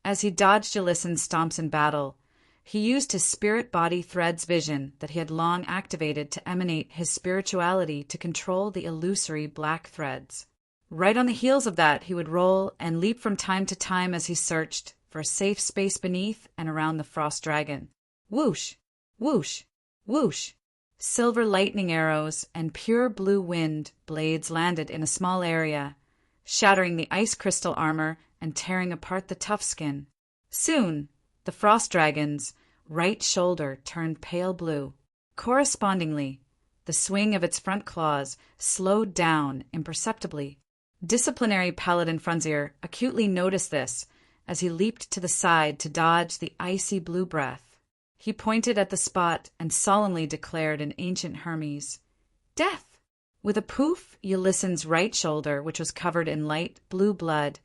Speaker 1: as he dodged Ulysses' stomps in battle, he used his spirit body thread's vision that he had long activated to emanate his spirituality to control the illusory black threads. Right on the heels of that, he would roll and leap from time to time as he searched for a safe space beneath and around the frost dragon. Whoosh! Whoosh! Whoosh! Silver lightning arrows and pure blue wind blades landed in a small area, shattering the ice crystal armor and tearing apart the tough skin. Soon, the frost dragon's right shoulder turned pale blue. Correspondingly, the The swing of its front claws slowed down imperceptibly. Disciplinary Paladin Frunzier acutely noticed this as he leaped to the side to dodge the icy blue breath. He pointed at the spot and solemnly declared in ancient Hermes, "Death!" With a poof, Ulyssen's right shoulder, which was covered in light blue blood,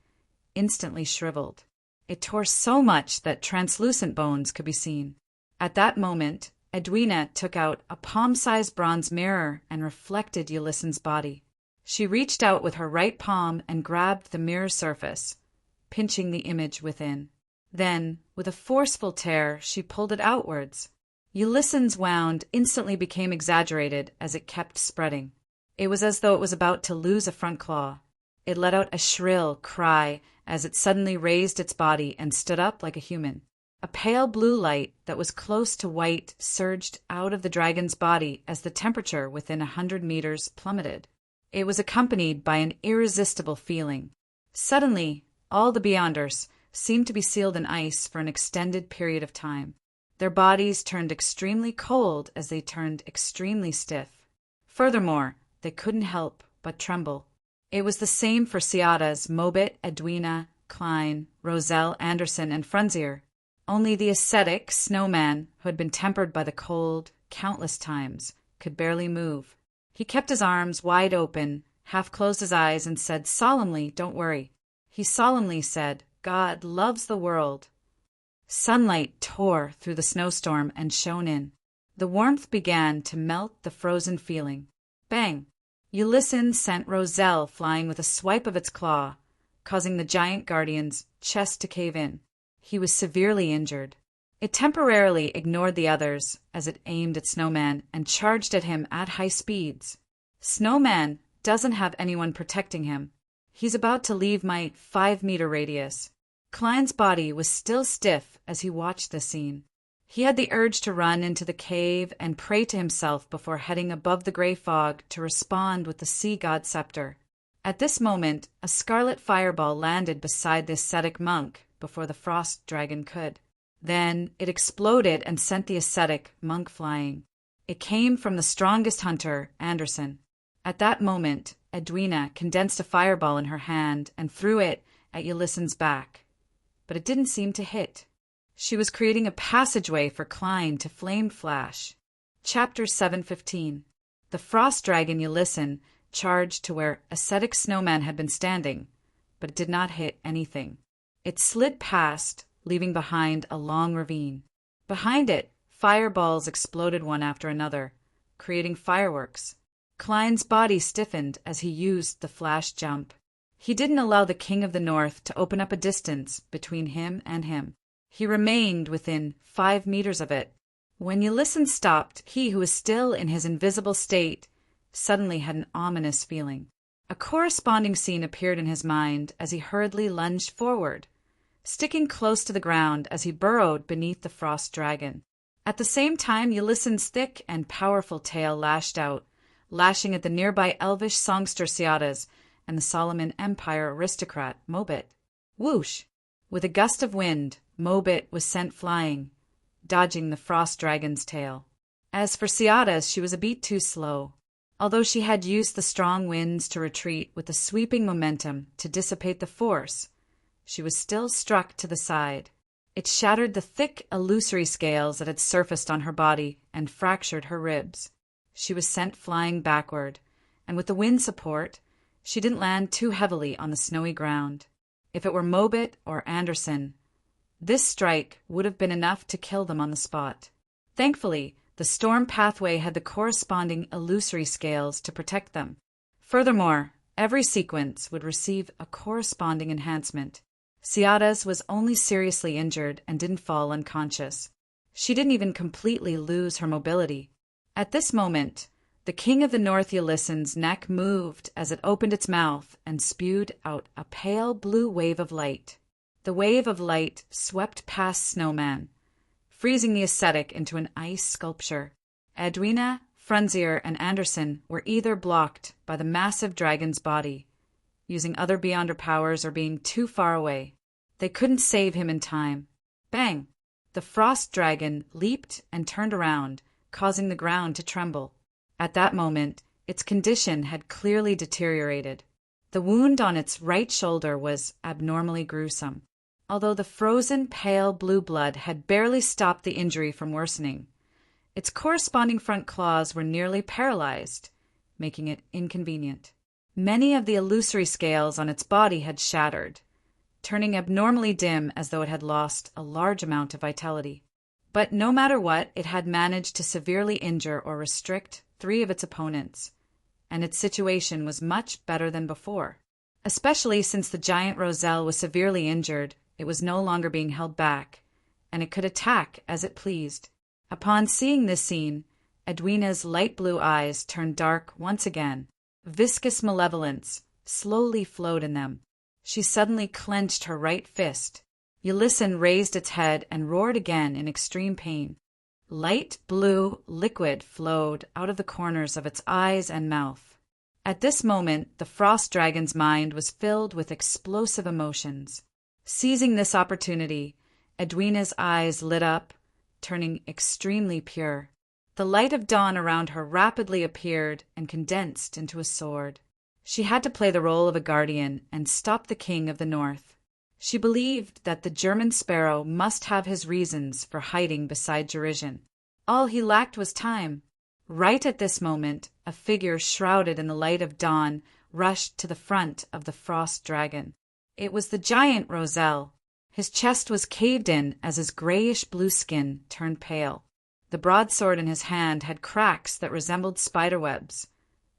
Speaker 1: instantly shriveled. It tore so much that translucent bones could be seen. At that moment, Edwina took out a palm-sized bronze mirror and reflected Ulyssen's body. She reached out with her right palm and grabbed the mirror surface, pinching the image within. Then, with a forceful tear, she pulled it outwards. Ulyssen's wound instantly became exaggerated as it kept spreading. It was as though it was about to lose a front claw. It let out a shrill cry as it suddenly raised its body and stood up like a human. A pale blue light that was close to white surged out of the dragon's body as the temperature within 100 meters plummeted. It was accompanied by an irresistible feeling. Suddenly, all the Beyonders seemed to be sealed in ice for an extended period of time. Their bodies turned extremely cold as they turned extremely stiff. Furthermore, they couldn't help but tremble. It was the same for Ciadas, Mobit, Edwina, Klein, Roselle, Anderson, and Frunzier. Only the ascetic snowman, who had been tempered by the cold countless times, could barely move. He kept his arms wide open, half closed his eyes, and said solemnly, "Don't worry." He solemnly said, "God loves the world." Sunlight tore through the snowstorm and shone in. The warmth began to melt the frozen feeling. Bang! Ulyssen sent Roselle flying with a swipe of its claw, causing the giant guardian's chest to cave in. He was severely injured. It temporarily ignored the others as it aimed at Snowman and charged at him at high speeds. Snowman doesn't have anyone protecting him. He's about to leave my 5-meter radius. Klein's body was still stiff as he watched the scene. He had the urge to run into the cave and pray to himself before heading above the gray fog to respond with the sea god scepter. At this moment, a scarlet fireball landed beside the ascetic monk before the frost dragon could. Then it exploded and sent the ascetic monk flying. It came from the strongest hunter, Anderson. At that moment, Edwina condensed a fireball in her hand and threw it at Ulyssen's back. But it didn't seem to hit. She was creating a passageway for Klein to flame flash. Chapter 715. The frost dragon Ulyssen charged to where ascetic snowman had been standing, but it did not hit anything. It slid past, leaving behind a long ravine. Behind it, fireballs exploded one after another, creating fireworks. Klein's body stiffened as he used the flash jump. He didn't allow the King of the North to open up a distance between him and him. He remained within 5 meters of it. When Ulyssen stopped, he who was still in his invisible state suddenly had an ominous feeling. A corresponding scene appeared in his mind as he hurriedly lunged forward, sticking close to the ground as he burrowed beneath the frost dragon. At the same time, Ulyssen's thick and powerful tail lashed out, lashing at the nearby elvish songster Ciadas and the Solomon Empire aristocrat Mobit. Whoosh! With a gust of wind, Mobit was sent flying, dodging the frost dragon's tail. As for Ciadas, she was a beat too slow. Although she had used the strong winds to retreat with a sweeping momentum to dissipate the force, she was still struck to the side. It shattered the thick, illusory scales that had surfaced on her body and fractured her ribs. She was sent flying backward, and with the wind support, she didn't land too heavily on the snowy ground. If it were Mobit or Anderson, this strike would have been enough to kill them on the spot. Thankfully, the storm pathway had the corresponding illusory scales to protect them. Furthermore, every sequence would receive a corresponding enhancement. Ciadas was only seriously injured and didn't fall unconscious. She didn't even completely lose her mobility. At this moment, the King of the North Ulyssen's neck moved as it opened its mouth and spewed out a pale blue wave of light. The wave of light swept past Snowman, freezing the ascetic into an ice sculpture. Edwina, Frunzier, and Anderson were either blocked by the massive dragon's body, using other Beyonder powers, or being too far away. They couldn't save him in time. Bang! The frost dragon leaped and turned around, causing the ground to tremble. At that moment, its condition had clearly deteriorated. The wound on its right shoulder was abnormally gruesome, although the frozen, pale blue blood had barely stopped the injury from worsening. Its corresponding front claws were nearly paralyzed, making it inconvenient. Many of the illusory scales on its body had shattered, turning abnormally dim as though it had lost a large amount of vitality. But no matter what, it had managed to severely injure or restrict 3 of its opponents, and its situation was much better than before. Especially since the giant Roselle was severely injured, it was no longer being held back, and it could attack as it pleased. Upon seeing this scene, Edwina's light blue eyes turned dark once again. Viscous malevolence slowly flowed in them. She suddenly clenched her right fist. Ulyssin raised its head and roared again in extreme pain. Light blue liquid flowed out of the corners of its eyes and mouth. At this moment, the frost dragon's mind was filled with explosive emotions. Seizing this opportunity, Edwina's eyes lit up, turning extremely pure. The light of dawn around her rapidly appeared and condensed into a sword. She had to play the role of a guardian and stop the king of the north. She believed that the German sparrow must have his reasons for hiding beside Jurigen. All he lacked was time. Right at this moment, a figure shrouded in the light of dawn rushed to the front of the frost dragon. It was the giant Roselle. His chest was caved in as his grayish-blue skin turned pale. The broadsword in his hand had cracks that resembled spiderwebs,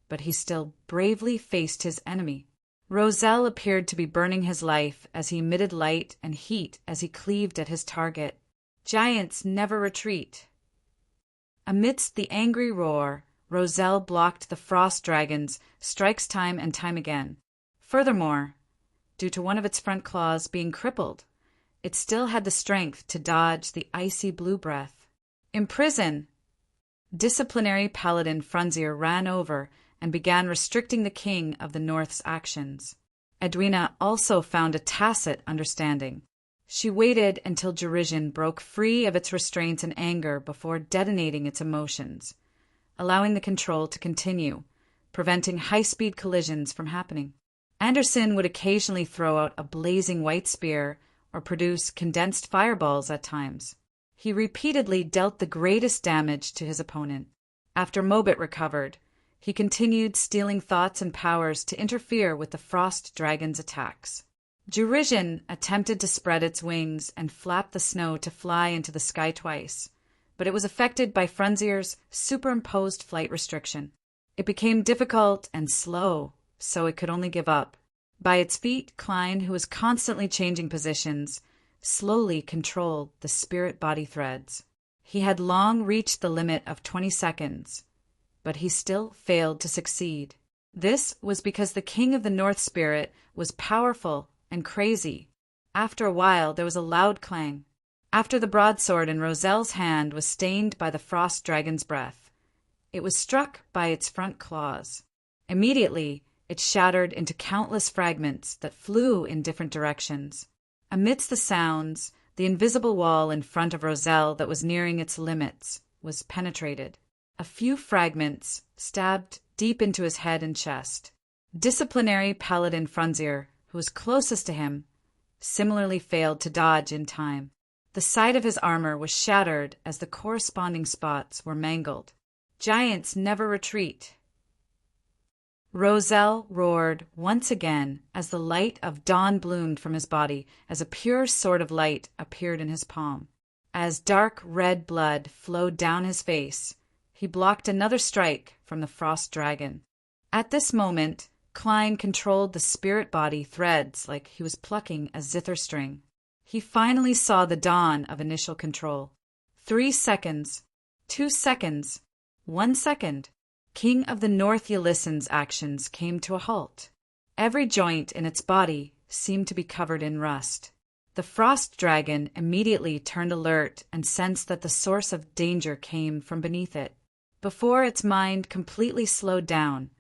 Speaker 1: but he still bravely faced his enemy. Roselle appeared to be burning his life as he emitted light and heat as he cleaved at his target. Giants never retreat. Amidst the angry roar, Roselle blocked the frost dragon's strikes time and time again. Furthermore, due to one of its front claws being crippled, it still had the strength to dodge the icy blue breath. Imprison! Disciplinary Paladin Frunzier ran over and began restricting the king of the north's actions. Edwina also found a tacit understanding. She waited until Jurigen broke free of its restraints and anger before detonating its emotions, allowing the control to continue, preventing high-speed collisions from happening. Anderson would occasionally throw out a blazing white spear or produce condensed fireballs at times. He repeatedly dealt the greatest damage to his opponent. After Mobit recovered, he continued stealing thoughts and powers to interfere with the frost dragon's attacks. Jurigen attempted to spread its wings and flap the snow to fly into the sky twice, but it was affected by Frunzier's superimposed flight restriction. It became difficult and slow, so it could only give up. By its feet, Klein, who was constantly changing positions, slowly controlled the spirit-body threads. He had long reached the limit of 20 seconds, but he still failed to succeed. This was because the king of the North Spirit was powerful and crazy. After a while, there was a loud clang. After the broadsword in Roselle's hand was stained by the frost dragon's breath, it was struck by its front claws. Immediately, it shattered into countless fragments that flew in different directions. Amidst the sounds, the invisible wall in front of Roselle that was nearing its limits was penetrated. A few fragments stabbed deep into his head and chest. Disciplinary Paladin Frunzier, who was closest to him, similarly failed to dodge in time. The side of his armor was shattered as the corresponding spots were mangled. Giants never retreat. Roselle roared once again as the light of dawn bloomed from his body as a pure sword of light appeared in his palm. As dark red blood flowed down his face, he blocked another strike from the frost dragon. At this moment, Klein controlled the spirit-body threads like he was plucking a zither string. He finally saw the dawn of initial control. 3 seconds, 2 seconds, 1 second. King of the North Ulyssin's actions came to a halt. Every joint in its body seemed to be covered in rust. The frost dragon immediately turned alert and sensed that the source of danger came from beneath it. Before its mind completely slowed down,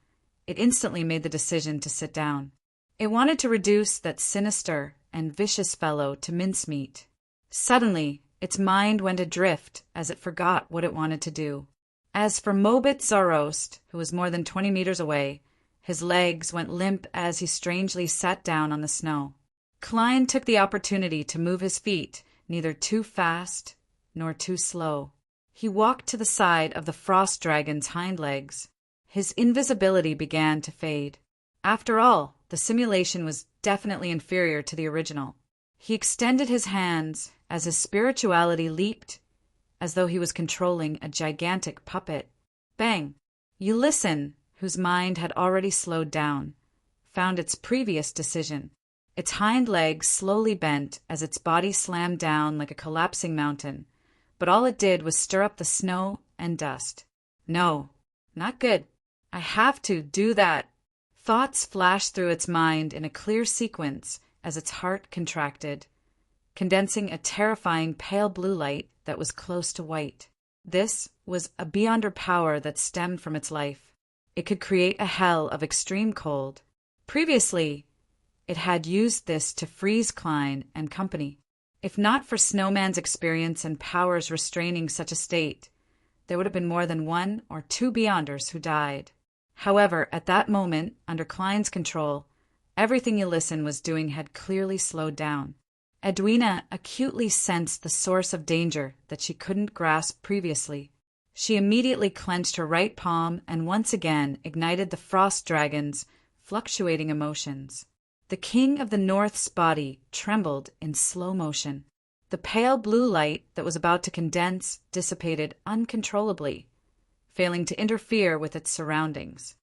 Speaker 1: it instantly made the decision to sit down. It wanted to reduce that sinister and vicious fellow to mincemeat. Suddenly, its mind went adrift as it forgot what it wanted to do. As for Mobit Zoroast, who was more than 20 meters away, his legs went limp as he strangely sat down on the snow. Klein took the opportunity to move his feet, neither too fast nor too slow. He walked to the side of the frost dragon's hind legs. His invisibility began to fade. After all, the simulation was definitely inferior to the original. He extended his hands as his spirituality leaped, as though he was controlling a gigantic puppet. Bang! Ulyssin, whose mind had already slowed down, found its previous decision. Its hind legs slowly bent as its body slammed down like a collapsing mountain, but all it did was stir up the snow and dust. No, not good. I have to do that. Thoughts flashed through its mind in a clear sequence as its heart contracted, condensing a terrifying pale blue light that was close to white. This was a beyonder power that stemmed from its life. It could create a hell of extreme cold. Previously, it had used this to freeze Klein and company. If not for Snowman's experience and powers restraining such a state, there would have been more than 1 or 2 Beyonders who died. However, at that moment, under Klein's control, everything Ulyssin was doing had clearly slowed down. Edwina acutely sensed the source of danger that she couldn't grasp previously. She immediately clenched her right palm and once again ignited the frost dragon's fluctuating emotions. The King of the North's body trembled in slow motion. The pale blue light that was about to condense dissipated uncontrollably, failing to interfere with its surroundings.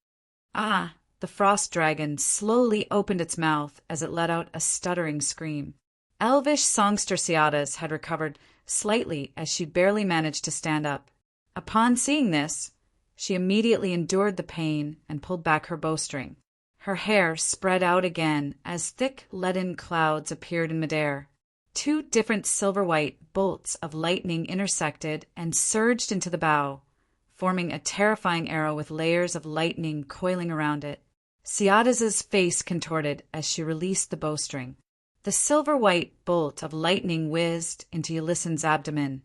Speaker 1: Ah! The frost dragon slowly opened its mouth as it let out a stuttering scream. Elvish songster Ciadas had recovered slightly as she barely managed to stand up. Upon seeing this, she immediately endured the pain and pulled back her bowstring. Her hair spread out again as thick leaden clouds appeared in midair. 2 different silver-white bolts of lightning intersected and surged into the bow, forming a terrifying arrow with layers of lightning coiling around it. Ciadas's face contorted as she released the bowstring. The silver-white bolt of lightning whizzed into Ulyssin's abdomen,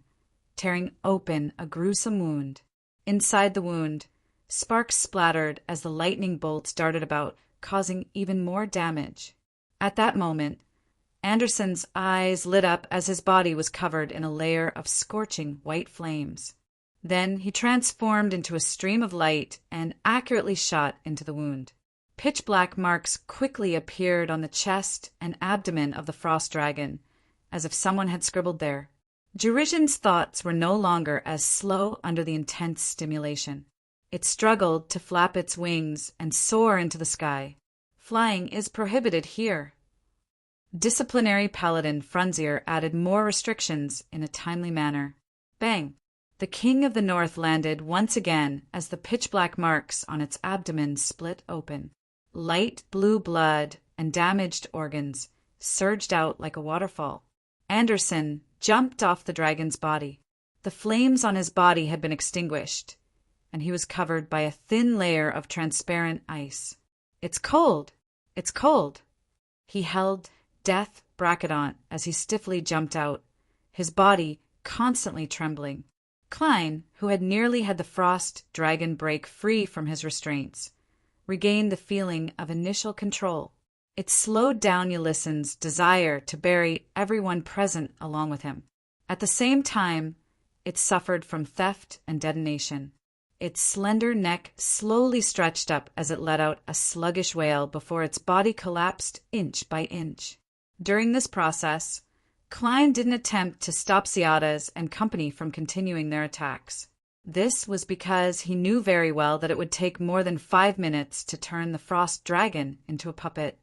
Speaker 1: tearing open a gruesome wound. Inside the wound, sparks splattered as the lightning bolts darted about, causing even more damage. At that moment, Anderson's eyes lit up as his body was covered in a layer of scorching white flames. Then he transformed into a stream of light and accurately shot into the wound. Pitch-black marks quickly appeared on the chest and abdomen of the frost dragon, as if someone had scribbled there. Jurigen's thoughts were no longer as slow under the intense stimulation. It struggled to flap its wings and soar into the sky. Flying is prohibited here. Disciplinary Paladin Frunzier added more restrictions in a timely manner. Bang! The King of the North landed once again as the pitch-black marks on its abdomen split open. Light blue blood and damaged organs surged out like a waterfall. Anderson jumped off the dragon's body. The flames on his body had been extinguished, and he was covered by a thin layer of transparent ice. It's cold! It's cold! He held Death Bracadont as he stiffly jumped out, his body constantly trembling. Klein, who had nearly had the frost dragon break free from his restraints, regained the feeling of initial control. It slowed down Ulyssin's desire to bury everyone present along with him. At the same time, it suffered from theft and detonation. Its slender neck slowly stretched up as it let out a sluggish wail before its body collapsed inch by inch. During this process, Klein didn't attempt to stop Ciadas and company from continuing their attacks. This was because he knew very well that it would take more than 5 minutes to turn the frost dragon into a puppet.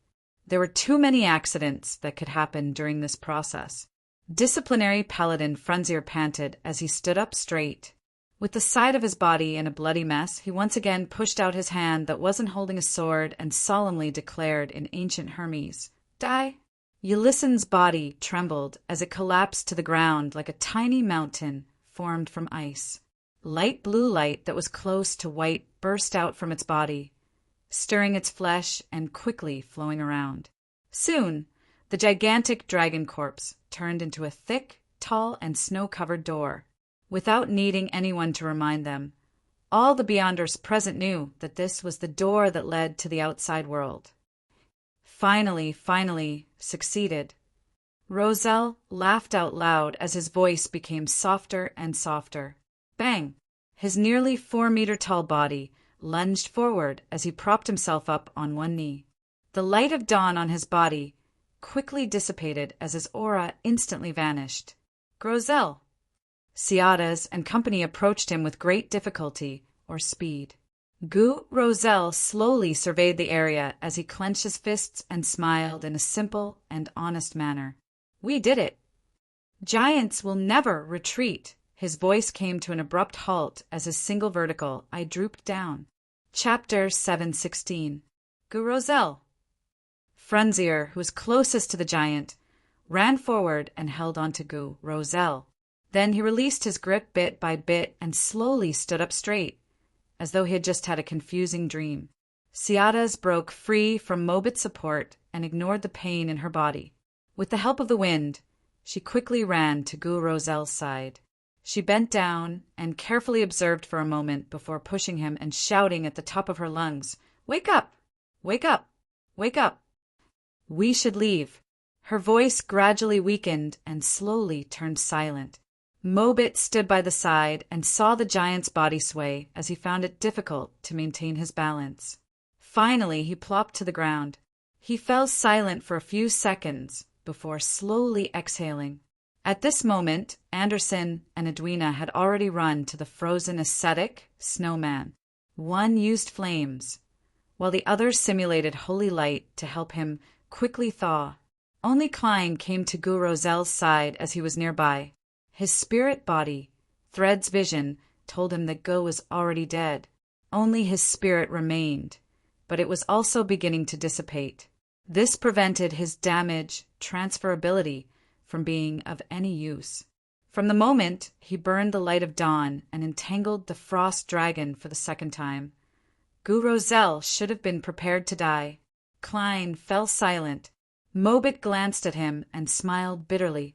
Speaker 1: There were too many accidents that could happen during this process. Disciplinary Paladin Frunzier panted as he stood up straight. With the side of his body in a bloody mess, he once again pushed out his hand that wasn't holding a sword and solemnly declared in ancient Hermes, "Die!" Ulyssin's body trembled as it collapsed to the ground like a tiny mountain formed from ice. Light blue light that was close to white burst out from its body, stirring its flesh and quickly flowing around. Soon, the gigantic dragon corpse turned into a thick, tall, and snow-covered door. Without needing anyone to remind them, All the Beyonders present knew that this was the door that led to the outside world. Finally, succeeded. Roselle laughed out loud as his voice became softer and softer. Bang! His nearly 4-meter-tall body lunged forward as he propped himself up on one knee. The light of dawn on his body quickly dissipated as his aura instantly vanished. Grosel! Ciadas and company approached him with great difficulty or speed. Gu Rosel slowly surveyed the area as he clenched his fists and smiled in a simple and honest manner. We did it! Giants will never retreat! His voice came to an abrupt halt as his single vertical eye drooped down. Chapter 716. Gu Rosel! Frunzier, who was closest to the giant, ran forward and held onto Gu Rosel. Then he released his grip bit by bit and slowly stood up straight, as though he had just had a confusing dream. Ciadas broke free from Mobit's support and ignored the pain in her body. With the help of the wind, she quickly ran to Gu Rosel's side. She bent down and carefully observed for a moment before pushing him and shouting at the top of her lungs, "Wake up! Wake up! Wake up! We should leave." Her voice gradually weakened and slowly turned silent. Mobit stood by the side and saw the giant's body sway as he found it difficult to maintain his balance. Finally, he plopped to the ground. He fell silent for a few seconds before slowly exhaling. At this moment, Anderson and Edwina had already run to the frozen ascetic snowman. One used flames, while the other simulated holy light to help him quickly thaw. Only Klein came to Gu Rosel's side as he was nearby. His spirit body, Thread's vision, told him that Gu was already dead. Only his spirit remained, but it was also beginning to dissipate. This prevented his damage transferability from being of any use. From the moment he burned the light of dawn and entangled the frost dragon for the second time, Gu Rosel should have been prepared to die. Klein fell silent. Mobit glanced at him and smiled bitterly.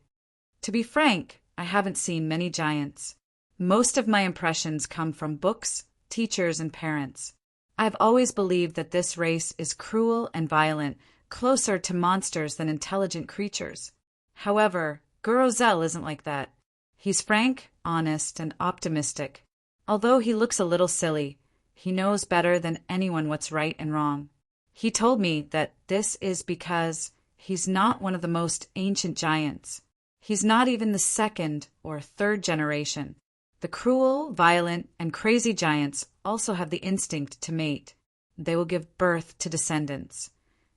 Speaker 1: To be frank, I haven't seen many giants. Most of my impressions come from books, teachers, and parents. I've always believed that this race is cruel and violent, closer to monsters than intelligent creatures. However, Gu Rosel isn't like that. He's frank, honest, and optimistic. Although he looks a little silly, he knows better than anyone what's right and wrong. He told me that this is because he's not one of the most ancient giants. He's not even the second or third generation. The cruel, violent, and crazy giants also have the instinct to mate. They will give birth to descendants.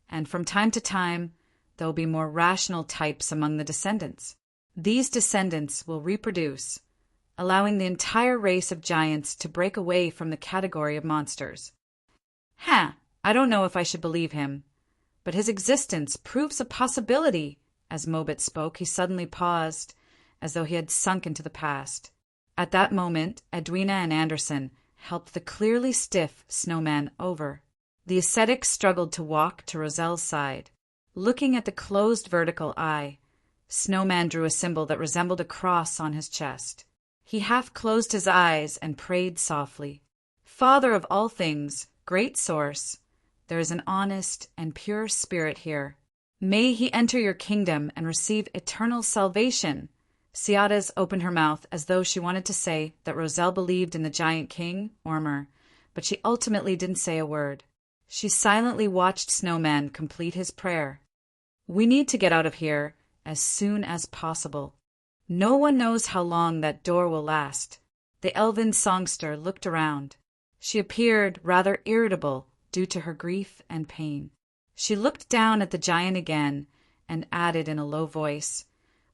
Speaker 1: And from time to time, there will be more rational types among the descendants. These descendants will reproduce, allowing the entire race of giants to break away from the category of monsters. I don't know if I should believe him, but his existence proves a possibility. As Mobit spoke, he suddenly paused, as though he had sunk into the past. At that moment, Edwina and Anderson helped the clearly stiff snowman over. The ascetic struggled to walk to Rosel's side. Looking at the closed vertical eye, Snowman drew a symbol that resembled a cross on his chest. He half closed his eyes and prayed softly. Father of all things, great source, there is an honest and pure spirit here. May he enter your kingdom and receive eternal salvation. Ciadas opened her mouth as though she wanted to say that Rosel believed in the giant king, Ormer, but she ultimately didn't say a word. She silently watched Snowman complete his prayer. We need to get out of here as soon as possible. No one knows how long that door will last. The elven songster looked around. She appeared rather irritable due to her grief and pain. She looked down at the giant again and added in a low voice,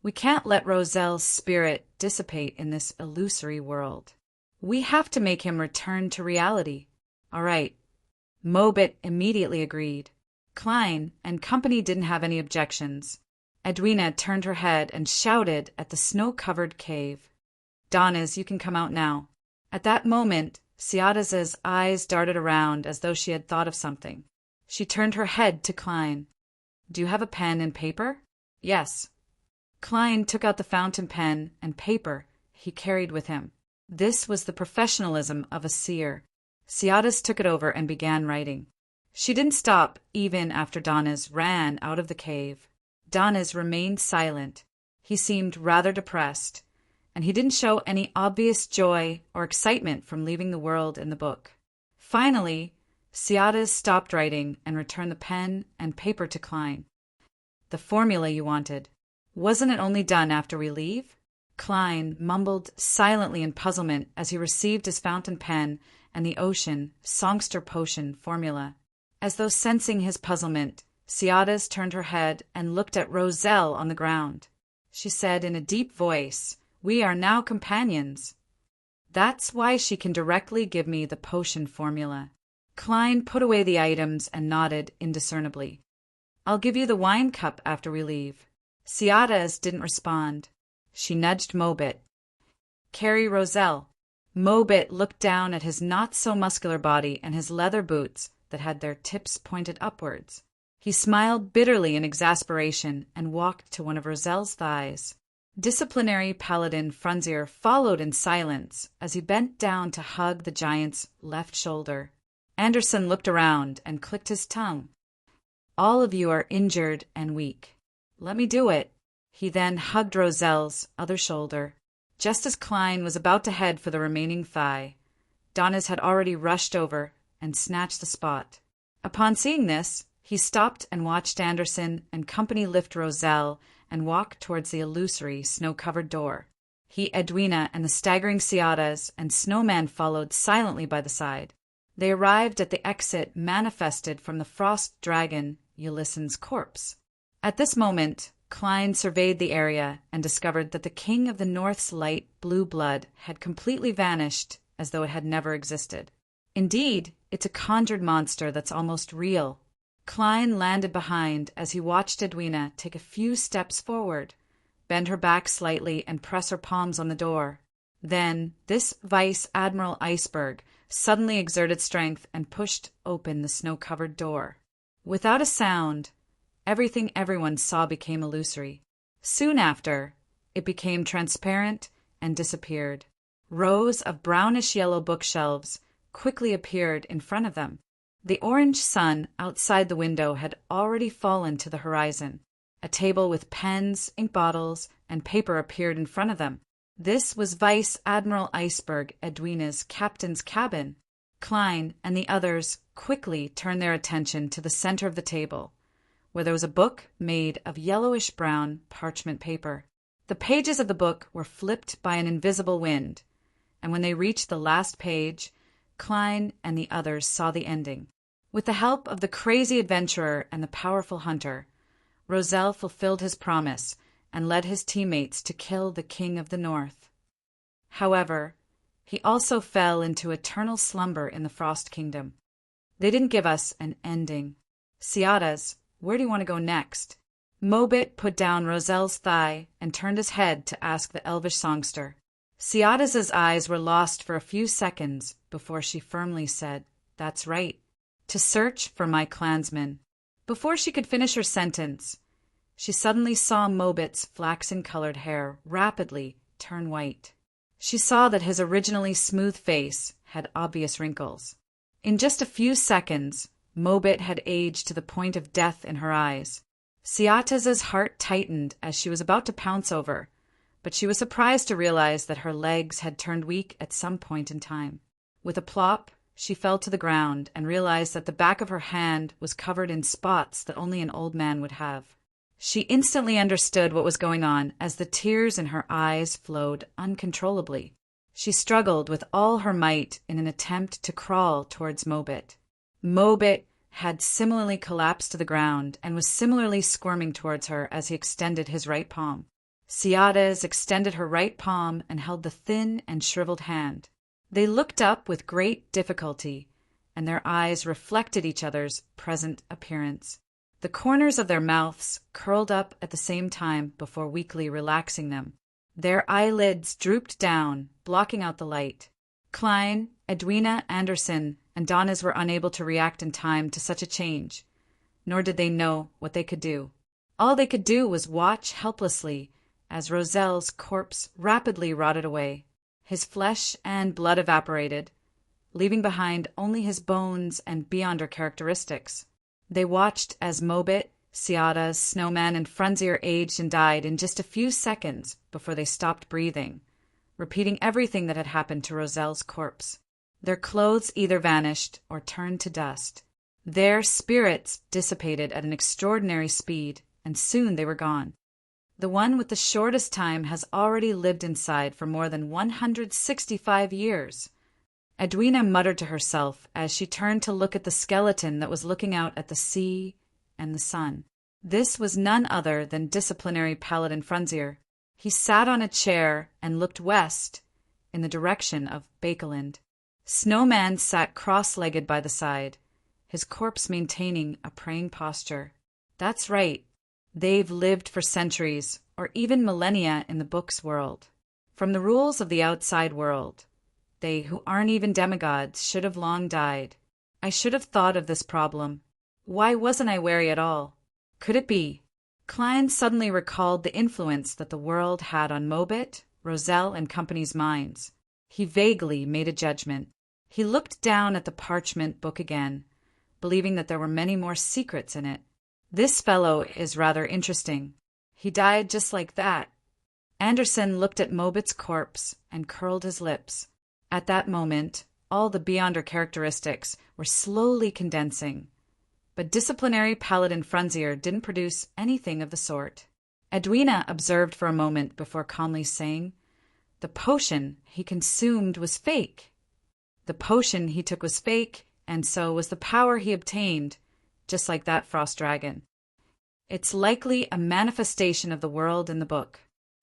Speaker 1: "We can't let Rosel's spirit dissipate in this illusory world. We have to make him return to reality." "All right." Mobit immediately agreed. Klein and company didn't have any objections. Edwina turned her head and shouted at the snow-covered cave. "Donnas, you can come out now." At that moment, Ciadas's eyes darted around as though she had thought of something. She turned her head to Klein. "Do you have a pen and paper?" "Yes." Klein took out the fountain pen and paper he carried with him. This was the professionalism of a seer. Ciadas took it over and began writing. She didn't stop even after Danes ran out of the cave. Danes remained silent. He seemed rather depressed, and he didn't show any obvious joy or excitement from leaving the world in the book. Finally, Ciadas stopped writing and returned the pen and paper to Klein. "The formula you wanted. Wasn't it only done after we leave?" Klein mumbled silently in puzzlement as he received his fountain pen and the ocean songster potion formula. As though sensing his puzzlement, Ciadas turned her head and looked at Roselle on the ground. She said in a deep voice, "We are now companions." "That's why she can directly give me the potion formula." Klein put away the items and nodded indiscernibly. "I'll give you the wine cup after we leave." Ciadas didn't respond. She nudged Mobit. "Carry Roselle." Mobit looked down at his not-so-muscular body and his leather boots that had their tips pointed upwards. He smiled bitterly in exasperation and walked to one of Roselle's thighs. Disciplinary Paladin Frunzier followed in silence as he bent down to hug the giant's left shoulder. Anderson looked around and clicked his tongue. "All of you are injured and weak. Let me do it." He then hugged Roselle's other shoulder. Just as Klein was about to head for the remaining thigh, Danes had already rushed over and snatched the spot. Upon seeing this, he stopped and watched Anderson and company lift Roselle and walk towards the illusory snow-covered door. He, Edwina, and the staggering Ciadas and Snowman followed silently by the side. They arrived at the exit manifested from the frost dragon Ulysson's corpse. At this moment, Klein surveyed the area and discovered that the King of the North's light blue blood had completely vanished as though it had never existed. Indeed, it's a conjured monster that's almost real. Klein landed behind as he watched Edwina take a few steps forward, bend her back slightly and press her palms on the door. Then, this Vice Admiral Iceberg suddenly exerted strength and pushed open the snow-covered door. Without a sound, everything everyone saw became illusory. Soon after, it became transparent and disappeared. Rows of brownish-yellow bookshelves quickly appeared in front of them. The orange sun outside the window had already fallen to the horizon. A table with pens, ink bottles, and paper appeared in front of them. This was Vice Admiral Iceberg Edwina's captain's cabin. Klein and the others quickly turned their attention to the center of the table, where there was a book made of yellowish-brown parchment paper. The pages of the book were flipped by an invisible wind, and when they reached the last page, Klein and the others saw the ending. With the help of the crazy adventurer and the powerful hunter, Roselle fulfilled his promise and led his teammates to kill the King of the North. However, he also fell into eternal slumber in the Frost Kingdom. They didn't give us an ending. Ciadas, where do you want to go next? Mobit put down Roselle's thigh and turned his head to ask the elvish songster. Ciadas's eyes were lost for a few seconds before she firmly said, "That's right. To search for my clansmen." Before she could finish her sentence, she suddenly saw Mobit's flaxen-colored hair rapidly turn white. She saw that his originally smooth face had obvious wrinkles. In just a few seconds, Mobit had aged to the point of death in her eyes. Ciatas's heart tightened as she was about to pounce over, but she was surprised to realize that her legs had turned weak at some point in time. With a plop, she fell to the ground and realized that the back of her hand was covered in spots that only an old man would have. She instantly understood what was going on as the tears in her eyes flowed uncontrollably. She struggled with all her might in an attempt to crawl towards Mobit. Mobit had similarly collapsed to the ground and was similarly squirming towards her as he extended his right palm. Ciadas extended her right palm and held the thin and shriveled hand. They looked up with great difficulty, and their eyes reflected each other's present appearance. The corners of their mouths curled up at the same time before weakly relaxing them. Their eyelids drooped down, blocking out the light. Klein, Edwina, Anderson, and Danes were unable to react in time to such a change, nor did they know what they could do. All they could do was watch helplessly as Roselle's corpse rapidly rotted away. His flesh and blood evaporated, leaving behind only his bones and beyonder characteristics. They watched as Mobit, Ciadas, Snowman, and Frunzier aged and died in just a few seconds before they stopped breathing, repeating everything that had happened to Roselle's corpse. Their clothes either vanished or turned to dust. Their spirits dissipated at an extraordinary speed, and soon they were gone. The one with the shortest time has already lived inside for more than 165 years. Edwina muttered to herself as she turned to look at the skeleton that was looking out at the sea and the sun. This was none other than disciplinary Paladin Frunzier. He sat on a chair and looked west in the direction of Bakeland. Snowman sat cross-legged by the side, his corpse maintaining a praying posture. That's right. They've lived for centuries, or even millennia in the book's world. From the rules of the outside world, they who aren't even demigods should have long died. I should have thought of this problem. Why wasn't I wary at all? Could it be? Klein suddenly recalled the influence that the world had on Mobit, Roselle, and company's minds. He vaguely made a judgment. He looked down at the parchment book again, believing that there were many more secrets in it. This fellow is rather interesting. He died just like that. Anderson looked at Mobit's corpse and curled his lips. At that moment, all the beyonder characteristics were slowly condensing. But disciplinary Paladin Frunzier didn't produce anything of the sort. Edwina observed for a moment before calmly saying, "The potion he consumed was fake. The potion he took was fake, and so was the power he obtained, just like that frost dragon. It's likely a manifestation of the world in the book.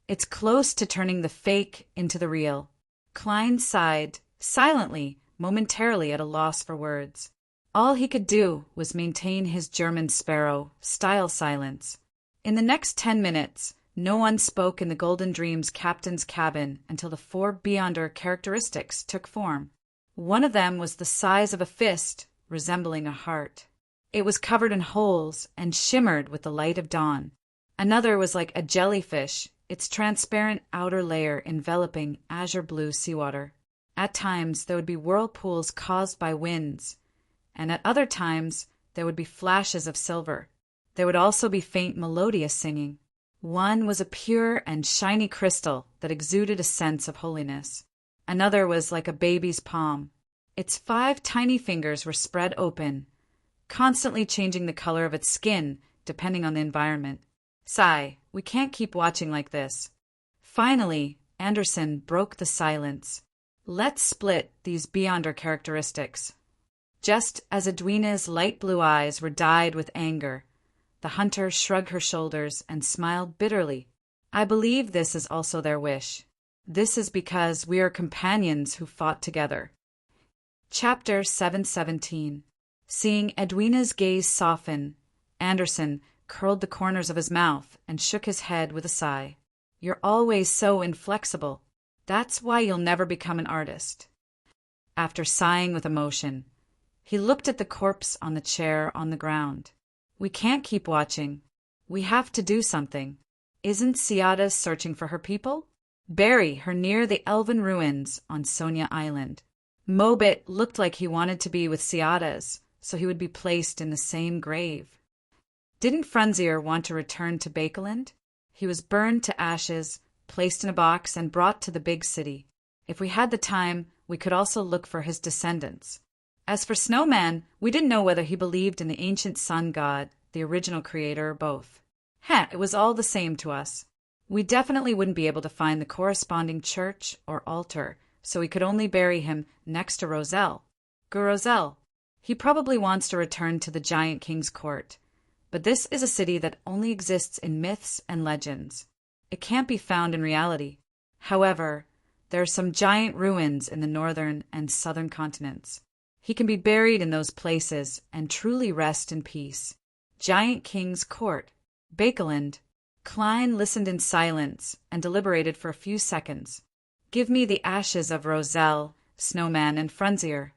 Speaker 1: It's close to turning the fake into the real." Klein sighed, silently, momentarily at a loss for words. All he could do was maintain his German sparrow-style silence. In the next 10 minutes, no one spoke in the Golden Dream's captain's cabin until the 4 beyonder characteristics took form. One of them was the size of a fist, resembling a heart. It was covered in holes and shimmered with the light of dawn. Another was like a jellyfish, its transparent outer layer enveloping azure-blue seawater. At times there would be whirlpools caused by winds, and at other times there would be flashes of silver. There would also be faint melodious singing. One was a pure and shiny crystal that exuded a sense of holiness. Another was like a baby's palm. Its 5 tiny fingers were spread open, constantly changing the color of its skin depending on the environment. "Sigh, we can't keep watching like this." Finally, Anderson broke the silence. "Let's split these beyonder characteristics." Just as Edwina's light blue eyes were dyed with anger, the hunter shrugged her shoulders and smiled bitterly. "I believe this is also their wish. This is because we are companions who fought together." Chapter 717. Seeing Edwina's gaze soften, Anderson curled the corners of his mouth and shook his head with a sigh. "You're always so inflexible. That's why you'll never become an artist." After sighing with emotion, he looked at the corpse on the chair on the ground. "We can't keep watching. We have to do something. Isn't Ciadas searching for her people? Bury her near the elven ruins on Sonia Island." Mobit looked like he wanted to be with Ciadas, so he would be placed in the same grave. Didn't Frunzier want to return to Bakeland? He was burned to ashes, placed in a box, and brought to the big city. If we had the time, we could also look for his descendants. As for Snowman, we didn't know whether he believed in the ancient sun god, the original creator, or both. It was all the same to us. We definitely wouldn't be able to find the corresponding church or altar, so we could only bury him next to Roselle. Roselle. He probably wants to return to the Giant King's court, but this is a city that only exists in myths and legends. It can't be found in reality. However, there are some giant ruins in the northern and southern continents. He can be buried in those places and truly rest in peace. Giant King's court. Bakeland. Klein listened in silence and deliberated for a few seconds. "Give me the ashes of Roselle, Snowman, and Frunzier."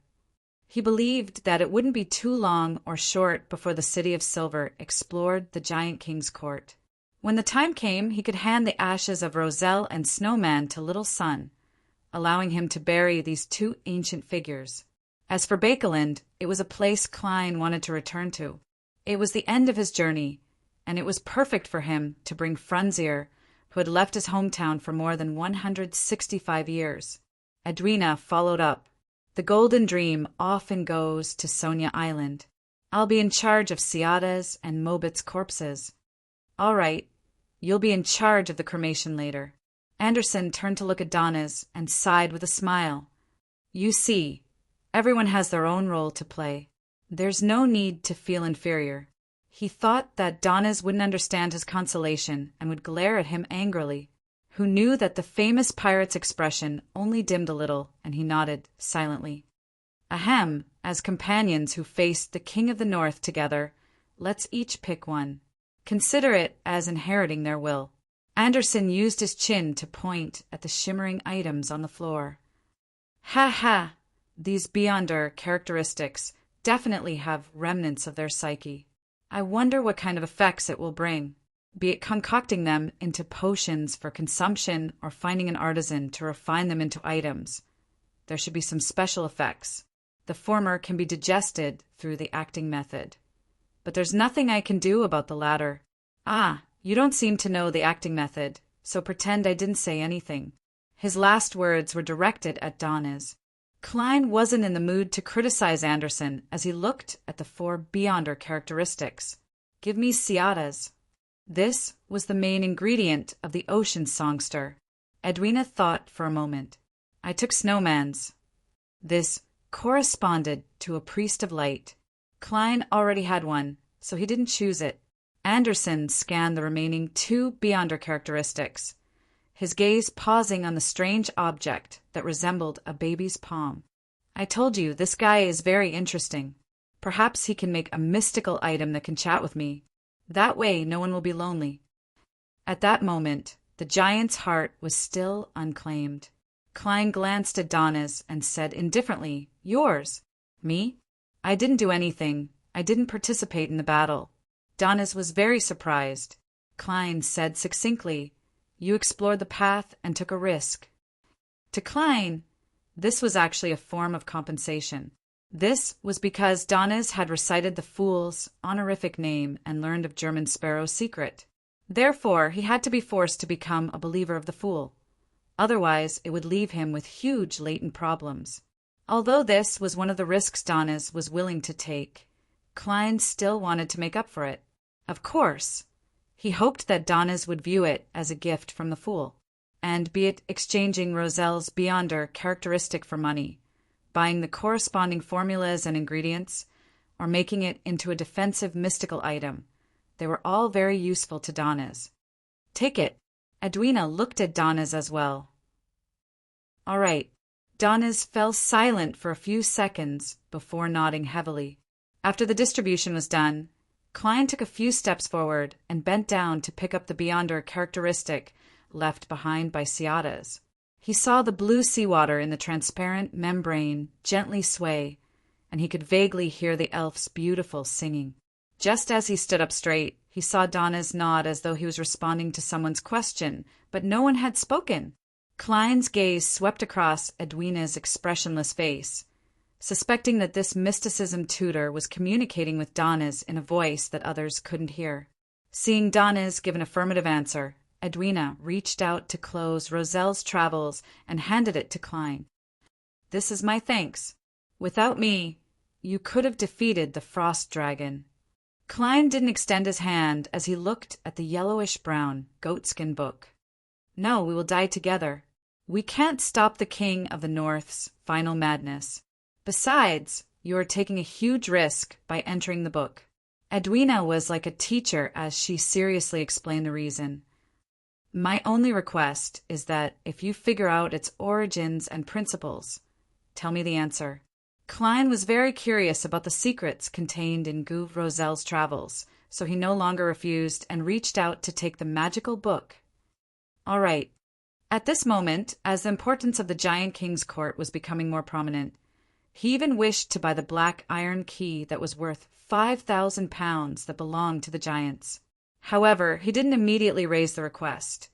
Speaker 1: He believed that it wouldn't be too long or short before the City of Silver explored the Giant King's court. When the time came, he could hand the ashes of Roselle and Snowman to Little Sun, allowing him to bury these two ancient figures. As for Bakeland, it was a place Klein wanted to return to. It was the end of his journey, and it was perfect for him to bring Frunzier, who had left his hometown for more than 165 years. Edwina followed up. The golden dream often goes to Sonia Island. I'll be in charge of Ciada's and Mobit's corpses. All right, you'll be in charge of the cremation later. Anderson turned to look at Donna's and sighed with a smile. You see, everyone has their own role to play. There's no need to feel inferior. He thought that Donna's wouldn't understand his consolation and would glare at him angrily. Who knew that the famous pirate's expression only dimmed a little, and he nodded silently. Ahem, as companions who faced the King of the North together, let's each pick one. Consider it as inheriting their will. Anderson used his chin to point at the shimmering items on the floor. Ha ha! These Beyonder characteristics definitely have remnants of their psyche. I wonder what kind of effects it will bring, be it concocting them into potions for consumption or finding an artisan to refine them into items. There should be some special effects. The former can be digested through the acting method. But there's nothing I can do about the latter. Ah, you don't seem to know the acting method, so pretend I didn't say anything. His last words were directed at Donna's. Klein wasn't in the mood to criticize Anderson as he looked at the four Beyonder characteristics. Give me Ciada's. This was the main ingredient of the ocean songster. Edwina thought for a moment. I took Snowman's. This corresponded to a priest of light. Klein already had one, so he didn't choose it. Anderson scanned the remaining two Beyonder characteristics, his gaze pausing on the strange object that resembled a baby's palm. I told you, this guy is very interesting. Perhaps he can make a mystical item that can chat with me. That way no one will be lonely. At that moment, the giant's heart was still unclaimed. Klein glanced at Donna's and said indifferently, Yours. Me? I didn't do anything. I didn't participate in the battle. Donna's was very surprised. Klein said succinctly, You explored the path and took a risk. To Klein, this was actually a form of compensation. This was because Donna's had recited the fool's honorific name and learned of German Sparrow's secret. Therefore, he had to be forced to become a believer of the fool. Otherwise, it would leave him with huge latent problems. Although this was one of the risks Donna's was willing to take, Klein still wanted to make up for it. Of course, he hoped that Donna's would view it as a gift from the fool, and be it exchanging Roselle's Beyonder characteristic for money, buying the corresponding formulas and ingredients, or making it into a defensive mystical item, they were all very useful to Donna's. Take it. Edwina looked at Donna's as well. All right. Donna's fell silent for a few seconds before nodding heavily. After the distribution was done, Klein took a few steps forward and bent down to pick up the Beyonder characteristic left behind by Ciada's. He saw the blue seawater in the transparent membrane gently sway, and he could vaguely hear the elf's beautiful singing. Just as he stood up straight, he saw Donna's nod as though he was responding to someone's question, but no one had spoken. Klein's gaze swept across Edwina's expressionless face, suspecting that this mysticism tutor was communicating with Donna's in a voice that others couldn't hear. Seeing Donna's give an affirmative answer, Edwina reached out to close Roselle's travels and handed it to Klein. This is my thanks. Without me, you could have defeated the frost dragon. Klein didn't extend his hand as he looked at the yellowish-brown goatskin book. No, we will die together. We can't stop the King of the North's final madness. Besides, you are taking a huge risk by entering the book. Edwina was like a teacher as she seriously explained the reason. My only request is that if you figure out its origins and principles, tell me the answer. Klein was very curious about the secrets contained in Gouv Roselle's travels, so he no longer refused and reached out to take the magical book. All right. At this moment, as the importance of the Giant King's court was becoming more prominent, he even wished to buy the black iron key that was worth 5,000 pounds that belonged to the giants. However, he didn't immediately raise the request,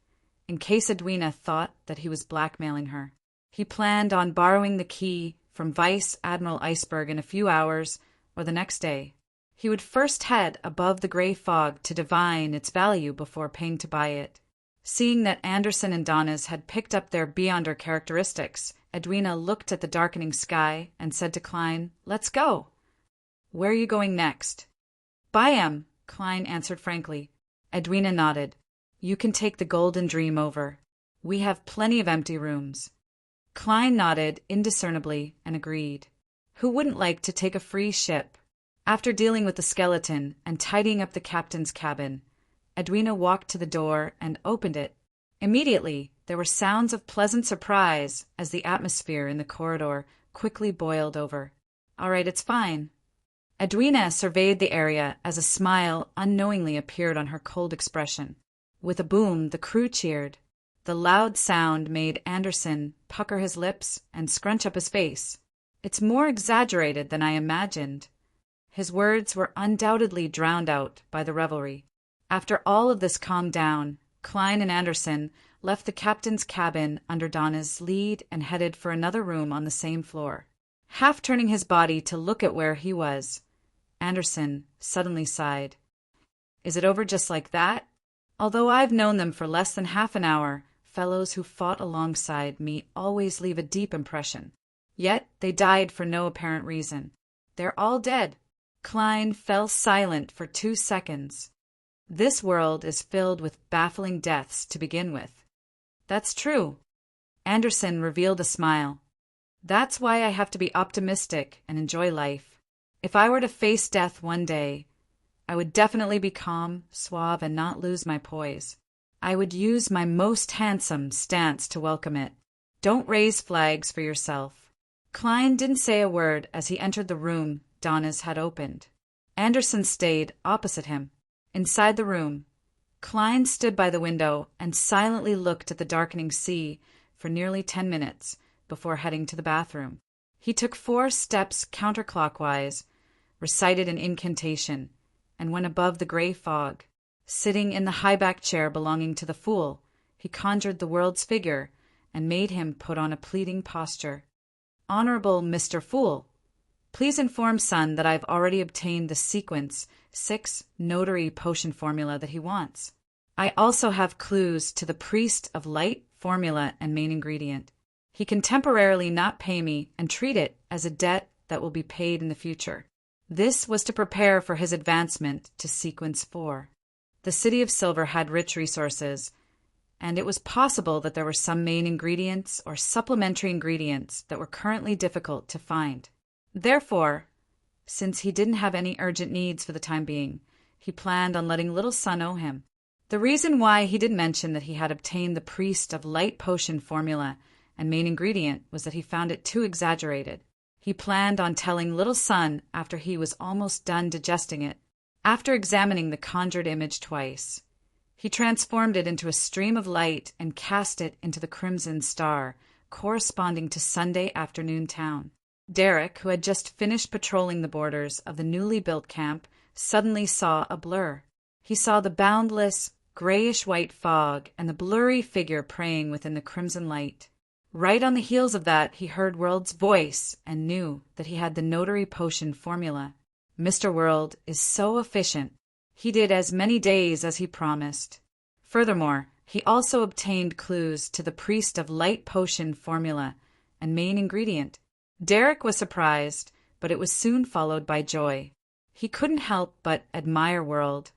Speaker 1: in case Edwina thought that he was blackmailing her. He planned on borrowing the key from Vice Admiral Iceberg in a few hours or the next day. He would first head above the gray fog to divine its value before paying to buy it. Seeing that Anderson and Donnas had picked up their beyonder characteristics, Edwina looked at the darkening sky and said to Klein, "Let's go." "Where are you going next?" "By 'em," Klein answered frankly. Edwina nodded. "You can take the Golden Dream over. We have plenty of empty rooms." Klein nodded indiscernibly and agreed. Who wouldn't like to take a free ship? After dealing with the skeleton and tidying up the captain's cabin, Edwina walked to the door and opened it. Immediately, there were sounds of pleasant surprise as the atmosphere in the corridor quickly boiled over. "All right, it's fine." Edwina surveyed the area as a smile unknowingly appeared on her cold expression. With a boom, the crew cheered. The loud sound made Anderson pucker his lips and scrunch up his face. "It's more exaggerated than I imagined." His words were undoubtedly drowned out by the revelry. After all of this calmed down, Klein and Anderson left the captain's cabin under Donna's lead and headed for another room on the same floor. Half turning his body to look at where he was, Anderson suddenly sighed. "Is it over just like that? Although I've known them for less than half an hour, fellows who fought alongside me always leave a deep impression. Yet they died for no apparent reason. They're all dead." Klein fell silent for 2 seconds. "This world is filled with baffling deaths to begin with." "That's true." Anderson revealed a smile. "That's why I have to be optimistic and enjoy life. If I were to face death one day, I would definitely be calm, suave, and not lose my poise. I would use my most handsome stance to welcome it. Don't raise flags for yourself." Klein didn't say a word as he entered the room Donnas had opened. Anderson stayed opposite him. Inside the room, Klein stood by the window and silently looked at the darkening sea for nearly 10 minutes before heading to the bathroom. He took 4 steps counterclockwise, recited an incantation, and went above the gray fog. Sitting in the high-backed chair belonging to the fool, he conjured the world's figure and made him put on a pleading posture. "Honorable Mr. Fool, please inform Son that I've already obtained the sequence 6 notary potion formula that he wants. I also have clues to the Priest of Light formula and main ingredient. He can temporarily not pay me and treat it as a debt that will be paid in the future." This was to prepare for his advancement to sequence 4. The City of Silver had rich resources, and it was possible that there were some main ingredients or supplementary ingredients that were currently difficult to find. Therefore, since he didn't have any urgent needs for the time being, he planned on letting Little Son owe him. The reason why he didn't mention that he had obtained the Priest of Light potion formula and main ingredient was that he found it too exaggerated. He planned on telling Little Son after he was almost done digesting it. After examining the conjured image twice, he transformed it into a stream of light and cast it into the crimson star, corresponding to Sunday afternoon town. Derek, who had just finished patrolling the borders of the newly built camp, suddenly saw a blur. He saw the boundless, grayish-white fog and the blurry figure praying within the crimson light. Right on the heels of that, he heard World's voice and knew that he had the notary potion formula. Mr. World is so efficient. He did as many days as he promised. Furthermore, he also obtained clues to the Priest of Light potion formula and main ingredient. Derek was surprised, but it was soon followed by joy. He couldn't help but admire World,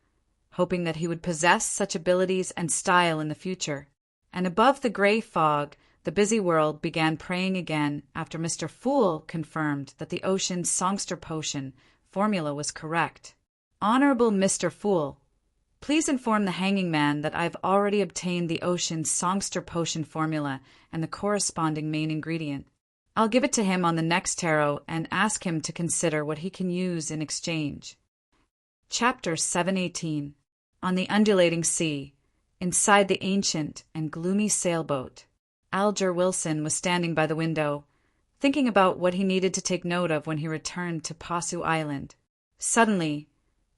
Speaker 1: hoping that he would possess such abilities and style in the future. And above the gray fog, the busy world began praying again after Mr. Fool confirmed that the Ocean's Songster potion formula was correct. "Honorable Mr. Fool, please inform the Hanging Man that I've already obtained the Ocean's Songster potion formula and the corresponding main ingredient. I'll give it to him on the next tarot and ask him to consider what he can use in exchange." Chapter 718. On the Undulating Sea, inside the ancient and gloomy sailboat, Alger Wilson was standing by the window, thinking about what he needed to take note of when he returned to Possum Island. Suddenly,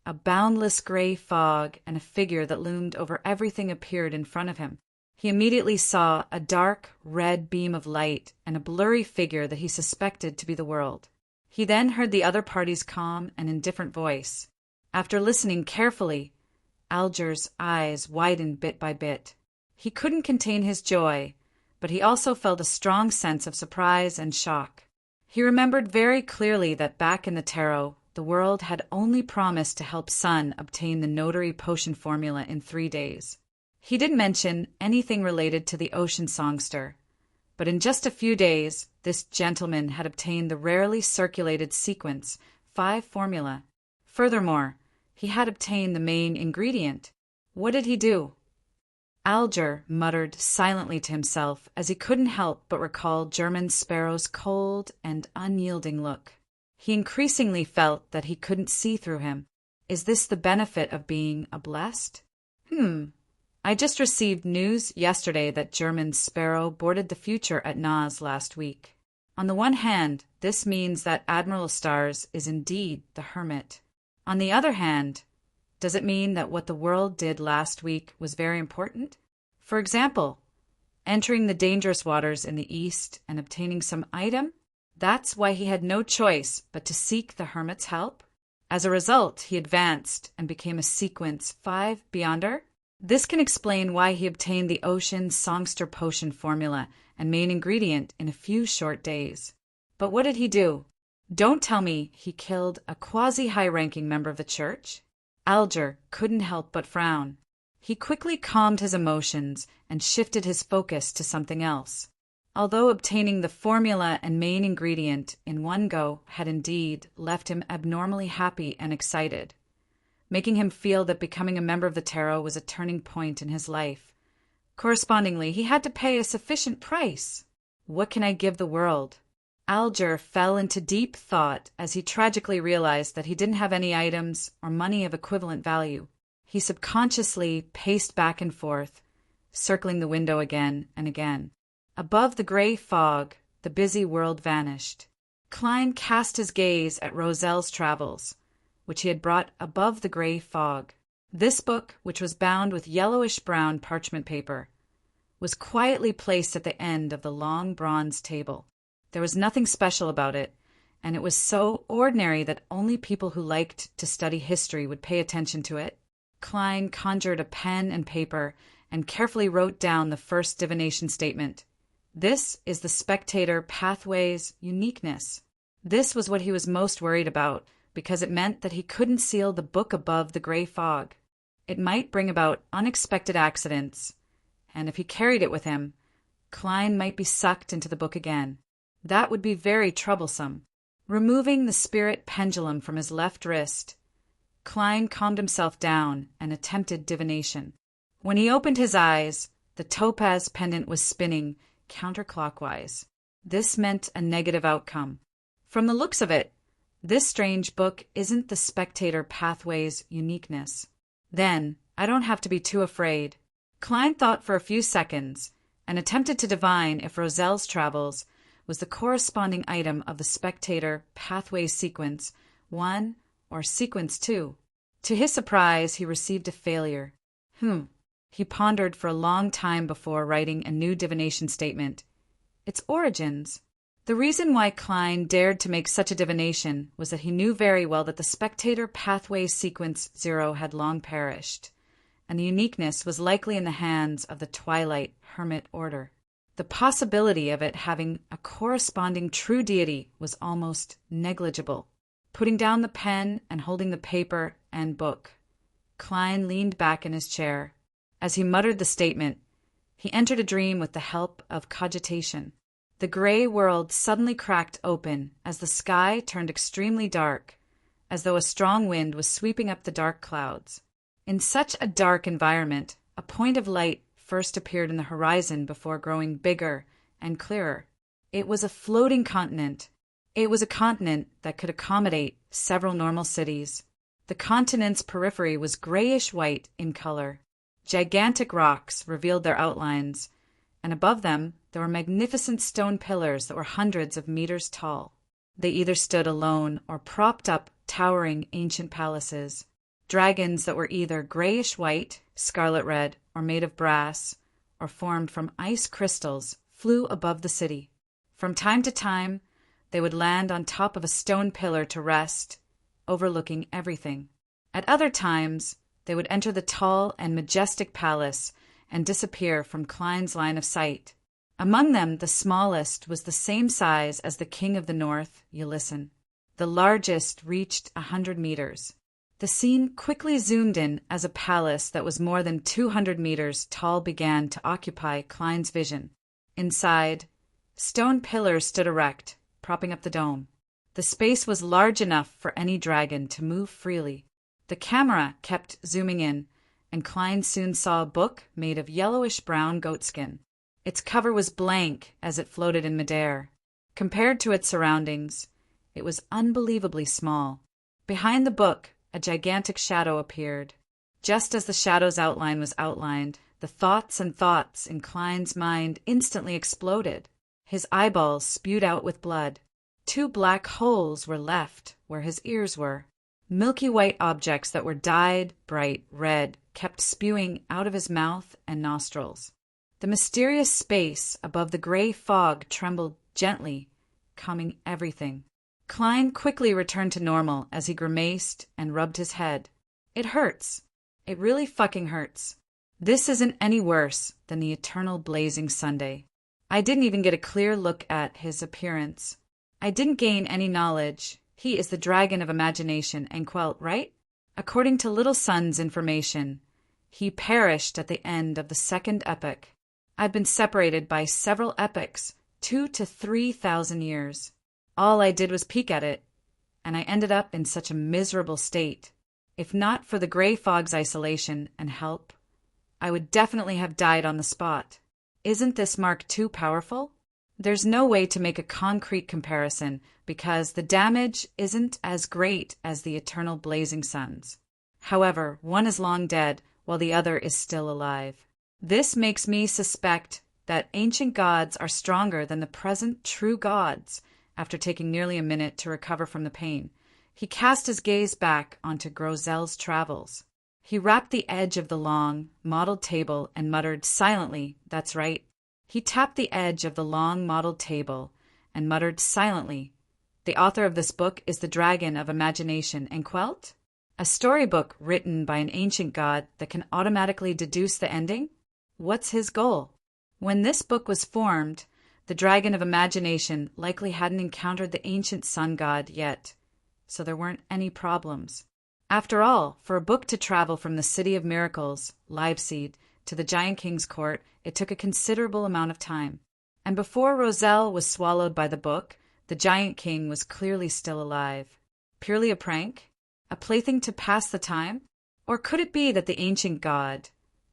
Speaker 1: a boundless gray fog and a figure that loomed over everything appeared in front of him. He immediately saw a dark, red beam of light and a blurry figure that he suspected to be the world. He then heard the other party's calm and indifferent voice. After listening carefully, Alger's eyes widened bit by bit. He couldn't contain his joy, but he also felt a strong sense of surprise and shock. He remembered very clearly that back in the tarot, the world had only promised to help Sun obtain the notary potion formula in 3 days. He didn't mention anything related to the ocean songster, but in just a few days, this gentleman had obtained the rarely circulated sequence 5 formula. Furthermore, he had obtained the main ingredient. What did he do? Alger muttered silently to himself as he couldn't help but recall German Sparrow's cold and unyielding look. He increasingly felt that he couldn't see through him. Is this the benefit of being a blessed? I just received news yesterday that German Sparrow boarded the Future at Nas last week. On the one hand, this means that Admiral Stars is indeed the hermit. On the other hand, does it mean that what the world did last week was very important? For example, entering the dangerous waters in the east and obtaining some item? That's why he had no choice but to seek the hermit's help? As a result, he advanced and became a sequence 5 beyonder? This can explain why he obtained the ocean songster potion formula and main ingredient in a few short days. But what did he do? Don't tell me he killed a quasi-high-ranking member of the church? Alger couldn't help but frown. He quickly calmed his emotions and shifted his focus to something else. Although obtaining the formula and main ingredient in one go had indeed left him abnormally happy and excited, making him feel that becoming a member of the tarot was a turning point in his life. Correspondingly, he had to pay a sufficient price. What can I give the world? Alger fell into deep thought as he tragically realized that he didn't have any items or money of equivalent value. He subconsciously paced back and forth, circling the window again and again. Above the gray fog, the busy world vanished. Klein cast his gaze at Roselle's Travels, which he had brought above the gray fog. This book, which was bound with yellowish-brown parchment paper, was quietly placed at the end of the long bronze table. There was nothing special about it, and it was so ordinary that only people who liked to study history would pay attention to it. Klein conjured a pen and paper and carefully wrote down the first divination statement. This is the spectator pathway's uniqueness. This was what he was most worried about, because it meant that he couldn't seal the book above the gray fog. It might bring about unexpected accidents, and if he carried it with him, Klein might be sucked into the book again. That would be very troublesome. Removing the spirit pendulum from his left wrist, Klein calmed himself down and attempted divination. When he opened his eyes, the topaz pendant was spinning counterclockwise. This meant a negative outcome. From the looks of it, this strange book isn't the spectator pathway's uniqueness. Then, I don't have to be too afraid. Klein thought for a few seconds and attempted to divine if Roselle's Travels was the corresponding item of the spectator pathway sequence 1 or sequence 2. To his surprise, he received a failure. He pondered for a long time before writing a new divination statement. Its origins. The reason why Klein dared to make such a divination was that he knew very well that the spectator pathway sequence 0 had long perished, and the uniqueness was likely in the hands of the Twilight Hermit Order. The possibility of it having a corresponding true deity was almost negligible. Putting down the pen and holding the paper and book, Klein leaned back in his chair. As he muttered the statement, he entered a dream with the help of cogitation. The gray world suddenly cracked open as the sky turned extremely dark, as though a strong wind was sweeping up the dark clouds. In such a dark environment, a point of light first appeared in the horizon before growing bigger and clearer. It was a floating continent. It was a continent that could accommodate several normal cities. The continent's periphery was grayish-white in color. Gigantic rocks revealed their outlines, and above them there were magnificent stone pillars that were hundreds of meters tall. They either stood alone or propped up towering ancient palaces. Dragons that were either grayish-white, scarlet-red, or made of brass, or formed from ice crystals, flew above the city. From time to time, they would land on top of a stone pillar to rest, overlooking everything. At other times, they would enter the tall and majestic palace and disappear from Klein's line of sight. Among them, the smallest was the same size as the king of the north, Ulysses. The largest reached 100 meters. The scene quickly zoomed in as a palace that was more than 200 meters tall began to occupy Klein's vision. Inside, stone pillars stood erect, propping up the dome. The space was large enough for any dragon to move freely. The camera kept zooming in, and Klein soon saw a book made of yellowish-brown goatskin. Its cover was blank as it floated in midair. Compared to its surroundings, it was unbelievably small. Behind the book, a gigantic shadow appeared. Just as the shadow's outline was outlined, the thoughts in Klein's mind instantly exploded. His eyeballs spewed out with blood. 2 black holes were left where his ears were. Milky white objects that were dyed bright red kept spewing out of his mouth and nostrils. The mysterious space above the gray fog trembled gently, calming everything. Klein quickly returned to normal as he grimaced and rubbed his head. It hurts. It really fucking hurts. This isn't any worse than the eternal blazing Sunday. I didn't even get a clear look at his appearance. I didn't gain any knowledge. He is the dragon of imagination and Quelt, right? According to Little Sun's information, he perished at the end of the second epoch. I've been separated by several epochs, 2,000 to 3,000 years. All I did was peek at it, and I ended up in such a miserable state. If not for the gray fog's isolation and help, I would definitely have died on the spot. Isn't this mark too powerful? There's no way to make a concrete comparison because the damage isn't as great as the eternal blazing suns. However, one is long dead while the other is still alive. This makes me suspect that ancient gods are stronger than the present true gods. After taking nearly a minute to recover from the pain, he cast his gaze back onto Grozel's travels. He rapped the edge of the long, mottled table and muttered silently, "That's right." He tapped the edge of the long, mottled table and muttered silently, "The author of this book is the dragon of imagination and Quelt? A storybook written by an ancient god that can automatically deduce the ending? What's his goal?" When this book was formed, the dragon of imagination likely hadn't encountered the ancient sun god yet, so there weren't any problems. After all, for a book to travel from the City of Miracles, Liveseed, to the Giant King's court, it took a considerable amount of time. And before Roselle was swallowed by the book, the Giant King was clearly still alive. Purely a prank? A plaything to pass the time? Or could it be that the ancient god,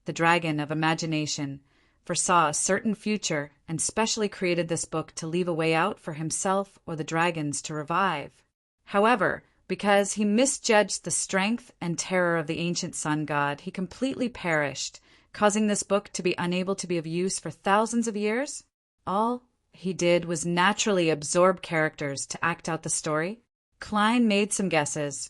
Speaker 1: the dragon of imagination, foresaw a certain future and specially created this book to leave a way out for himself or the dragons to revive? However, because he misjudged the strength and terror of the ancient sun god, he completely perished, causing this book to be unable to be of use for thousands of years? All he did was naturally absorb characters to act out the story. Klein made some guesses,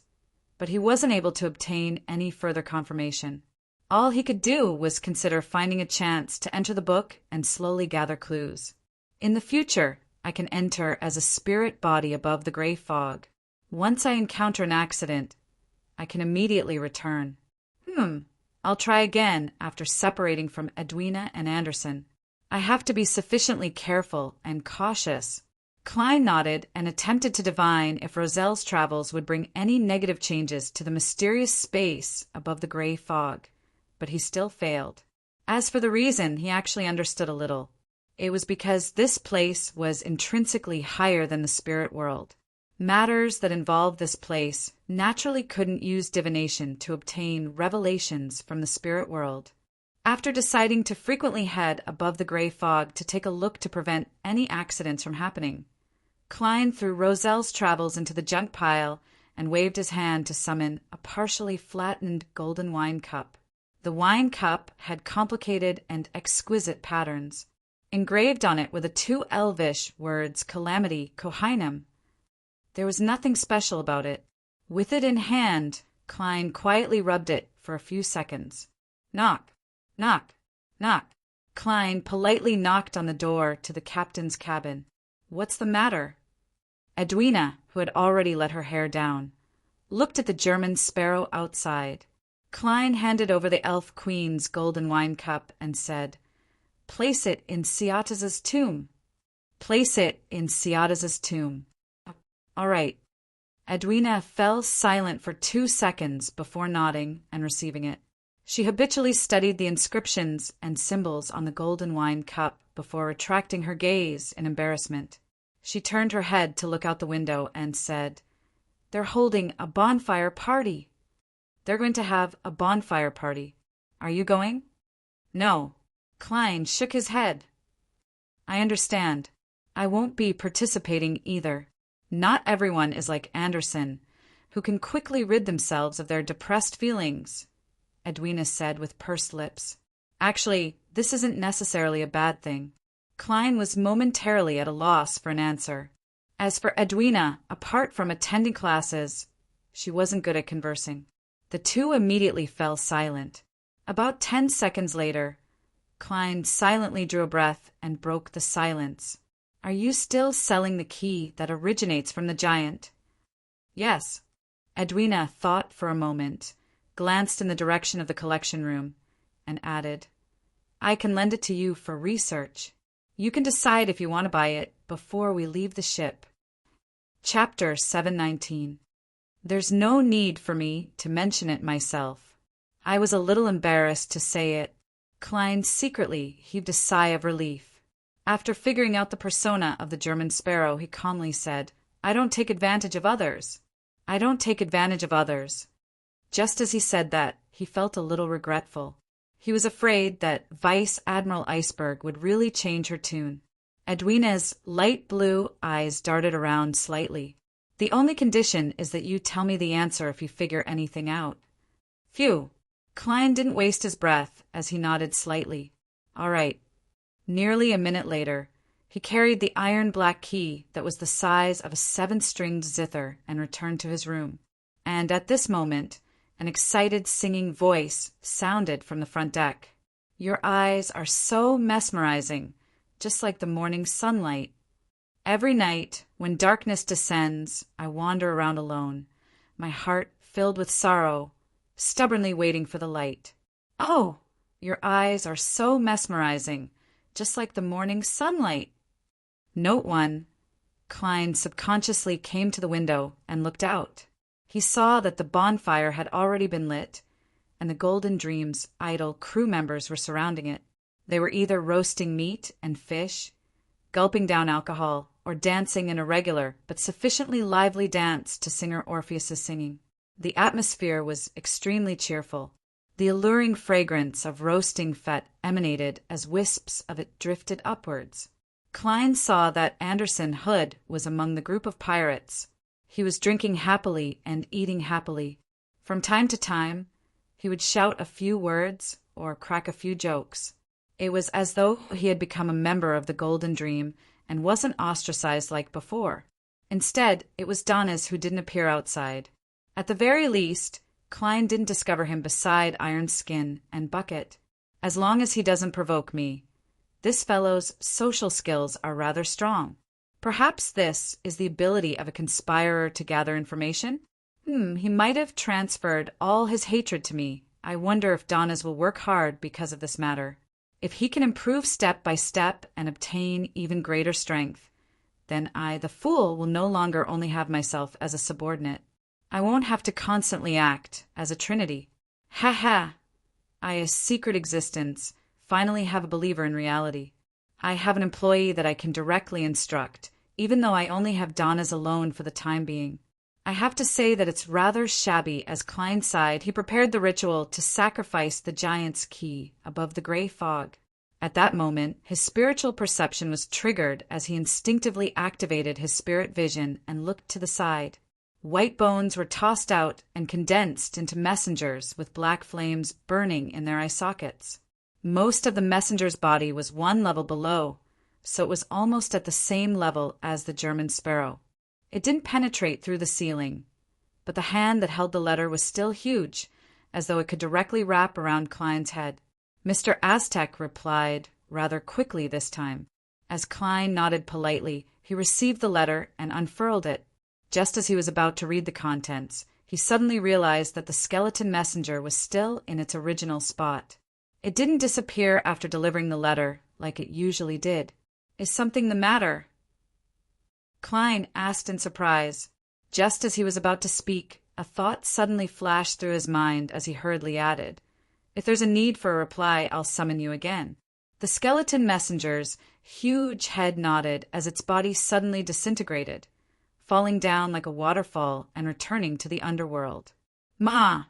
Speaker 1: but he wasn't able to obtain any further confirmation. All he could do was consider finding a chance to enter the book and slowly gather clues. In the future, I can enter as a spirit body above the gray fog. Once I encounter an accident, I can immediately return. I'll try again after separating from Edwina and Anderson. I have to be sufficiently careful and cautious. Klein nodded and attempted to divine if Roselle's travels would bring any negative changes to the mysterious space above the gray fog, but he still failed. As for the reason, he actually understood a little. It was because this place was intrinsically higher than the spirit world. Matters that involved this place naturally couldn't use divination to obtain revelations from the spirit world. After deciding to frequently head above the gray fog to take a look to prevent any accidents from happening, Klein threw Roselle's travels into the junk pile and waved his hand to summon a partially flattened golden wine cup. The wine cup had complicated and exquisite patterns. Engraved on it were the 2 elvish words Calamity, Kohainem. There was nothing special about it. With it in hand, Klein quietly rubbed it for a few seconds. Knock, knock, knock. Klein politely knocked on the door to the captain's cabin. "What's the matter?" Edwina, who had already let her hair down, looked at the German sparrow outside. Klein handed over the elf queen's golden wine cup and said, "Place it in Ciatas's tomb." "Place it in Ciatas's tomb." "All right." Edwina fell silent for 2 seconds before nodding and receiving it. She habitually studied the inscriptions and symbols on the golden wine cup before retracting her gaze in embarrassment. She turned her head to look out the window and said, "They're holding a bonfire party." "They're going to have a bonfire party. Are you going?" "No." Klein shook his head. "I understand. I won't be participating either. Not everyone is like Anderson, who can quickly rid themselves of their depressed feelings," Edwina said with pursed lips. "Actually, this isn't necessarily a bad thing." Klein was momentarily at a loss for an answer. As for Edwina, apart from attending classes, she wasn't good at conversing. The two immediately fell silent. About 10 seconds later, Klein silently drew a breath and broke the silence. "Are you still selling the key that originates from the giant?" "Yes." Edwina thought for a moment, glanced in the direction of the collection room, and added, "I can lend it to you for research. You can decide if you want to buy it before we leave the ship." Chapter 719. There's no need for me to mention it myself. I was a little embarrassed to say it. Klein secretly heaved a sigh of relief. After figuring out the persona of the German sparrow, he calmly said, "I don't take advantage of others. I don't take advantage of others." Just as he said that, he felt a little regretful. He was afraid that Vice Admiral Iceberg would really change her tune. Edwina's light blue eyes darted around slightly. "The only condition is that you tell me the answer if you figure anything out." "Phew." Klein didn't waste his breath as he nodded slightly. "All right." Nearly a minute later, he carried the iron-black key that was the size of a 7-stringed zither and returned to his room. And at this moment, an excited singing voice sounded from the front deck. "Your eyes are so mesmerizing, just like the morning sunlight. Every night, when darkness descends, I wander around alone, my heart filled with sorrow, stubbornly waiting for the light. Oh, your eyes are so mesmerizing, just like the morning sunlight." Note 1. Klein subconsciously came to the window and looked out. He saw that the bonfire had already been lit, and the Golden Dream's idle crew members were surrounding it. They were either roasting meat and fish, gulping down alcohol, or dancing in a regular but sufficiently lively dance to Singer Orpheus's singing. The atmosphere was extremely cheerful. The alluring fragrance of roasting fat emanated as wisps of it drifted upwards. Klein saw that Anderson Hood was among the group of pirates. He was drinking happily and eating happily. From time to time, he would shout a few words or crack a few jokes. It was as though he had become a member of the Golden Dream and wasn't ostracized like before. Instead, it was Donnas who didn't appear outside. At the very least, Klein didn't discover him beside Iron Skin and Bucket. "As long as he doesn't provoke me, this fellow's social skills are rather strong. Perhaps this is the ability of a conspirer to gather information? He might have transferred all his hatred to me. I wonder if Donnas will work hard because of this matter. If he can improve step by step and obtain even greater strength, then I, the fool, will no longer only have myself as a subordinate. I won't have to constantly act as a trinity. Ha ha! I, a secret existence, finally have a believer in reality. I have an employee that I can directly instruct, even though I only have Donnas alone for the time being. I have to say that it's rather shabby." As Klein sighed, he prepared the ritual to sacrifice the giant's key above the gray fog. At that moment, his spiritual perception was triggered as he instinctively activated his spirit vision and looked to the side. White bones were tossed out and condensed into messengers with black flames burning in their eye sockets. Most of the messenger's body was 1 level below, so it was almost at the same level as the German sparrow. It didn't penetrate through the ceiling, but the hand that held the letter was still huge, as though it could directly wrap around Klein's head. Mr. Aztec replied rather quickly this time. As Klein nodded politely, he received the letter and unfurled it. Just as he was about to read the contents, he suddenly realized that the skeleton messenger was still in its original spot. It didn't disappear after delivering the letter like it usually did. "Is something the matter?" Klein asked in surprise. Just as he was about to speak, a thought suddenly flashed through his mind as he hurriedly added, "If there's a need for a reply, I'll summon you again." The skeleton messenger's huge head nodded as its body suddenly disintegrated, falling down like a waterfall and returning to the underworld. "Ma!"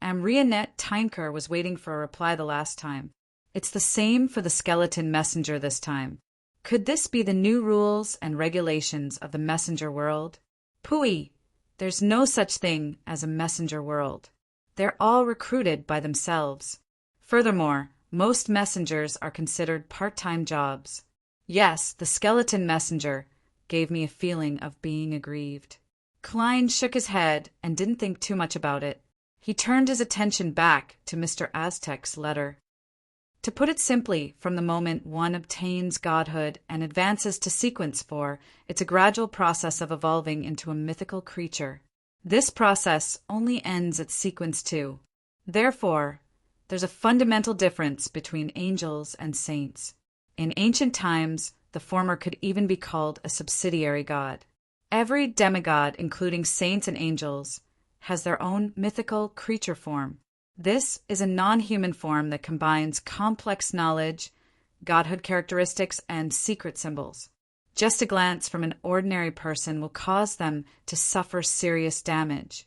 Speaker 1: Amrianette Tynker was waiting for a reply the last time. It's the same for the skeleton messenger this time. Could this be the new rules and regulations of the messenger world? Pooey! There's no such thing as a messenger world. They're all recruited by themselves. Furthermore, most messengers are considered part-time jobs. Yes, the skeleton messenger gave me a feeling of being aggrieved. Klein shook his head and didn't think too much about it. He turned his attention back to Mr. Aztec's letter. To put it simply, from the moment one obtains godhood and advances to sequence 4, it's a gradual process of evolving into a mythical creature. This process only ends at sequence 2. Therefore, there's a fundamental difference between angels and saints. In ancient times, the former could even be called a subsidiary god. Every demigod, including saints and angels, has their own mythical creature form. This is a non-human form that combines complex knowledge, godhood characteristics, and secret symbols. Just a glance from an ordinary person will cause them to suffer serious damage,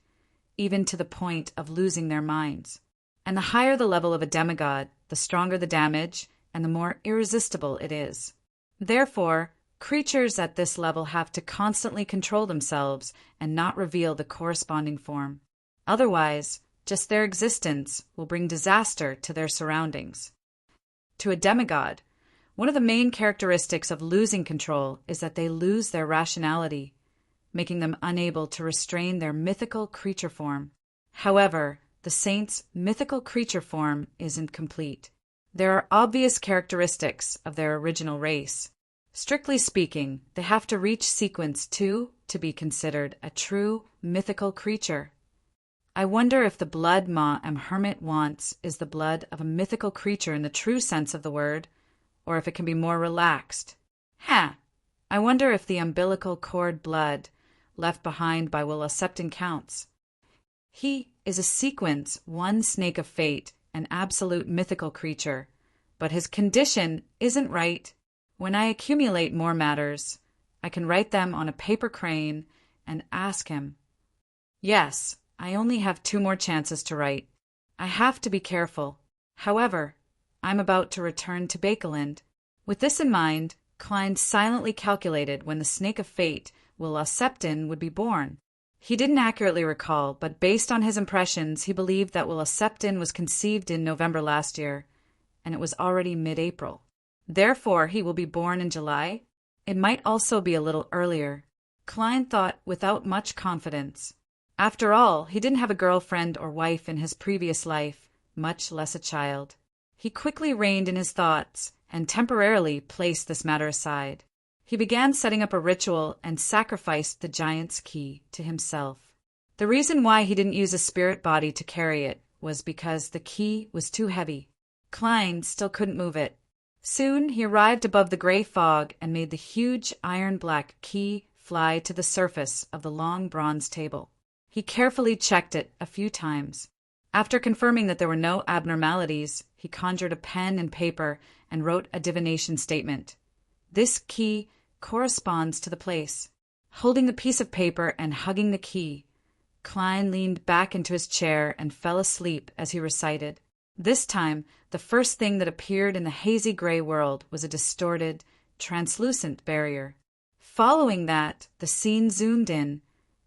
Speaker 1: even to the point of losing their minds. And the higher the level of a demigod, the stronger the damage and the more irresistible it is. Therefore, creatures at this level have to constantly control themselves and not reveal the corresponding form. Otherwise, just their existence will bring disaster to their surroundings. To a demigod, one of the main characteristics of losing control is that they lose their rationality, making them unable to restrain their mythical creature form. However, the saint's mythical creature form isn't complete. There are obvious characteristics of their original race. Strictly speaking, they have to reach sequence 2 to be considered a true mythical creature. I wonder if the blood Ma Hermit wants is the blood of a mythical creature in the true sense of the word, or if it can be more relaxed. I wonder if the umbilical cord blood left behind by Willa Septon counts. He is a sequence 1 snake of fate, an absolute mythical creature, but his condition isn't right. When I accumulate more matters, I can write them on a paper crane and ask him. Yes, I only have 2 more chances to write. I have to be careful. However, I'm about to return to Bakeland. With this in mind, Klein silently calculated when the snake of fate, Willa Septon, would be born. He didn't accurately recall, but based on his impressions, he believed that Willa Septon was conceived in November last year, and it was already mid-April. Therefore, he will be born in July. It might also be a little earlier. Klein thought without much confidence. After all, he didn't have a girlfriend or wife in his previous life, much less a child. He quickly reined in his thoughts and temporarily placed this matter aside. He began setting up a ritual and sacrificed the giant's key to himself. The reason why he didn't use a spirit body to carry it was because the key was too heavy. Klein still couldn't move it. Soon he arrived above the gray fog and made the huge iron-black key fly to the surface of the long bronze table. He carefully checked it a few times. After confirming that there were no abnormalities, he conjured a pen and paper and wrote a divination statement. This key corresponds to the place. Holding the piece of paper and hugging the key, Klein leaned back into his chair and fell asleep as he recited. This time, the first thing that appeared in the hazy gray world was a distorted, translucent barrier. Following that, the scene zoomed in,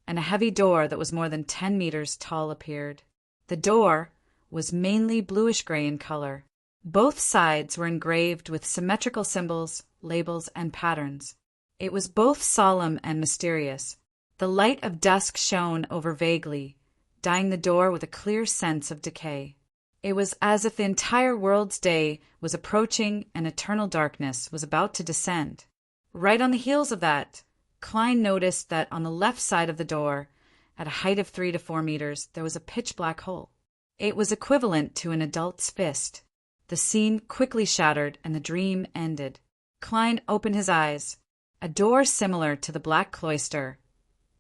Speaker 1: and a heavy door that was more than 10 meters tall appeared. The door was mainly bluish-gray in color. Both sides were engraved with symmetrical symbols, labels, and patterns. It was both solemn and mysterious. The light of dusk shone over vaguely, dyeing the door with a clear sense of decay. It was as if the entire world's day was approaching and eternal darkness was about to descend. Right on the heels of that, Klein noticed that on the left side of the door, at a height of 3 to 4 meters, there was a pitch-black hole. It was equivalent to an adult's fist. The scene quickly shattered and the dream ended. Klein opened his eyes. A door similar to the black cloister,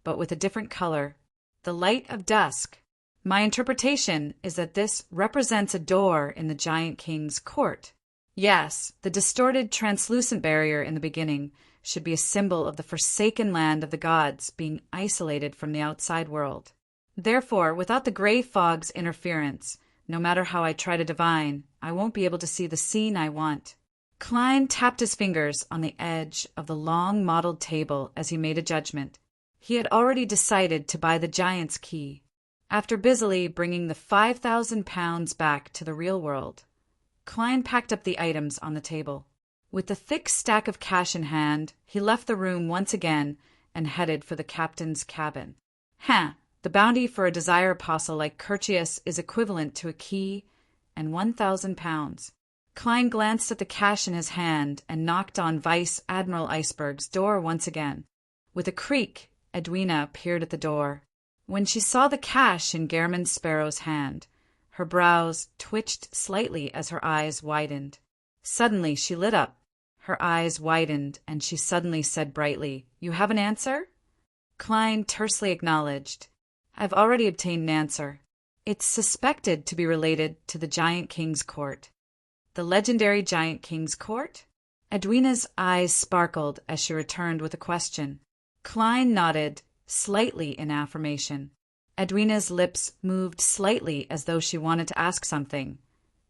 Speaker 1: but with a different color. The light of dusk. My interpretation is that this represents a door in the Giant King's court. Yes, the distorted, translucent barrier in the beginning should be a symbol of the forsaken land of the gods being isolated from the outside world. Therefore, without the gray fog's interference, no matter how I try to divine, I won't be able to see the scene I want. Klein tapped his fingers on the edge of the long mottled table as he made a judgment. He had already decided to buy the giant's key. After busily bringing the 5,000 pounds back to the real world, Klein packed up the items on the table. With the thick stack of cash in hand, he left the room once again and headed for the captain's cabin. The bounty for a desire apostle like Curtius is equivalent to a key and 1,000 pounds. Klein glanced at the cash in his hand and knocked on Vice Admiral Iceberg's door once again. With a creak, Edwina appeared at the door. When she saw the cash in Gehrman Sparrow's hand, her brows twitched slightly as her eyes widened. Suddenly she lit up. Her eyes widened, and she suddenly said brightly, "You have an answer?" Klein tersely acknowledged. "I've already obtained an answer. It's suspected to be related to the Giant King's court." "The legendary Giant King's court?" Edwina's eyes sparkled as she returned with a question. Klein nodded slightly in affirmation. Edwina's lips moved slightly as though she wanted to ask something,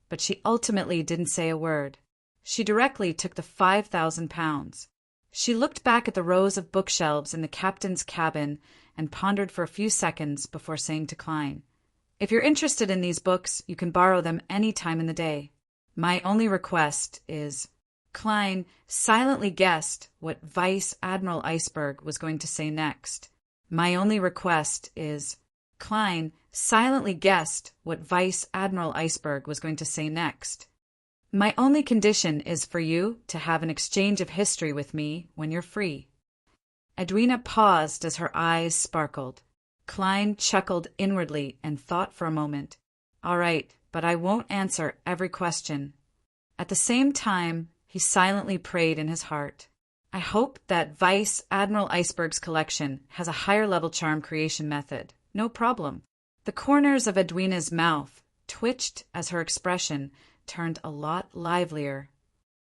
Speaker 1: but she ultimately didn't say a word. She directly took the 5,000 pounds. She looked back at the rows of bookshelves in the captain's cabin and pondered for a few seconds before saying to Klein, "If you're interested in these books, you can borrow them any time in the day. My only request is—" Klein silently guessed what Vice Admiral Iceberg was going to say next. "My only request is—" Klein silently guessed what Vice Admiral Iceberg was going to say next. "My only condition is for you to have an exchange of history with me when you're free." Edwina paused as her eyes sparkled. Klein chuckled inwardly and thought for a moment. "All right, but I won't answer every question." At the same time, he silently prayed in his heart. "I hope that Vice Admiral Iceberg's collection has a higher-level charm creation method. No problem." The corners of Edwina's mouth twitched as her expression turned a lot livelier.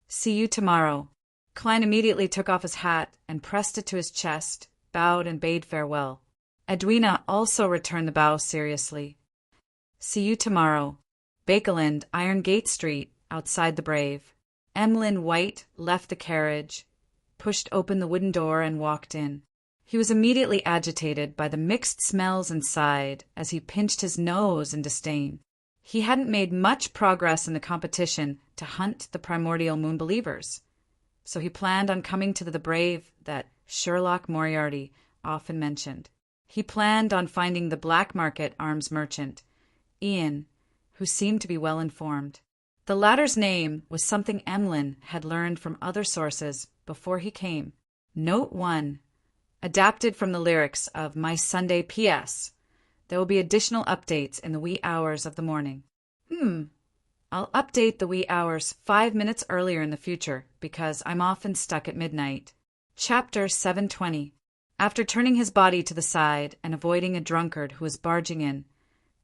Speaker 1: "See you tomorrow." Klein immediately took off his hat and pressed it to his chest, bowed and bade farewell. Edwina also returned the bow seriously. "See you tomorrow. Bakeland, Iron Gate Street, outside the Brave." Emlyn White left the carriage, pushed open the wooden door and walked in. He was immediately agitated by the mixed smells inside as he pinched his nose in disdain. He hadn't made much progress in the competition to hunt the primordial moon believers, so he planned on coming to the Brave that Sherlock Moriarty often mentioned. He planned on finding the black market arms merchant, Ian, who seemed to be well informed. The latter's name was something Emlyn had learned from other sources before he came. Note 1. Adapted from the lyrics of My Sunday P.S. There will be additional updates in the wee hours of the morning. I'll update the wee hours 5 minutes earlier in the future because I'm often stuck at midnight. Chapter 720. After turning his body to the side and avoiding a drunkard who was barging in,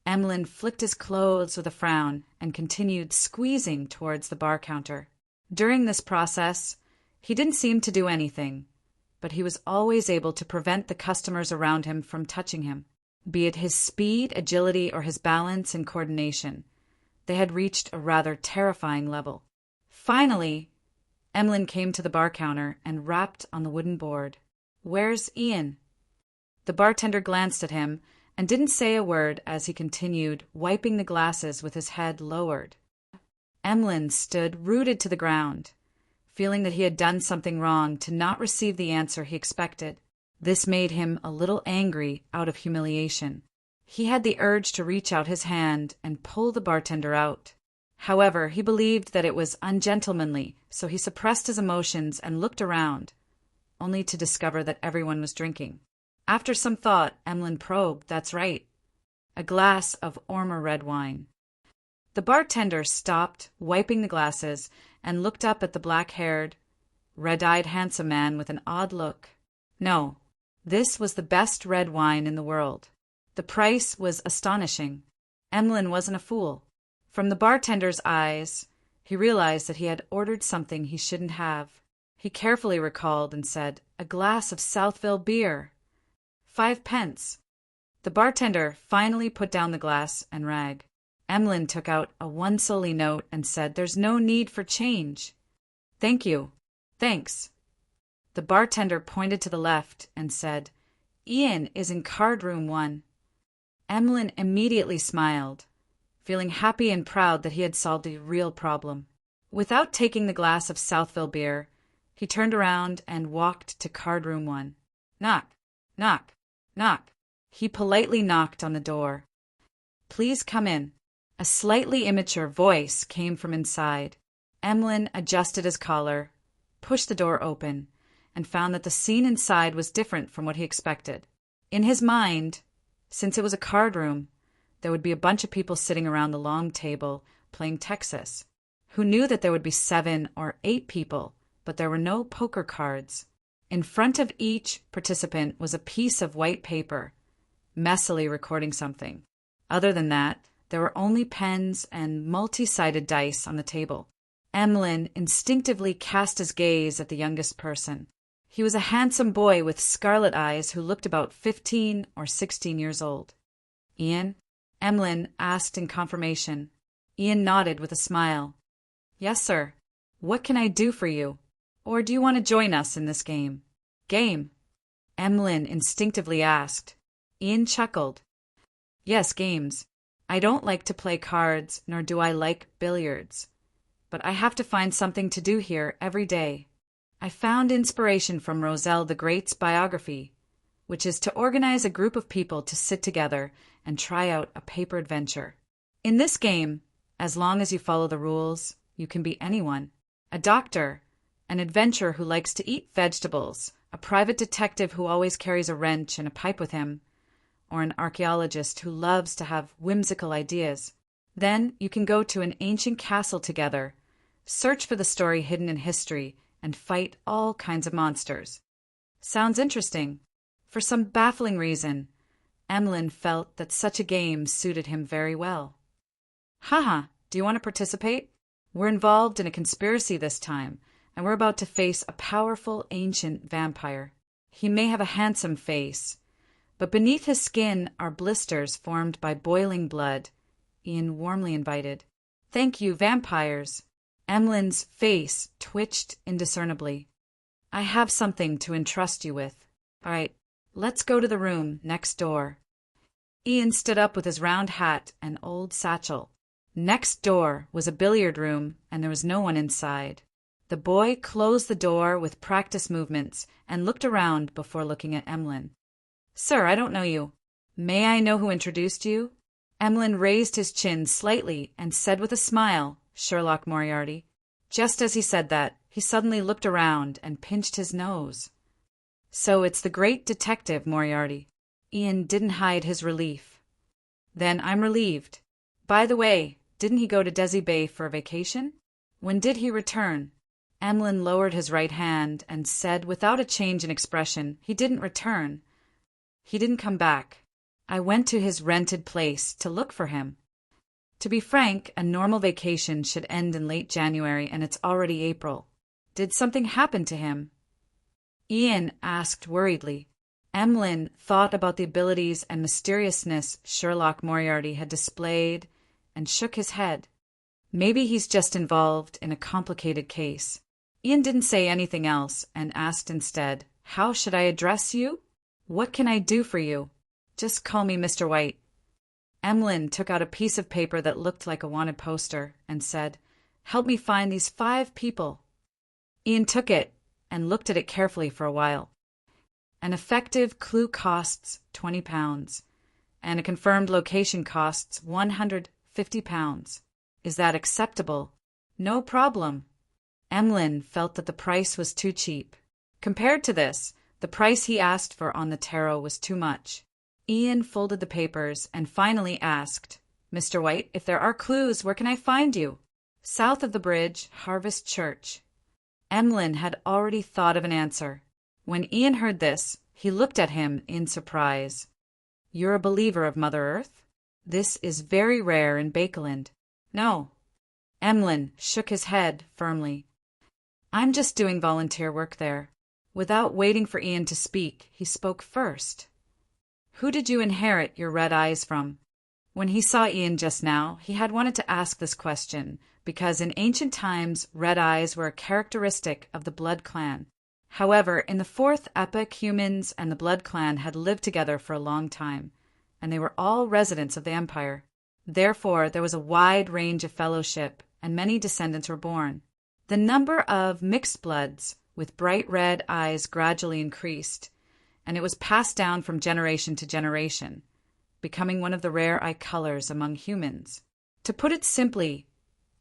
Speaker 1: Emlyn flicked his clothes with a frown and continued squeezing towards the bar counter. During this process, he didn't seem to do anything, but he was always able to prevent the customers around him from touching him. Be it his speed, agility, or his balance and coordination, they had reached a rather terrifying level. Finally, Emlyn came to the bar counter and rapped on the wooden board. "Where's Ian?" The bartender glanced at him and didn't say a word as he continued wiping the glasses with his head lowered. Emlyn stood rooted to the ground, feeling that he had done something wrong to not receive the answer he expected. This made him a little angry out of humiliation. He had the urge to reach out his hand and pull the bartender out. However, he believed that it was ungentlemanly, so he suppressed his emotions and looked around, only to discover that everyone was drinking. After some thought, Emlyn probed, "That's right. A glass of Ormer red wine." The bartender stopped, wiping the glasses, and looked up at the black-haired, red-eyed handsome man with an odd look. No, this was the best red wine in the world. The price was astonishing. Emlyn wasn't a fool. From the bartender's eyes, he realized that he had ordered something he shouldn't have. He carefully recalled and said, "A glass of Southville beer. 5 pence." The bartender finally put down the glass and rag. Emlyn took out a 1 solly note and said, "There's no need for change." "Thank you. Thanks." The bartender pointed to the left and said, "Ian is in card room 1. Emlyn immediately smiled, feeling happy and proud that he had solved a real problem. Without taking the glass of Southville beer, he turned around and walked to card room 1. Knock, knock, knock. He politely knocked on the door. "Please come in." A slightly immature voice came from inside. Emlyn adjusted his collar, pushed the door open, and found that the scene inside was different from what he expected. In his mind, since it was a card room, there would be a bunch of people sitting around the long table playing Texas, who knew that there would be 7 or 8 people, but there were no poker cards. In front of each participant was a piece of white paper, messily recording something. Other than that, there were only pens and multi-sided dice on the table. Emlyn instinctively cast his gaze at the youngest person. He was a handsome boy with scarlet eyes who looked about 15 or 16 years old. "Ian?" Emlyn asked in confirmation. Ian nodded with a smile. "Yes, sir. What can I do for you? Or do you want to join us in this game?" "Game?" Emlyn instinctively asked. Ian chuckled. "Yes, games. I don't like to play cards, nor do I like billiards. But I have to find something to do here every day. I found inspiration from Roselle the Great's biography, which is to organize a group of people to sit together and try out a paper adventure. In this game, as long as you follow the rules, you can be anyone. A doctor, an adventurer who likes to eat vegetables, a private detective who always carries a wrench and a pipe with him, or an archaeologist who loves to have whimsical ideas. Then you can go to an ancient castle together, search for the story hidden in history, and fight all kinds of monsters. Sounds interesting. For some baffling reason, Emlyn felt that such a game suited him very well. "Haha, do you want to participate? We're involved in a conspiracy this time, and we're about to face a powerful ancient vampire. He may have a handsome face, but beneath his skin are blisters formed by boiling blood." Ian warmly invited. "Thank you, vampires." Emlyn's face twitched indiscernibly. "I have something to entrust you with. All right, let's go to the room next door." Ian stood up with his round hat and old satchel. Next door was a billiard room, and there was no one inside. The boy closed the door with practice movements and looked around before looking at Emlyn. "Sir, I don't know you. May I know who introduced you?" Emlyn raised his chin slightly and said with a smile, "Sherlock Moriarty." Just as he said that, he suddenly looked around and pinched his nose. "So it's the great detective Moriarty." Ian didn't hide his relief. "Then I'm relieved. By the way, didn't he go to Desi Bay for a vacation? When did he return?" Emlyn lowered his right hand and said without a change in expression, "He didn't return. He didn't come back. I went to his rented place to look for him. To be frank, a normal vacation should end in late January, and it's already April. Did something happen to him?" Ian asked worriedly. Emlyn thought about the abilities and mysteriousness Sherlock Moriarty had displayed and shook his head. Maybe he's just involved in a complicated case. Ian didn't say anything else and asked instead, "How should I address you? What can I do for you?" "Just call me Mr. White." Emlyn took out a piece of paper that looked like a wanted poster and said, "Help me find these 5 people." Ian took it and looked at it carefully for a while. "An effective clue costs £20. and a confirmed location costs £150. Is that acceptable? No problem. Emlyn felt that the price was too cheap. Compared to this, the price he asked for on the tarot was too much. Ian folded the papers and finally asked, "Mr. White, if there are clues, where can I find you?" "South of the bridge, Harvest Church." Emlyn had already thought of an answer. When Ian heard this, he looked at him in surprise. "You're a believer of Mother Earth? This is very rare in Bakeland." "No." Emlyn shook his head firmly. "I'm just doing volunteer work there." Without waiting for Ian to speak, he spoke first. "Who did you inherit your red eyes from?" When he saw Ian just now, he had wanted to ask this question, because in ancient times red eyes were a characteristic of the Blood Clan. However, in the fourth epoch, humans and the Blood Clan had lived together for a long time, and they were all residents of the Empire. Therefore, there was a wide range of fellowship, and many descendants were born. The number of mixed bloods with bright red eyes gradually increased, and it was passed down from generation to generation, becoming one of the rare eye colors among humans. To put it simply,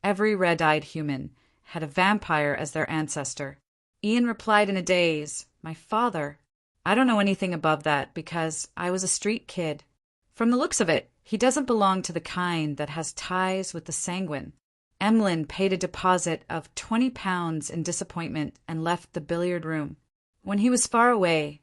Speaker 1: every red-eyed human had a vampire as their ancestor. Ian replied in a daze, "My father. I don't know anything above that because I was a street kid. From the looks of it, he doesn't belong to the kind that has ties with the sanguine." Emlyn paid a deposit of £20 in disappointment and left the billiard room. When he was far away,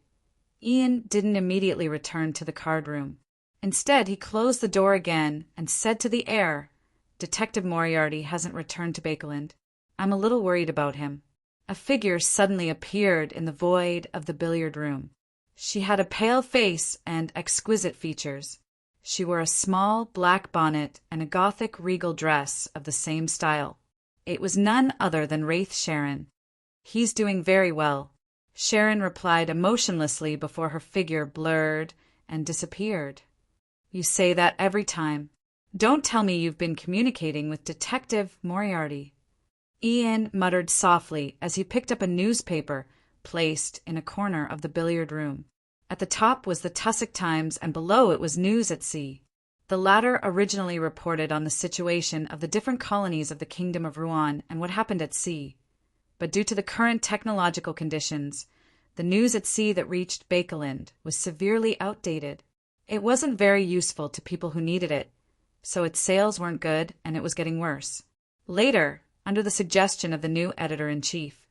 Speaker 1: Ian didn't immediately return to the card room. Instead, he closed the door again and said to the air, "Detective Moriarty hasn't returned to Bakeland. I'm a little worried about him." A figure suddenly appeared in the void of the billiard room. She had a pale face and exquisite features. She wore a small black bonnet and a Gothic regal dress of the same style. It was none other than Wraith Sharon. "He's doing very well," Sharon replied emotionlessly before her figure blurred and disappeared. "You say that every time. Don't tell me you've been communicating with Detective Moriarty." Ian muttered softly as he picked up a newspaper placed in a corner of the billiard room. At the top was the Tussock Times, and below it was News at Sea. The latter originally reported on the situation of the different colonies of the Kingdom of Rouen and what happened at sea. But due to the current technological conditions, the news at sea that reached Bakeland was severely outdated. It wasn't very useful to people who needed it, so its sales weren't good and it was getting worse. Later, under the suggestion of the new editor-in-chief,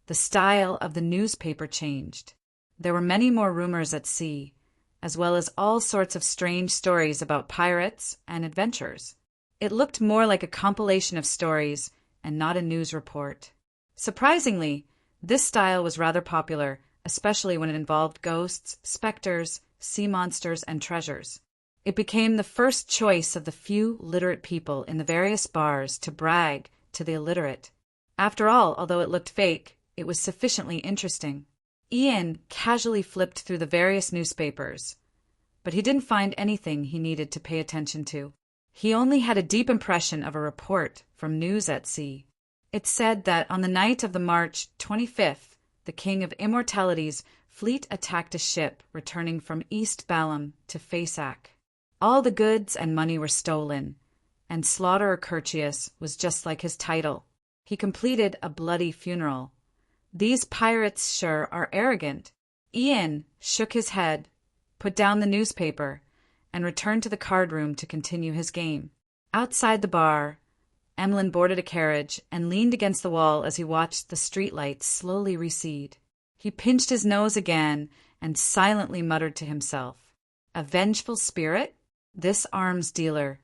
Speaker 1: the style of the newspaper changed. There were many more rumors at sea, as well as all sorts of strange stories about pirates and adventures. It looked more like a compilation of stories and not a news report. Surprisingly, this style was rather popular, especially when it involved ghosts, specters, sea monsters, and treasures. It became the first choice of the few literate people in the various bars to brag to the illiterate. After all, although it looked fake, it was sufficiently interesting. Ian casually flipped through the various newspapers, but he didn't find anything he needed to pay attention to. He only had a deep impression of a report from News at Sea. It said that on the night of the March 25th, the King of Immortality's fleet attacked a ship returning from East Balam to Fasak. All the goods and money were stolen, and Slaughterer Curtius was just like his title. He completed a bloody funeral. These pirates sure are arrogant. Ian shook his head, put down the newspaper, and returned to the card room to continue his game. Outside the bar, Emlyn boarded a carriage and leaned against the wall as he watched the streetlights slowly recede. He pinched his nose again and silently muttered to himself, "A vengeful spirit? This arms dealer,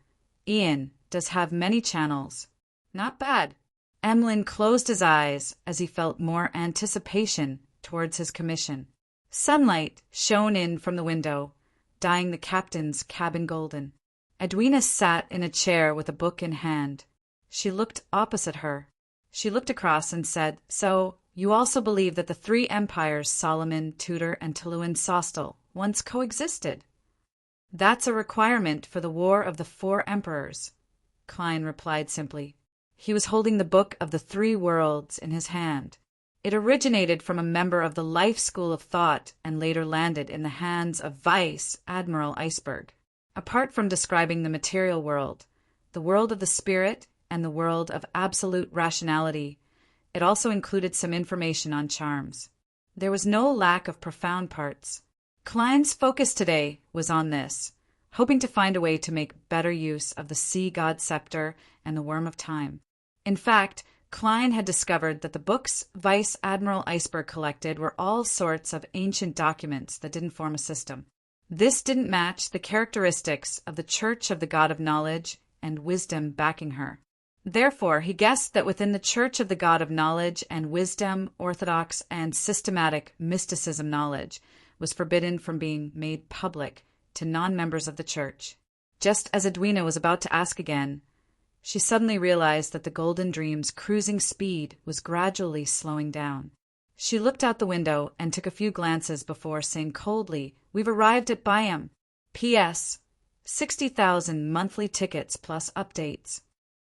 Speaker 1: Ian, does have many channels. Not bad." Emlyn closed his eyes as he felt more anticipation towards his commission. Sunlight shone in from the window, dyeing the captain's cabin golden. Edwina sat in a chair with a book in hand. She looked opposite her. She looked across and said, "So, you also believe that the three empires, Solomon, Tudor, and Tuluan-Sostal, once coexisted?" "That's a requirement for the War of the Four Emperors," Klein replied simply. He was holding the Book of the Three Worlds in his hand. It originated from a member of the Life School of Thought and later landed in the hands of Vice Admiral Iceberg. Apart from describing the material world, the world of the spirit, and the world of absolute rationality, it also included some information on charms. There was no lack of profound parts. Klein's focus today was on this, hoping to find a way to make better use of the sea god scepter and the worm of time. In fact, Klein had discovered that the books Vice Admiral Iceberg collected were all sorts of ancient documents that didn't form a system. This didn't match the characteristics of the Church of the God of Knowledge and Wisdom backing her. Therefore, he guessed that within the Church of the God of Knowledge and Wisdom, orthodox and systematic mysticism knowledge was forbidden from being made public to non-members of the Church. Just as Edwina was about to ask again, she suddenly realized that the Golden Dream's cruising speed was gradually slowing down. She looked out the window and took a few glances before saying coldly, "We've arrived at Byam. P.S. 60,000 monthly tickets plus updates."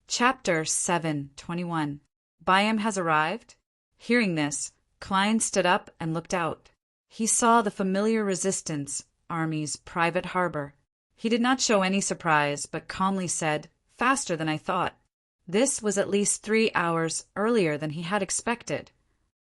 Speaker 1: Chapter 7:21. Byam has arrived? Hearing this, Klein stood up and looked out. He saw the familiar Resistance Army's private harbor. He did not show any surprise, but calmly said, "Faster than I thought." This was at least 3 hours earlier than he had expected.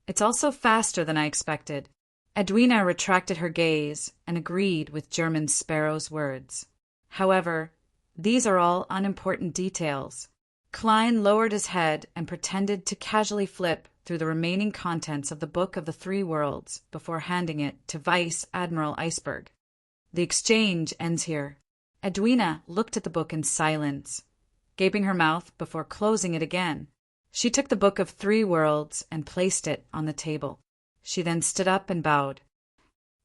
Speaker 1: "It's also faster than I expected." Edwina retracted her gaze and agreed with German Sparrow's words. However, these are all unimportant details. Klein lowered his head and pretended to casually flip through the remaining contents of the Book of the Three Worlds before handing it to Vice Admiral Iceberg. "The exchange ends here." Edwina looked at the book in silence, gaping her mouth before closing it again. She took the Book of Three Worlds and placed it on the table. She then stood up and bowed.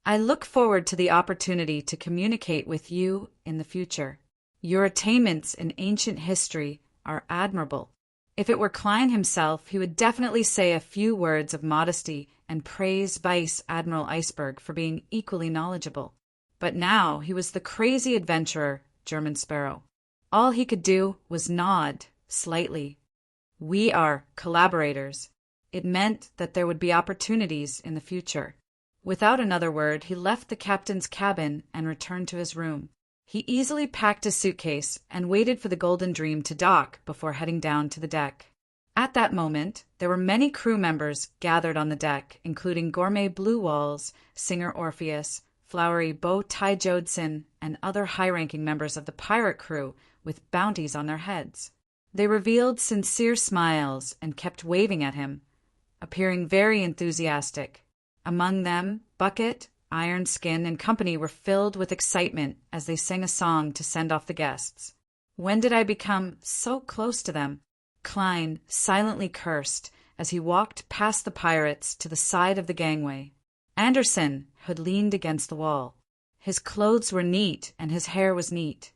Speaker 1: "I look forward to the opportunity to communicate with you in the future. Your attainments in ancient history are admirable." If it were Klein himself, he would definitely say a few words of modesty and praise Vice Admiral Iceberg for being equally knowledgeable. But now he was the crazy adventurer, German Sparrow. All he could do was nod slightly. "We are collaborators." It meant that there would be opportunities in the future. Without another word, he left the captain's cabin and returned to his room. He easily packed his suitcase and waited for the Golden Dream to dock before heading down to the deck. At that moment, there were many crew members gathered on the deck, including Gourmet Blue Walls, Singer Orpheus, Flowery Bo Tai Jodson, and other high-ranking members of the pirate crew with bounties on their heads. They revealed sincere smiles and kept waving at him, appearing very enthusiastic. Among them, Bucket, Iron Skin, and company were filled with excitement as they sang a song to send off the guests. When did I become so close to them? Klein silently cursed as he walked past the pirates to the side of the gangway. Anderson had leaned against the wall. His clothes were neat and his hair was neat.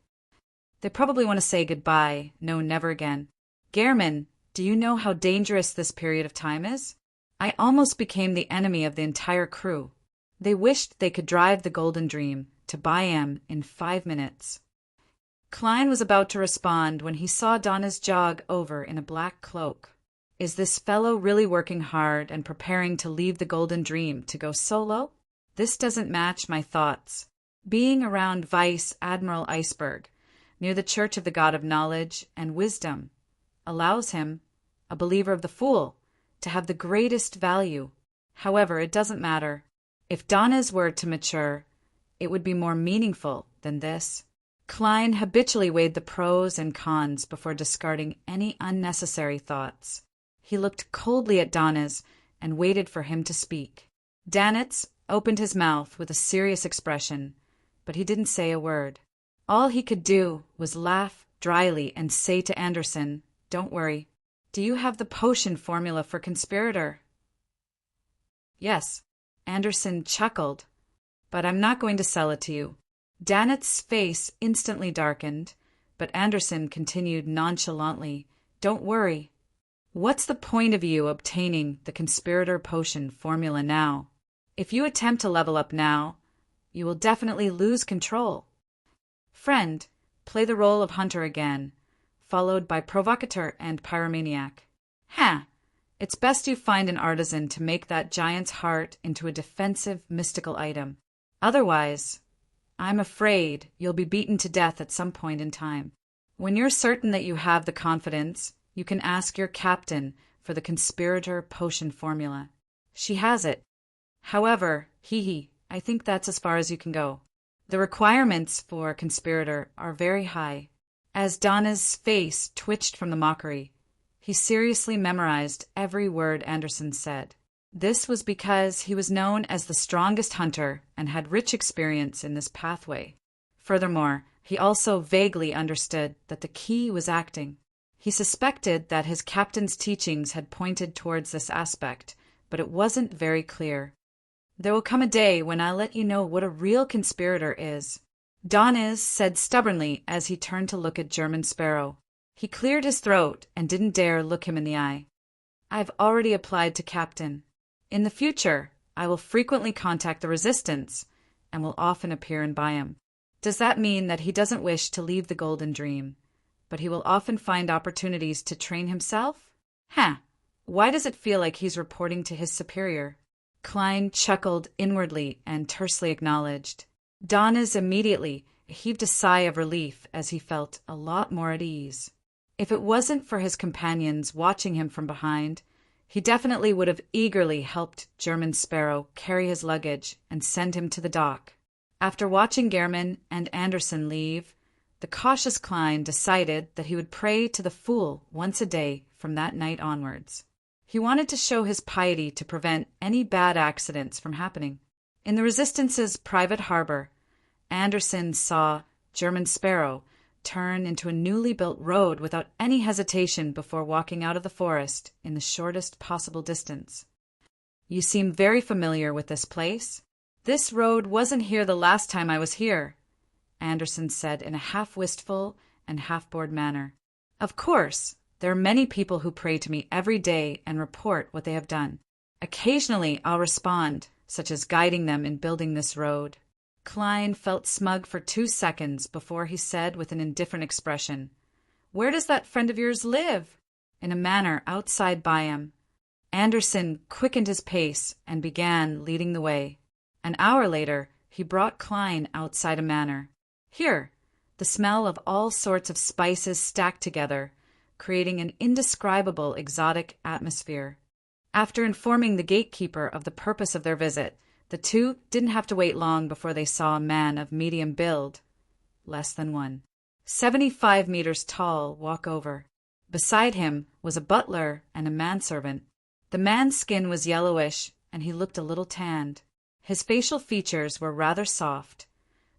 Speaker 1: They probably want to say goodbye, no, never again. "Gehrman, do you know how dangerous this period of time is? I almost became the enemy of the entire crew. They wished they could drive the Golden Dream to Byam in 5 minutes." Klein was about to respond when he saw Donna's jog over in a black cloak. Is this fellow really working hard and preparing to leave the Golden Dream to go solo? This doesn't match my thoughts. Being around Vice Admiral Iceberg, near the Church of the God of Knowledge and Wisdom, allows him, a believer of the Fool, to have the greatest value. However, it doesn't matter. If Donna's were to mature, it would be more meaningful than this. Klein habitually weighed the pros and cons before discarding any unnecessary thoughts. He looked coldly at Donna's and waited for him to speak. Danitz opened his mouth with a serious expression, but he didn't say a word. All he could do was laugh dryly and say to Anderson, "Don't worry. Do you have the potion formula for Conspirator?" "Yes." Anderson chuckled, "But I'm not going to sell it to you." Danitz's face instantly darkened, but Anderson continued nonchalantly, "Don't worry. What's the point of you obtaining the Conspirator potion formula now? If you attempt to level up now, you will definitely lose control. Friend, play the role of Hunter again, followed by Provocateur and Pyromaniac. It's best you find an artisan to make that giant's heart into a defensive mystical item. Otherwise, I'm afraid you'll be beaten to death at some point in time. When you're certain that you have the confidence, you can ask your captain for the conspirator potion formula. She has it. However, I think that's as far as you can go. The requirements for a conspirator are very high. As Donna's face twitched from the mockery, he seriously memorized every word Anderson said. This was because he was known as the strongest hunter and had rich experience in this pathway. Furthermore, he also vaguely understood that the key was acting. He suspected that his captain's teachings had pointed towards this aspect, but it wasn't very clear. There will come a day when I'll let you know what a real conspirator is, Don said stubbornly as he turned to look at German Sparrow. He cleared his throat and didn't dare look him in the eye. I've already applied to Captain. In the future, I will frequently contact the Resistance and will often appear in Byam. Does that mean that he doesn't wish to leave the Golden Dream, but he will often find opportunities to train himself? Why does it feel like he's reporting to his superior? Klein chuckled inwardly and tersely acknowledged. Donnes immediately heaved a sigh of relief as he felt a lot more at ease. If it wasn't for his companions watching him from behind, he definitely would have eagerly helped German Sparrow carry his luggage and send him to the dock. After watching Gehrman and Anderson leave, the cautious Klein decided that he would pray to the Fool once a day from that night onwards. He wanted to show his piety to prevent any bad accidents from happening. In the Resistance's private harbor, Anderson saw German Sparrow turn into a newly built road without any hesitation before walking out of the forest in the shortest possible distance. You seem very familiar with this place. This road wasn't here the last time I was here, Anderson said in a half-wistful and half-bored manner. Of course, there are many people who pray to me every day and report what they have done. Occasionally I'll respond, such as guiding them in building this road. Klein felt smug for 2 seconds before he said with an indifferent expression, "Where does that friend of yours live?" In a manner outside Byam. Anderson quickened his pace and began leading the way. An hour later, he brought Klein outside a manor. Here, the smell of all sorts of spices stacked together, creating an indescribable exotic atmosphere. After informing the gatekeeper of the purpose of their visit, the two didn't have to wait long before they saw a man of medium build, less than 1.75 meters tall, walk over. Beside him was a butler and a manservant. The man's skin was yellowish, and he looked a little tanned. His facial features were rather soft,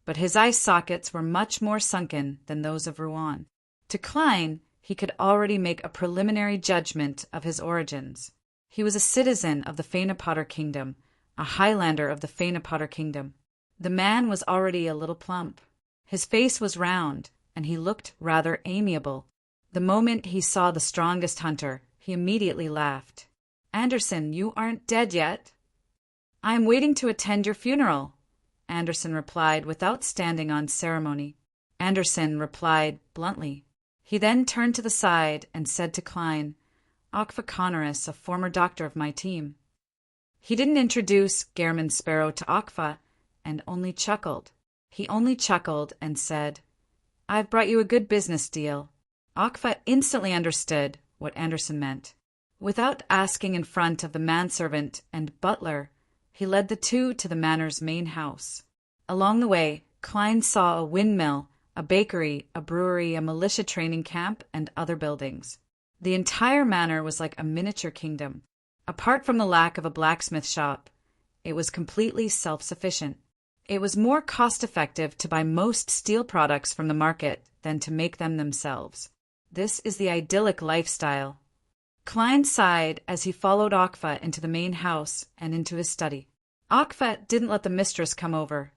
Speaker 1: but his eye sockets were much more sunken than those of Rouen. To Klein, he could already make a preliminary judgment of his origins. He was a citizen of the Fainapotter Kingdom, a Highlander of the Fainapotter Kingdom. The man was already a little plump. His face was round, and he looked rather amiable. The moment he saw the strongest hunter, he immediately laughed. "Anderson, you aren't dead yet." "I am waiting to attend your funeral," Anderson replied without standing on ceremony. Anderson replied bluntly. He then turned to the side and said to Klein, "Okfa Conneris, a former doctor of my team." He didn't introduce German Sparrow to Okfa and only chuckled. He only chuckled and said, "I've brought you a good business deal." Okfa instantly understood what Anderson meant. Without asking in front of the manservant and butler, he led the two to the manor's main house. Along the way, Klein saw a windmill, a bakery, a brewery, a militia training camp, and other buildings. The entire manor was like a miniature kingdom. Apart from the lack of a blacksmith shop, it was completely self-sufficient. It was more cost-effective to buy most steel products from the market than to make them themselves. This is the idyllic lifestyle. Klein sighed as he followed Okfa into the main house and into his study. Okfa didn't let the mistress come over,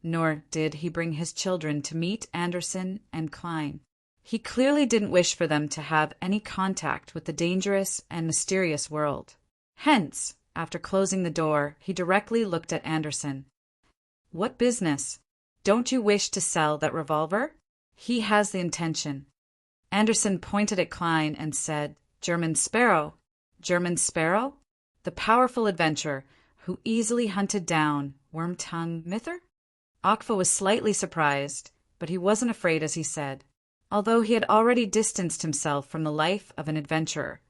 Speaker 1: nor did he bring his children to meet Anderson and Klein. He clearly didn't wish for them to have any contact with the dangerous and mysterious world. Hence, after closing the door, he directly looked at Anderson. "What business? Don't you wish to sell that revolver?" "He has the intention." Anderson pointed at Klein and said, "German Sparrow." "German Sparrow? The powerful adventurer who easily hunted down Wormtongue Mither?" Akfa was slightly surprised, but he wasn't afraid as he said. Although he had already distanced himself from the life of an adventurer,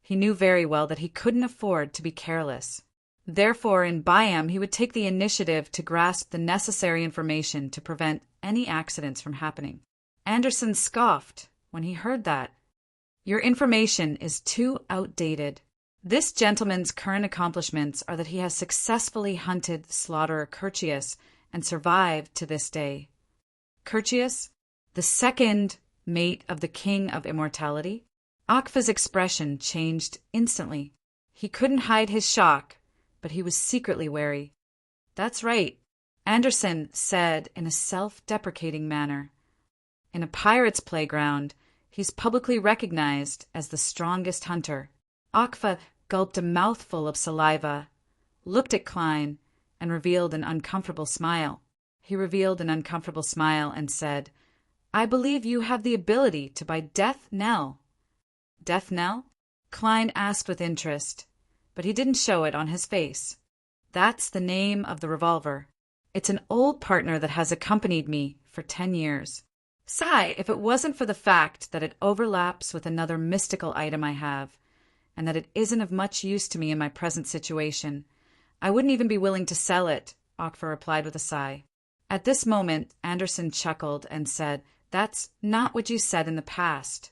Speaker 1: he knew very well that he couldn't afford to be careless. Therefore, in Byam, he would take the initiative to grasp the necessary information to prevent any accidents from happening. Anderson scoffed when he heard that. Your information is too outdated. This gentleman's current accomplishments are that he has successfully hunted the slaughterer Curtius and survived to this day. Curtius, the second mate of the King of Immortality? Akfa's expression changed instantly. He couldn't hide his shock, but he was secretly wary. That's right, Anderson said in a self-deprecating manner. In a pirate's playground, he's publicly recognized as the strongest hunter. Akfa gulped a mouthful of saliva, looked at Klein, and revealed an uncomfortable smile. He revealed an uncomfortable smile and said, I believe you have the ability to buy Death Knell. Death Knell? Klein asked with interest, but he didn't show it on his face. That's the name of the revolver. It's an old partner that has accompanied me for 10 years. Sigh, if it wasn't for the fact that it overlaps with another mystical item I have, and that it isn't of much use to me in my present situation, I wouldn't even be willing to sell it, Akfa replied with a sigh. At this moment, Anderson chuckled and said, That's not what you said in the past.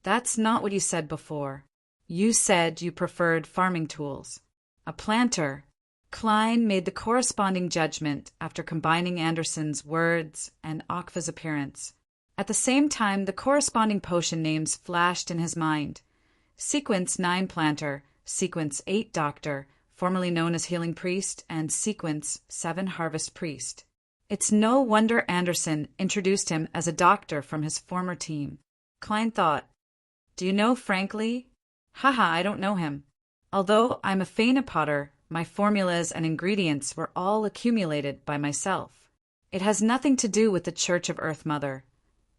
Speaker 1: That's not what you said before. You said you preferred farming tools. A planter. Klein made the corresponding judgment after combining Anderson's words and Akfa's appearance. At the same time, the corresponding potion names flashed in his mind. Sequence 9 Planter, Sequence 8 Doctor, formerly known as Healing Priest, and Sequence 7 Harvest Priest. It's no wonder Anderson introduced him as a doctor from his former team. Klein thought, Do you know Frankly? Haha, I don't know him. Although I'm a Phaenopotter, my formulas and ingredients were all accumulated by myself. It has nothing to do with the Church of Earth Mother,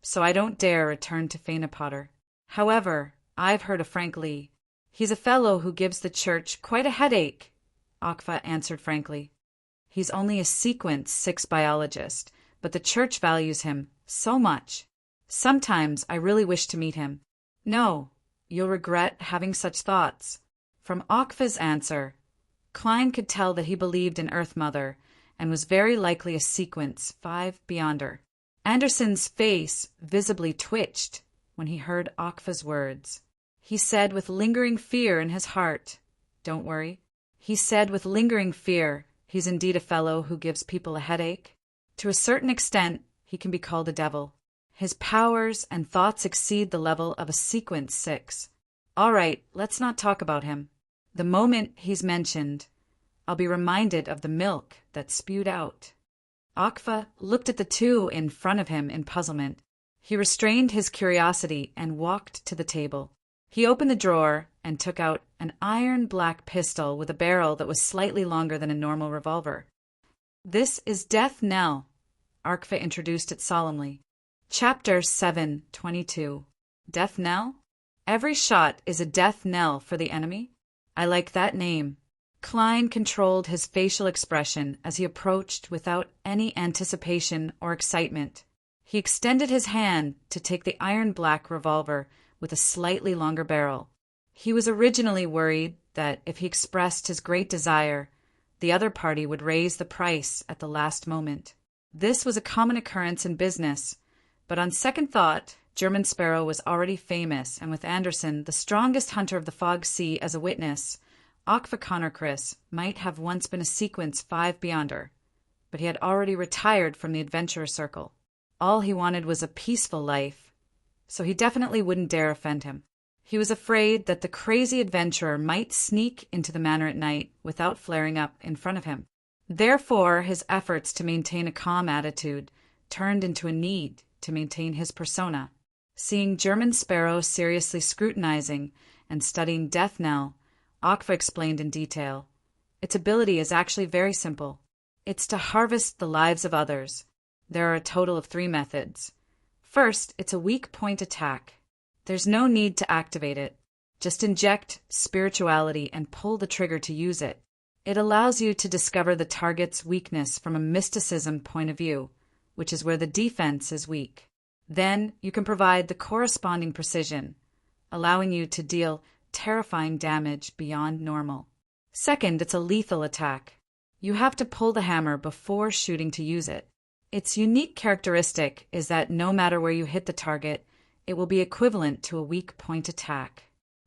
Speaker 1: so I don't dare return to Phaenopotter. However, I've heard of Frank Lee. He's a fellow who gives the church quite a headache, Akfa answered frankly. He's only a Sequence 6 biologist, but the church values him so much. Sometimes I really wish to meet him. No, you'll regret having such thoughts. From Akfa's answer, Klein could tell that he believed in Earth Mother and was very likely a Sequence 5 Beyonder. Anderson's face visibly twitched when he heard Akfa's words. He said with lingering fear in his heart, Don't worry. He said with lingering fear, he's indeed a fellow who gives people a headache. To a certain extent, he can be called a devil. His powers and thoughts exceed the level of a Sequence 6. All right, let's not talk about him. The moment he's mentioned, I'll be reminded of the milk that spewed out. Akfa looked at the two in front of him in puzzlement. He restrained his curiosity and walked to the table. He opened the drawer and took out an iron-black pistol with a barrel that was slightly longer than a normal revolver. This is Death Knell, Akfa introduced it solemnly. Chapter 7:22. Death Knell? Every shot is a death knell for the enemy? I like that name. Klein controlled his facial expression as he approached without any anticipation or excitement. He extended his hand to take the iron-black revolver with a slightly longer barrel. He was originally worried that if he expressed his great desire, the other party would raise the price at the last moment. This was a common occurrence in business, but on second thought, German Sparrow was already famous, and with Anderson, the strongest hunter of the Fog Sea, as a witness, Akfa Connorchris might have once been a Sequence 5 Beyonder, but he had already retired from the adventurer circle. All he wanted was a peaceful life, so he definitely wouldn't dare offend him. He was afraid that the crazy adventurer might sneak into the manor at night without flaring up in front of him. Therefore, his efforts to maintain a calm attitude turned into a need to maintain his persona. Seeing German Sparrow seriously scrutinizing and studying Death Knell, Akfa explained in detail. Its ability is actually very simple. It's to harvest the lives of others. There are a total of 3 methods. First, it's a weak point attack. There's no need to activate it. Just inject spirituality and pull the trigger to use it. It allows you to discover the target's weakness from a mysticism point of view, which is where the defense is weak. Then you can provide the corresponding precision, allowing you to deal terrifying damage beyond normal. Second, it's a lethal attack. You have to pull the hammer before shooting to use it. Its unique characteristic is that no matter where you hit the target, it will be equivalent to a weak point attack.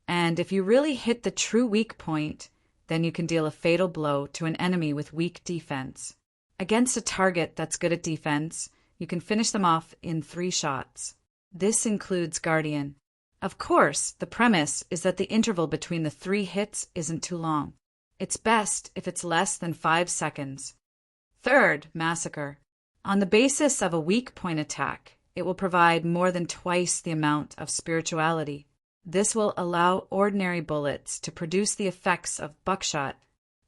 Speaker 1: And if you really hit the true weak point, then you can deal a fatal blow to an enemy with weak defense. Against a target that's good at defense, you can finish them off in 3 shots. This includes Guardian. Of course, the premise is that the interval between the 3 hits isn't too long. It's best if it's less than 5 seconds. Third, Massacre. On the basis of a weak point attack, it will provide more than twice the amount of spirituality. This will allow ordinary bullets to produce the effects of buckshot.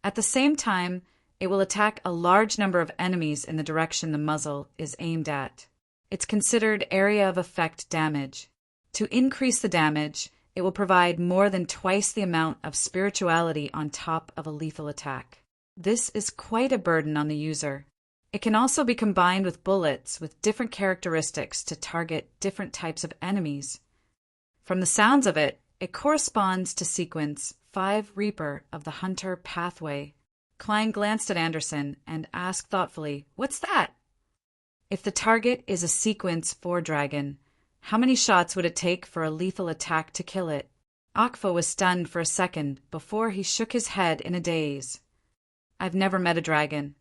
Speaker 1: At the same time, it will attack a large number of enemies in the direction the muzzle is aimed at. It's considered area of effect damage. To increase the damage, it will provide more than twice the amount of spirituality on top of a lethal attack. This is quite a burden on the user. It can also be combined with bullets with different characteristics to target different types of enemies. From the sounds of it, it corresponds to sequence 5 Reaper of the Hunter pathway. Klein glanced at Anderson and asked thoughtfully, "What's that?" If the target is a sequence 4 dragon, how many shots would it take for a lethal attack to kill it? Akfa was stunned for a second before he shook his head in a daze. I've never met a dragon.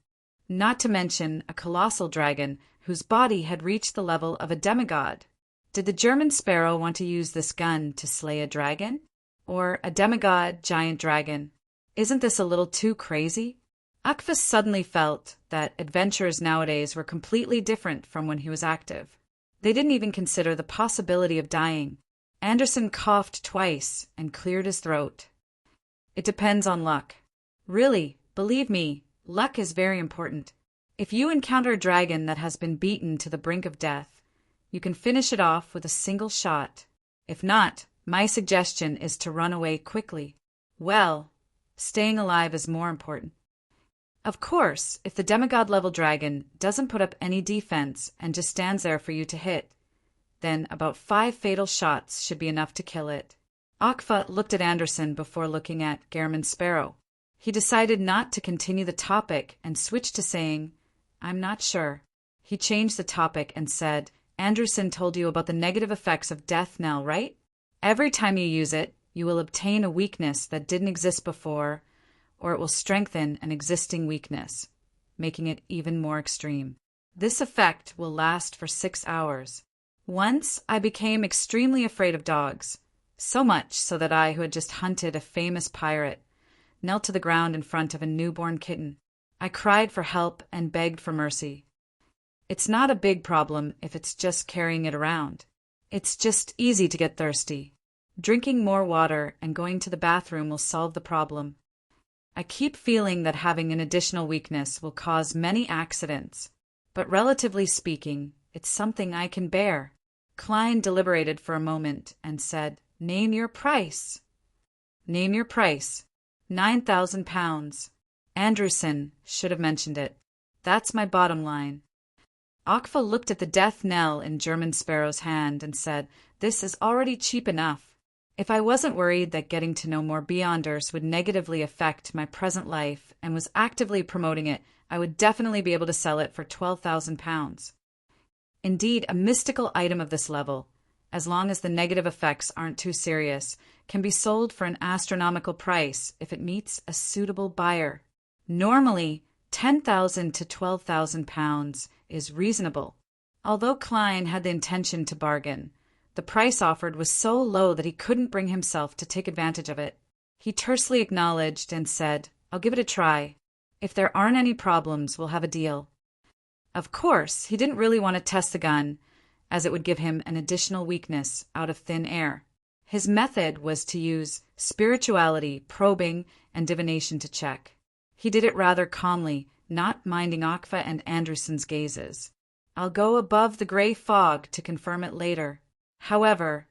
Speaker 1: Not to mention a colossal dragon whose body had reached the level of a demigod. Did the German sparrow want to use this gun to slay a dragon? Or a demigod giant dragon? Isn't this a little too crazy? Akfa suddenly felt that adventures nowadays were completely different from when he was active. They didn't even consider the possibility of dying. Anderson coughed twice and cleared his throat. It depends on luck. Really, believe me, luck is very important. If you encounter a dragon that has been beaten to the brink of death, you can finish it off with a single shot. If not, my suggestion is to run away quickly. Well, staying alive is more important. Of course, if the demigod-level dragon doesn't put up any defense and just stands there for you to hit, then about 5 fatal shots should be enough to kill it. Akfa looked at Anderson before looking at German Sparrow. He decided not to continue the topic and switched to saying, "I'm not sure." He changed the topic and said, "Anderson told you about the negative effects of Death Knell, right? Every time you use it, you will obtain a weakness that didn't exist before, or it will strengthen an existing weakness, making it even more extreme. This effect will last for 6 hours. Once I became extremely afraid of dogs, so much so that I, who had just hunted a famous pirate, knelt to the ground in front of a newborn kitten. I cried for help and begged for mercy. It's not a big problem if it's just carrying it around. It's just easy to get thirsty. Drinking more water and going to the bathroom will solve the problem. I keep feeling that having an additional weakness will cause many accidents, but relatively speaking, it's something I can bear." Klein deliberated for a moment and said, "Name your price." "Name your price. 9,000 pounds. Anderson should have mentioned it. That's my bottom line." Akfa looked at the death knell in German Sparrow's hand and said, "This is already cheap enough. If I wasn't worried that getting to know more Beyonders would negatively affect my present life and was actively promoting it, I would definitely be able to sell it for 12,000 pounds. Indeed, a mystical item of this level, as long as the negative effects aren't too serious, can be sold for an astronomical price if it meets a suitable buyer. Normally, 10,000 to 12,000 pounds is reasonable. Although Klein had the intention to bargain, the price offered was so low that he couldn't bring himself to take advantage of it. He tersely acknowledged and said, "I'll give it a try. If there aren't any problems, we'll have a deal." Of course, he didn't really want to test the gun, as it would give him an additional weakness out of thin air. His method was to use spirituality, probing, and divination to check. He did it rather calmly, not minding Akfa and Anderson's gazes. "I'll go above the gray fog to confirm it later. However,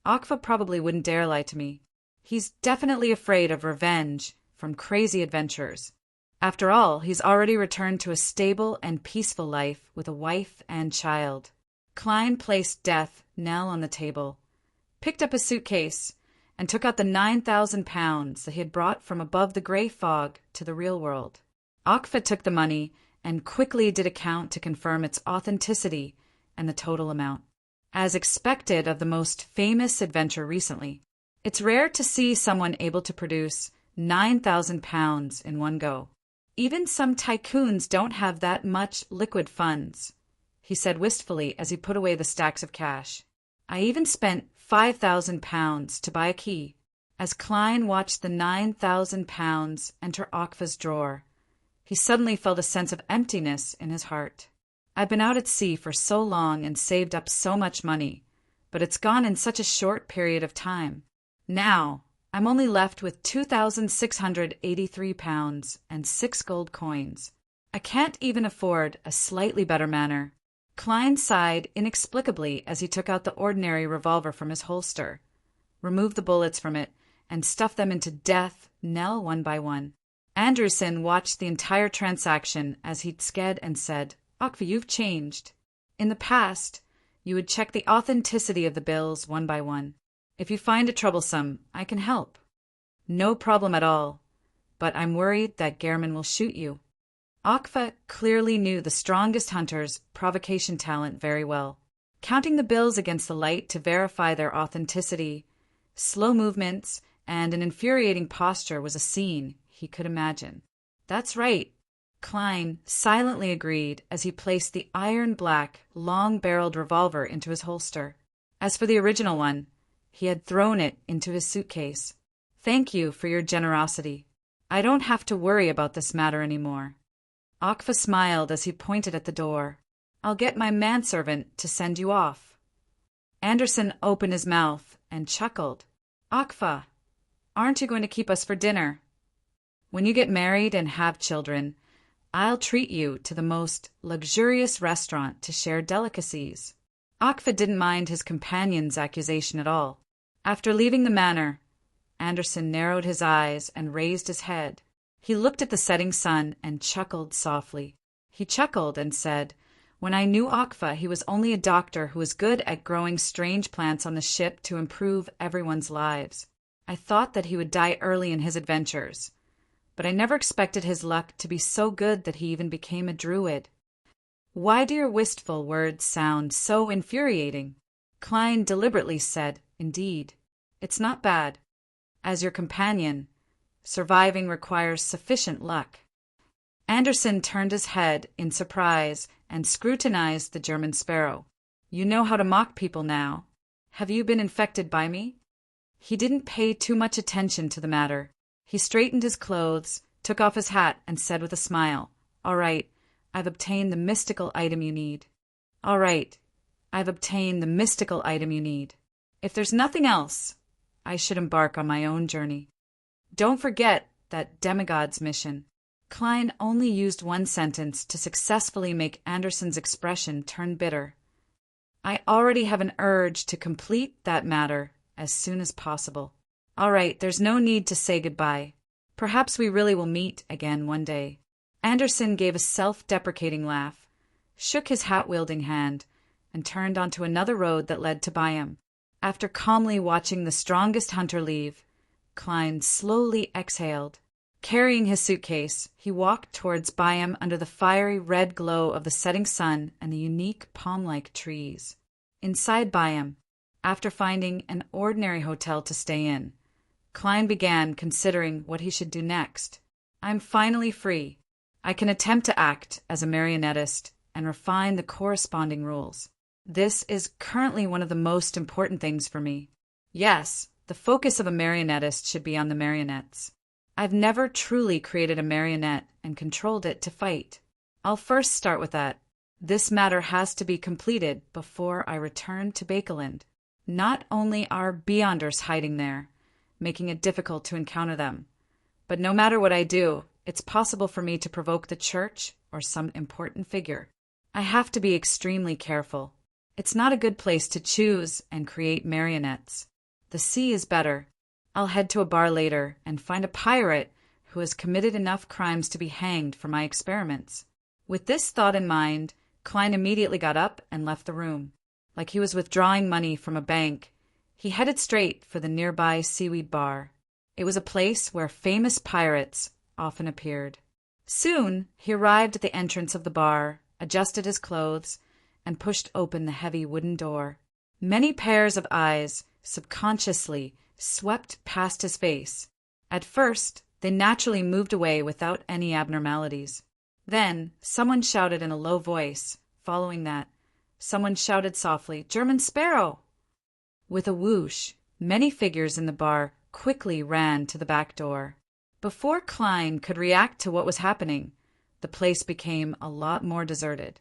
Speaker 1: Akfa probably wouldn't dare lie to me. He's definitely afraid of revenge from crazy adventures. After all, he's already returned to a stable and peaceful life with a wife and child. Klein placed Death, Nell, on the table, picked up his suitcase, and took out the 9,000 pounds that he had brought from above the grey fog to the real world. Akfa took the money and quickly did a count to confirm its authenticity and the total amount. As expected of the most famous adventure recently, it's rare to see someone able to produce 9,000 pounds in one go. Even some tycoons don't have that much liquid funds, he said wistfully as he put away the stacks of cash. I even spent 5,000 pounds to buy a key. As Klein watched the 9,000 pounds enter Akfa's drawer, he suddenly felt a sense of emptiness in his heart. I've been out at sea for so long and saved up so much money, but it's gone in such a short period of time. Now, I'm only left with 2,683 pounds and 6 gold coins. I can't even afford a slightly better manor. Klein sighed inexplicably as he took out the ordinary revolver from his holster, removed the bullets from it, and stuffed them into Death, Nell one by one. Anderson watched the entire transaction as he sked and said, Akfa, you've changed. In the past, you would check the authenticity of the bills one by one. If you find it troublesome, I can help. No problem at all, but I'm worried that Gehrman will shoot you. Akfa clearly knew the strongest hunter's provocation talent very well. Counting the bills against the light to verify their authenticity, slow movements, and an infuriating posture was a scene he could imagine. That's right, Klein silently agreed as he placed the iron-black, long-barreled revolver into his holster. As for the original one, he had thrown it into his suitcase. Thank you for your generosity. I don't have to worry about this matter anymore. Akfa smiled as he pointed at the door. I'll get my manservant to send you off. Anderson opened his mouth and chuckled. Akfa, aren't you going to keep us for dinner? When you get married and have children, I'll treat you to the most luxurious restaurant to share delicacies. Akfa didn't mind his companion's accusation at all. After leaving the manor, Anderson narrowed his eyes and raised his head. He looked at the setting sun and chuckled softly. He chuckled and said, When I knew Akfa, he was only a doctor who was good at growing strange plants on the ship to improve everyone's lives. I thought that he would die early in his adventures, but I never expected his luck to be so good that he even became a druid. Why do your wistful words sound so infuriating? Klein deliberately said, Indeed, it's not bad. As your companion, surviving requires sufficient luck. Anderson turned his head in surprise and scrutinized the German sparrow. You know how to mock people now. Have you been infected by me? He didn't pay too much attention to the matter. He straightened his clothes, took off his hat, and said with a smile, All right, I've obtained the mystical item you need. All right, I've obtained the mystical item you need. If there's nothing else, I should embark on my own journey. Don't forget that demigod's mission. Klein only used one sentence to successfully make Anderson's expression turn bitter. I already have an urge to complete that matter as soon as possible. All right, there's no need to say goodbye. Perhaps we really will meet again one day. Anderson gave a self-deprecating laugh, shook his hat-wielding hand, and turned onto another road that led to Byam. After calmly watching the strongest hunter leave, Klein slowly exhaled. Carrying his suitcase, he walked towards Byam under the fiery red glow of the setting sun and the unique palm-like trees. Inside Byam, after finding an ordinary hotel to stay in, Klein began considering what he should do next. I'm finally free. I can attempt to act as a marionettist and refine the corresponding rules. This is currently one of the most important things for me. Yes, the focus of a marionettist should be on the marionettes. I've never truly created a marionette and controlled it to fight. I'll first start with that. This matter has to be completed before I return to Bakeland. Not only are Beyonders hiding there, making it difficult to encounter them, but no matter what I do, it's possible for me to provoke the church or some important figure. I have to be extremely careful. It's not a good place to choose and create marionettes. The sea is better. I'll head to a bar later and find a pirate who has committed enough crimes to be hanged for my experiments. With this thought in mind, Klein immediately got up and left the room. Like he was withdrawing money from a bank, he headed straight for the nearby seaweed bar. It was a place where famous pirates often appeared. Soon he arrived at the entrance of the bar, adjusted his clothes, and pushed open the heavy wooden door. Many pairs of eyes subconsciously swept past his face. At first, they naturally moved away without any abnormalities. Then, someone shouted in a low voice. Following that, someone shouted softly, "German Sparrow!" With a whoosh, many figures in the bar quickly ran to the back door. Before Klein could react to what was happening, the place became a lot more deserted.